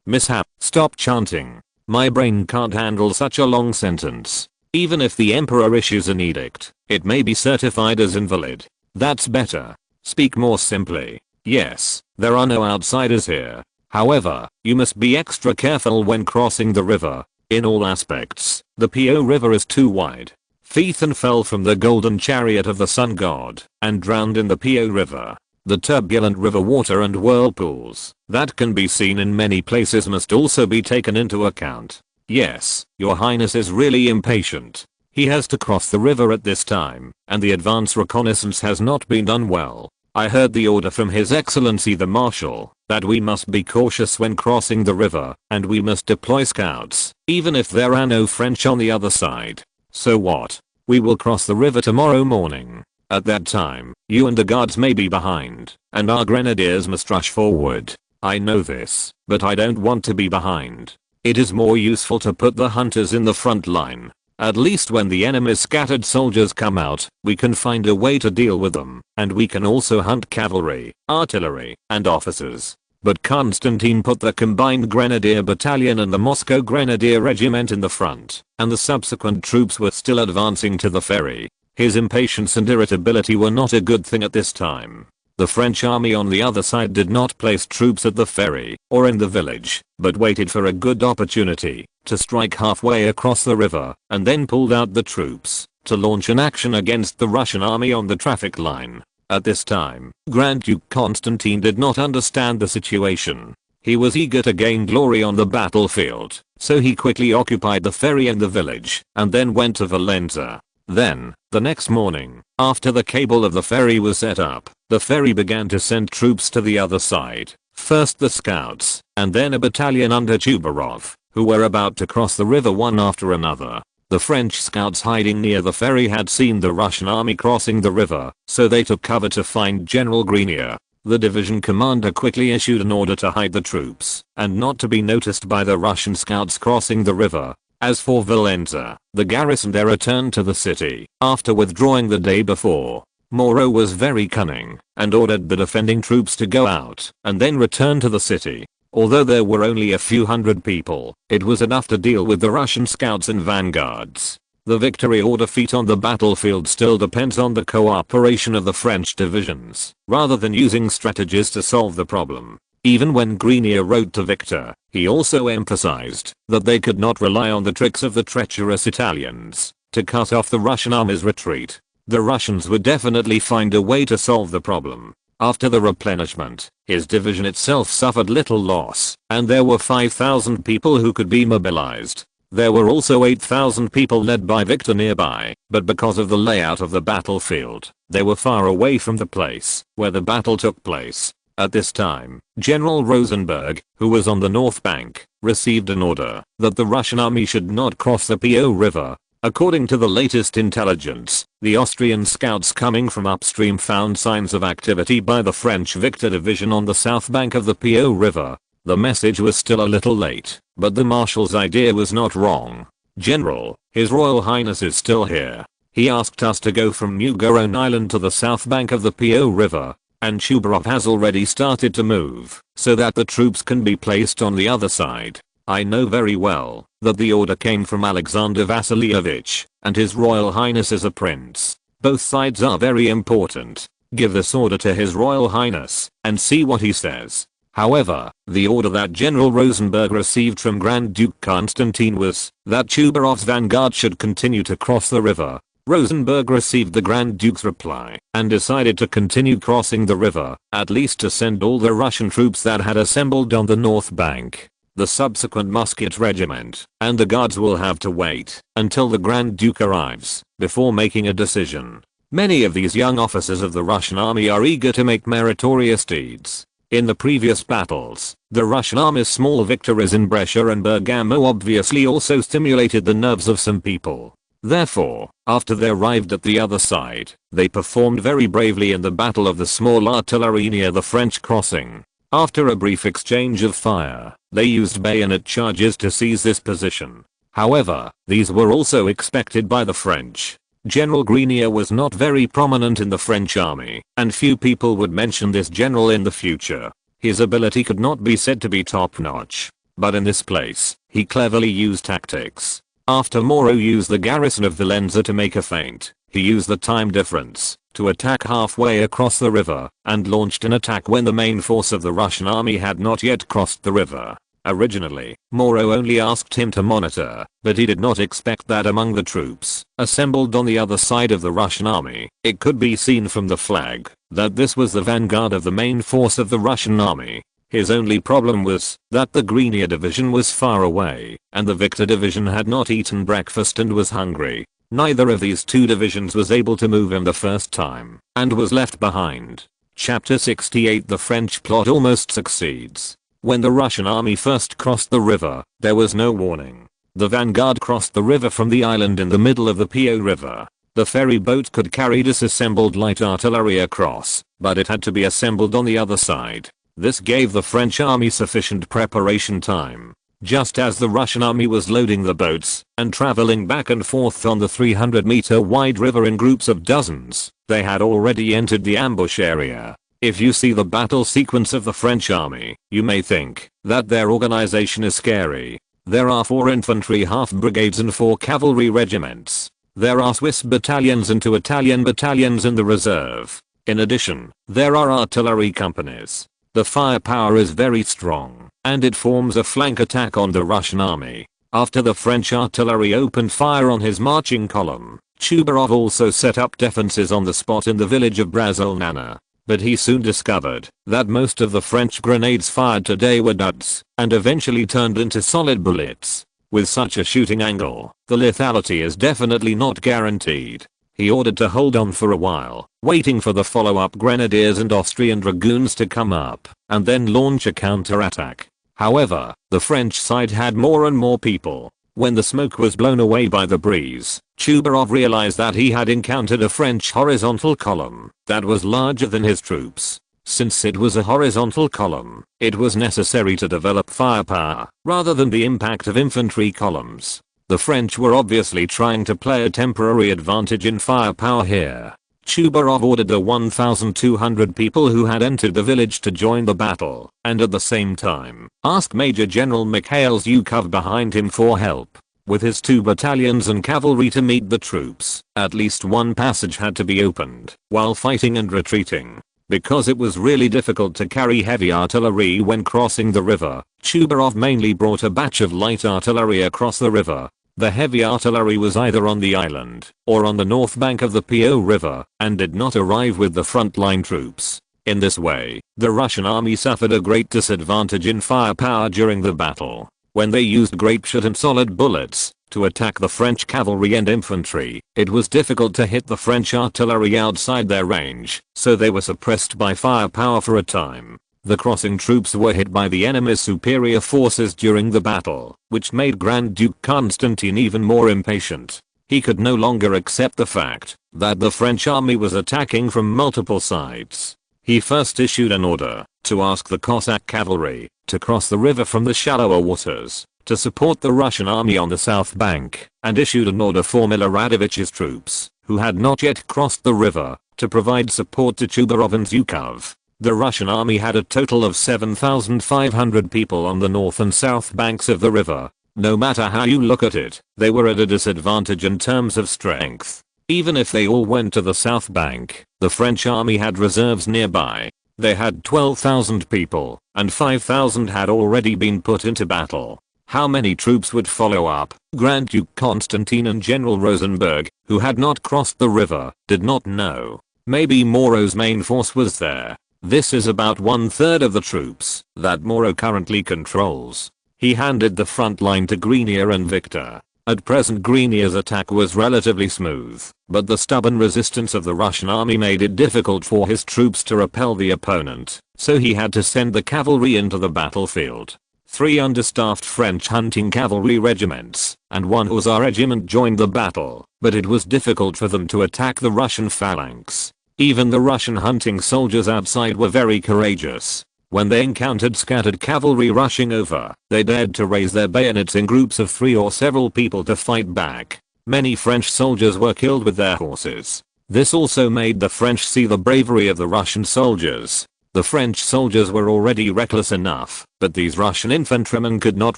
Mishap, stop chanting. My brain can't handle such a long sentence. Even if the emperor issues an edict, it may be certified as invalid. That's better. Speak more simply. Yes, there are no outsiders here. However, you must be extra careful when crossing the river. In all aspects, the Po River is too wide. Phaethon fell from the golden chariot of the sun god and drowned in the Po River. The turbulent river water and whirlpools that can be seen in many places must also be taken into account. Yes, your highness is really impatient. He has to cross the river at this time, and the advance reconnaissance has not been done well. I heard the order from His Excellency the Marshal that we must be cautious when crossing the river, and we must deploy scouts, even if there are no French on the other side. So what? We will cross the river tomorrow morning. At that time, you and the guards may be behind, and our grenadiers must rush forward. I know this, but I don't want to be behind. It is more useful to put the hunters in the front line. At least when the enemy's scattered soldiers come out, we can find a way to deal with them, and we can also hunt cavalry, artillery, and officers. But Constantine put the combined Grenadier Battalion and the Moscow Grenadier Regiment in the front, and the subsequent troops were still advancing to the ferry. His impatience and irritability were not a good thing at this time. The French army on the other side did not place troops at the ferry or in the village, but waited for a good opportunity to strike halfway across the river and then pulled out the troops to launch an action against the Russian army on the traffic line. At this time, Grand Duke Constantine did not understand the situation. He was eager to gain glory on the battlefield, so he quickly occupied the ferry and the village and then went to Valenza. Then, the next morning, after the cable of the ferry was set up, the ferry began to send troops to the other side. First the scouts, and then a battalion under Suvorov, who were about to cross the river one after another. The French scouts hiding near the ferry had seen the Russian army crossing the river, so they took cover to find General Grenier. The division commander quickly issued an order to hide the troops and not to be noticed by the Russian scouts crossing the river. As for Valenza, the garrison there returned to the city after withdrawing the day before. Moreau was very cunning and ordered the defending troops to go out and then return to the city. Although there were only a few hundred people, it was enough to deal with the Russian scouts and vanguards. The victory or defeat on the battlefield still depends on the cooperation of the French divisions, rather than using strategies to solve the problem. Even when Grenier wrote to Victor, he also emphasized that they could not rely on the tricks of the treacherous Italians to cut off the Russian army's retreat. The Russians would definitely find a way to solve the problem. After the replenishment, his division itself suffered little loss, and there were 5,000 people who could be mobilized. There were also 8,000 people led by Victor nearby, but because of the layout of the battlefield, they were far away from the place where the battle took place. At this time, General Rosenberg, who was on the north bank, received an order that the Russian army should not cross the Po River. According to the latest intelligence, the Austrian scouts coming from upstream found signs of activity by the French Victor division on the south bank of the Po River. The message was still a little late, but the marshal's idea was not wrong. General, His Royal Highness is still here. He asked us to go from New Garonne Island to the south bank of the Po River, and Suvorov has already started to move, so that the troops can be placed on the other side. I know very well that the order came from Alexander Vasilievich, and His Royal Highness is a prince. Both sides are very important. Give this order to His Royal Highness, and see what he says. However, the order that General Rosenberg received from Grand Duke Constantine was that Suvorov's vanguard should continue to cross the river. Rosenberg received the Grand Duke's reply and decided to continue crossing the river, at least to send all the Russian troops that had assembled on the north bank. The subsequent musket regiment and the guards will have to wait until the Grand Duke arrives before making a decision. Many of these young officers of the Russian army are eager to make meritorious deeds. In the previous battles, the Russian army's small victories in Brescia and Bergamo obviously also stimulated the nerves of some people. Therefore, after they arrived at the other side, they performed very bravely in the battle of the small artillery near the French crossing. After a brief exchange of fire, they used bayonet charges to seize this position. However, these were also expected by the French. General Grenier was not very prominent in the French army, and few people would mention this general in the future. His ability could not be said to be top-notch, but in this place, he cleverly used tactics. After Moreau used the garrison of Valenza to make a feint, he used the time difference to attack halfway across the river and launched an attack when the main force of the Russian army had not yet crossed the river. Originally, Moreau only asked him to monitor, but he did not expect that among the troops assembled on the other side of the Russian army, it could be seen from the flag that this was the vanguard of the main force of the Russian army. His only problem was that the Grenier division was far away, and the Victor division had not eaten breakfast and was hungry. Neither of these two divisions was able to move in the first time, and was left behind. Chapter 68 The French plot almost succeeds. When the Russian army first crossed the river, there was no warning. The vanguard crossed the river from the island in the middle of the Po River. The ferry boat could carry disassembled light artillery across, but it had to be assembled on the other side. This gave the French army sufficient preparation time. Just as the Russian army was loading the boats and traveling back and forth on the 300-meter wide river in groups of dozens, they had already entered the ambush area. If you see the battle sequence of the French army, you may think that their organization is scary. There are 4 infantry half-brigades and 4 cavalry regiments. There are Swiss battalions and 2 Italian battalions in the reserve. In addition, there are artillery companies. The firepower is very strong, and it forms a flank attack on the Russian army. After the French artillery opened fire on his marching column, Suvorov also set up defenses on the spot in the village of Brazilnana. But he soon discovered that most of the French grenades fired today were duds, and eventually turned into solid bullets. With such a shooting angle, the lethality is definitely not guaranteed. He ordered to hold on for a while, waiting for the follow-up grenadiers and Austrian dragoons to come up, and then launch a counterattack. However, the French side had more and more people. When the smoke was blown away by the breeze, Suvorov realized that he had encountered a French horizontal column that was larger than his troops. Since it was a horizontal column, it was necessary to develop firepower rather than the impact of infantry columns. The French were obviously trying to play a temporary advantage in firepower here. Suvorov ordered the 1,200 people who had entered the village to join the battle, and at the same time, asked Major General Mikhail Zhukov behind him for help. With his 2 battalions and cavalry to meet the troops, at least one passage had to be opened while fighting and retreating. Because it was really difficult to carry heavy artillery when crossing the river, Suvorov mainly brought a batch of light artillery across the river. The heavy artillery was either on the island or on the north bank of the Po River and did not arrive with the frontline troops. In this way, the Russian army suffered a great disadvantage in firepower during the battle. When they used grapeshot and solid bullets to attack the French cavalry and infantry, it was difficult to hit the French artillery outside their range, so they were suppressed by firepower for a time. The crossing troops were hit by the enemy's superior forces during the battle, which made Grand Duke Constantine even more impatient. He could no longer accept the fact that the French army was attacking from multiple sides. He first issued an order to ask the Cossack cavalry to cross the river from the shallower waters to support the Russian army on the south bank, and issued an order for Miloradovich's troops, who had not yet crossed the river, to provide support to Suvorov and Zhukov. The Russian army had a total of 7,500 people on the north and south banks of the river. No matter how you look at it, they were at a disadvantage in terms of strength. Even if they all went to the south bank, the French army had reserves nearby. They had 12,000 people, and 5,000 had already been put into battle. How many troops would follow up? Grand Duke Constantine and General Rosenberg, who had not crossed the river, did not know. Maybe Moreau's main force was there. This is about 1/3 of the troops that Moreau currently controls. He handed the front line to Grenier and Victor. At present Grenier's attack was relatively smooth, but the stubborn resistance of the Russian army made it difficult for his troops to repel the opponent, so he had to send the cavalry into the battlefield. 3 understaffed French hunting cavalry regiments and 1 Hussar regiment joined the battle, but it was difficult for them to attack the Russian phalanx. Even the Russian hunting soldiers outside were very courageous. When they encountered scattered cavalry rushing over, they dared to raise their bayonets in groups of 3 or several people to fight back. Many French soldiers were killed with their horses. This also made the French see the bravery of the Russian soldiers. The French soldiers were already reckless enough, but these Russian infantrymen could not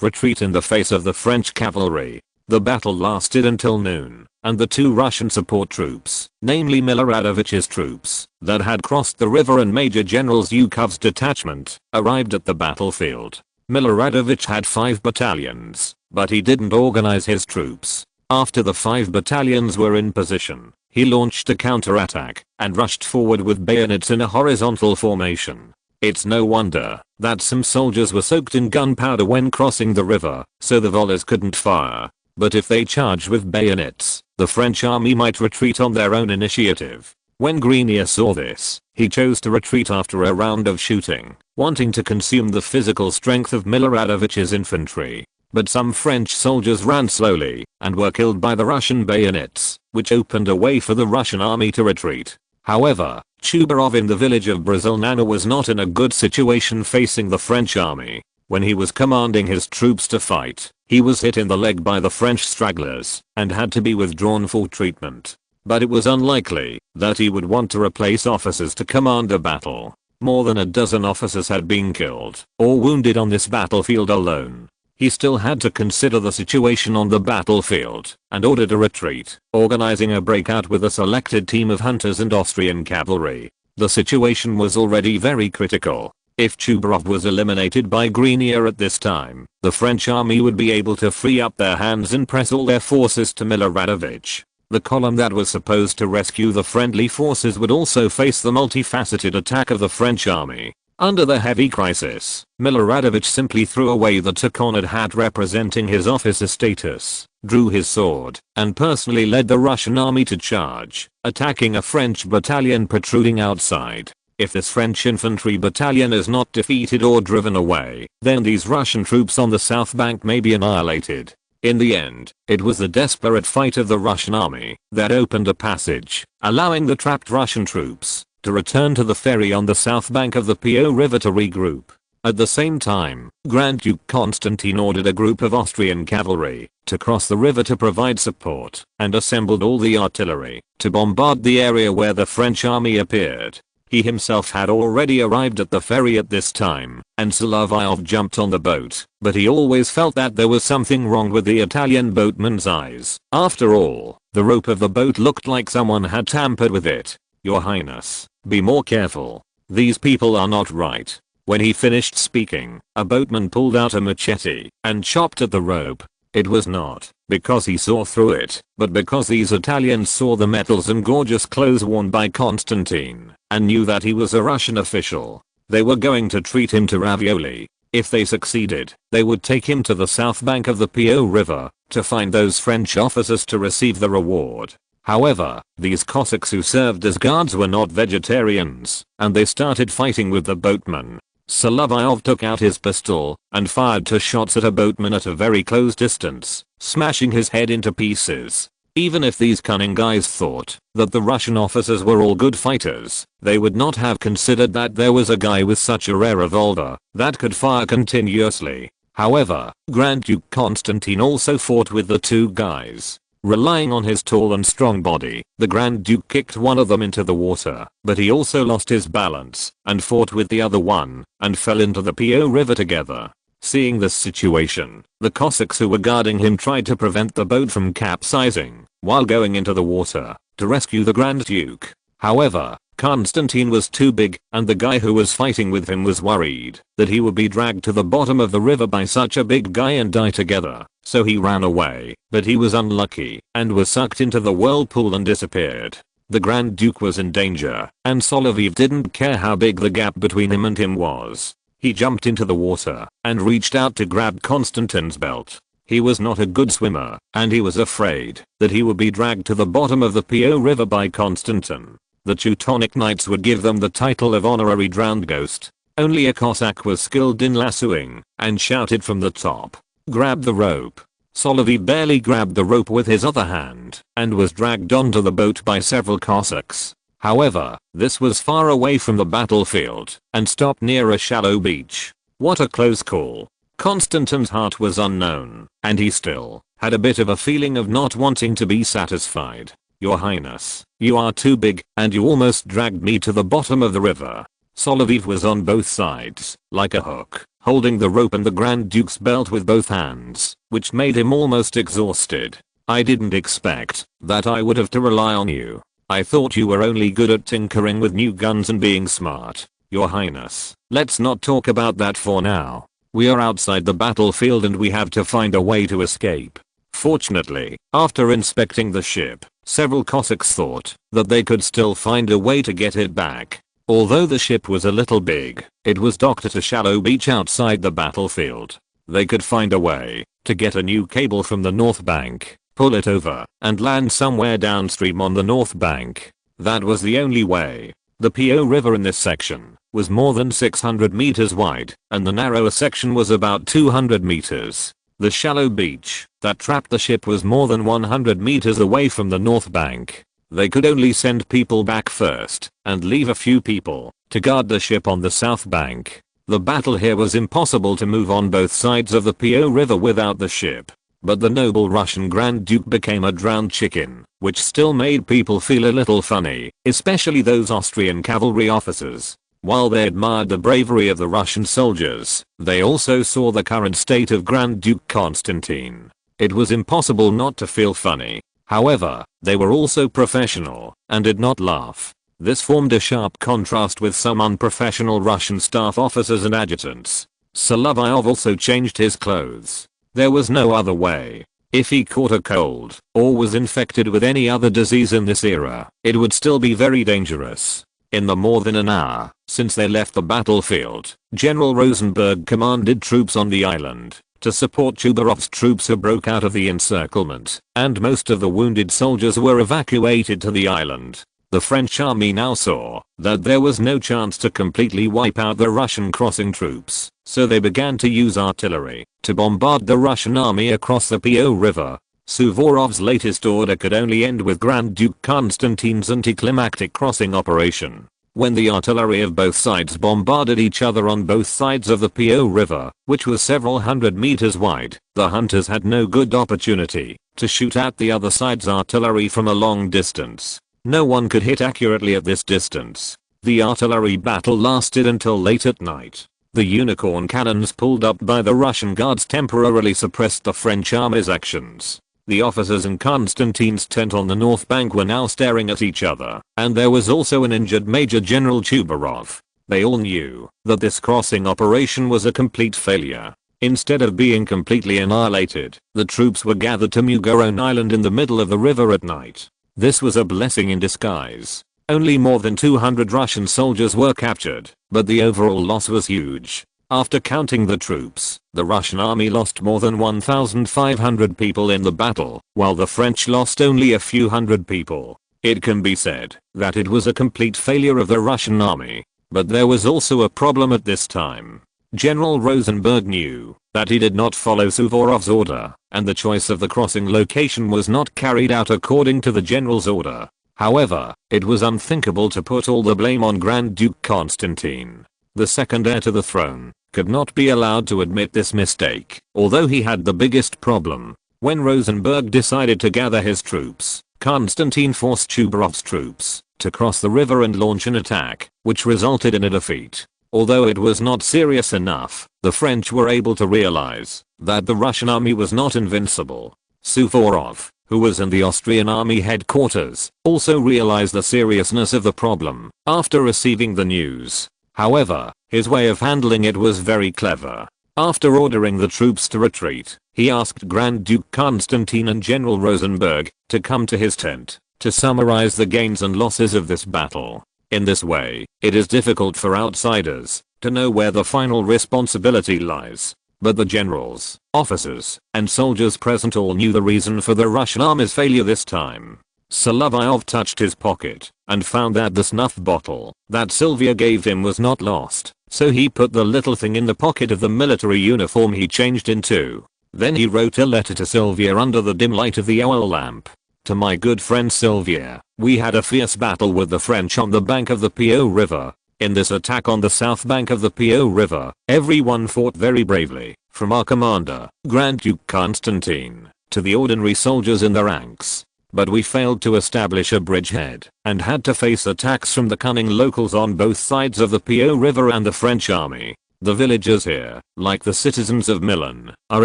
retreat in the face of the French cavalry. The battle lasted until noon, and the 2 Russian support troops, namely Miloradovich's troops, that had crossed the river and Major General Zhukov's detachment, arrived at the battlefield. Miloradovich had 5 battalions, but he didn't organize his troops. After the 5 battalions were in position, he launched a counterattack and rushed forward with bayonets in a horizontal formation. It's no wonder that some soldiers were soaked in gunpowder when crossing the river, so the volleys couldn't fire. But if they charged with bayonets, the French army might retreat on their own initiative. When Grenier saw this, he chose to retreat after a round of shooting, wanting to consume the physical strength of Miloradovich's infantry. But some French soldiers ran slowly and were killed by the Russian bayonets, which opened a way for the Russian army to retreat. However, Suvorov in the village of Brazilnana was not in a good situation facing the French army. When he was commanding his troops to fight, he was hit in the leg by the French stragglers and had to be withdrawn for treatment. But it was unlikely that he would want to replace officers to command a battle. More than a dozen officers had been killed or wounded on this battlefield alone. He still had to consider the situation on the battlefield and ordered a retreat, organizing a breakout with a selected team of hunters and Austrian cavalry. The situation was already very critical. If Chubarov was eliminated by Grenier at this time, the French army would be able to free up their hands and press all their forces to Miloradovich. The column that was supposed to rescue the friendly forces would also face the multifaceted attack of the French army. Under the heavy crisis, Miloradovich simply threw away the Tikhonid hat representing his officer status, drew his sword, and personally led the Russian army to charge, attacking a French battalion protruding outside. If this French infantry battalion is not defeated or driven away, then these Russian troops on the south bank may be annihilated. In the end, it was the desperate fight of the Russian army that opened a passage, allowing the trapped Russian troops to return to the ferry on the south bank of the Po River to regroup. At the same time, Grand Duke Constantine ordered a group of Austrian cavalry to cross the river to provide support and assembled all the artillery to bombard the area where the French army appeared. He himself had already arrived at the ferry at this time, and Solovyov jumped on the boat, but he always felt that there was something wrong with the Italian boatman's eyes. After all, the rope of the boat looked like someone had tampered with it. Your Highness, be more careful. These people are not right. When he finished speaking, a boatman pulled out a machete and chopped at the rope. It was not because he saw through it, but because these Italians saw the medals and gorgeous clothes worn by Constantine and knew that he was a Russian official. They were going to treat him to ravioli. If they succeeded, they would take him to the south bank of the Po River to find those French officers to receive the reward. However, these Cossacks who served as guards were not vegetarians, and they started fighting with the boatman. Solovyov took out his pistol and fired 2 shots at a boatman at a very close distance, smashing his head into pieces. Even if these cunning guys thought that the Russian officers were all good fighters, they would not have considered that there was a guy with such a rare revolver that could fire continuously. However, Grand Duke Constantine also fought with the 2 guys. Relying on his tall and strong body, the Grand Duke kicked one of them into the water, but he also lost his balance and fought with the other one and fell into the Po River together. Seeing this situation, the Cossacks who were guarding him tried to prevent the boat from capsizing while going into the water to rescue the Grand Duke. However, Constantine was too big, and the guy who was fighting with him was worried that he would be dragged to the bottom of the river by such a big guy and die together. So he ran away, but he was unlucky and was sucked into the whirlpool and disappeared. The Grand Duke was in danger, and Solovyov didn't care how big the gap between him and him was. He jumped into the water and reached out to grab Constantine's belt. He was not a good swimmer, and he was afraid that he would be dragged to the bottom of the Po River by Constantine. The Teutonic Knights would give them the title of honorary drowned ghost. Only a Cossack was skilled in lassoing and shouted from the top, "Grab the rope." Solovyov barely grabbed the rope with his other hand and was dragged onto the boat by several Cossacks. However, this was far away from the battlefield and stopped near a shallow beach. What a close call. Constantine's heart was unknown, and he still had a bit of a feeling of not wanting to be satisfied. "Your Highness, you are too big, and you almost dragged me to the bottom of the river." Solovyov was on both sides, like a hook, holding the rope and the Grand Duke's belt with both hands, which made him almost exhausted. "I didn't expect that I would have to rely on you. I thought you were only good at tinkering with new guns and being smart. Your Highness, let's not talk about that for now. We are outside the battlefield and we have to find a way to escape." Fortunately, after inspecting the ship, several Cossacks thought that they could still find a way to get it back. Although the ship was a little big, it was docked at a shallow beach outside the battlefield. They could find a way to get a new cable from the north bank, pull it over, and land somewhere downstream on the north bank. That was the only way. The Po River in this section was more than 600 meters wide, and the narrower section was about 200 meters. The shallow beach that trapped the ship was more than 100 meters away from the north bank. They could only send people back first and leave a few people to guard the ship on the south bank. The battle here was impossible to move on both sides of the Po River without the ship. But the noble Russian Grand Duke became a drowned chicken, which still made people feel a little funny, especially those Austrian cavalry officers. While they admired the bravery of the Russian soldiers, they also saw the current state of Grand Duke Constantine. It was impossible not to feel funny. However, they were also professional, and did not laugh. This formed a sharp contrast with some unprofessional Russian staff officers and adjutants. Solovyov also changed his clothes. There was no other way. If he caught a cold, or was infected with any other disease in this era, it would still be very dangerous. In the more than an hour since they left the battlefield, General Rosenberg commanded troops on the island to support Suvorov's troops who broke out of the encirclement, and most of the wounded soldiers were evacuated to the island. The French army now saw that there was no chance to completely wipe out the Russian crossing troops, so they began to use artillery to bombard the Russian army across the Po River. Suvorov's latest order could only end with Grand Duke Constantine's anticlimactic crossing operation. When the artillery of both sides bombarded each other on both sides of the Po River, which was several hundred meters wide, the hunters had no good opportunity to shoot at the other side's artillery from a long distance. No one could hit accurately at this distance. The artillery battle lasted until late at night. The unicorn cannons pulled up by the Russian guards temporarily suppressed the French army's actions. The officers in Constantine's tent on the north bank were now staring at each other, and there was also an injured Major General Suvorov. They all knew that this crossing operation was a complete failure. Instead of being completely annihilated, the troops were gathered to Mugaron Island in the middle of the river at night. This was a blessing in disguise. Only more than 200 Russian soldiers were captured, but the overall loss was huge. After counting the troops, the Russian army lost more than 1,500 people in the battle, while the French lost only a few hundred people. It can be said that it was a complete failure of the Russian army. But there was also a problem at this time. General Rosenberg knew that he did not follow Suvorov's order, and the choice of the crossing location was not carried out according to the general's order. However, it was unthinkable to put all the blame on Grand Duke Constantine. The second heir to the throne could not be allowed to admit this mistake, although he had the biggest problem. When Rosenberg decided to gather his troops, Constantine forced Suvorov's troops to cross the river and launch an attack, which resulted in a defeat. Although it was not serious enough, the French were able to realize that the Russian army was not invincible. Suvorov, who was in the Austrian army headquarters, also realized the seriousness of the problem after receiving the news. However, his way of handling it was very clever. After ordering the troops to retreat, he asked Grand Duke Constantine and General Rosenberg to come to his tent to summarize the gains and losses of this battle. In this way, it is difficult for outsiders to know where the final responsibility lies. But the generals, officers, and soldiers present all knew the reason for the Russian army's failure this time. Solovyov touched his pocket and found that the snuff bottle that Sylvia gave him was not lost, so he put the little thing in the pocket of the military uniform he changed into. Then he wrote a letter to Sylvia under the dim light of the oil lamp. To my good friend Sylvia, we had a fierce battle with the French on the bank of the Po River. In this attack on the south bank of the Po River, everyone fought very bravely, from our commander, Grand Duke Constantine, to the ordinary soldiers in the ranks. But we failed to establish a bridgehead, and had to face attacks from the cunning locals on both sides of the Po River and the French army. The villagers here, like the citizens of Milan, are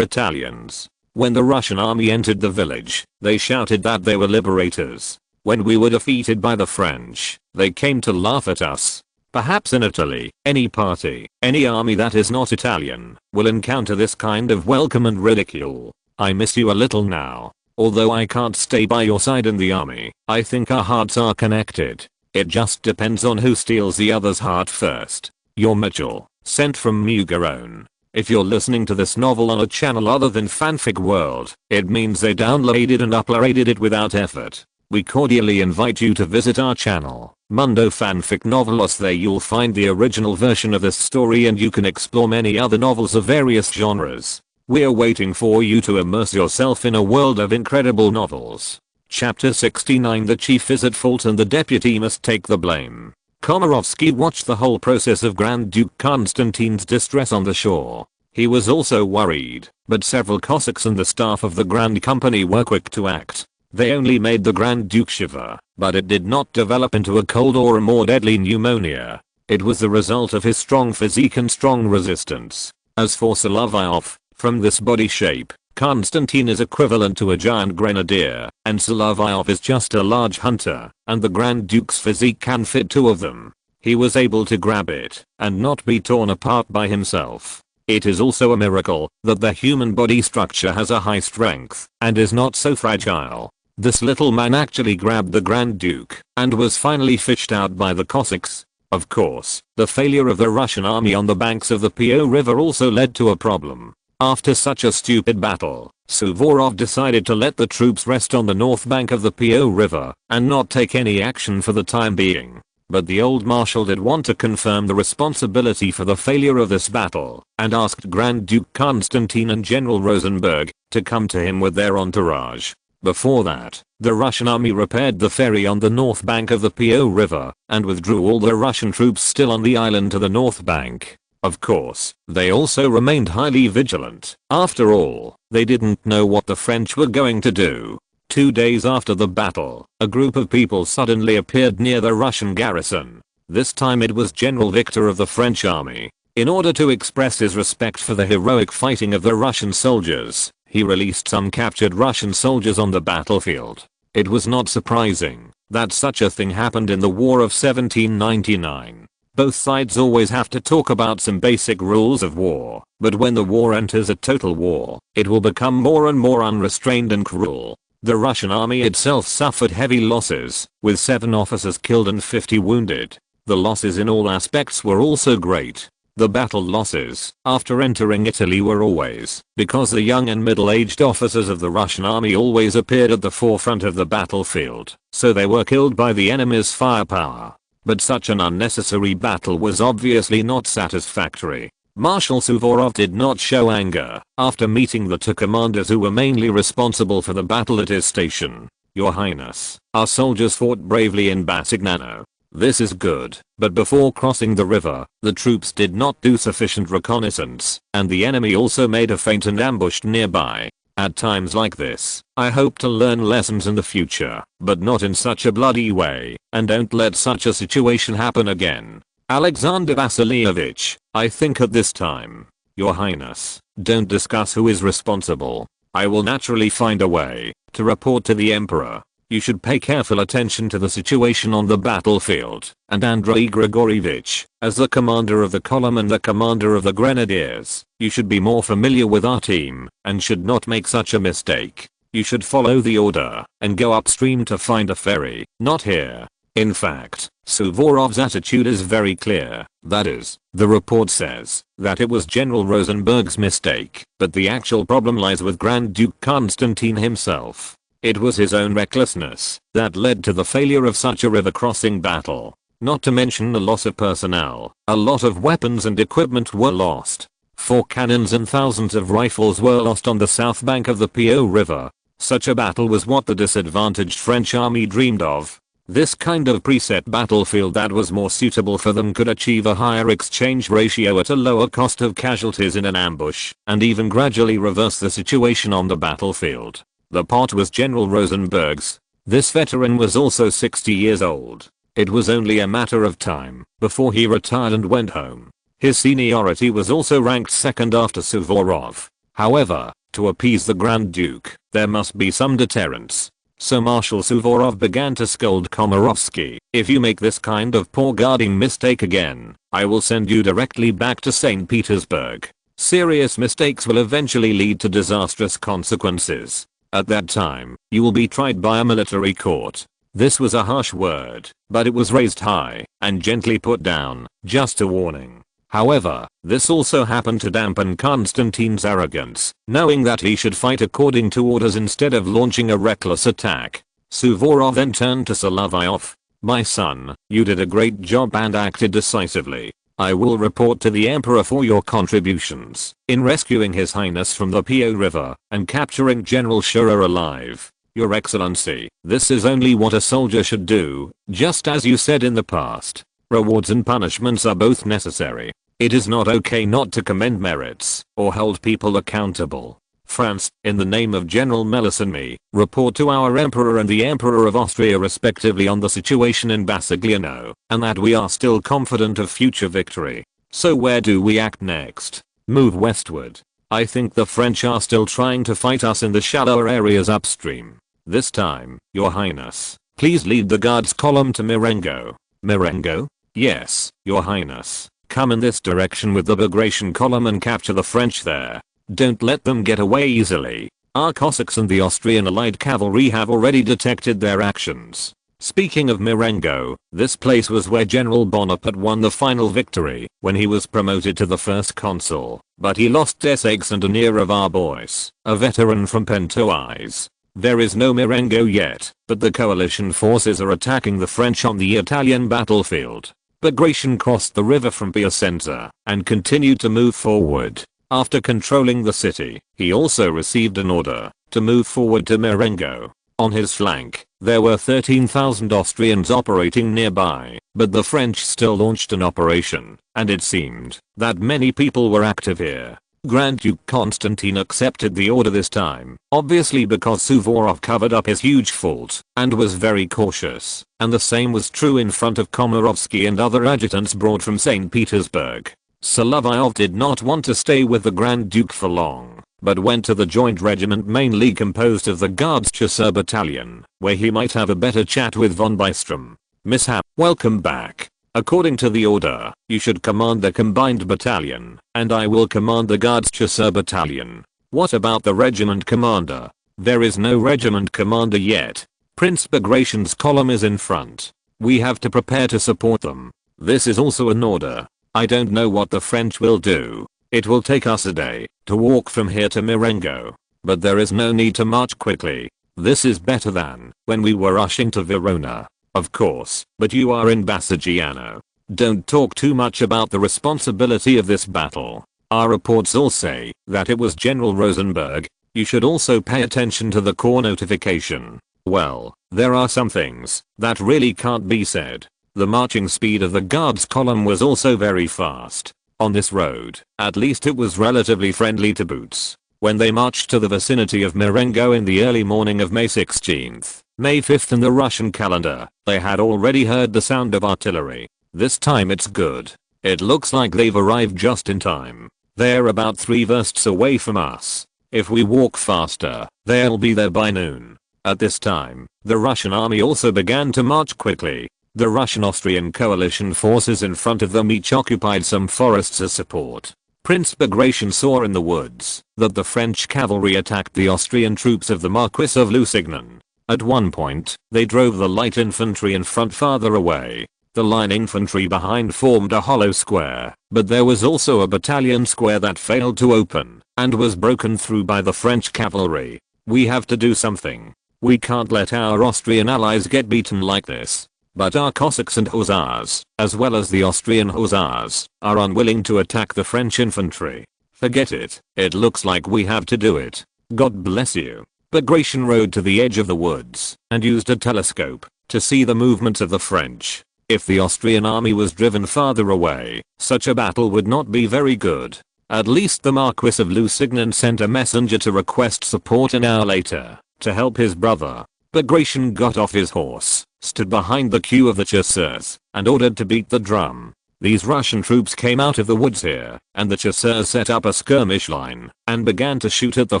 Italians. When the Russian army entered the village, they shouted that they were liberators. When we were defeated by the French, they came to laugh at us. Perhaps in Italy, any party, any army that is not Italian, will encounter this kind of welcome and ridicule. I miss you a little now. Although I can't stay by your side in the army, I think our hearts are connected. It just depends on who steals the other's heart first. Your Mitchell, sent from Mugaron. If you're listening to this novel on a channel other than Fanfic World, it means they downloaded and uploaded it without effort. We cordially invite you to visit our channel, Mundo Fanfic Novelos. There you'll find the original version of this story and you can explore many other novels of various genres. We're waiting for you to immerse yourself in a world of incredible novels. Chapter 69. The chief is at fault and the deputy must take the blame. Komarovsky watched the whole process of Grand Duke Constantine's distress on the shore. He was also worried, but several Cossacks and the staff of the Grand Company were quick to act. They only made the Grand Duke shiver, but it did not develop into a cold or a more deadly pneumonia. It was the result of his strong physique and strong resistance. As for Solovyov, from this body shape, Constantine is equivalent to a giant grenadier, and Solovyov is just a large hunter, and the Grand Duke's physique can fit two of them. He was able to grab it, and not be torn apart by himself. It is also a miracle that the human body structure has a high strength, and is not so fragile. This little man actually grabbed the Grand Duke, and was finally fished out by the Cossacks. Of course, the failure of the Russian army on the banks of the Po River also led to a problem. After such a stupid battle, Suvorov decided to let the troops rest on the north bank of the Po River, and not take any action for the time being. But the old marshal did want to confirm the responsibility for the failure of this battle, and asked Grand Duke Constantine and General Rosenberg to come to him with their entourage. Before that, the Russian army repaired the ferry on the north bank of the Po River, and withdrew all the Russian troops still on the island to the north bank. Of course, they also remained highly vigilant. After all, they didn't know what the French were going to do. 2 days after the battle, a group of people suddenly appeared near the Russian garrison. This time it was General Victor of the French army. In order to express his respect for the heroic fighting of the Russian soldiers, he released some captured Russian soldiers on the battlefield. It was not surprising that such a thing happened in the War of 1799. Both sides always have to talk about some basic rules of war, but when the war enters a total war, it will become more and more unrestrained and cruel. The Russian army itself suffered heavy losses, with 7 officers killed and 50 wounded. The losses in all aspects were also great. The battle losses, after entering Italy, were always because the young and middle-aged officers of the Russian army always appeared at the forefront of the battlefield, so they were killed by the enemy's firepower. But such an unnecessary battle was obviously not satisfactory. Marshal Suvorov did not show anger after meeting the 2 commanders who were mainly responsible for the battle at his station. "Your Highness, our soldiers fought bravely in Basignano. This is good, but before crossing the river, the troops did not do sufficient reconnaissance, and the enemy also made a feint and ambushed nearby. At times like this, I hope to learn lessons in the future, but not in such a bloody way, and don't let such a situation happen again. Alexander Vasilievich, I think at this time, Your Highness, don't discuss who is responsible. I will naturally find a way to report to the Emperor. You should pay careful attention to the situation on the battlefield, and Andrei Grigorievich, as the commander of the column and the commander of the grenadiers, you should be more familiar with our team, and should not make such a mistake. You should follow the order, and go upstream to find a ferry, not here. In fact, Suvorov's attitude is very clear, that is, the report says that it was General Rosenberg's mistake, but the actual problem lies with Grand Duke Constantine himself. It was his own recklessness that led to the failure of such a river crossing battle. Not to mention the loss of personnel, a lot of weapons and equipment were lost. 4 cannons and thousands of rifles were lost on the south bank of the Po River. Such a battle was what the disadvantaged French army dreamed of. This kind of preset battlefield that was more suitable for them could achieve a higher exchange ratio at a lower cost of casualties in an ambush, and even gradually reverse the situation on the battlefield. The part was General Rosenberg's. This veteran was also 60 years old. It was only a matter of time before he retired and went home. His seniority was also ranked second after Suvorov. However, to appease the Grand Duke, there must be some deterrence. So Marshal Suvorov began to scold Komarovsky. "If you make this kind of poor guarding mistake again, I will send you directly back to St. Petersburg. Serious mistakes will eventually lead to disastrous consequences. At that time, you will be tried by a military court." This was a harsh word, but it was raised high and gently put down, just a warning. However, this also happened to dampen Constantine's arrogance, knowing that he should fight according to orders instead of launching a reckless attack. Suvorov then turned to Solovyov. "My son, you did a great job and acted decisively. I will report to the Emperor for your contributions in rescuing His Highness from the Po River and capturing General Schurrer alive. Your Excellency, this is only what a soldier should do, just as you said in the past. Rewards and punishments are both necessary. It is not okay not to commend merits or hold people accountable. France, in the name of General Melis and me, report to our Emperor and the Emperor of Austria respectively on the situation in Basigliano, and that we are still confident of future victory. So where do we act next? Move westward. I think the French are still trying to fight us in the shallower areas upstream. This time, Your Highness, please lead the guards column to Marengo. Marengo? Yes, Your Highness. Come in this direction with the Bagration column and capture the French there. Don't let them get away easily. Our Cossacks and the Austrian allied cavalry have already detected their actions. Speaking of Marengo, this place was where General Bonaparte won the final victory when he was promoted to the first consul, but he lost Desaix and Anir of Arbois, a veteran from Pontoise. There is no Marengo yet, but the coalition forces are attacking the French on the Italian battlefield. Bagration crossed the river from Piacenza and continued to move forward. After controlling the city, he also received an order to move forward to Marengo. On his flank, there were 13,000 Austrians operating nearby, but the French still launched an operation, and it seemed that many people were active here. Grand Duke Constantine accepted the order this time, obviously because Suvorov covered up his huge fault and was very cautious, and the same was true in front of Komarovsky and other adjutants brought from St. Petersburg. Solovyov did not want to stay with the Grand Duke for long, but went to the joint regiment mainly composed of the Guards Chasseur Battalion, where he might have a better chat with von Bystrom. Mishap, welcome back. According to the order, you should command the combined battalion, and I will command the Guards Chasseur Battalion. What about the regiment commander? There is no regiment commander yet. Prince Bagration's column is in front. We have to prepare to support them. This is also an order. I don't know what the French will do. It will take us a day to walk from here to Marengo, but there is no need to march quickly. This is better than when we were rushing to Verona. Of course, but you are in Basigliano. Don't talk too much about the responsibility of this battle. Our reports all say that it was General Rosenberg. You should also pay attention to the corps notification. Well, there are some things that really can't be said. The marching speed of the guards column was also very fast. On this road, at least it was relatively friendly to boots. When they marched to the vicinity of Marengo in the early morning of May 16th, May 5th in the Russian calendar, they had already heard the sound of artillery. This time it's good. It looks like they've arrived just in time. They're about 3 versts away from us. If we walk faster, they'll be there by noon. At this time, the Russian army also began to march quickly. The Russian-Austrian coalition forces in front of them each occupied some forests as support. Prince Bagration saw in the woods that the French cavalry attacked the Austrian troops of the Marquis of Lusignan. At one point, they drove the light infantry in front farther away. The line infantry behind formed a hollow square, but there was also a battalion square that failed to open and was broken through by the French cavalry. We have to do something. We can't let our Austrian allies get beaten like this. But our Cossacks and Hussars, as well as the Austrian Hussars, are unwilling to attack the French infantry. Forget it. It looks like we have to do it. God bless you. Bagration rode to the edge of the woods and used a telescope to see the movements of the French. If the Austrian army was driven farther away, such a battle would not be very good. At least the Marquis of Lusignan sent a messenger to request support an hour later to help his brother. Bagration got off his horse, stood behind the queue of the chasseurs, and ordered to beat the drum. These Russian troops came out of the woods here, and the chasseurs set up a skirmish line and began to shoot at the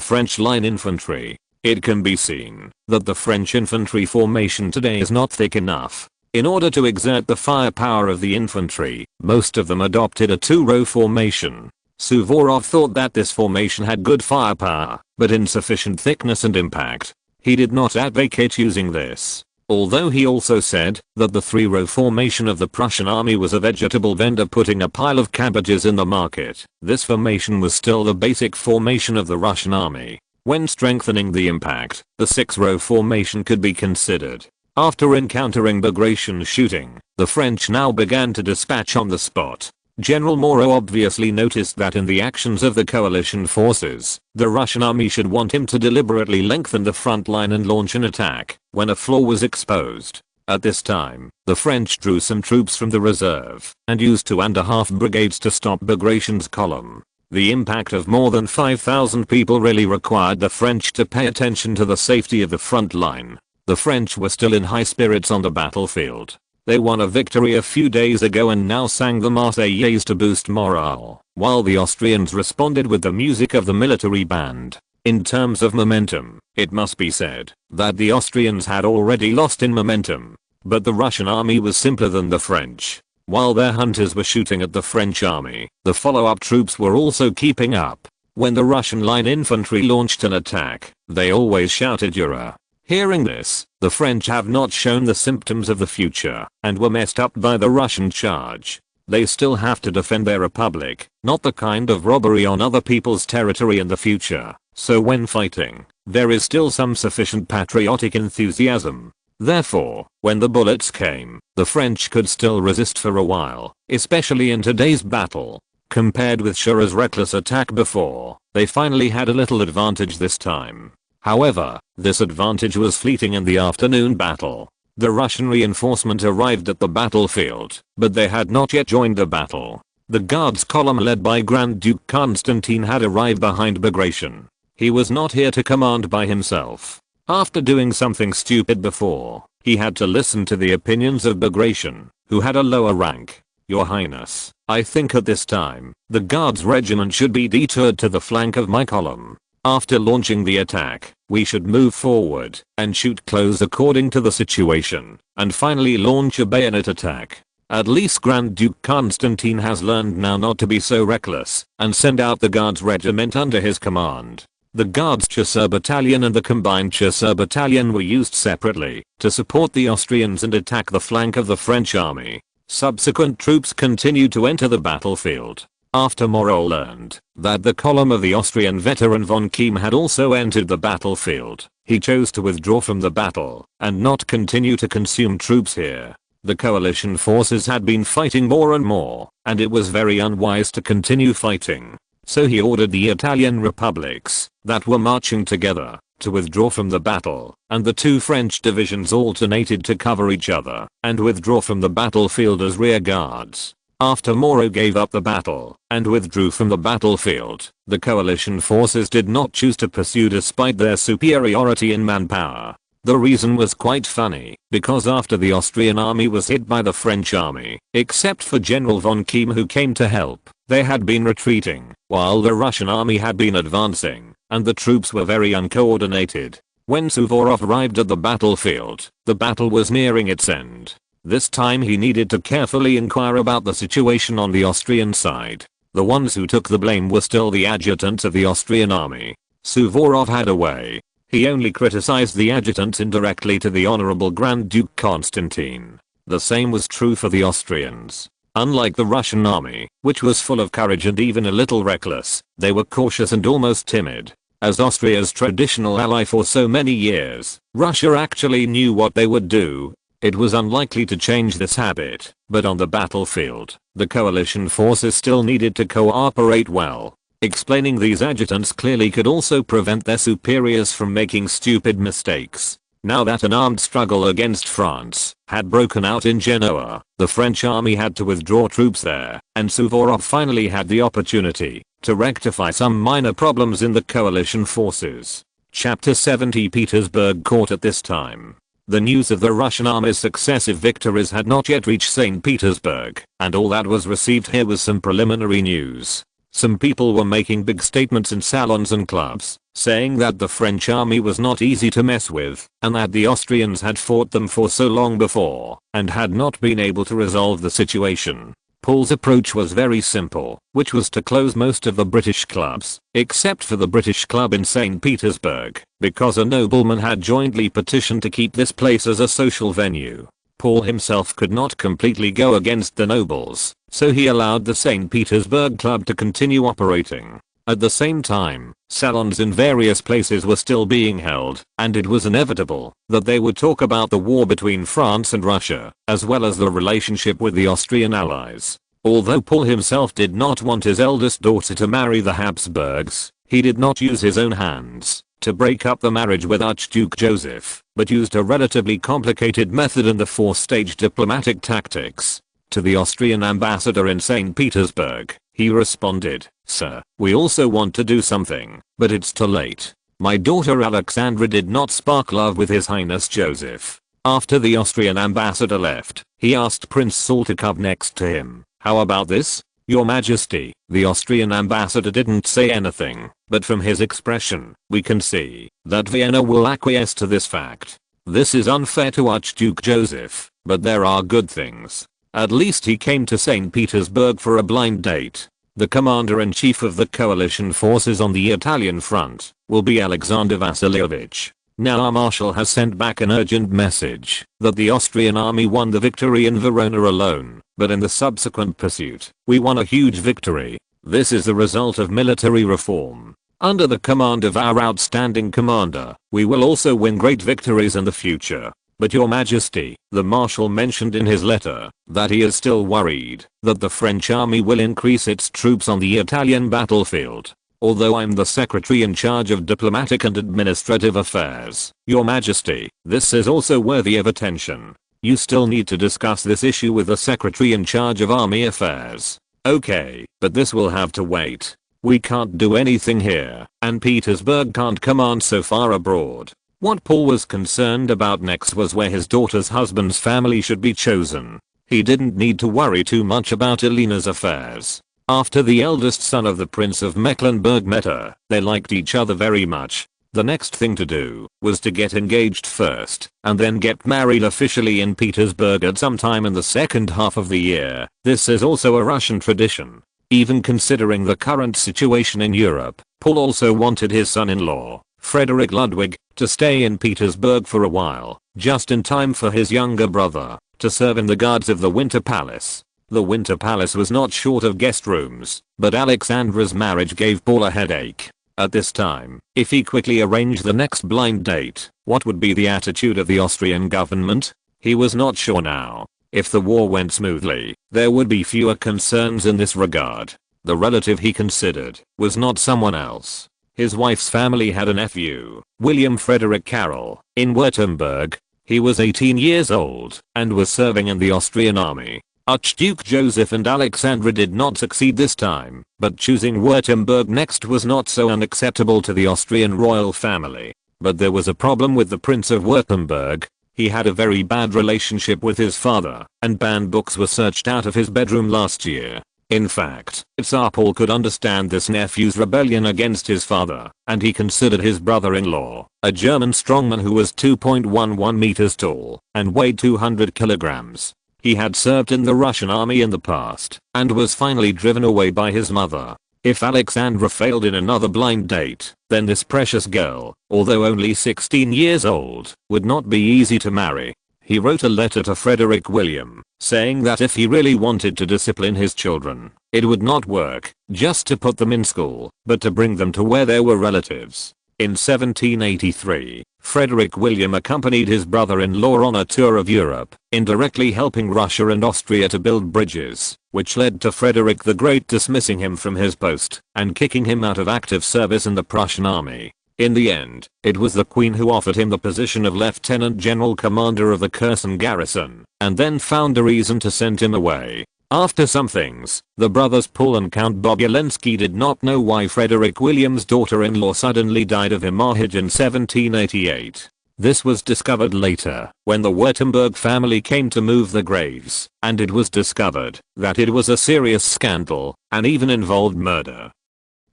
French line infantry. It can be seen that the French infantry formation today is not thick enough. In order to exert the firepower of the infantry, most of them adopted a 2-row formation. Suvorov thought that this formation had good firepower, but insufficient thickness and impact. He did not advocate using this. Although he also said that the 3-row formation of the Prussian army was a vegetable vendor putting a pile of cabbages in the market, this formation was still the basic formation of the Russian army. When strengthening the impact, the 6-row formation could be considered. After encountering Bagration's shooting, the French now began to dispatch on the spot. General Moreau obviously noticed that in the actions of the coalition forces, the Russian army should want him to deliberately lengthen the front line and launch an attack when a flaw was exposed. At this time, the French drew some troops from the reserve and used 2.5 brigades to stop Bagration's column. The impact of more than 5,000 people really required the French to pay attention to the safety of the front line. The French were still in high spirits on the battlefield. They won a victory a few days ago and now sang the Marseillaise to boost morale, while the Austrians responded with the music of the military band. In terms of momentum, it must be said that the Austrians had already lost in momentum, but the Russian army was simpler than the French. While their hunters were shooting at the French army, the follow-up troops were also keeping up. When the Russian line infantry launched an attack, they always shouted "Hurrah!" Hearing this, the French have not shown the symptoms of the future and were messed up by the Russian charge. They still have to defend their republic, not the kind of robbery on other people's territory in the future. So when fighting, there is still some sufficient patriotic enthusiasm. Therefore, when the bullets came, the French could still resist for a while, especially in today's battle. Compared with Schur's reckless attack before, they finally had a little advantage this time. However, this advantage was fleeting in the afternoon battle. The Russian reinforcement arrived at the battlefield, but they had not yet joined the battle. The Guards column led by Grand Duke Constantine had arrived behind Bagration. He was not here to command by himself. After doing something stupid before, he had to listen to the opinions of Bagration, who had a lower rank. Your Highness, I think at this time, the Guards regiment should be deterred to the flank of my column. After launching the attack, we should move forward and shoot close according to the situation, and finally launch a bayonet attack. At least Grand Duke Constantine has learned now not to be so reckless and send out the Guards regiment under his command. The Guards Chasseur Battalion and the combined Chasseur Battalion were used separately to support the Austrians and attack the flank of the French army. Subsequent troops continued to enter the battlefield. After Moreau learned that the column of the Austrian veteran von Keim had also entered the battlefield, he chose to withdraw from the battle and not continue to consume troops here. The coalition forces had been fighting more and more, and it was very unwise to continue fighting. So he ordered the Italian republics that were marching together to withdraw from the battle, and the two French divisions alternated to cover each other and withdraw from the battlefield as rear guards. After Moreau gave up the battle and withdrew from the battlefield, the coalition forces did not choose to pursue despite their superiority in manpower. The reason was quite funny, because after the Austrian army was hit by the French army, except for General von Keim who came to help, they had been retreating, while the Russian army had been advancing, and the troops were very uncoordinated. When Suvorov arrived at the battlefield, the battle was nearing its end. This time he needed to carefully inquire about the situation on the Austrian side. The ones who took the blame were still the adjutants of the Austrian army. Suvorov had a way. He only criticized the adjutants indirectly to the Honorable Grand Duke Constantine. The same was true for the Austrians. Unlike the Russian army, which was full of courage and even a little reckless, they were cautious and almost timid. As Austria's traditional ally for so many years, Russia actually knew what they would do. It was unlikely to change this habit, but on the battlefield, the coalition forces still needed to cooperate well. Explaining these adjutants clearly could also prevent their superiors from making stupid mistakes. Now that an armed struggle against France had broken out in Genoa, the French army had to withdraw troops there, and Suvorov finally had the opportunity to rectify some minor problems in the coalition forces. Chapter 70 Petersburg Court at this time. The news of the Russian army's successive victories had not yet reached St. Petersburg, and all that was received here was some preliminary news. Some people were making big statements in salons and clubs, saying that the French army was not easy to mess with, and that the Austrians had fought them for so long before, and had not been able to resolve the situation. Paul's approach was very simple, which was to close most of the British clubs, except for the British club in St. Petersburg, because a nobleman had jointly petitioned to keep this place as a social venue. Paul himself could not completely go against the nobles, so he allowed the St. Petersburg Club to continue operating. At the same time, salons in various places were still being held, and it was inevitable that they would talk about the war between France and Russia, as well as the relationship with the Austrian allies. Although Paul himself did not want his eldest daughter to marry the Habsburgs, he did not use his own hands. to break up the marriage with Archduke Joseph, but used a relatively complicated method in the 4-stage diplomatic tactics. To the Austrian ambassador in St. Petersburg, he responded, "Sir, we also want to do something, but it's too late. My daughter Alexandra did not spark love with His Highness Joseph." After the Austrian ambassador left, he asked Prince Saul to come next to him. "How about this, Your Majesty?" The Austrian ambassador didn't say anything, but from his expression, we can see that Vienna will acquiesce to this fact. This is unfair to Archduke Joseph, but there are good things. At least he came to St. Petersburg for a blind date. The commander-in-chief of the coalition forces on the Italian front will be Alexander Vasilievich. Now our marshal has sent back an urgent message that the Austrian army won the victory in Verona alone, but in the subsequent pursuit, we won a huge victory. This is the result of military reform. Under the command of our outstanding commander, we will also win great victories in the future. But Your Majesty, the Marshal mentioned in his letter that he is still worried that the French army will increase its troops on the Italian battlefield. Although I'm the secretary in charge of diplomatic and administrative affairs, Your Majesty, this is also worthy of attention. You still need to discuss this issue with the secretary in charge of army affairs. Okay, but this will have to wait. We can't do anything here, and Petersburg can't command so far abroad. What Paul was concerned about next was where his daughter's husband's family should be chosen. He didn't need to worry too much about Elena's affairs. After the eldest son of the Prince of Mecklenburg met her, they liked each other very much. The next thing to do was to get engaged first, and then get married officially in Petersburg at some time in the second half of the year. This is also a Russian tradition. Even considering the current situation in Europe, Paul also wanted his son-in-law, Frederick Ludwig, to stay in Petersburg for a while, just in time for his younger brother to serve in the guards of the Winter Palace. The Winter Palace was not short of guest rooms, but Alexandra's marriage gave Paul a headache. At this time, if he quickly arranged the next blind date, what would be the attitude of the Austrian government? He was not sure now. If the war went smoothly, there would be fewer concerns in this regard. The relative he considered was not someone else. His wife's family had a nephew, William Frederick Carroll, in Württemberg. He was 18 years old and was serving in the Austrian army. Archduke Joseph and Alexandra did not succeed this time, but choosing Württemberg next was not so unacceptable to the Austrian royal family. But there was a problem with the Prince of Württemberg. He had a very bad relationship with his father, and banned books were searched out of his bedroom last year. In fact, Tsar Paul could understand this nephew's rebellion against his father, and he considered his brother-in-law, a German strongman who was 2.11 meters tall and weighed 200 kilograms. He had served in the Russian army in the past, and was finally driven away by his mother. If Alexandra failed in another blind date, then this precious girl, although only 16 years old, would not be easy to marry. He wrote a letter to Frederick William, saying that if he really wanted to discipline his children, it would not work just to put them in school, but to bring them to where there were relatives. In 1783, Frederick William accompanied his brother-in-law on a tour of Europe, indirectly helping Russia and Austria to build bridges, which led to Frederick the Great dismissing him from his post and kicking him out of active service in the Prussian army. In the end, it was the Queen who offered him the position of Lieutenant General Commander of the Kherson garrison, and then found a reason to send him away. After some things, the brothers Paul and Count Bobulensky did not know why Frederick William's daughter-in-law suddenly died of hemorrhage in 1788. This was discovered later, when the Württemberg family came to move the graves, and it was discovered that it was a serious scandal, and even involved murder.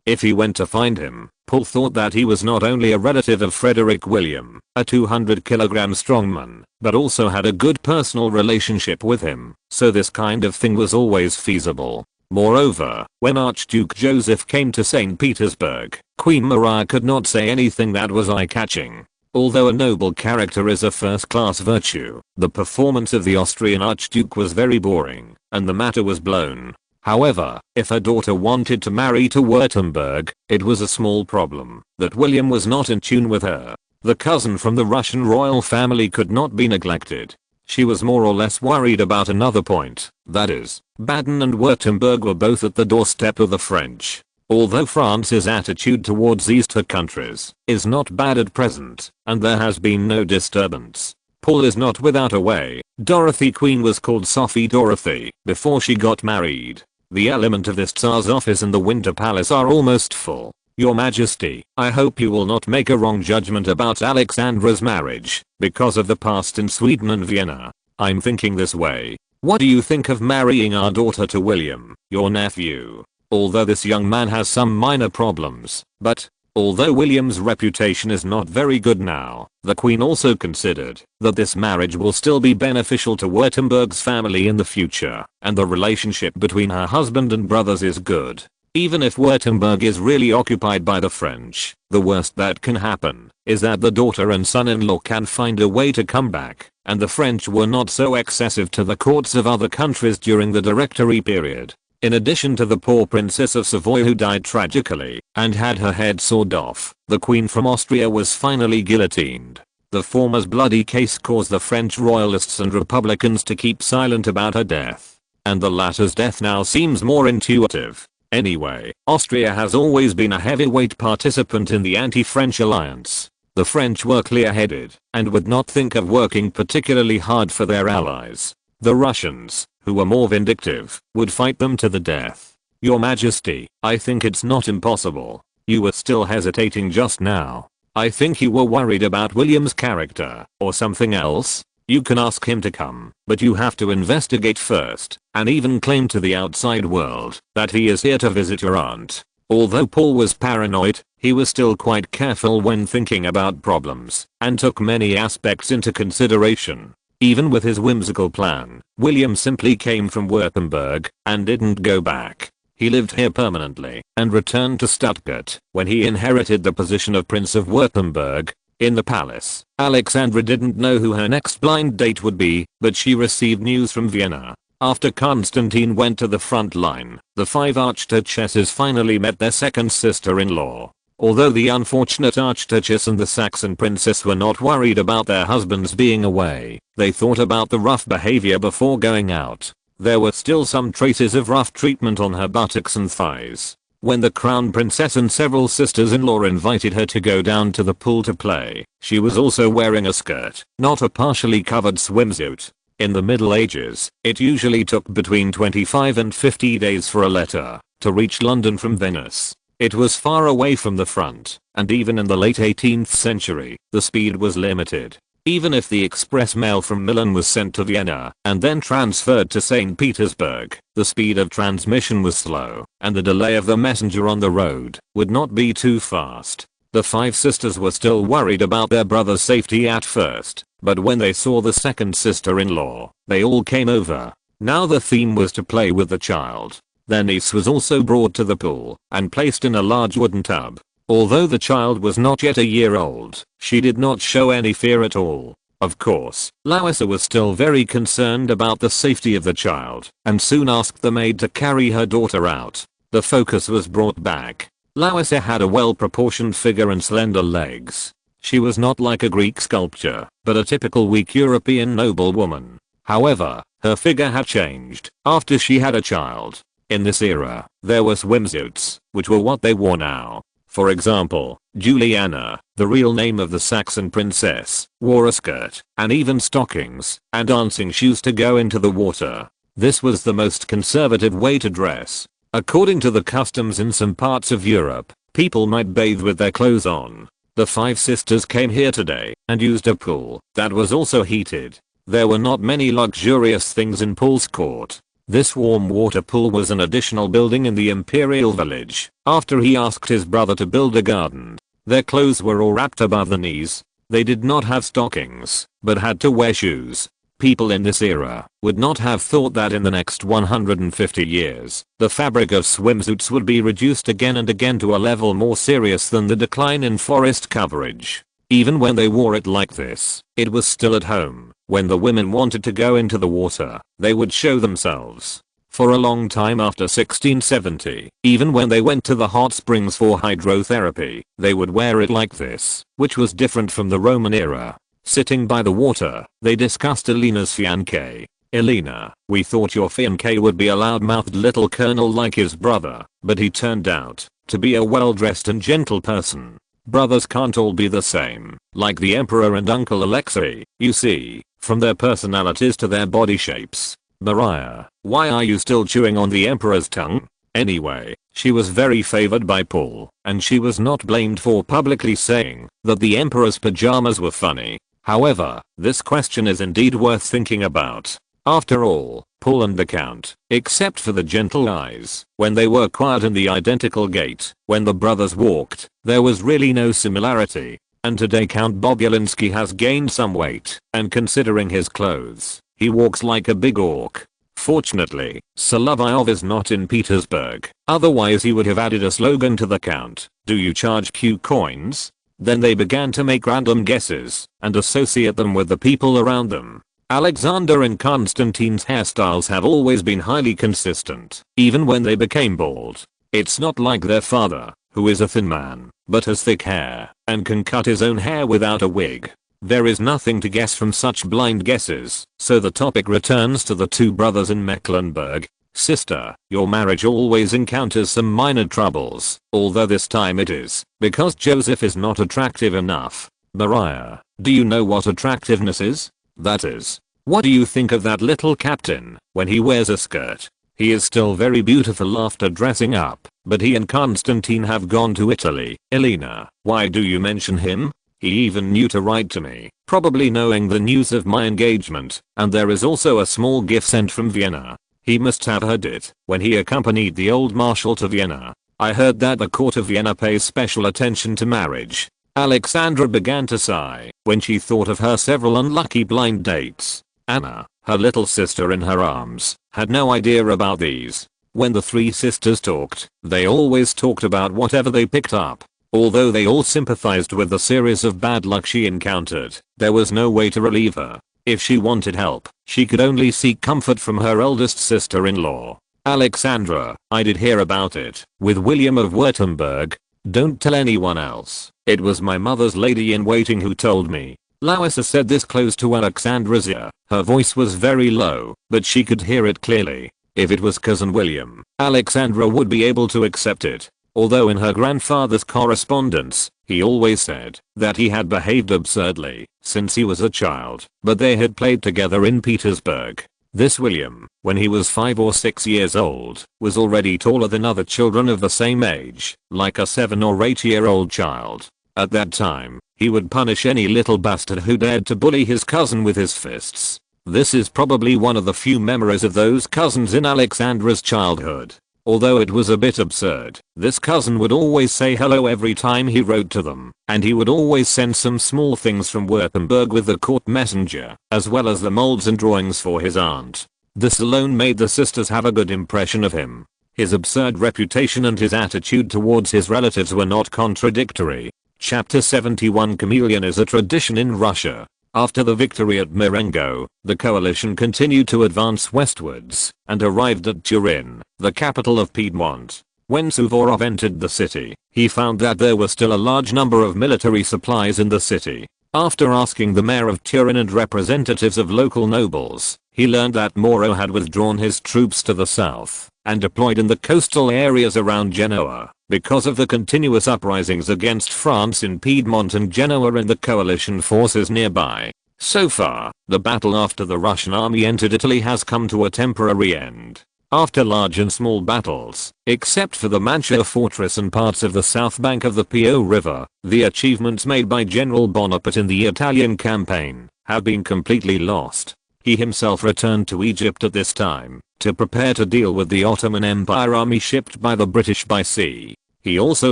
If he went to find him, Paul thought that he was not only a relative of Frederick William, a 200-kilogram strongman, but also had a good personal relationship with him, so this kind of thing was always feasible. Moreover, when Archduke Joseph came to St. Petersburg, Queen Maria could not say anything that was eye-catching. Although a noble character is a first-class virtue, the performance of the Austrian Archduke was very boring, and the matter was blown. However, if her daughter wanted to marry to Württemberg, it was a small problem that William was not in tune with her. The cousin from the Russian royal family could not be neglected. She was more or less worried about another point, that is, Baden and Württemberg were both at the doorstep of the French. Although France's attitude towards these two countries is not bad at present, and there has been no disturbance, Paul is not without a way. Dorothy Queen was called Sophie Dorothy before she got married. The element of this Tsar's office and the Winter Palace are almost full. Your Majesty, I hope you will not make a wrong judgment about Alexandra's marriage because of the past in Sweden and Vienna. I'm thinking this way. What do you think of marrying our daughter to William, your nephew? Although this young man has some minor problems, but although William's reputation is not very good now, the Queen also considered that this marriage will still be beneficial to Württemberg's family in the future, and the relationship between her husband and brothers is good. Even if Württemberg is really occupied by the French, the worst that can happen is that the daughter and son-in-law can find a way to come back, and the French were not so excessive to the courts of other countries during the Directory period. In addition to the poor Princess of Savoy who died tragically and had her head sawed off, the Queen from Austria was finally guillotined. The former's bloody case caused the French royalists and republicans to keep silent about her death, and the latter's death now seems more intuitive. Anyway, Austria has always been a heavyweight participant in the anti-French alliance. The French were clear-headed and would not think of working particularly hard for their allies. The Russians, who were more vindictive, would fight them to the death. Your Majesty, I think it's not impossible. You were still hesitating just now. I think you were worried about William's character, or something else. You can ask him to come, but you have to investigate first, and even claim to the outside world that he is here to visit your aunt. Although Paul was paranoid, he was still quite careful when thinking about problems, and took many aspects into consideration. Even with his whimsical plan, William simply came from Württemberg and didn't go back. He lived here permanently and returned to Stuttgart when he inherited the position of Prince of Württemberg. In the palace, Alexandra didn't know who her next blind date would be, but she received news from Vienna. After Constantine went to the front line, the 5 archduchesses finally met their second sister-in-law. Although the unfortunate archduchess and the Saxon princess were not worried about their husbands being away, they thought about the rough behavior before going out. There were still some traces of rough treatment on her buttocks and thighs. When the crown princess and several sisters-in-law invited her to go down to the pool to play, she was also wearing a skirt, not a partially covered swimsuit. In the Middle Ages, it usually took between 25 and 50 days for a letter to reach London from Venice. It was far away from the front, and even in the late 18th century, the speed was limited. Even if the express mail from Milan was sent to Vienna and then transferred to St. Petersburg, the speed of transmission was slow, and the delay of the messenger on the road would not be too fast. The 5 sisters were still worried about their brother's safety at first, but when they saw the second sister-in-law, they all came over. Now the theme was to play with the child. Their niece was also brought to the pool and placed in a large wooden tub. Although the child was not yet a year old, she did not show any fear at all. Of course, Larissa was still very concerned about the safety of the child and soon asked the maid to carry her daughter out. The focus was brought back. Larissa had a well-proportioned figure and slender legs. She was not like a Greek sculpture, but a typical weak European noblewoman. However, her figure had changed after she had a child. In this era, there were swimsuits, which were what they wore now. For example, Juliana, the real name of the Saxon princess, wore a skirt, and even stockings, and dancing shoes to go into the water. This was the most conservative way to dress. According to the customs in some parts of Europe, people might bathe with their clothes on. The 5 sisters came here today and used a pool that was also heated. There were not many luxurious things in Paul's court. This warm water pool was an additional building in the imperial village after he asked his brother to build a garden. Their clothes were all wrapped above the knees. They did not have stockings, but had to wear shoes. People in this era would not have thought that in the next 150 years, the fabric of swimsuits would be reduced again and again to a level more serious than the decline in forest coverage. Even when they wore it like this, it was still at home. When the women wanted to go into the water, they would show themselves. For a long time after 1670, even when they went to the hot springs for hydrotherapy, they would wear it like this, which was different from the Roman era. Sitting by the water, they discussed Elena's fiancé. Elena, we thought your fiancé would be a loud-mouthed little colonel like his brother, but he turned out to be a well-dressed and gentle person. Brothers can't all be the same, like the Emperor and Uncle Alexei, you see, from their personalities to their body shapes. Maria, why are you still chewing on the Emperor's tongue? Anyway, she was very favored by Paul, and she was not blamed for publicly saying that the Emperor's pajamas were funny. However, this question is indeed worth thinking about. After all, Paul and the Count, except for the gentle eyes, when they were quiet in the identical gait, when the brothers walked, there was really no similarity. And today Count Bobulinski has gained some weight, and considering his clothes, he walks like a big orc. Fortunately, Solovyov is not in Petersburg, otherwise he would have added a slogan to the Count, do you charge Q coins? Then they began to make random guesses, and associate them with the people around them. Alexander and Konstantine's hairstyles have always been highly consistent, even when they became bald. It's not like their father, who is a thin man, but has thick hair, and can cut his own hair without a wig. There is nothing to guess from such blind guesses, so the topic returns to the two brothers in Mecklenburg. Sister, your marriage always encounters some minor troubles, although this time it is because Joseph is not attractive enough. Maria, do you know what attractiveness is? That is, what do you think of that little captain when he wears a skirt? He is still very beautiful after dressing up, but he and Constantine have gone to Italy. Elena, why do you mention him? He even knew to write to me, probably knowing the news of my engagement, and there is also a small gift sent from Vienna. He must have heard it when he accompanied the old marshal to Vienna. I heard that the court of Vienna pays special attention to marriage. Alexandra began to sigh when she thought of her several unlucky blind dates. Anna, her little sister in her arms, had no idea about these. When the three sisters talked, they always talked about whatever they picked up. Although they all sympathized with the series of bad luck she encountered, there was no way to relieve her. If she wanted help, she could only seek comfort from her eldest sister-in-law. Alexandra, I did hear about it, with William of Württemberg. Don't tell anyone else. It was my mother's lady-in-waiting who told me. Larissa said this close to Alexandra's ear. Her voice was very low, but she could hear it clearly. If it was cousin William, Alexandra would be able to accept it. Although in her grandfather's correspondence, he always said that he had behaved absurdly since he was a child, but they had played together in Petersburg. This William, when he was 5 or 6 years old, was already taller than other children of the same age, like a 7 or 8-year-old child. At that time, he would punish any little bastard who dared to bully his cousin with his fists. This is probably one of the few memories of those cousins in Alexandra's childhood. Although it was a bit absurd, this cousin would always say hello every time he wrote to them, and he would always send some small things from Württemberg with the court messenger, as well as the molds and drawings for his aunt. This alone made the sisters have a good impression of him. His absurd reputation and his attitude towards his relatives were not contradictory. Chapter 71 Chameleon is a tradition in Russia. After the victory at Marengo, the coalition continued to advance westwards and arrived at Turin, the capital of Piedmont. When Suvorov entered the city, he found that there were still a large number of military supplies in the city. After asking the mayor of Turin and representatives of local nobles, he learned that Moro had withdrawn his troops to the south and deployed in the coastal areas around Genoa. Because of the continuous uprisings against France in Piedmont and Genoa and the coalition forces nearby. So far, the battle after the Russian army entered Italy has come to a temporary end. After large and small battles, except for the Mantua fortress and parts of the south bank of the Po River, the achievements made by General Bonaparte in the Italian campaign have been completely lost. He himself returned to Egypt at this time to prepare to deal with the Ottoman Empire army shipped by the British by sea. He also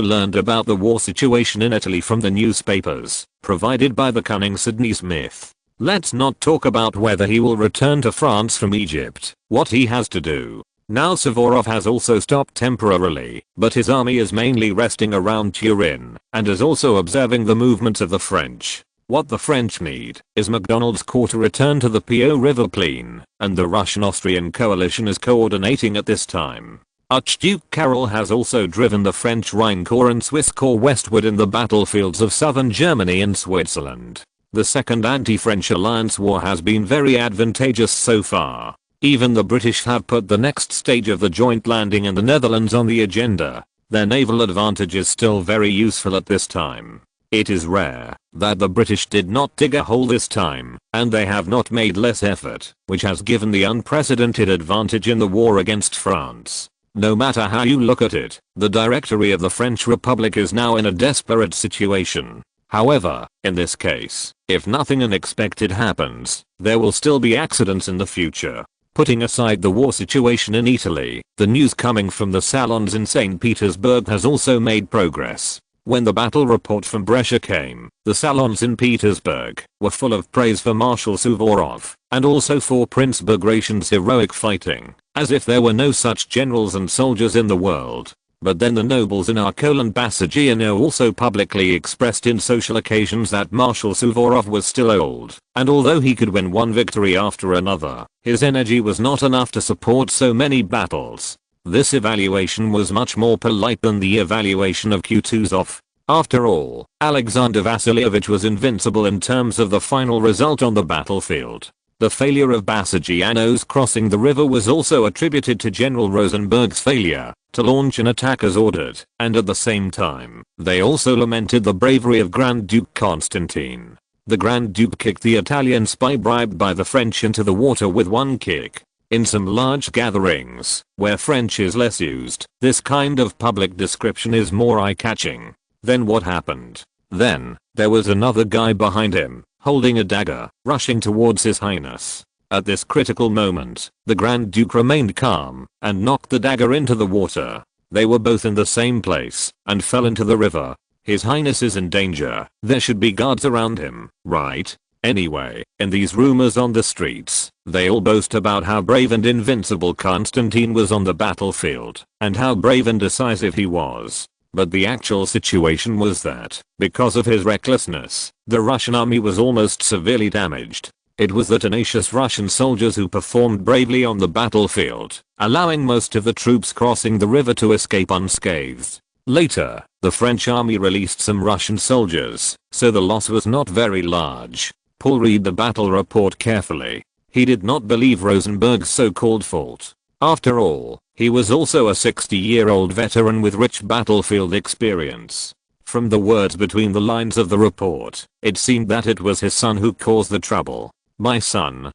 learned about the war situation in Italy from the newspapers provided by the cunning Sidney Smith. Let's not talk about whether he will return to France from Egypt, what he has to do. Now Suvorov has also stopped temporarily, but his army is mainly resting around Turin and is also observing the movements of the French. What the French need is MacDonald's corps to return to the Po River clean, and the Russian-Austrian coalition is coordinating at this time. Archduke Karol has also driven the French Rhine Corps and Swiss Corps westward in the battlefields of southern Germany and Switzerland. The second anti-French alliance war has been very advantageous so far. Even the British have put the next stage of the joint landing in the Netherlands on the agenda. their naval advantage is still very useful at this time. It is rare that the British did not dig a hole this time, and they have not made less effort, which has given the unprecedented advantage in the war against France. No matter how you look at it, the Directory of the French Republic is now in a desperate situation. However, in this case, if nothing unexpected happens, there will still be accidents in the future. Putting aside the war situation in Italy, the news coming from the salons in St. Petersburg has also made progress. When the battle report from Brescia came, the salons in Petersburg were full of praise for Marshal Suvorov, and also for Prince Bagration's heroic fighting, as if there were no such generals and soldiers in the world. But then the nobles in Arcole and Bassigiano also publicly expressed in social occasions that Marshal Suvorov was still old, and although he could win one victory after another, his energy was not enough to support so many battles. This evaluation was much more polite than the evaluation of Kutuzov. After all, Alexander Vassilievich was invincible in terms of the final result on the battlefield. The failure of Bassigiano's crossing the river was also attributed to General Rosenberg's failure to launch an attack as ordered, and at the same time, they also lamented the bravery of Grand Duke Constantine. The Grand Duke kicked the Italian spy bribed by the French into the water with one kick. In some large gatherings, where French is less used, this kind of public description is more eye-catching. Then what happened? Then, there was another guy behind him, holding a dagger, rushing towards His Highness. At this critical moment, the Grand Duke remained calm, and knocked the dagger into the water. They were both in the same place, and fell into the river. His Highness is in danger. There should be guards around him, right? Anyway, in these rumors on the streets, they all boast about how brave and invincible Constantine was on the battlefield, and how brave and decisive he was. But the actual situation was that, because of his recklessness, the Russian army was almost severely damaged. It was the tenacious Russian soldiers who performed bravely on the battlefield, allowing most of the troops crossing the river to escape unscathed. Later, the French army released some Russian soldiers, so the loss was not very large. Paul read the battle report carefully. He did not believe Rosenberg's so-called fault. After all, he was also a 60-year-old veteran with rich battlefield experience. From the words between the lines of the report, it seemed that it was his son who caused the trouble. My son,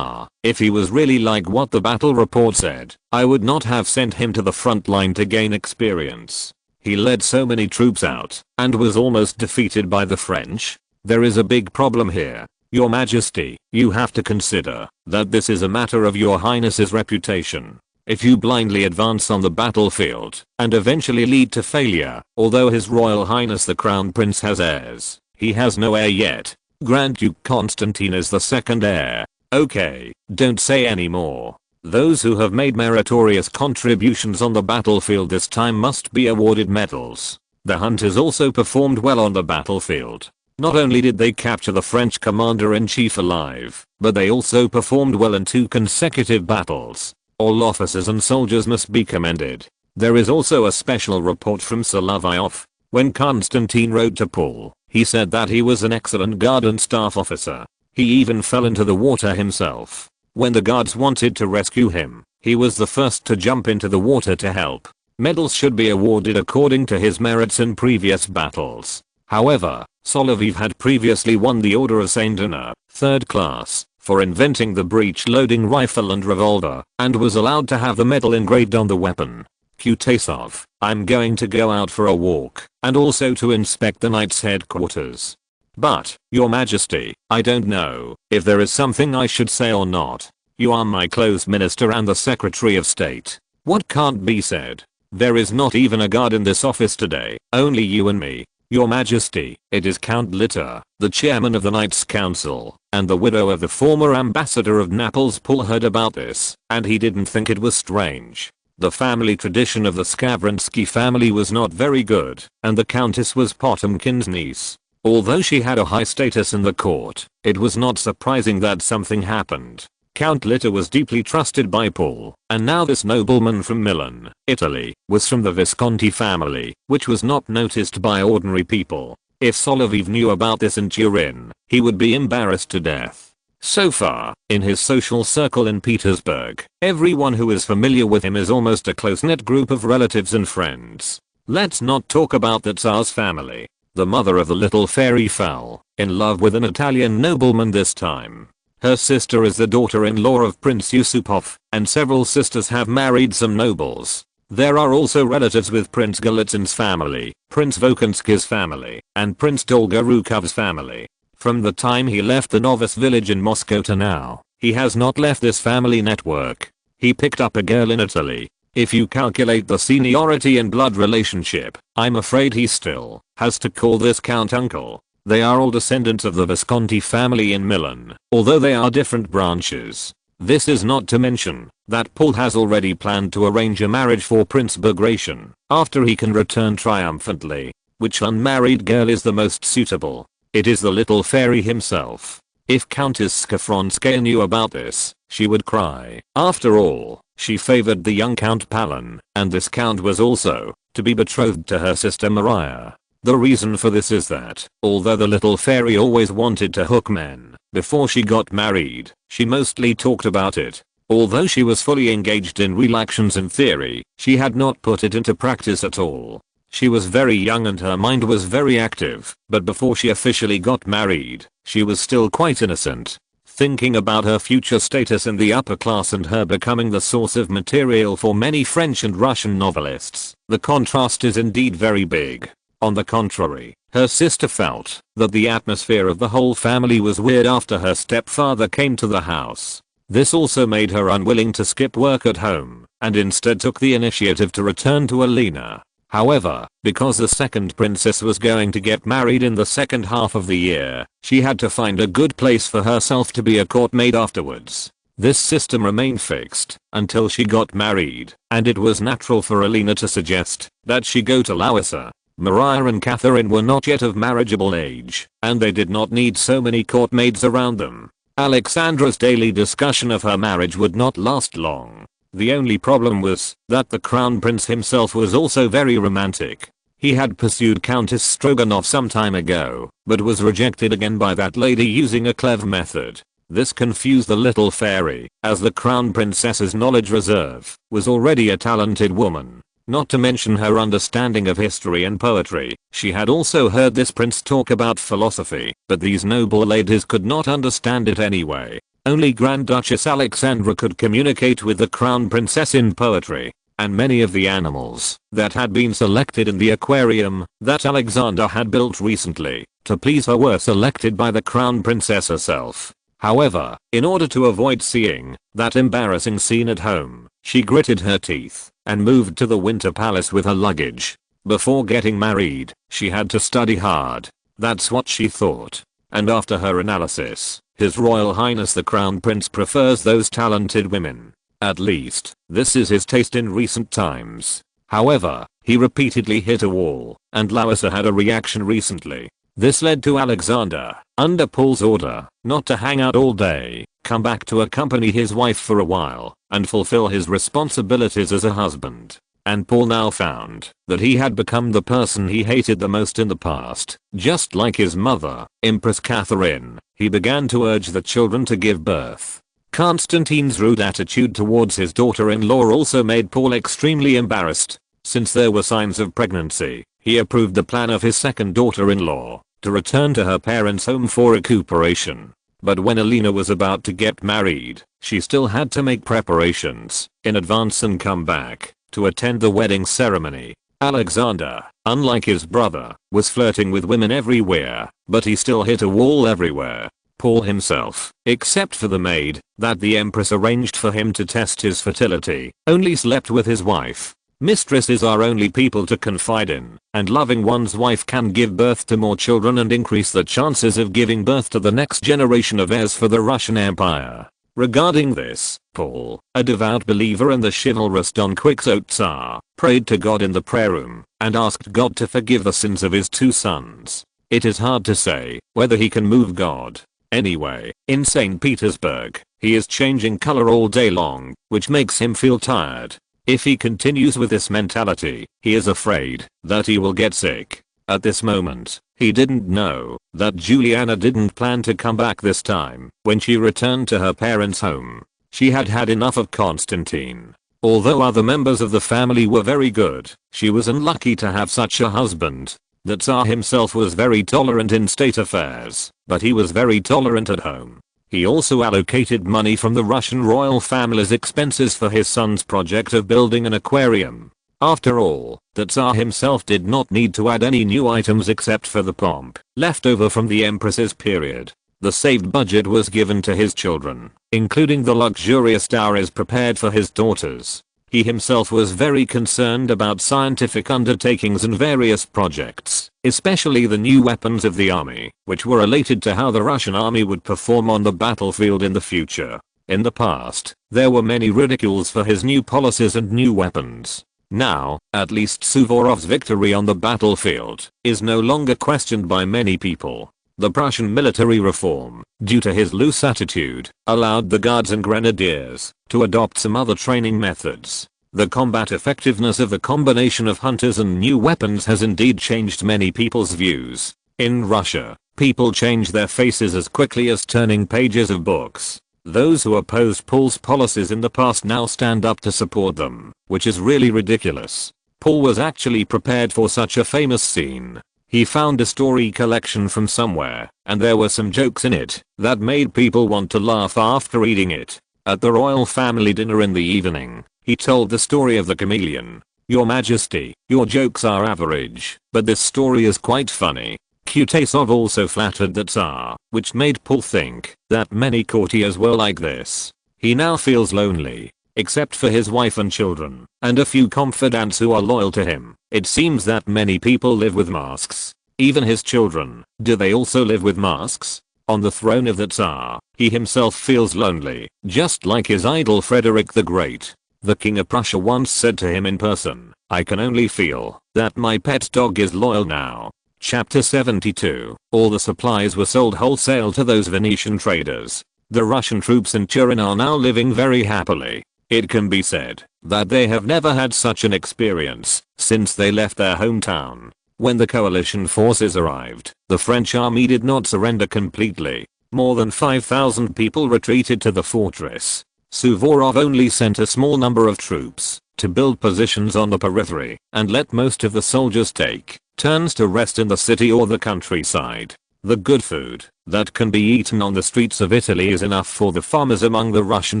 if he was really like what the battle report said, I would not have sent him to the front line to gain experience. He led so many troops out, and was almost defeated by the French. There is a big problem here. Your Majesty, you have to consider that this is a matter of your Highness's reputation. If you blindly advance on the battlefield and eventually lead to failure, although His Royal Highness the Crown Prince has heirs, he has no heir yet. Grand Duke Constantine is the second heir. Okay, don't say any more. Those who have made meritorious contributions on the battlefield this time must be awarded medals. The hunters also performed well on the battlefield. Not only did they capture the French commander-in-chief alive, but they also performed well in 2 consecutive battles. All officers and soldiers must be commended. There is also a special report from Solovyov. When Constantine wrote to Paul, he said that he was an excellent guard and staff officer. He even fell into the water himself. When the guards wanted to rescue him, he was the first to jump into the water to help. Medals should be awarded according to his merits in previous battles. However, Solovyov had previously won the Order of St. Anna, 3rd class, for inventing the breech-loading rifle and revolver, and was allowed to have the medal engraved on the weapon. Kutuzov, I'm going to go out for a walk, and also to inspect the Knights' headquarters. But, Your Majesty, I don't know if there is something I should say or not. You are my close minister and the Secretary of State. What can't be said? There is not even a guard in this office today, only you and me. Your Majesty, it is Count Litter, the chairman of the Knights Council, and the widow of the former ambassador of Naples. Paul heard about this, and he didn't think it was strange. The family tradition of the Skavrinsky family was not very good, and the Countess was Potemkin's niece. Although she had a high status in the court, it was not surprising that something happened. Count Litter was deeply trusted by Paul, and now this nobleman from Milan, Italy, was from the Visconti family, which was not noticed by ordinary people. If Solovyov knew about this in Turin, he would be embarrassed to death. So far, in his social circle in Petersburg, everyone who is familiar with him is almost a close-knit group of relatives and friends. Let's not talk about the Tsar's family. The mother of the little fairy fell in love with an Italian nobleman this time. Her sister is the daughter-in-law of Prince Yusupov, and several sisters have married some nobles. There are also relatives with Prince Golitsyn's family, Prince Vokinsky's family, and Prince Dolgorukov's family. From the time he left the novice village in Moscow to now, he has not left this family network. He picked up a girl in Italy. If you calculate the seniority and blood relationship, I'm afraid he still has to call this count uncle. They are all descendants of the Visconti family in Milan, although they are different branches. This is not to mention that Paul has already planned to arrange a marriage for Prince Bagration after he can return triumphantly. Which unmarried girl is the most suitable? It is the little fairy himself. If Countess Skafronskaya knew about this, she would cry. After all, she favored the young Count Palin, and this count was also to be betrothed to her sister Maria. The reason for this is that, although the little fairy always wanted to hook men before she got married, she mostly talked about it. Although she was fully engaged in real actions in theory, she had not put it into practice at all. She was very young and her mind was very active, but before she officially got married, she was still quite innocent. Thinking about her future status in the upper class and her becoming the source of material for many French and Russian novelists, the contrast is indeed very big. On the contrary, her sister felt that the atmosphere of the whole family was weird after her stepfather came to the house. This also made her unwilling to skip work at home, and instead took the initiative to return to Alina. However, because the second princess was going to get married in the second half of the year, she had to find a good place for herself to be a court maid afterwards. This system remained fixed until she got married, and it was natural for Alina to suggest that she go to Larissa. Maria and Catherine were not yet of marriageable age, and they did not need so many court maids around them. Alexandra's daily discussion of her marriage would not last long. The only problem was that the crown prince himself was also very romantic. He had pursued Countess Stroganov some time ago, but was rejected again by that lady using a clever method. This confused the little fairy, as the crown princess's knowledge reserve was already a talented woman. Not to mention her understanding of history and poetry. She had also heard this prince talk about philosophy, but these noble ladies could not understand it anyway. Only Grand Duchess Alexandra could communicate with the crown princess in poetry, and many of the animals that had been selected in the aquarium that Alexander had built recently to please her were selected by the crown princess herself. However, in order to avoid seeing that embarrassing scene at home, she gritted her teeth and moved to the Winter Palace with her luggage. Before getting married, she had to study hard. That's what she thought. And after her analysis, His Royal Highness the Crown Prince prefers those talented women. At least, this is his taste in recent times. However, he repeatedly hit a wall, and Larissa had a reaction recently. This led to Alexander, under Paul's order, not to hang out all day, come back to accompany his wife for a while, and fulfill his responsibilities as a husband. And Paul now found that he had become the person he hated the most in the past. Just like his mother, Empress Catherine, he began to urge the children to give birth. Constantine's rude attitude towards his daughter-in-law also made Paul extremely embarrassed. Since there were signs of pregnancy, he approved the plan of his second daughter-in-law to return to her parents' home for recuperation. But when Alina was about to get married, she still had to make preparations in advance and come back to attend the wedding ceremony. Alexander, unlike his brother, was flirting with women everywhere, but he still hit a wall everywhere. Paul himself, except for the maid that the Empress arranged for him to test his fertility, only slept with his wife. Mistresses are only people to confide in, and loving one's wife can give birth to more children and increase the chances of giving birth to the next generation of heirs for the Russian Empire. Regarding this, Paul, a devout believer in the chivalrous Don Quixote Tsar, prayed to God in the prayer room and asked God to forgive the sins of his two sons. It is hard to say whether he can move God. Anyway, in St. Petersburg, he is changing color all day long, which makes him feel tired. If he continues with this mentality, he is afraid that he will get sick. At this moment, he didn't know that Juliana didn't plan to come back this time when she returned to her parents' home. She had had enough of Constantine. Although other members of the family were very good, she was unlucky to have such a husband. The Tsar himself was very tolerant in state affairs, but he was very tolerant at home. He also allocated money from the Russian royal family's expenses for his son's project of building an aquarium. After all, the Tsar himself did not need to add any new items except for the pomp left over from the Empress's period. The saved budget was given to his children, including the luxurious dowries prepared for his daughters. He himself was very concerned about scientific undertakings and various projects, especially the new weapons of the army, which were related to how the Russian army would perform on the battlefield in the future. In the past, there were many ridicules for his new policies and new weapons. Now, at least Suvorov's victory on the battlefield is no longer questioned by many people. The Prussian military reform, due to his loose attitude, allowed the guards and grenadiers to adopt some other training methods. The combat effectiveness of the combination of hunters and new weapons has indeed changed many people's views. In Russia, people change their faces as quickly as turning pages of books. Those who opposed Paul's policies in the past now stand up to support them, which is really ridiculous. Paul was actually prepared for such a famous scene. He found a story collection from somewhere, and there were some jokes in it that made people want to laugh after reading it. At the royal family dinner in the evening, he told the story of the chameleon. "Your Majesty, your jokes are average, but this story is quite funny." Kutuzov also flattered the Tsar, which made Paul think that many courtiers were like this. He now feels lonely, except for his wife and children, and a few confidants who are loyal to him. It seems that many people live with masks. Even his children, do they also live with masks? On the throne of the Tsar, he himself feels lonely, just like his idol Frederick the Great. The King of Prussia once said to him in person, "I can only feel that my pet dog is loyal now." Chapter 72. All the supplies were sold wholesale to those Venetian traders. The Russian troops in Turin are now living very happily. It can be said that they have never had such an experience since they left their hometown. When the coalition forces arrived, the French army did not surrender completely. More than 5,000 people retreated to the fortress. Suvorov only sent a small number of troops to build positions on the periphery and let most of the soldiers take turns to rest in the city or the countryside. The good food that can be eaten on the streets of Italy is enough for the farmers among the Russian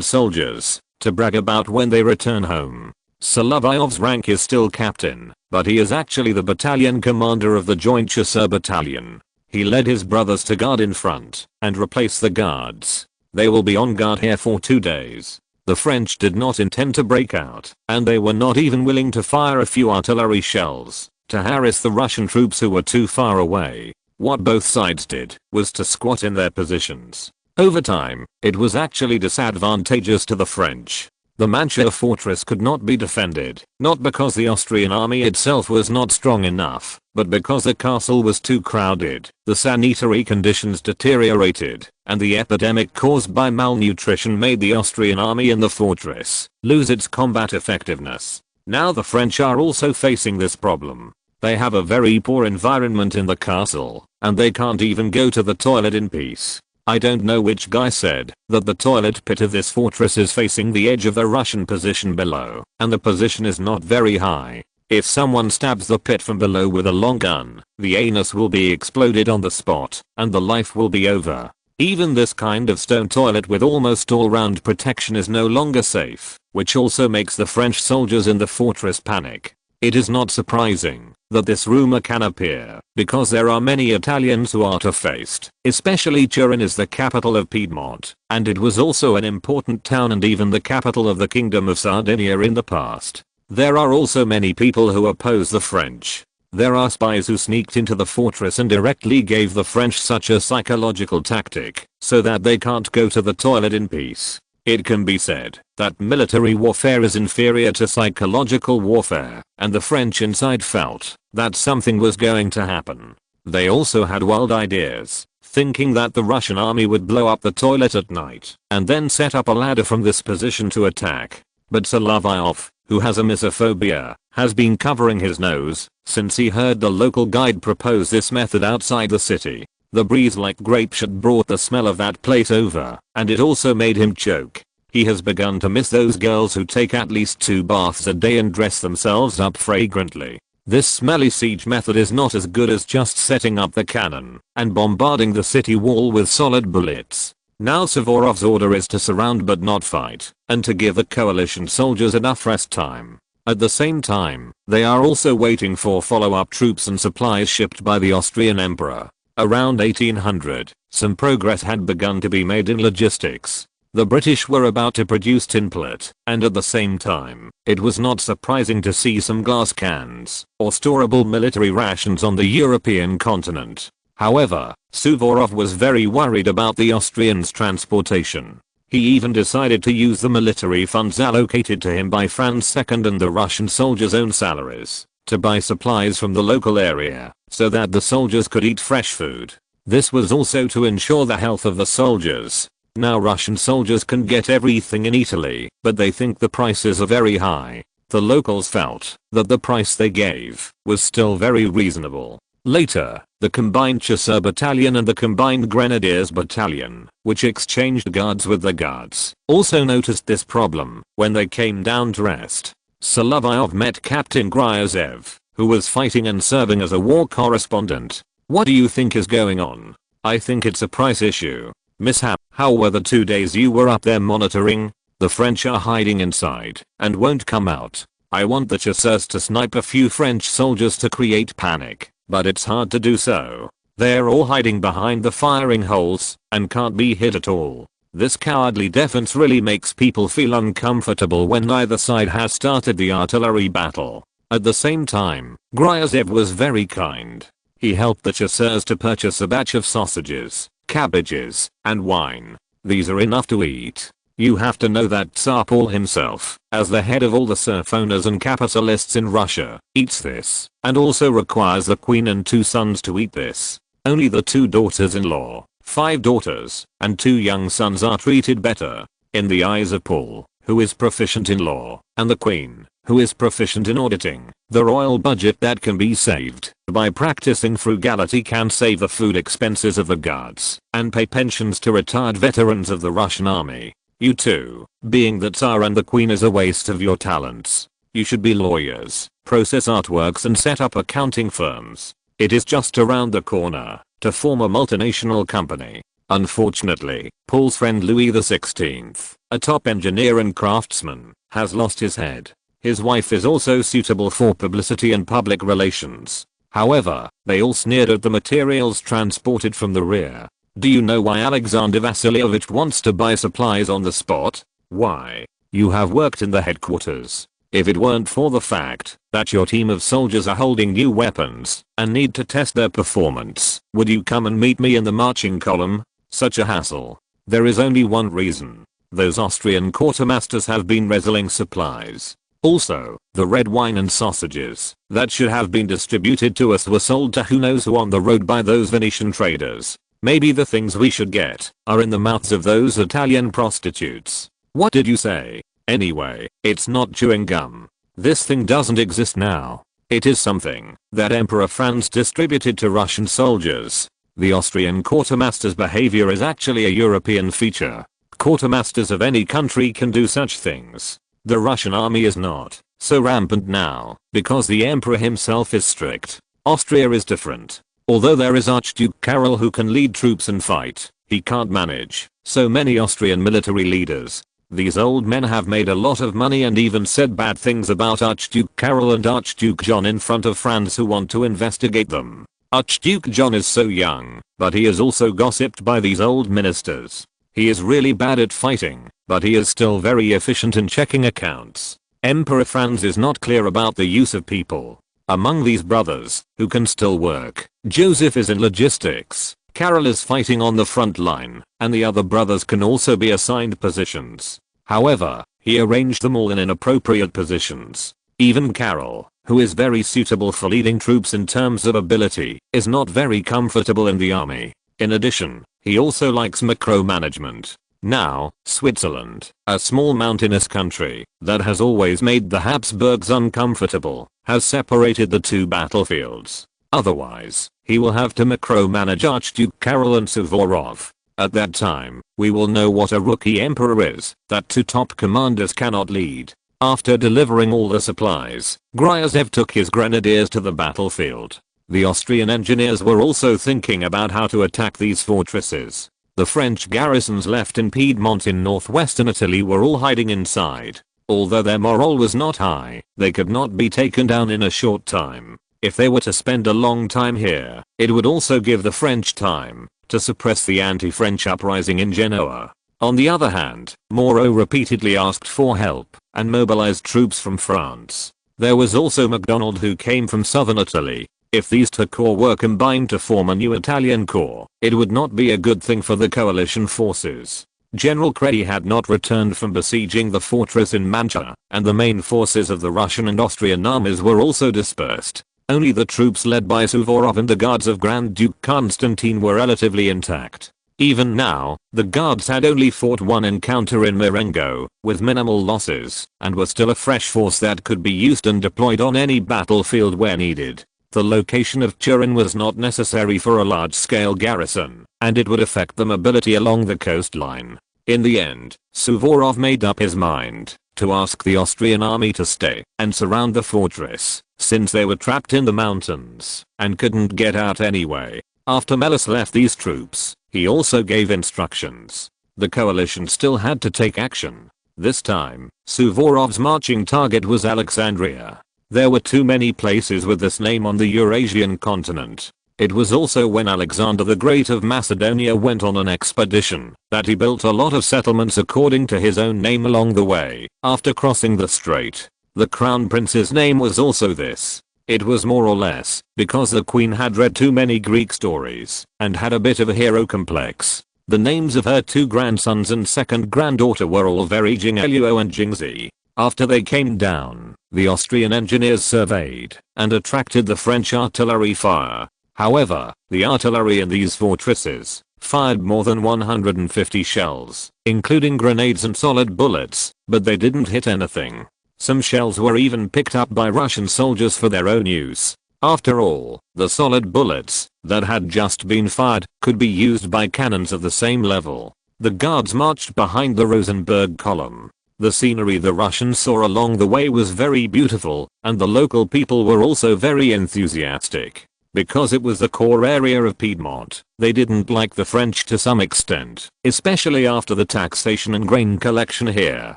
soldiers to brag about when they return home. Solovyov's rank is still captain, but he is actually the battalion commander of the Joint Chasseur Battalion. He led his brothers to guard in front and replace the guards. They will be on guard here for 2 days. The French did not intend to break out, and they were not even willing to fire a few artillery shells to harass the Russian troops who were too far away. What both sides did was to squat in their positions. Over time, it was actually disadvantageous to the French. The Mantua fortress could not be defended, not because the Austrian army itself was not strong enough, but because the castle was too crowded, the sanitary conditions deteriorated, and the epidemic caused by malnutrition made the Austrian army in the fortress lose its combat effectiveness. Now the French are also facing this problem. They have a very poor environment in the castle, and they can't even go to the toilet in peace. I don't know which guy said that the toilet pit of this fortress is facing the edge of the Russian position below, and the position is not very high. If someone stabs the pit from below with a long gun, the anus will be exploded on the spot, and the life will be over. Even this kind of stone toilet with almost all-round protection is no longer safe, which also makes the French soldiers in the fortress panic. It is not surprising that this rumor can appear, because there are many Italians who are faced, especially Turin is the capital of Piedmont, and it was also an important town and even the capital of the Kingdom of Sardinia in the past. There are also many people who oppose the French. There are spies who sneaked into the fortress and directly gave the French such a psychological tactic, so that they can't go to the toilet in peace. It can be said that military warfare is inferior to psychological warfare, and the French inside felt that something was going to happen. They also had wild ideas, thinking that the Russian army would blow up the toilet at night, and then set up a ladder from this position to attack. But Solovyov, who has a misophobia, has been covering his nose since he heard the local guide propose this method outside the city. The breeze like grape shot brought the smell of that place over, and it also made him choke. He has begun to miss those girls who take at least 2 baths a day and dress themselves up fragrantly. This smelly siege method is not as good as just setting up the cannon and bombarding the city wall with solid bullets. Now Suvorov's order is to surround but not fight, and to give the coalition soldiers enough rest time. At the same time, they are also waiting for follow-up troops and supplies shipped by the Austrian Emperor. Around 1800, some progress had begun to be made in logistics. The British were about to produce tinplate, and at the same time, it was not surprising to see some glass cans or storable military rations on the European continent. However, Suvorov was very worried about the Austrians' transportation. He even decided to use the military funds allocated to him by Franz II and the Russian soldiers' own salaries to buy supplies from the local area so that the soldiers could eat fresh food. This was also to ensure the health of the soldiers. Now Russian soldiers can get everything in Italy, but they think the prices are very high. The locals felt that the price they gave was still very reasonable. Later, the combined Chasseur Battalion and the combined Grenadiers Battalion, which exchanged guards with the guards, also noticed this problem when they came down to rest. Solovyov met Captain Gryazev, who was fighting and serving as a war correspondent. "What do you think is going on?" "I think it's a price issue. Mishap, how were the 2 days you were up there monitoring?" "The French are hiding inside and won't come out. I want the chasseurs to snipe a few French soldiers to create panic, but it's hard to do so. They're all hiding behind the firing holes and can't be hit at all. This cowardly defense really makes people feel uncomfortable when neither side has started the artillery battle." At the same time, Gryazev was very kind. He helped the chasseurs to purchase a batch of sausages, cabbages, and wine. "These are enough to eat. You have to know that Tsar Paul himself, as the head of all the serf owners and capitalists in Russia, eats this, and also requires the queen and 2 sons to eat this. Only the 2 daughters-in-law, 5 daughters, and 2 young sons are treated better." In the eyes of Paul, who is proficient in law, and the queen, who is proficient in auditing, the royal budget that can be saved by practicing frugality can save the food expenses of the guards and pay pensions to retired veterans of the Russian army. You too, being the Tsar and the Queen is a waste of your talents. You should be lawyers, process artworks and set up accounting firms. It is just around the corner to form a multinational company. Unfortunately, Paul's friend Louis XVI, a top engineer and craftsman, has lost his head. His wife is also suitable for publicity and public relations. However, they all sneered at the materials transported from the rear. Do you know why Alexander Vasilyevich wants to buy supplies on the spot? Why? You have worked in the headquarters. If it weren't for the fact that your team of soldiers are holding new weapons and need to test their performance, would you come and meet me in the marching column? Such a hassle. There is only one reason. Those Austrian quartermasters have been reselling supplies. Also, the red wine and sausages that should have been distributed to us were sold to who knows who on the road by those Venetian traders. Maybe the things we should get are in the mouths of those Italian prostitutes. What did you say? Anyway, it's not chewing gum. This thing doesn't exist now. It is something that Emperor Franz distributed to Russian soldiers. The Austrian quartermaster's behavior is actually a European feature. Quartermasters of any country can do such things. The Russian army is not so rampant now because the emperor himself is strict. Austria is different. Although there is Archduke Karol who can lead troops and fight, he can't manage so many Austrian military leaders. These old men have made a lot of money and even said bad things about Archduke Karol and Archduke John in front of Franz who want to investigate them. Archduke John is so young, but he is also gossiped by these old ministers. He is really bad at fighting, but he is still very efficient in checking accounts. Emperor Franz is not clear about the use of people. Among these brothers, who can still work, Joseph is in logistics, Karol is fighting on the front line, and the other brothers can also be assigned positions. However, he arranged them all in inappropriate positions. Even Karol, who is very suitable for leading troops in terms of ability, is not very comfortable in the army. In addition, he also likes micromanagement. Now, Switzerland, a small mountainous country that has always made the Habsburgs uncomfortable, has separated the 2 battlefields. Otherwise, he will have to micromanage Archduke Karol and Suvorov. At that time, we will know what a rookie emperor is, that two top commanders cannot lead. After delivering all the supplies, Gryazev took his grenadiers to the battlefield. The Austrian engineers were also thinking about how to attack these fortresses. The French garrisons left in Piedmont in northwestern Italy were all hiding inside. Although their morale was not high, they could not be taken down in a short time. If they were to spend a long time here, it would also give the French time to suppress the anti-French uprising in Genoa. On the other hand, Moreau repeatedly asked for help and mobilized troops from France. There was also MacDonald, who came from southern Italy. If these two corps were combined to form a new Italian corps, it would not be a good thing for the coalition forces. General Credi had not returned from besieging the fortress in Mantua, and the main forces of the Russian and Austrian armies were also dispersed. Only the troops led by Suvorov and the guards of Grand Duke Constantine were relatively intact. Even now, the guards had only fought one encounter in Marengo, with minimal losses, and were still a fresh force that could be used and deployed on any battlefield where needed. The location of Turin was not necessary for a large-scale garrison, and it would affect the mobility along the coastline. In the end, Suvorov made up his mind to ask the Austrian army to stay and surround the fortress, since they were trapped in the mountains and couldn't get out anyway. After Melas left these troops, he also gave instructions. The coalition still had to take action. This time, Suvorov's marching target was Alexandria. There were too many places with this name on the Eurasian continent. It was also when Alexander the Great of Macedonia went on an expedition that he built a lot of settlements according to his own name along the way. After crossing the strait, the crown prince's name was also this. It was more or less because the queen had read too many Greek stories and had a bit of a hero complex. The names of her two grandsons and second granddaughter were all very Jinghelio and Jingzi. After they came down, the Austrian engineers surveyed and attracted the French artillery fire. However, the artillery in these fortresses fired more than 150 shells, including grenades and solid bullets, but they didn't hit anything. Some shells were even picked up by Russian soldiers for their own use. After all, the solid bullets that had just been fired could be used by cannons of the same level. The guards marched behind the Rosenberg column. The scenery the Russians saw along the way was very beautiful, and the local people were also very enthusiastic. Because it was the core area of Piedmont, they didn't like the French to some extent, especially after the taxation and grain collection here,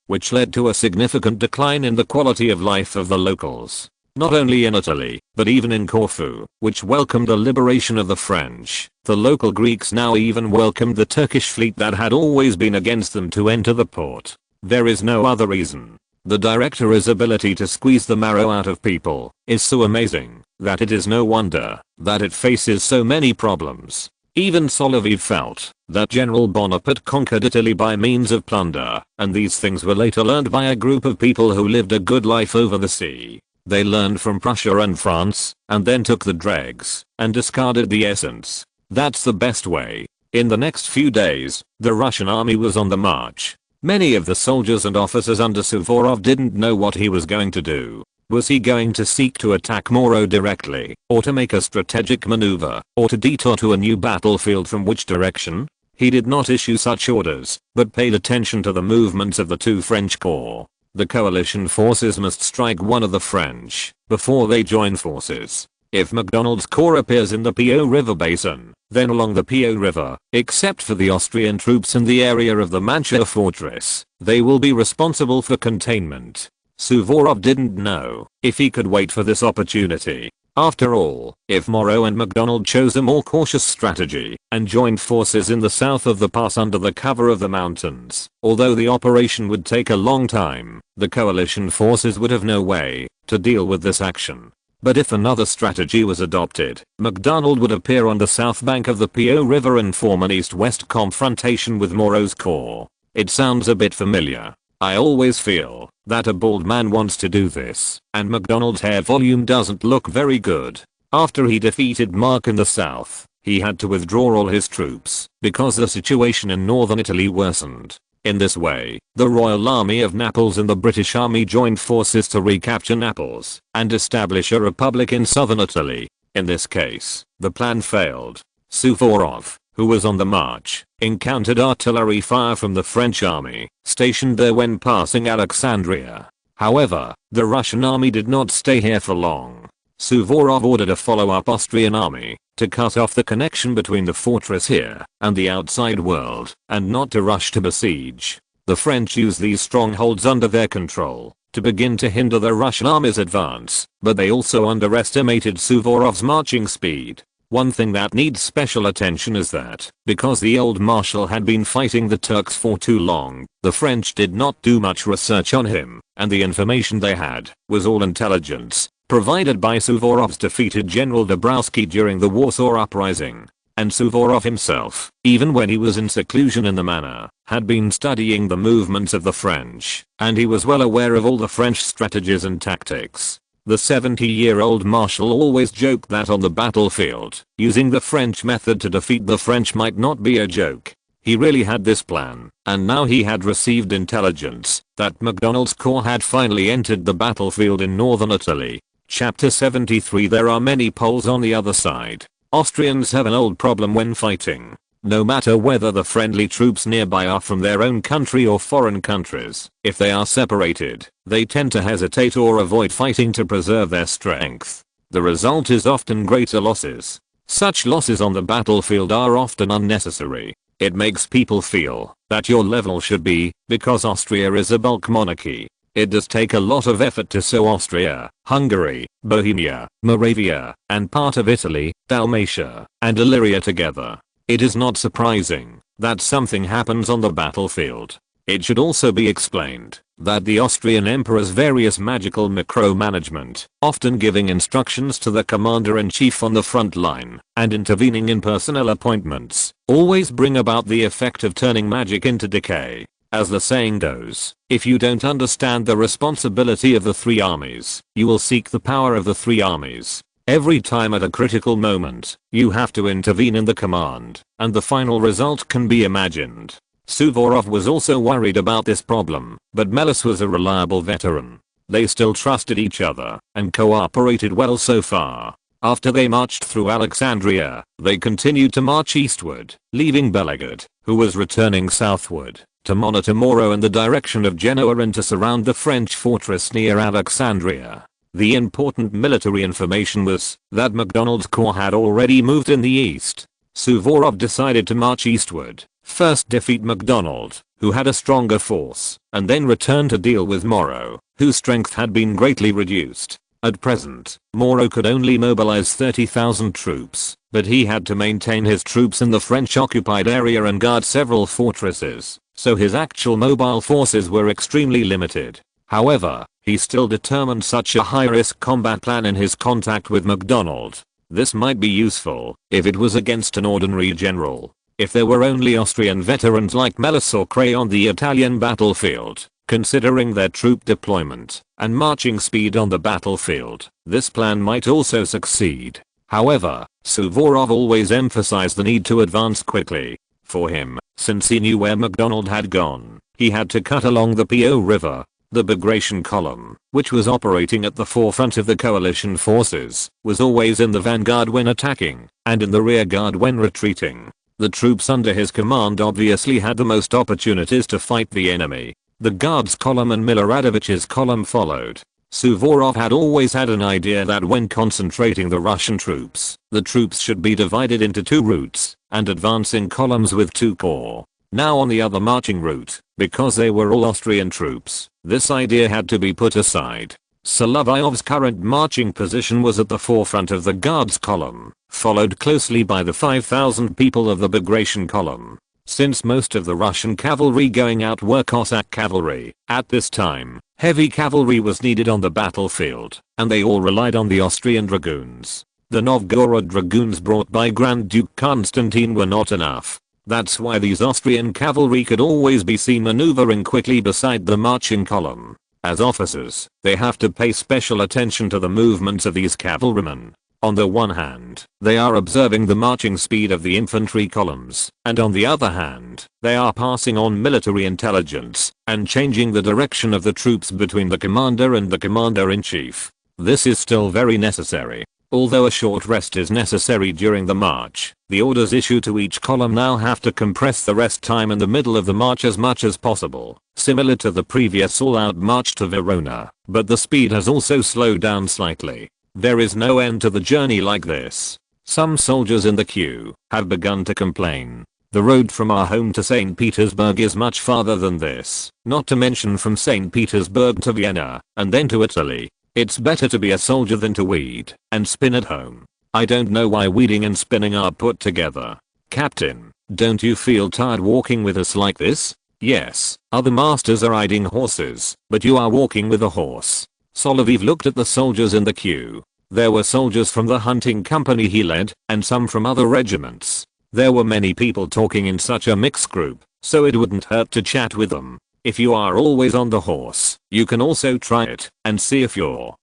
which led to a significant decline in the quality of life of the locals. Not only in Italy, but even in Corfu, which welcomed the liberation of the French, the local Greeks now even welcomed the Turkish fleet that had always been against them to enter the port. There is no other reason. The Director's ability to squeeze the marrow out of people is so amazing that it is no wonder that it faces so many problems. Even Solovyov felt that General Bonaparte conquered Italy by means of plunder, and these things were later learned by a group of people who lived a good life over the sea. They learned from Prussia and France, and then took the dregs and discarded the essence. That's the best way. In the next few days, the Russian army was on the march. Many of the soldiers and officers under Suvorov didn't know what he was going to do. Was he going to seek to attack Moreau directly, or to make a strategic maneuver, or to detour to a new battlefield from which direction? He did not issue such orders, but paid attention to the movements of the two French corps. The coalition forces must strike one of the French before they join forces. If MacDonald's corps appears in the Po River basin, then along the Po River, except for the Austrian troops in the area of the Mantua fortress, they will be responsible for containment. Suvorov didn't know if he could wait for this opportunity. After all, if Moreau and MacDonald chose a more cautious strategy and joined forces in the south of the pass under the cover of the mountains, although the operation would take a long time, the coalition forces would have no way to deal with this action. But if another strategy was adopted, MacDonald would appear on the south bank of the Po River and form an east-west confrontation with Moreau's corps. It sounds a bit familiar. I always feel that a bald man wants to do this, and MacDonald's hair volume doesn't look very good. After he defeated Mark in the south, he had to withdraw all his troops because the situation in northern Italy worsened. In this way, the Royal Army of Naples and the British Army joined forces to recapture Naples and establish a republic in southern Italy. In this case, the plan failed. Suvorov, who was on the march, encountered artillery fire from the French army, stationed there when passing Alexandria. However, the Russian army did not stay here for long. Suvorov ordered a follow-up Austrian army to cut off the connection between the fortress here and the outside world, and not to rush to besiege. The French used these strongholds under their control to begin to hinder the Russian army's advance, but they also underestimated Suvorov's marching speed. One thing that needs special attention is that, because the old marshal had been fighting the Turks for too long, the French did not do much research on him, and the information they had was all intelligence provided by Suvorov's defeated General Dabrowski during the Warsaw Uprising. And Suvorov himself, even when he was in seclusion in the manor, had been studying the movements of the French, and he was well aware of all the French strategies and tactics. The 70-year-old marshal always joked that on the battlefield, using the French method to defeat the French might not be a joke. He really had this plan, and now he had received intelligence that MacDonald's corps had finally entered the battlefield in northern Italy. Chapter 73. There are many Poles on the other side. Austrians have an old problem when fighting. No matter whether the friendly troops nearby are from their own country or foreign countries, if they are separated, they tend to hesitate or avoid fighting to preserve their strength. The result is often greater losses. Such losses on the battlefield are often unnecessary. It makes people feel that your level should be, because Austria is a bulk monarchy. It does take a lot of effort to sew Austria, Hungary, Bohemia, Moravia, and part of Italy, Dalmatia, and Illyria together. It is not surprising that something happens on the battlefield. It should also be explained that the Austrian emperor's various magical micromanagement, often giving instructions to the commander-in-chief on the front line and intervening in personnel appointments, always bring about the effect of turning magic into decay. As the saying goes, if you don't understand the responsibility of the three armies, you will seek the power of the three armies. Every time at a critical moment, you have to intervene in the command, and the final result can be imagined. Suvorov was also worried about this problem, but Melas was a reliable veteran. They still trusted each other and cooperated well so far. After they marched through Alexandria, they continued to march eastward, leaving Bellegarde, who was returning southward, to monitor Moro in the direction of Genoa and to surround the French fortress near Alexandria. The important military information was that MacDonald's corps had already moved in the east. Suvorov decided to march eastward, first defeat MacDonald, who had a stronger force, and then return to deal with Moro, whose strength had been greatly reduced. At present, Moro could only mobilize 30,000 troops, but he had to maintain his troops in the French-occupied area and guard several fortresses, so his actual mobile forces were extremely limited. However, he still determined such a high-risk combat plan in his contact with MacDonald. This might be useful if it was against an ordinary general. If there were only Austrian veterans like Melas or Cray on the Italian battlefield, considering their troop deployment and marching speed on the battlefield, this plan might also succeed. However, Suvorov always emphasized the need to advance quickly. For him, since he knew where MacDonald had gone, he had to cut along the Po River. The Bagration column, which was operating at the forefront of the coalition forces, was always in the vanguard when attacking, and in the rear guard when retreating. The troops under his command obviously had the most opportunities to fight the enemy. The Guards column and Miloradovich's column followed. Suvorov had always had an idea that when concentrating the Russian troops, the troops should be divided into two routes, and advance in columns with two corps. Now on the other marching route, because they were all Austrian troops, this idea had to be put aside. Solovyov's current marching position was at the forefront of the Guards column, followed closely by the 5,000 people of the Bagration column. Since most of the Russian cavalry going out were Cossack cavalry, at this time, heavy cavalry was needed on the battlefield, and they all relied on the Austrian dragoons. The Novgorod dragoons brought by Grand Duke Constantine were not enough. That's why these Austrian cavalry could always be seen maneuvering quickly beside the marching column. As officers, they have to pay special attention to the movements of these cavalrymen. On the one hand, they are observing the marching speed of the infantry columns, and on the other hand, they are passing on military intelligence and changing the direction of the troops between the commander and the commander-in-chief. This is still very necessary. Although a short rest is necessary during the march, the orders issued to each column now have to compress the rest time in the middle of the march as much as possible, similar to the previous all-out march to Verona, but the speed has also slowed down slightly. There is no end to the journey like this. Some soldiers in the queue have begun to complain. The road from our home to St. Petersburg is much farther than this, not to mention from St. Petersburg to Vienna, and then to Italy. It's better to be a soldier than to weed and spin at home. I don't know why weeding and spinning are put together. Captain, don't you feel tired walking with us like this? Yes, other masters are riding horses, but you are walking with a horse. Solovyov looked at the soldiers in the queue. There were soldiers from the hunting company he led, and some from other regiments. There were many people talking in such a mixed group, so it wouldn't hurt to chat with them. If you are always on the horse, you can also try it and see if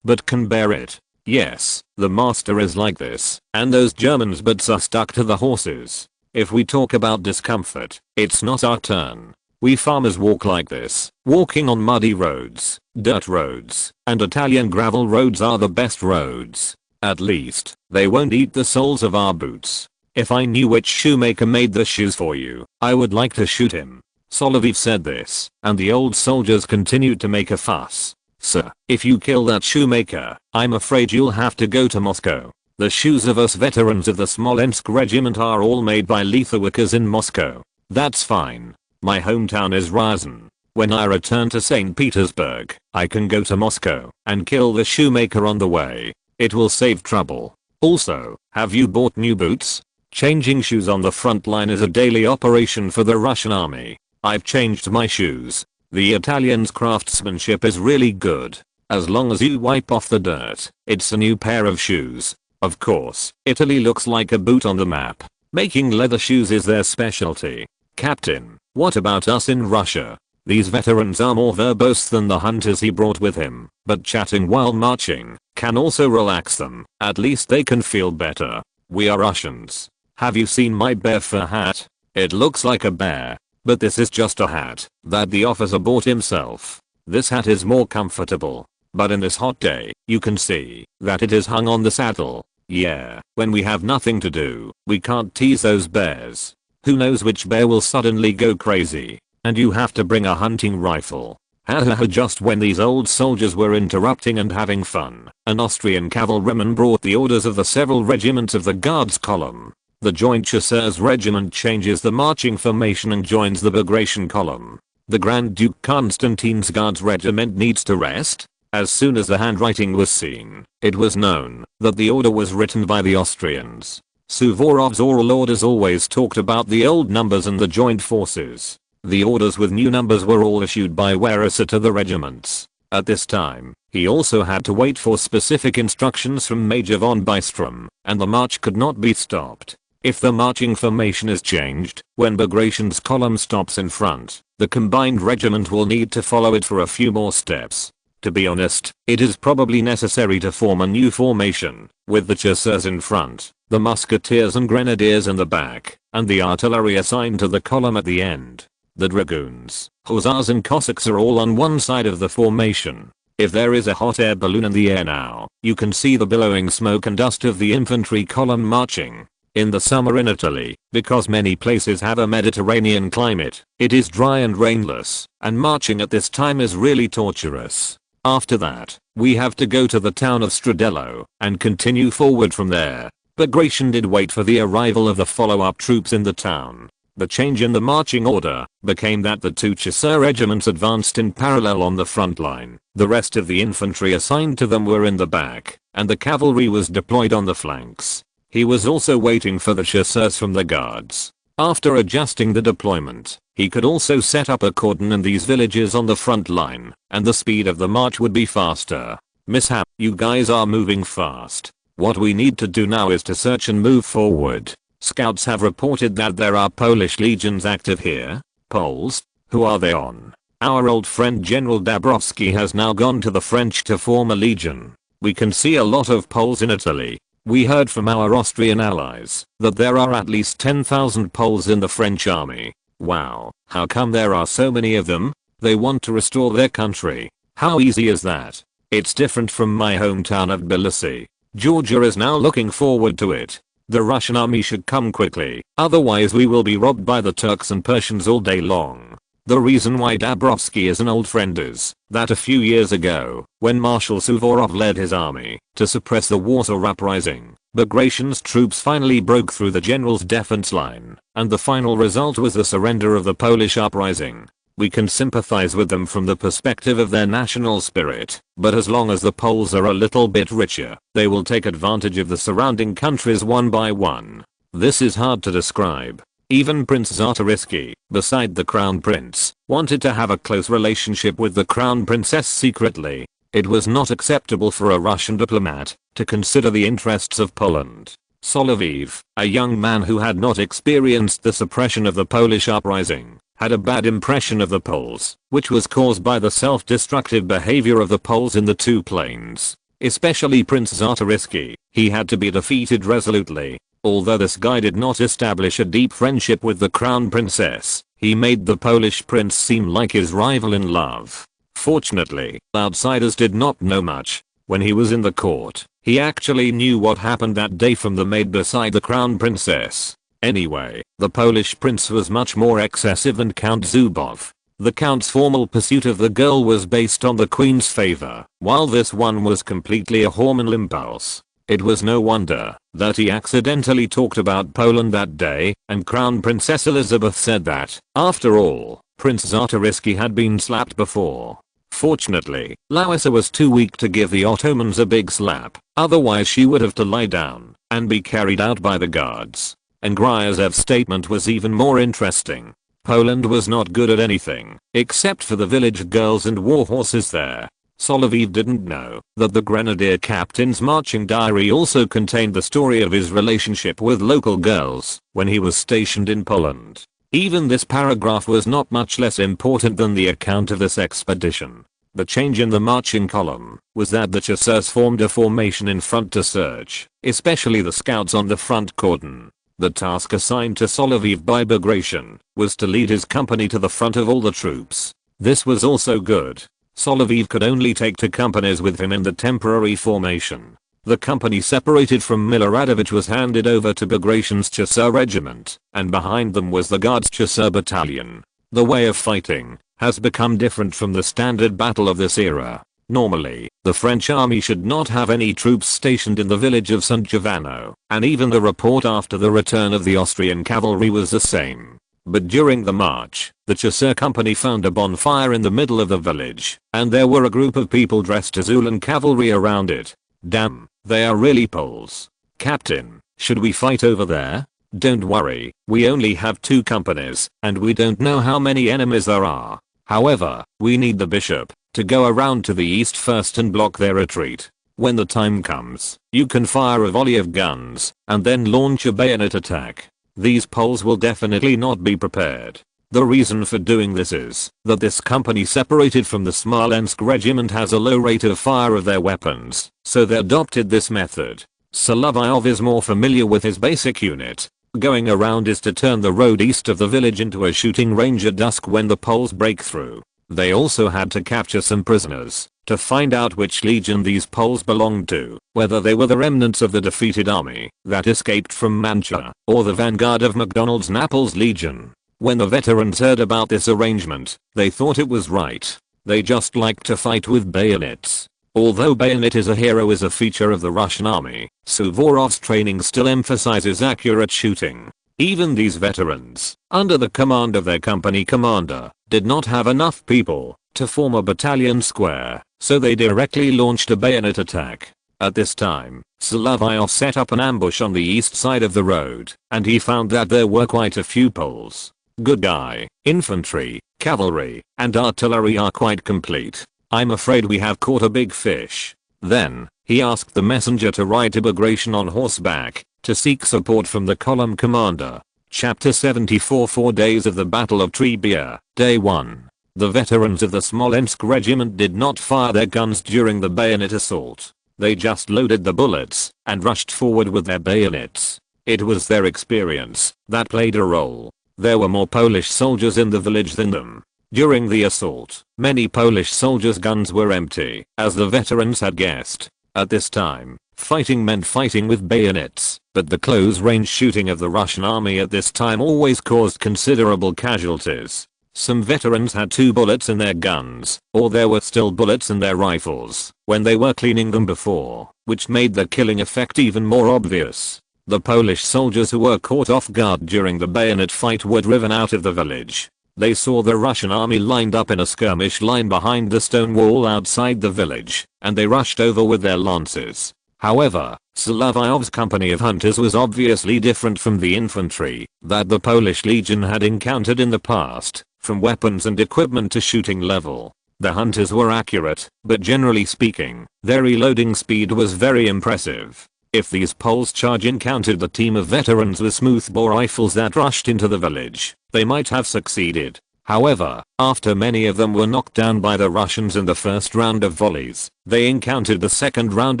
but can bear it. Yes, the master is like this, and those Germans butts are stuck to the horses. If we talk about discomfort, it's not our turn. We farmers walk like this, walking on muddy roads, dirt roads, and Italian gravel roads are the best roads. At least, they won't eat the soles of our boots. If I knew which shoemaker made the shoes for you, I would like to shoot him. Solovyov said this, and the old soldiers continued to make a fuss. Sir, if you kill that shoemaker, I'm afraid you'll have to go to Moscow. The shoes of us veterans of the Smolensk regiment are all made by leather workers in Moscow. That's fine. My hometown is Rouen. When I return to St. Petersburg, I can go to Moscow and kill the shoemaker on the way. It will save trouble. Also, have you bought new boots? Changing shoes on the front line is a daily operation for the Russian army. I've changed my shoes. The Italians' craftsmanship is really good. As long as you wipe off the dirt, it's a new pair of shoes. Of course, Italy looks like a boot on the map. Making leather shoes is their specialty. Captain, what about us in Russia? These veterans are more verbose than the hunters he brought with him, but chatting while marching can also relax them. At least they can feel better. We are Russians. Have you seen my bear fur hat? It looks like a bear. But this is just a hat that the officer bought himself. This hat is more comfortable. But in this hot day, you can see that it is hung on the saddle. Yeah, when we have nothing to do, we can't tease those bears. Who knows which bear will suddenly go crazy. And you have to bring a hunting rifle. Hahaha. Just when these old soldiers were interrupting and having fun, an Austrian cavalryman brought the orders of the several regiments of the Guards column. The Joint Chasseurs Regiment changes the marching formation and joins the Bagration column. The Grand Duke Constantine's Guards Regiment needs to rest. As soon as the handwriting was seen, it was known that the order was written by the Austrians. Suvorov's oral orders always talked about the old numbers and the joint forces. The orders with new numbers were all issued by Weresser to the regiments. At this time, he also had to wait for specific instructions from Major von Bystrom, and the march could not be stopped. If the marching formation is changed, when Bagration's column stops in front, the combined regiment will need to follow it for a few more steps. To be honest, it is probably necessary to form a new formation, with the chasseurs in front, the musketeers and grenadiers in the back, and the artillery assigned to the column at the end. The dragoons, hussars and Cossacks are all on one side of the formation. If there is a hot air balloon in the air now, you can see the billowing smoke and dust of the infantry column marching. In the summer in Italy, because many places have a Mediterranean climate, it is dry and rainless, and marching at this time is really torturous. After that, we have to go to the town of Stradello, and continue forward from there. Bagration did wait for the arrival of the follow-up troops in the town. The change in the marching order became that the two chasseur regiments advanced in parallel on the front line. The rest of the infantry assigned to them were in the back, and the cavalry was deployed on the flanks. He was also waiting for the chasseurs from the guards. After adjusting the deployment, he could also set up a cordon in these villages on the front line, and the speed of the march would be faster. Mishap, you guys are moving fast. What we need to do now is to search and move forward. Scouts have reported that there are Polish legions active here. Poles? Who are they on? Our old friend General Dabrowski has now gone to the French to form a legion. We can see a lot of Poles in Italy. We heard from our Austrian allies that there are at least 10,000 Poles in the French army. Wow, how come there are so many of them? They want to restore their country. How easy is that? It's different from my hometown of Tbilisi. Georgia is now looking forward to it. The Russian army should come quickly, otherwise we will be robbed by the Turks and Persians all day long. The reason why Dabrowski is an old friend is that a few years ago, when Marshal Suvorov led his army to suppress the Warsaw Uprising, Bagration's troops finally broke through the general's defense line, and the final result was the surrender of the Polish uprising. We can sympathize with them from the perspective of their national spirit, but as long as the Poles are a little bit richer, they will take advantage of the surrounding countries one by one. This is hard to describe. Even Prince Czartoryski, beside the Crown Prince, wanted to have a close relationship with the Crown Princess secretly. It was not acceptable for a Russian diplomat to consider the interests of Poland. Solovyov, a young man who had not experienced the suppression of the Polish uprising, had a bad impression of the Poles, which was caused by the self-destructive behavior of the Poles in the two plains. Especially Prince Czartoryski, he had to be defeated resolutely. Although this guy did not establish a deep friendship with the Crown Princess, he made the Polish prince seem like his rival in love. Fortunately, outsiders did not know much. When he was in the court, he actually knew what happened that day from the maid beside the Crown Princess. Anyway, the Polish prince was much more excessive than Count Zubov. The count's formal pursuit of the girl was based on the queen's favor, while this one was completely a hormonal impulse. It was no wonder that he accidentally talked about Poland that day, and Crown Princess Elizabeth said that, after all, Prince Czartoryski had been slapped before. Fortunately, Larissa was too weak to give the Ottomans a big slap, otherwise she would have to lie down and be carried out by the guards. And Gryazev's statement was even more interesting. Poland was not good at anything, except for the village girls and war horses there. Solovyov didn't know that the grenadier captain's marching diary also contained the story of his relationship with local girls when he was stationed in Poland. Even this paragraph was not much less important than the account of this expedition. The change in the marching column was that the chasseurs formed a formation in front to search, especially the scouts on the front cordon. The task assigned to Solovyov by Bagration was to lead his company to the front of all the troops. This was also good. Solovyov could only take 2 companies with him in the temporary formation. The company separated from Miloradovich was handed over to Bagration's Chasseur regiment, and behind them was the Guards Chasseur battalion. The way of fighting has become different from the standard battle of this era. Normally, the French army should not have any troops stationed in the village of St. Giovanni, and even the report after the return of the Austrian cavalry was the same. But during the march, the Chasseur company found a bonfire in the middle of the village, and there were a group of people dressed as Ulan cavalry around it. Damn, they are really Poles. Captain, should we fight over there? Don't worry, we only have 2 companies, and we don't know how many enemies there are. However, we need the bishop to go around to the east first and block their retreat. When the time comes, you can fire a volley of guns, and then launch a bayonet attack. These Poles will definitely not be prepared. The reason for doing this is that this company separated from the Smolensk regiment has a low rate of fire of their weapons, so they adopted this method. Solovyov is more familiar with his basic unit. Going around is to turn the road east of the village into a shooting range at dusk when the Poles break through. They also had to capture some prisoners to find out which legion these Poles belonged to, whether they were the remnants of the defeated army that escaped from Mantua, or the vanguard of MacDonald's Naples Legion. When the veterans heard about this arrangement, they thought it was right. They just liked to fight with bayonets. Although bayonet is a feature of the Russian army, Suvorov's training still emphasizes accurate shooting. Even these veterans, under the command of their company commander, did not have enough people to form a battalion square, so they directly launched a bayonet attack. At this time, Solovyov set up an ambush on the east side of the road, and he found that there were quite a few Poles. Good guy, infantry, cavalry, and artillery are quite complete. I'm afraid we have caught a big fish. Then, he asked the messenger to ride to Bagration on horseback to seek support from the column commander. Chapter 74 4 Days of the Battle of Trebia, Day 1. The veterans of the Smolensk regiment did not fire their guns during the bayonet assault. They just loaded the bullets and rushed forward with their bayonets. It was their experience that played a role. There were more Polish soldiers in the village than them. During the assault, many Polish soldiers' guns were empty, as the veterans had guessed. At this time, Fighting meant fighting with bayonets, but the close-range shooting of the Russian army at this time always caused considerable casualties. Some veterans had 2 bullets in their guns, or there were still bullets in their rifles when they were cleaning them before, which made the killing effect even more obvious. The Polish soldiers who were caught off guard during the bayonet fight were driven out of the village. They saw the Russian army lined up in a skirmish line behind the stone wall outside the village, and they rushed over with their lances. However, Solovyov's company of hunters was obviously different from the infantry that the Polish Legion had encountered in the past, from weapons and equipment to shooting level. The hunters were accurate, but generally speaking, their reloading speed was very impressive. If these Poles charge encountered the team of veterans with smoothbore rifles that rushed into the village, they might have succeeded. However, after many of them were knocked down by the Russians in the first round of volleys, they encountered the second round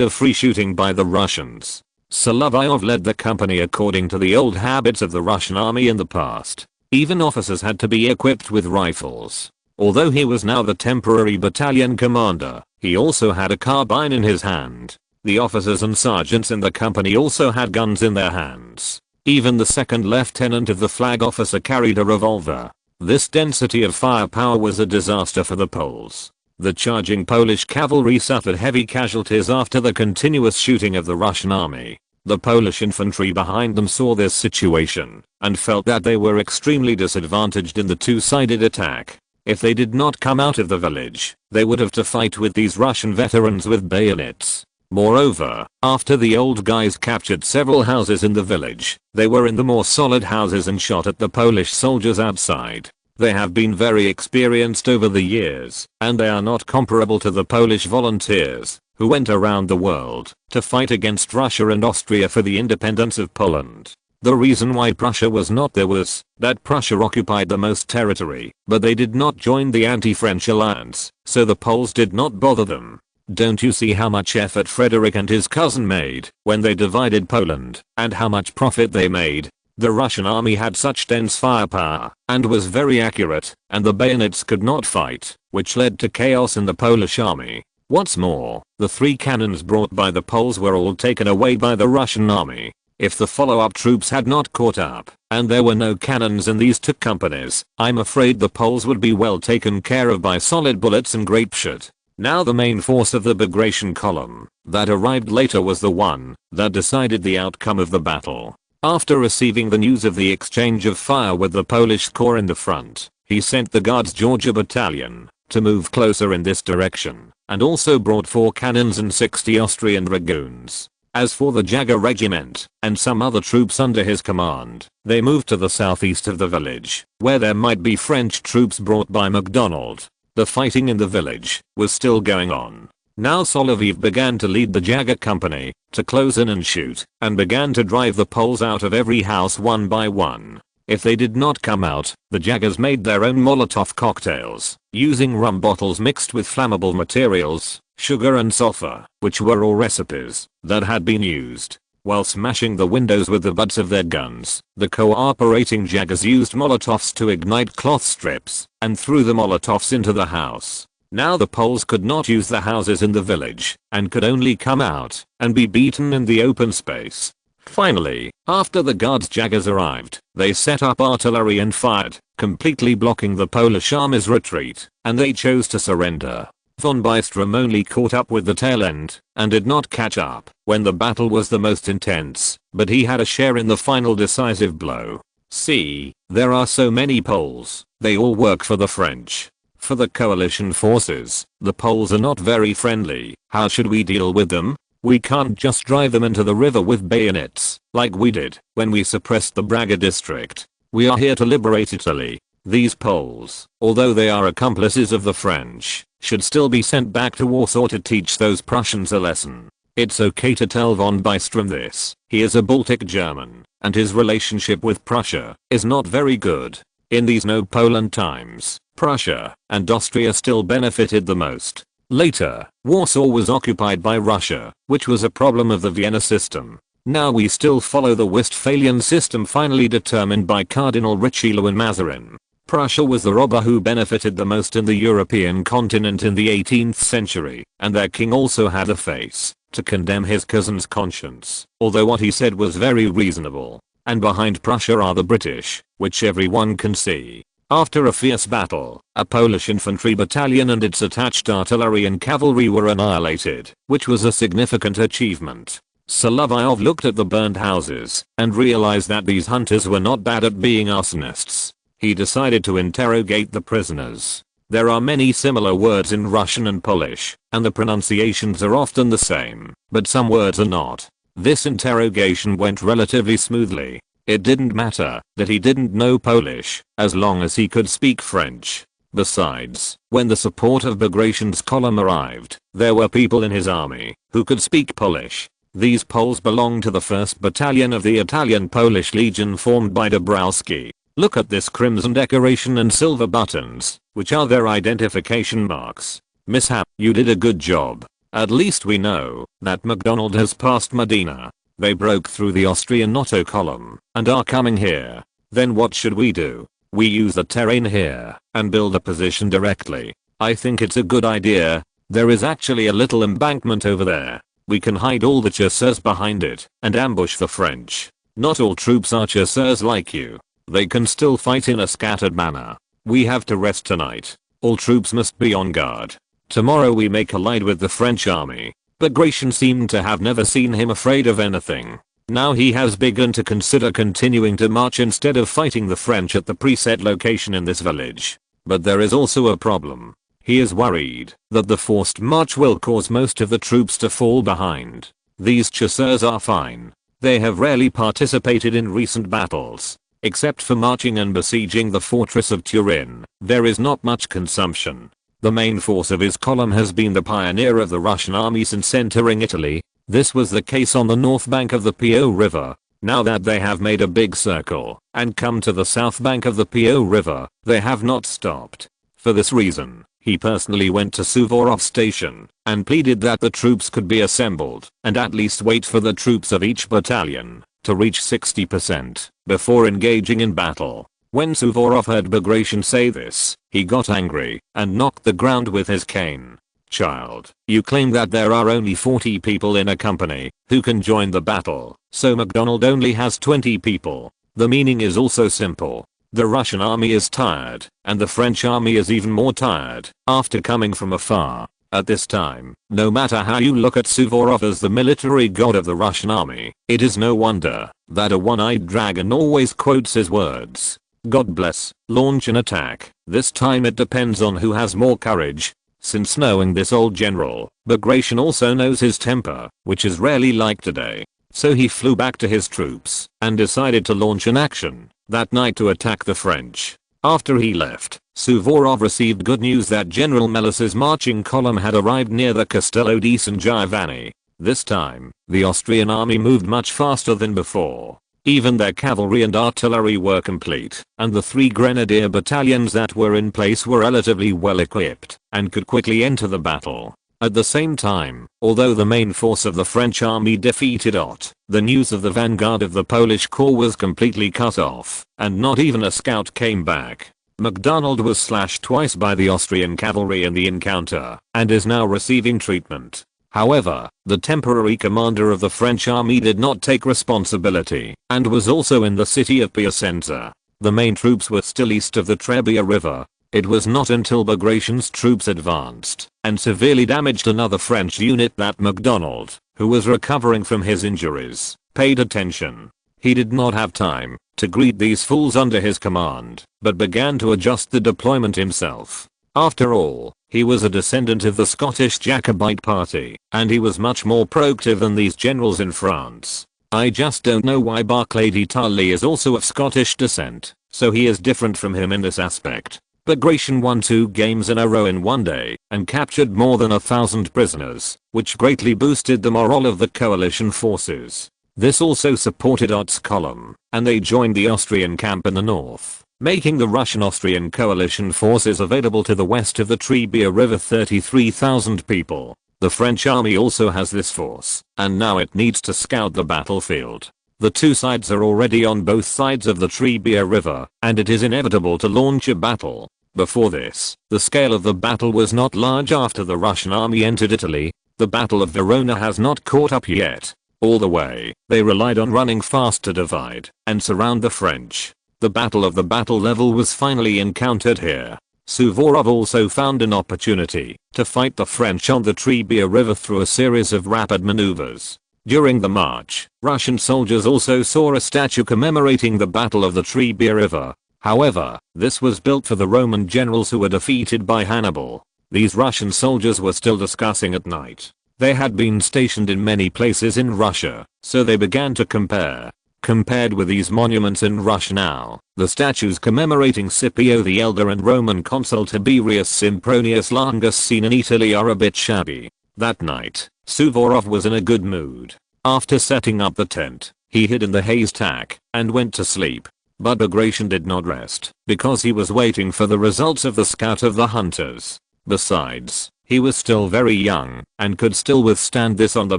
of free shooting by the Russians. Solovyov led the company according to the old habits of the Russian army in the past. Even officers had to be equipped with rifles. Although he was now the temporary battalion commander, he also had a carbine in his hand. The officers and sergeants in the company also had guns in their hands. Even the second lieutenant of the flag officer carried a revolver. This density of firepower was a disaster for the Poles. The charging Polish cavalry suffered heavy casualties after the continuous shooting of the Russian army. The Polish infantry behind them saw this situation and felt that they were extremely disadvantaged in the two-sided attack. If they did not come out of the village, they would have to fight with these Russian veterans with bayonets. Moreover, after the old guys captured several houses in the village, they were in the more solid houses and shot at the Polish soldiers outside. They have been very experienced over the years, and they are not comparable to the Polish volunteers, who went around the world to fight against Russia and Austria for the independence of Poland. The reason why Prussia was not there was that Prussia occupied the most territory, but they did not join the anti-French alliance, so the Poles did not bother them. Don't you see how much effort Frederick and his cousin made when they divided Poland, and how much profit they made? The Russian army had such dense firepower, and was very accurate, and the bayonets could not fight, which led to chaos in the Polish army. What's more, the 3 cannons brought by the Poles were all taken away by the Russian army. If the follow-up troops had not caught up, and there were no cannons in these 2 companies, I'm afraid the Poles would be well taken care of by solid bullets and grapeshot. Now the main force of the Bagration column that arrived later was the one that decided the outcome of the battle. After receiving the news of the exchange of fire with the Polish corps in the front, he sent the Guards Georgia Battalion to move closer in this direction, and also brought 4 cannons and 60 Austrian dragoons. As for the Jager Regiment and some other troops under his command, they moved to the southeast of the village, where there might be French troops brought by MacDonald. The fighting in the village was still going on. Now Solovyov began to lead the Jager company to close in and shoot, and began to drive the Poles out of every house one by one. If they did not come out, the Jagers made their own Molotov cocktails, using rum bottles mixed with flammable materials, sugar and sulfur, which were all recipes that had been used. While smashing the windows with the butts of their guns, the cooperating Jagers used Molotovs to ignite cloth strips and threw the Molotovs into the house. Now the Poles could not use the houses in the village and could only come out and be beaten in the open space. Finally, after the Guards Jagers arrived, they set up artillery and fired, completely blocking the Polish army's retreat, and they chose to surrender. Von Bystrom only caught up with the tail end and did not catch up when the battle was the most intense, but he had a share in the final decisive blow. See, there are so many Poles, they all work for the French. For the coalition forces, the Poles are not very friendly. How should we deal with them? We can't just drive them into the river with bayonets, like we did when we suppressed the Braga district. We are here to liberate Italy. These Poles, although they are accomplices of the French, should still be sent back to Warsaw to teach those Prussians a lesson. It's okay to tell von Bystrom this. He is a Baltic German, and his relationship with Prussia is not very good. In these no Poland times, Prussia and Austria still benefited the most. Later, Warsaw was occupied by Russia, which was a problem of the Vienna system. Now we still follow the Westphalian system finally determined by Cardinal Richelieu and Mazarin. Prussia was the robber who benefited the most in the European continent in the 18th century, and their king also had a face to condemn his cousin's conscience, although what he said was very reasonable. And behind Prussia are the British, which everyone can see. After a fierce battle, a Polish infantry battalion and its attached artillery and cavalry were annihilated, which was a significant achievement. Solovyov looked at the burned houses and realized that these hunters were not bad at being arsonists. He decided to interrogate the prisoners. There are many similar words in Russian and Polish, and the pronunciations are often the same, but some words are not. This interrogation went relatively smoothly. It didn't matter that he didn't know Polish, as long as he could speak French. Besides, when the support of Bagration's column arrived, there were people in his army who could speak Polish. These Poles belonged to the 1st Battalion of the Italian-Polish Legion formed by Dabrowski. Look at this crimson decoration and silver buttons, which are their identification marks. Mishap, you did a good job. At least we know that MacDonald has passed Medina. They broke through the Austrian Otto column and are coming here. Then what should we do? We use the terrain here and build a position directly. I think it's a good idea. There is actually a little embankment over there. We can hide all the chasseurs behind it and ambush the French. Not all troops are chasseurs like you. They can still fight in a scattered manner. We have to rest tonight. All troops must be on guard. Tomorrow we may collide with the French army. Bagration seemed to have never seen him afraid of anything. Now he has begun to consider continuing to march instead of fighting the French at the preset location in this village. But there is also a problem. He is worried that the forced march will cause most of the troops to fall behind. These chasseurs are fine. They have rarely participated in recent battles. Except for marching and besieging the fortress of Turin, there is not much consumption. The main force of his column has been the pioneer of the Russian army since entering Italy. This was the case on the north bank of the Po River. Now that they have made a big circle and come to the south bank of the Po River, they have not stopped. For this reason, he personally went to Suvorov station and pleaded that the troops could be assembled and at least wait for the troops of each battalion to reach 60% before engaging in battle. When Suvorov heard Bagration say this, he got angry and knocked the ground with his cane. Child, you claim that there are only 40 people in a company who can join the battle, so MacDonald only has 20 people. The meaning is also simple. The Russian army is tired, and the French army is even more tired after coming from afar. At this time, no matter how you look at Suvorov as the military god of the Russian army, it is no wonder that a one-eyed dragon always quotes his words. God bless, launch an attack. This time it depends on who has more courage. Since knowing this old general, Bagration also knows his temper, which is rarely like today. So he flew back to his troops and decided to launch an action that night to attack the French. After he left, Suvorov received good news that General Melis's marching column had arrived near the Castello di San Giovanni. This time, the Austrian army moved much faster than before. Even their cavalry and artillery were complete, and the 3 grenadier battalions that were in place were relatively well equipped and could quickly enter the battle. At the same time, although the main force of the French army defeated Ott, the news of the vanguard of the Polish corps was completely cut off, and not even a scout came back. MacDonald was slashed twice by the Austrian cavalry in the encounter, and is now receiving treatment. However, the temporary commander of the French army did not take responsibility, and was also in the city of Piacenza. The main troops were still east of the Trebia River. It was not until Bagration's troops advanced and severely damaged another French unit that MacDonald, who was recovering from his injuries, paid attention. He did not have time to greet these fools under his command, but began to adjust the deployment himself. After all, he was a descendant of the Scottish Jacobite Party, and he was much more proactive than these generals in France. I just don't know why Barclay de Tolly is also of Scottish descent, so he is different from him in this aspect. Bagration won 2 games in a row in one day and captured more than 1,000 prisoners, which greatly boosted the morale of the coalition forces. This also supported Ott's column, and they joined the Austrian camp in the north, making the Russian-Austrian coalition forces available to the west of the Trebia River 33,000 people. The French army also has this force, and now it needs to scout the battlefield. The two sides are already on both sides of the Trebia River, and it is inevitable to launch a battle. Before this, the scale of the battle was not large. After the Russian army entered Italy, the Battle of Verona has not caught up yet. All the way, they relied on running fast to divide and surround the French. The battle of the battle level was finally encountered here. Suvorov also found an opportunity to fight the French on the Trebia River through a series of rapid maneuvers. During the march, Russian soldiers also saw a statue commemorating the Battle of the Trebia River. However, this was built for the Roman generals who were defeated by Hannibal. These Russian soldiers were still discussing at night. They had been stationed in many places in Russia, so they began to compare. Compared with these monuments in Russia now, the statues commemorating Scipio the Elder and Roman consul Tiberius Sempronius Longus seen in Italy are a bit shabby. That night, Suvorov was in a good mood. After setting up the tent, he hid in the haystack and went to sleep. But Bagration did not rest, because he was waiting for the results of the scout of the hunters. Besides, he was still very young and could still withstand this on the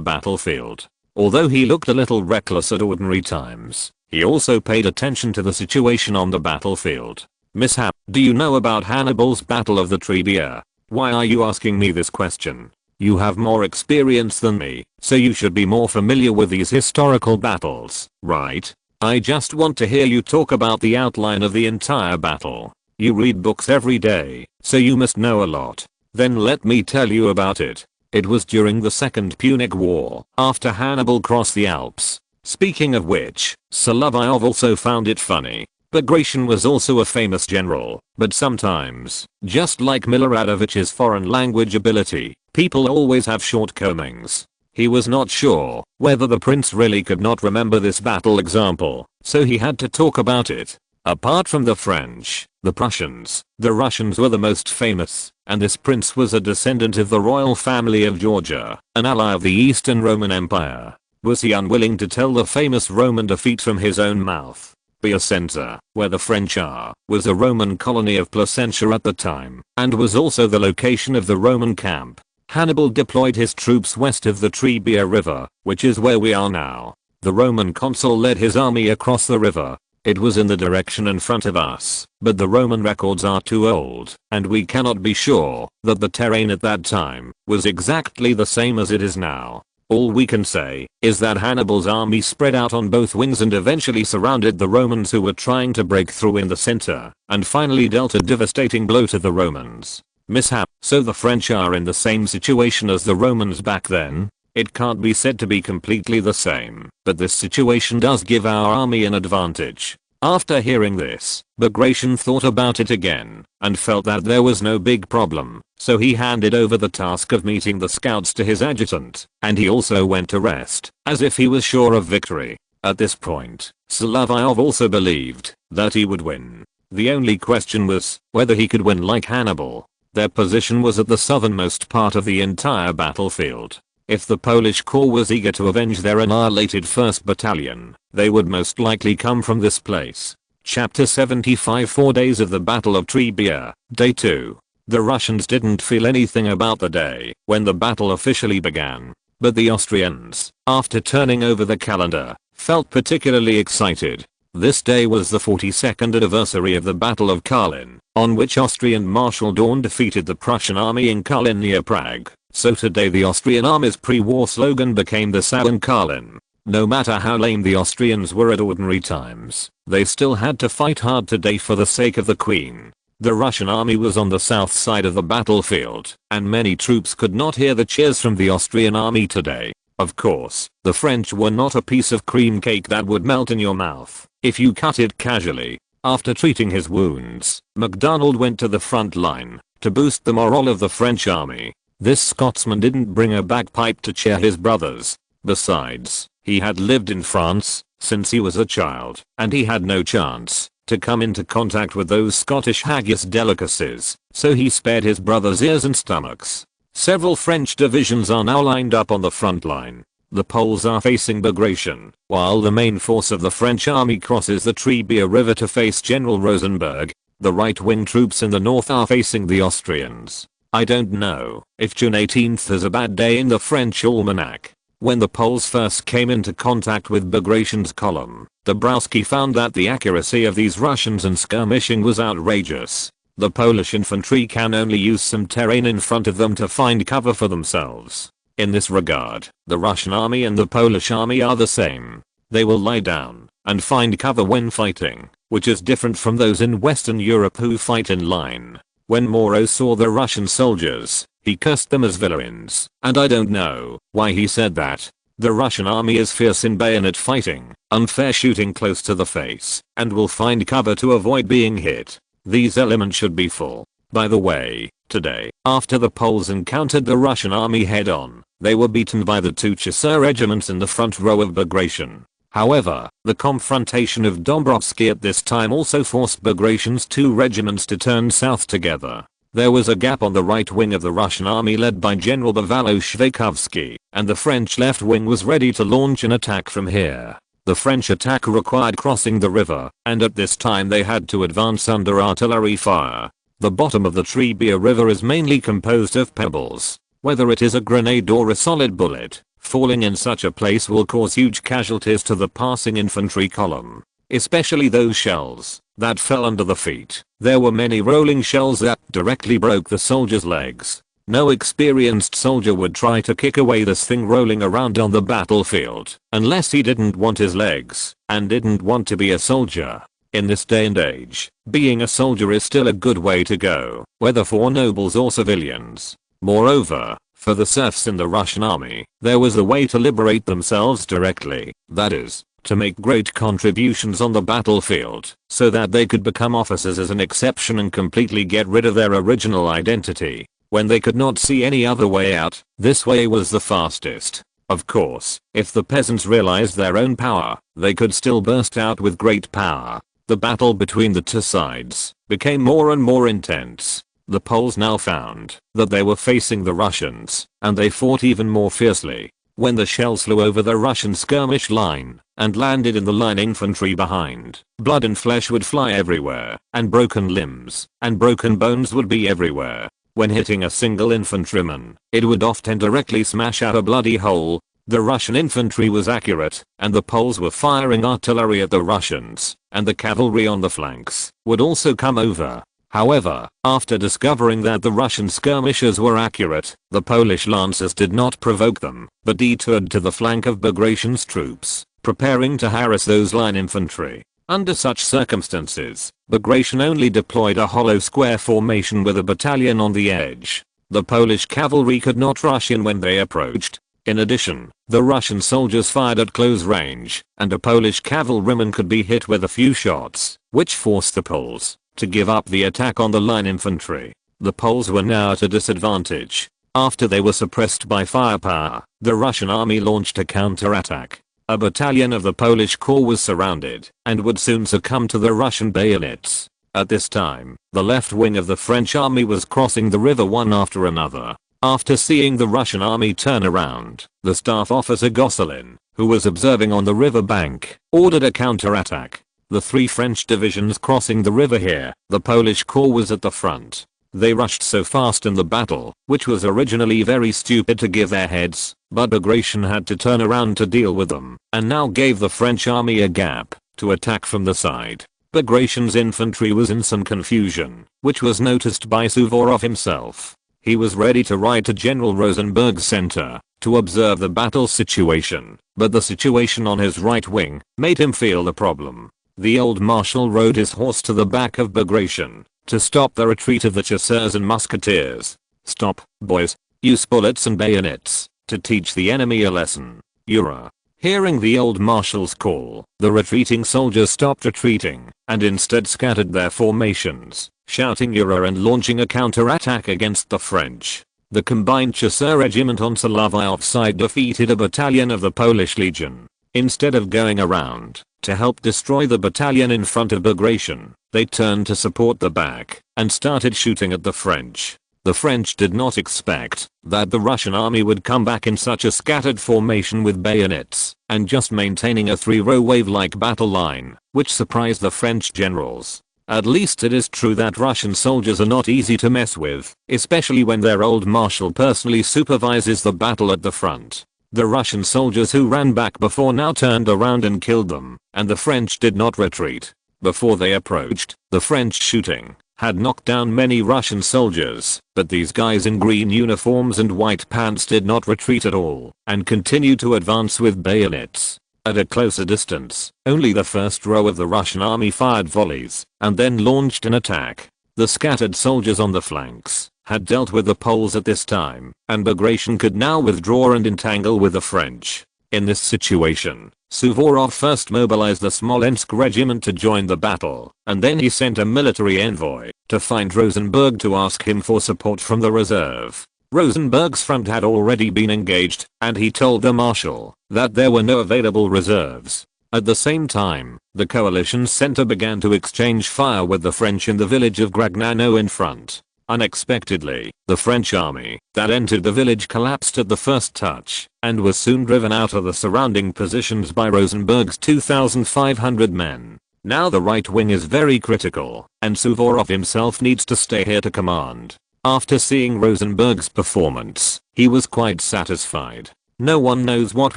battlefield. Although he looked a little reckless at ordinary times, he also paid attention to the situation on the battlefield. Mishap, do you know about Hannibal's Battle of the Trebia? Why are you asking me this question? You have more experience than me, so you should be more familiar with these historical battles, right? I just want to hear you talk about the outline of the entire battle. You read books every day, so you must know a lot. Then let me tell you about it. It was during the Second Punic War, after Hannibal crossed the Alps. Speaking of which, Solovyov also found it funny. Bagration was also a famous general, but sometimes, just like Miloradovich's foreign language ability, people always have shortcomings. He was not sure whether the prince really could not remember this battle example, so he had to talk about it. Apart from the French, the Prussians, the Russians were the most famous, and this prince was a descendant of the royal family of Georgia, an ally of the Eastern Roman Empire. Was he unwilling to tell the famous Roman defeat from his own mouth? Piacenza, where the French are, was a Roman colony of Placentia at the time, and was also the location of the Roman camp. Hannibal deployed his troops west of the Trebia River, which is where we are now. The Roman consul led his army across the river. It was in the direction in front of us, but the Roman records are too old, and we cannot be sure that the terrain at that time was exactly the same as it is now. All we can say is that Hannibal's army spread out on both wings and eventually surrounded the Romans who were trying to break through in the center, and finally dealt a devastating blow to the Romans. Mishap, so the French are in the same situation as the Romans back then? It can't be said to be completely the same, but this situation does give our army an advantage. After hearing this, Bagration thought about it again, and felt that there was no big problem, so he handed over the task of meeting the scouts to his adjutant, and he also went to rest, as if he was sure of victory. At this point, Solovyov also believed that he would win. The only question was whether he could win like Hannibal. Their position was at the southernmost part of the entire battlefield. If the Polish Corps was eager to avenge their annihilated 1st Battalion, they would most likely come from this place. Chapter 75 4 Days of the Battle of Trebia, Day 2. The Russians didn't feel anything about the day when the battle officially began, but the Austrians, after turning over the calendar, felt particularly excited. This day was the 42nd anniversary of the Battle of Karlin, on which Austrian Marshal Daun defeated the Prussian army in Karlin near Prague. So today the Austrian army's pre-war slogan became the Sau in Karlin. No matter how lame the Austrians were at ordinary times, they still had to fight hard today for the sake of the Queen. The Russian army was on the south side of the battlefield, and many troops could not hear the cheers from the Austrian army today. Of course, the French were not a piece of cream cake that would melt in your mouth if you cut it casually. After treating his wounds, MacDonald went to the front line to boost the morale of the French army. This Scotsman didn't bring a bagpipe to cheer his brothers. Besides, he had lived in France since he was a child, and he had no chance to come into contact with those Scottish haggis delicacies, so he spared his brothers' ears and stomachs. Several French divisions are now lined up on the front line. The Poles are facing Bagration, while the main force of the French army crosses the Trebia River to face General Rosenberg. The right-wing troops in the north are facing the Austrians. I don't know if June 18th is a bad day in the French almanac. When the Poles first came into contact with Bagration's column, Dabrowski found that the accuracy of these Russians in skirmishing was outrageous. The Polish infantry can only use some terrain in front of them to find cover for themselves. In this regard, the Russian army and the Polish army are the same. They will lie down and find cover when fighting, which is different from those in Western Europe who fight in line. When Moreau saw the Russian soldiers, he cursed them as villains, and I don't know why he said that. The Russian army is fierce in bayonet fighting, unfair shooting close to the face, and will find cover to avoid being hit. These elements should be full. By the way, today, after the Poles encountered the Russian army head-on, they were beaten by the two Chasseur regiments in the front row of Bagration. However, the confrontation of Dombrowski at this time also forced Bagration's two regiments to turn south together. There was a gap on the right wing of the Russian army led by General Bavalo-Shveikovsky, and the French left wing was ready to launch an attack from here. The French attack required crossing the river, and at this time they had to advance under artillery fire. The bottom of the Trebia River is mainly composed of pebbles. Whether it is a grenade or a solid bullet, falling in such a place will cause huge casualties to the passing infantry column, especially those shells that fell under the feet. There were many rolling shells that directly broke the soldiers' legs. No experienced soldier would try to kick away this thing rolling around on the battlefield, unless he didn't want his legs and didn't want to be a soldier. In this day and age, being a soldier is still a good way to go, whether for nobles or civilians. Moreover, for the serfs in the Russian army, there was a way to liberate themselves directly, that is, to make great contributions on the battlefield, so that they could become officers as an exception and completely get rid of their original identity. When they could not see any other way out, this way was the fastest. Of course, if the peasants realized their own power, they could still burst out with great power. The battle between the two sides became more and more intense. The Poles now found that they were facing the Russians, and they fought even more fiercely. When the shells flew over the Russian skirmish line and landed in the line infantry behind, blood and flesh would fly everywhere, and broken limbs and broken bones would be everywhere. When hitting a single infantryman, it would often directly smash out a bloody hole. The Russian infantry was accurate, and the Poles were firing artillery at the Russians, and the cavalry on the flanks would also come over. However, after discovering that the Russian skirmishers were accurate, the Polish lancers did not provoke them, but detoured to the flank of Bagration's troops, preparing to harass those line infantry. Under such circumstances, Bagration only deployed a hollow square formation with a battalion on the edge. The Polish cavalry could not rush in when they approached. In addition, the Russian soldiers fired at close range, and a Polish cavalryman could be hit with a few shots, which forced the Poles to give up the attack on the line infantry. The Poles were now at a disadvantage. After they were suppressed by firepower, the Russian army launched a counterattack. A battalion of the Polish corps was surrounded and would soon succumb to the Russian bayonets. At this time, the left wing of the French army was crossing the river one after another. After seeing the Russian army turn around, the staff officer Gosselin, who was observing on the river bank, ordered a counterattack. The three French divisions crossing the river here, the Polish corps was at the front. They rushed so fast in the battle, which was originally very stupid to give their heads, but Bagration had to turn around to deal with them, and now gave the French army a gap to attack from the side. Bagration's infantry was in some confusion, which was noticed by Suvorov himself. He was ready to ride to General Rosenberg's center to observe the battle situation, but the situation on his right wing made him feel the problem. The old marshal rode his horse to the back of Bagration to stop the retreat of the chasseurs and musketeers. "Stop, boys. Use bullets and bayonets to teach the enemy a lesson. Ura." Hearing the old marshal's call, the retreating soldiers stopped retreating and instead scattered their formations, shouting Ura and launching a counterattack against the French. The combined chasseur regiment on Solovyov's side defeated a battalion of the Polish Legion. Instead of going around to help destroy the battalion in front of Bagration, they turned to support the back and started shooting at the French. The French did not expect that the Russian army would come back in such a scattered formation with bayonets and just maintaining a three-row wave-like battle line, which surprised the French generals. At least it is true that Russian soldiers are not easy to mess with, especially when their old marshal personally supervises the battle at the front. The Russian soldiers who ran back before now turned around and killed them, and the French did not retreat. Before they approached, the French shooting had knocked down many Russian soldiers, but these guys in green uniforms and white pants did not retreat at all, and continued to advance with bayonets. At a closer distance, only the first row of the Russian army fired volleys, and then launched an attack. The scattered soldiers on the flanks had dealt with the Poles at this time, and Bagration could now withdraw and entangle with the French. In this situation, Suvorov first mobilized the Smolensk regiment to join the battle, and then he sent a military envoy to find Rosenberg to ask him for support from the reserve. Rosenberg's front had already been engaged, and he told the marshal that there were no available reserves. At the same time, the coalition's center began to exchange fire with the French in the village of Gragnano in front. Unexpectedly, the French army that entered the village collapsed at the first touch, and was soon driven out of the surrounding positions by Rosenberg's 2,500 men. Now the right wing is very critical, and Suvorov himself needs to stay here to command. After seeing Rosenberg's performance, he was quite satisfied. No one knows what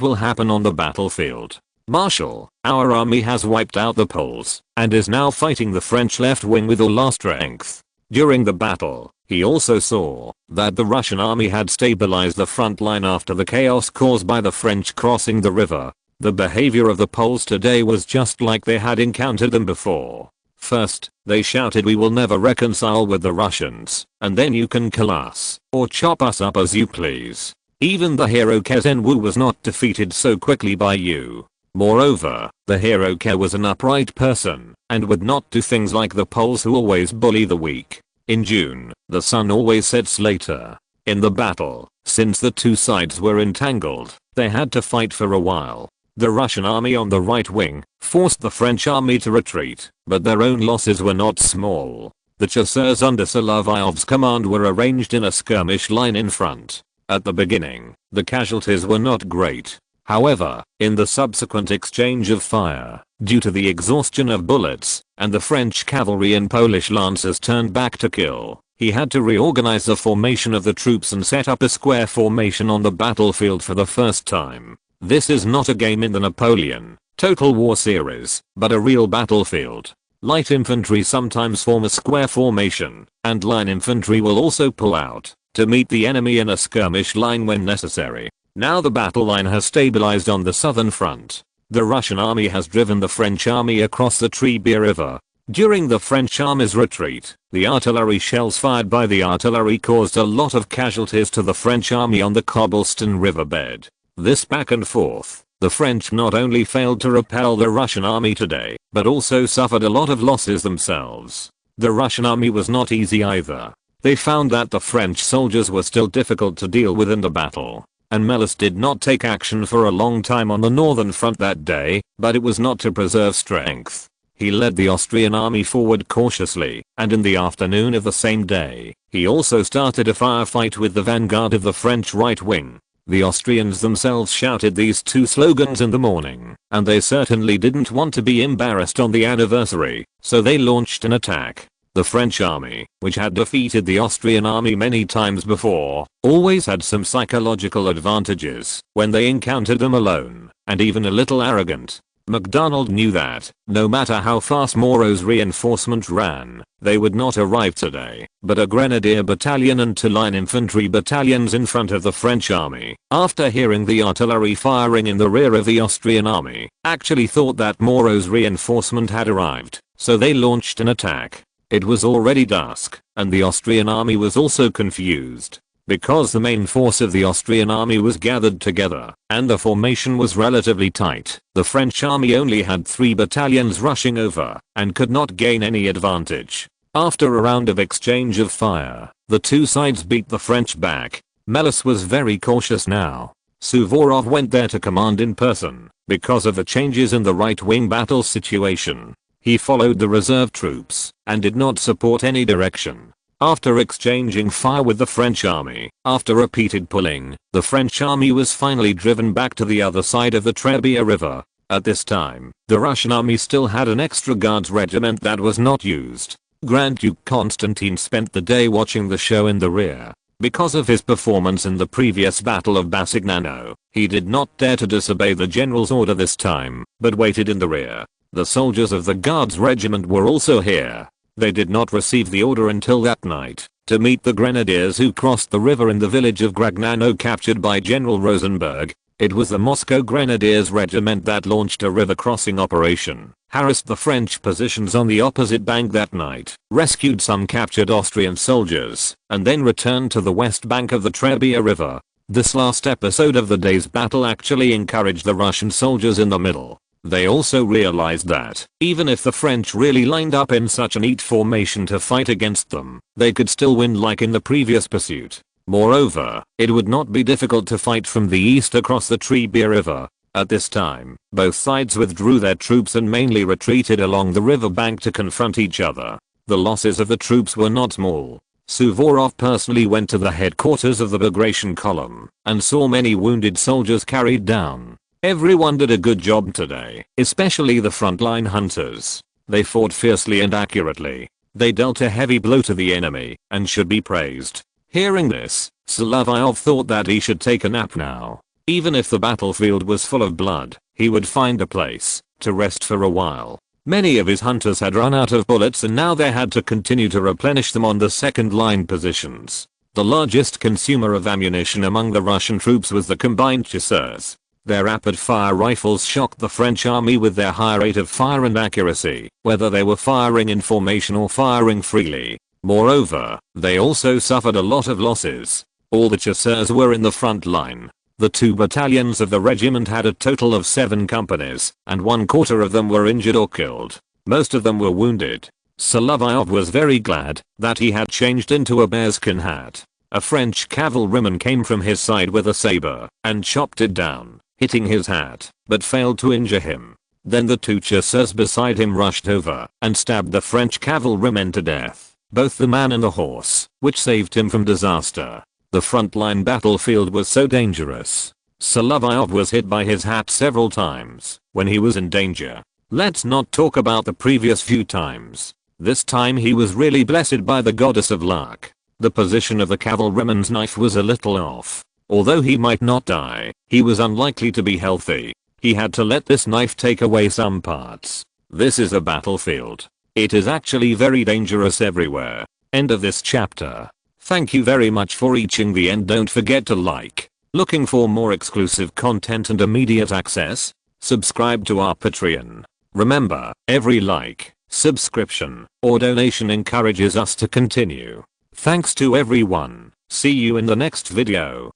will happen on the battlefield. Marshal, our army has wiped out the Poles, and is now fighting the French left wing with all our strength. During the battle, he also saw that the Russian army had stabilized the front line after the chaos caused by the French crossing the river. The behavior of the Poles today was just like they had encountered them before. First, they shouted, "We will never reconcile with the Russians," and then, "You can kill us, or chop us up as you please. Even the hero Kezenwu was not defeated so quickly by you." Moreover, the hero Ke was an upright person, and would not do things like the Poles who always bully the weak. In June, the sun always sets later. In the battle, since the two sides were entangled, they had to fight for a while. The Russian army on the right wing forced the French army to retreat, but their own losses were not small. The chasseurs under Solovyov's command were arranged in a skirmish line in front. At the beginning, the casualties were not great. However, in the subsequent exchange of fire, due to the exhaustion of bullets, and the French cavalry and Polish lancers turned back to kill, he had to reorganize the formation of the troops and set up a square formation on the battlefield for the first time. This is not a game in the Napoleon Total War series, but a real battlefield. Light infantry sometimes form a square formation, and line infantry will also pull out to meet the enemy in a skirmish line when necessary. Now the battle line has stabilized on the southern front. The Russian army has driven the French army across the Trebia River. During the French army's retreat, the artillery shells fired by the artillery caused a lot of casualties to the French army on the cobblestone riverbed. This back and forth, the French not only failed to repel the Russian army today, but also suffered a lot of losses themselves. The Russian army was not easy either. They found that the French soldiers were still difficult to deal with in the battle. And Melas did not take action for a long time on the northern front that day, but it was not to preserve strength. He led the Austrian army forward cautiously, and in the afternoon of the same day, he also started a firefight with the vanguard of the French right wing. The Austrians themselves shouted these two slogans in the morning, and they certainly didn't want to be embarrassed on the anniversary, so they launched an attack. The French army, which had defeated the Austrian army many times before, always had some psychological advantages when they encountered them alone, and even a little arrogant. MacDonald knew that, no matter how fast Moreau's reinforcement ran, they would not arrive today, but a grenadier battalion and two line infantry battalions in front of the French army, after hearing the artillery firing in the rear of the Austrian army, actually thought that Moreau's reinforcement had arrived, so they launched an attack. It was already dusk, and the Austrian army was also confused. Because the main force of the Austrian army was gathered together, and the formation was relatively tight, the French army only had 3 battalions rushing over, and could not gain any advantage. After a round of exchange of fire, the two sides beat the French back. Melas was very cautious now. Suvorov went there to command in person, because of the changes in the right-wing battle situation. He followed the reserve troops, and did not support any direction. After exchanging fire with the French army, after repeated pulling, the French army was finally driven back to the other side of the Trebia River. At this time, the Russian army still had an extra guards regiment that was not used. Grand Duke Constantine spent the day watching the show in the rear. Because of his performance in the previous Battle of Basignano, he did not dare to disobey the general's order this time, but waited in the rear. The soldiers of the Guards regiment were also here. They did not receive the order until that night, to meet the grenadiers who crossed the river in the village of Gragnano captured by General Rosenberg. It was the Moscow Grenadiers regiment that launched a river crossing operation, harassed the French positions on the opposite bank that night, rescued some captured Austrian soldiers, and then returned to the west bank of the Trebia River. This last episode of the day's battle actually encouraged the Russian soldiers in the middle. They also realized that, even if the French really lined up in such a neat formation to fight against them, they could still win like in the previous pursuit. Moreover, it would not be difficult to fight from the east across the Trebia River. At this time, both sides withdrew their troops and mainly retreated along the river bank to confront each other. The losses of the troops were not small. Suvorov personally went to the headquarters of the Bagration column and saw many wounded soldiers carried down. Everyone did a good job today, especially the frontline hunters. They fought fiercely and accurately. They dealt a heavy blow to the enemy and should be praised. Hearing this, Solovyov thought that he should take a nap now. Even if the battlefield was full of blood, he would find a place to rest for a while. Many of his hunters had run out of bullets and now they had to continue to replenish them on the second line positions. The largest consumer of ammunition among the Russian troops was the combined chasseurs. Their rapid-fire rifles shocked the French army with their high rate of fire and accuracy, whether they were firing in formation or firing freely. Moreover, they also suffered a lot of losses. All the chasseurs were in the front line. The 2 battalions of the regiment had a total of 7 companies, and 1/4 of them were injured or killed. Most of them were wounded. Solovyov was very glad that he had changed into a bearskin hat. A French cavalryman came from his side with a saber and chopped it down, hitting his hat, but failed to injure him. Then the 2 chasseurs beside him rushed over and stabbed the French cavalrymen to death, both the man and the horse, which saved him from disaster. The frontline battlefield was so dangerous. Solovyov was hit by his hat several times when he was in danger. Let's not talk about the previous few times. This time he was really blessed by the goddess of luck. The position of the cavalryman's knife was a little off. Although he might not die, he was unlikely to be healthy. He had to let this knife take away some parts. This is a battlefield. It is actually very dangerous everywhere. End of this chapter. Thank you very much for reaching the end. Don't forget to like. Looking for more exclusive content and immediate access? Subscribe to our Patreon. Remember, every like, subscription, or donation encourages us to continue. Thanks to everyone. See you in the next video.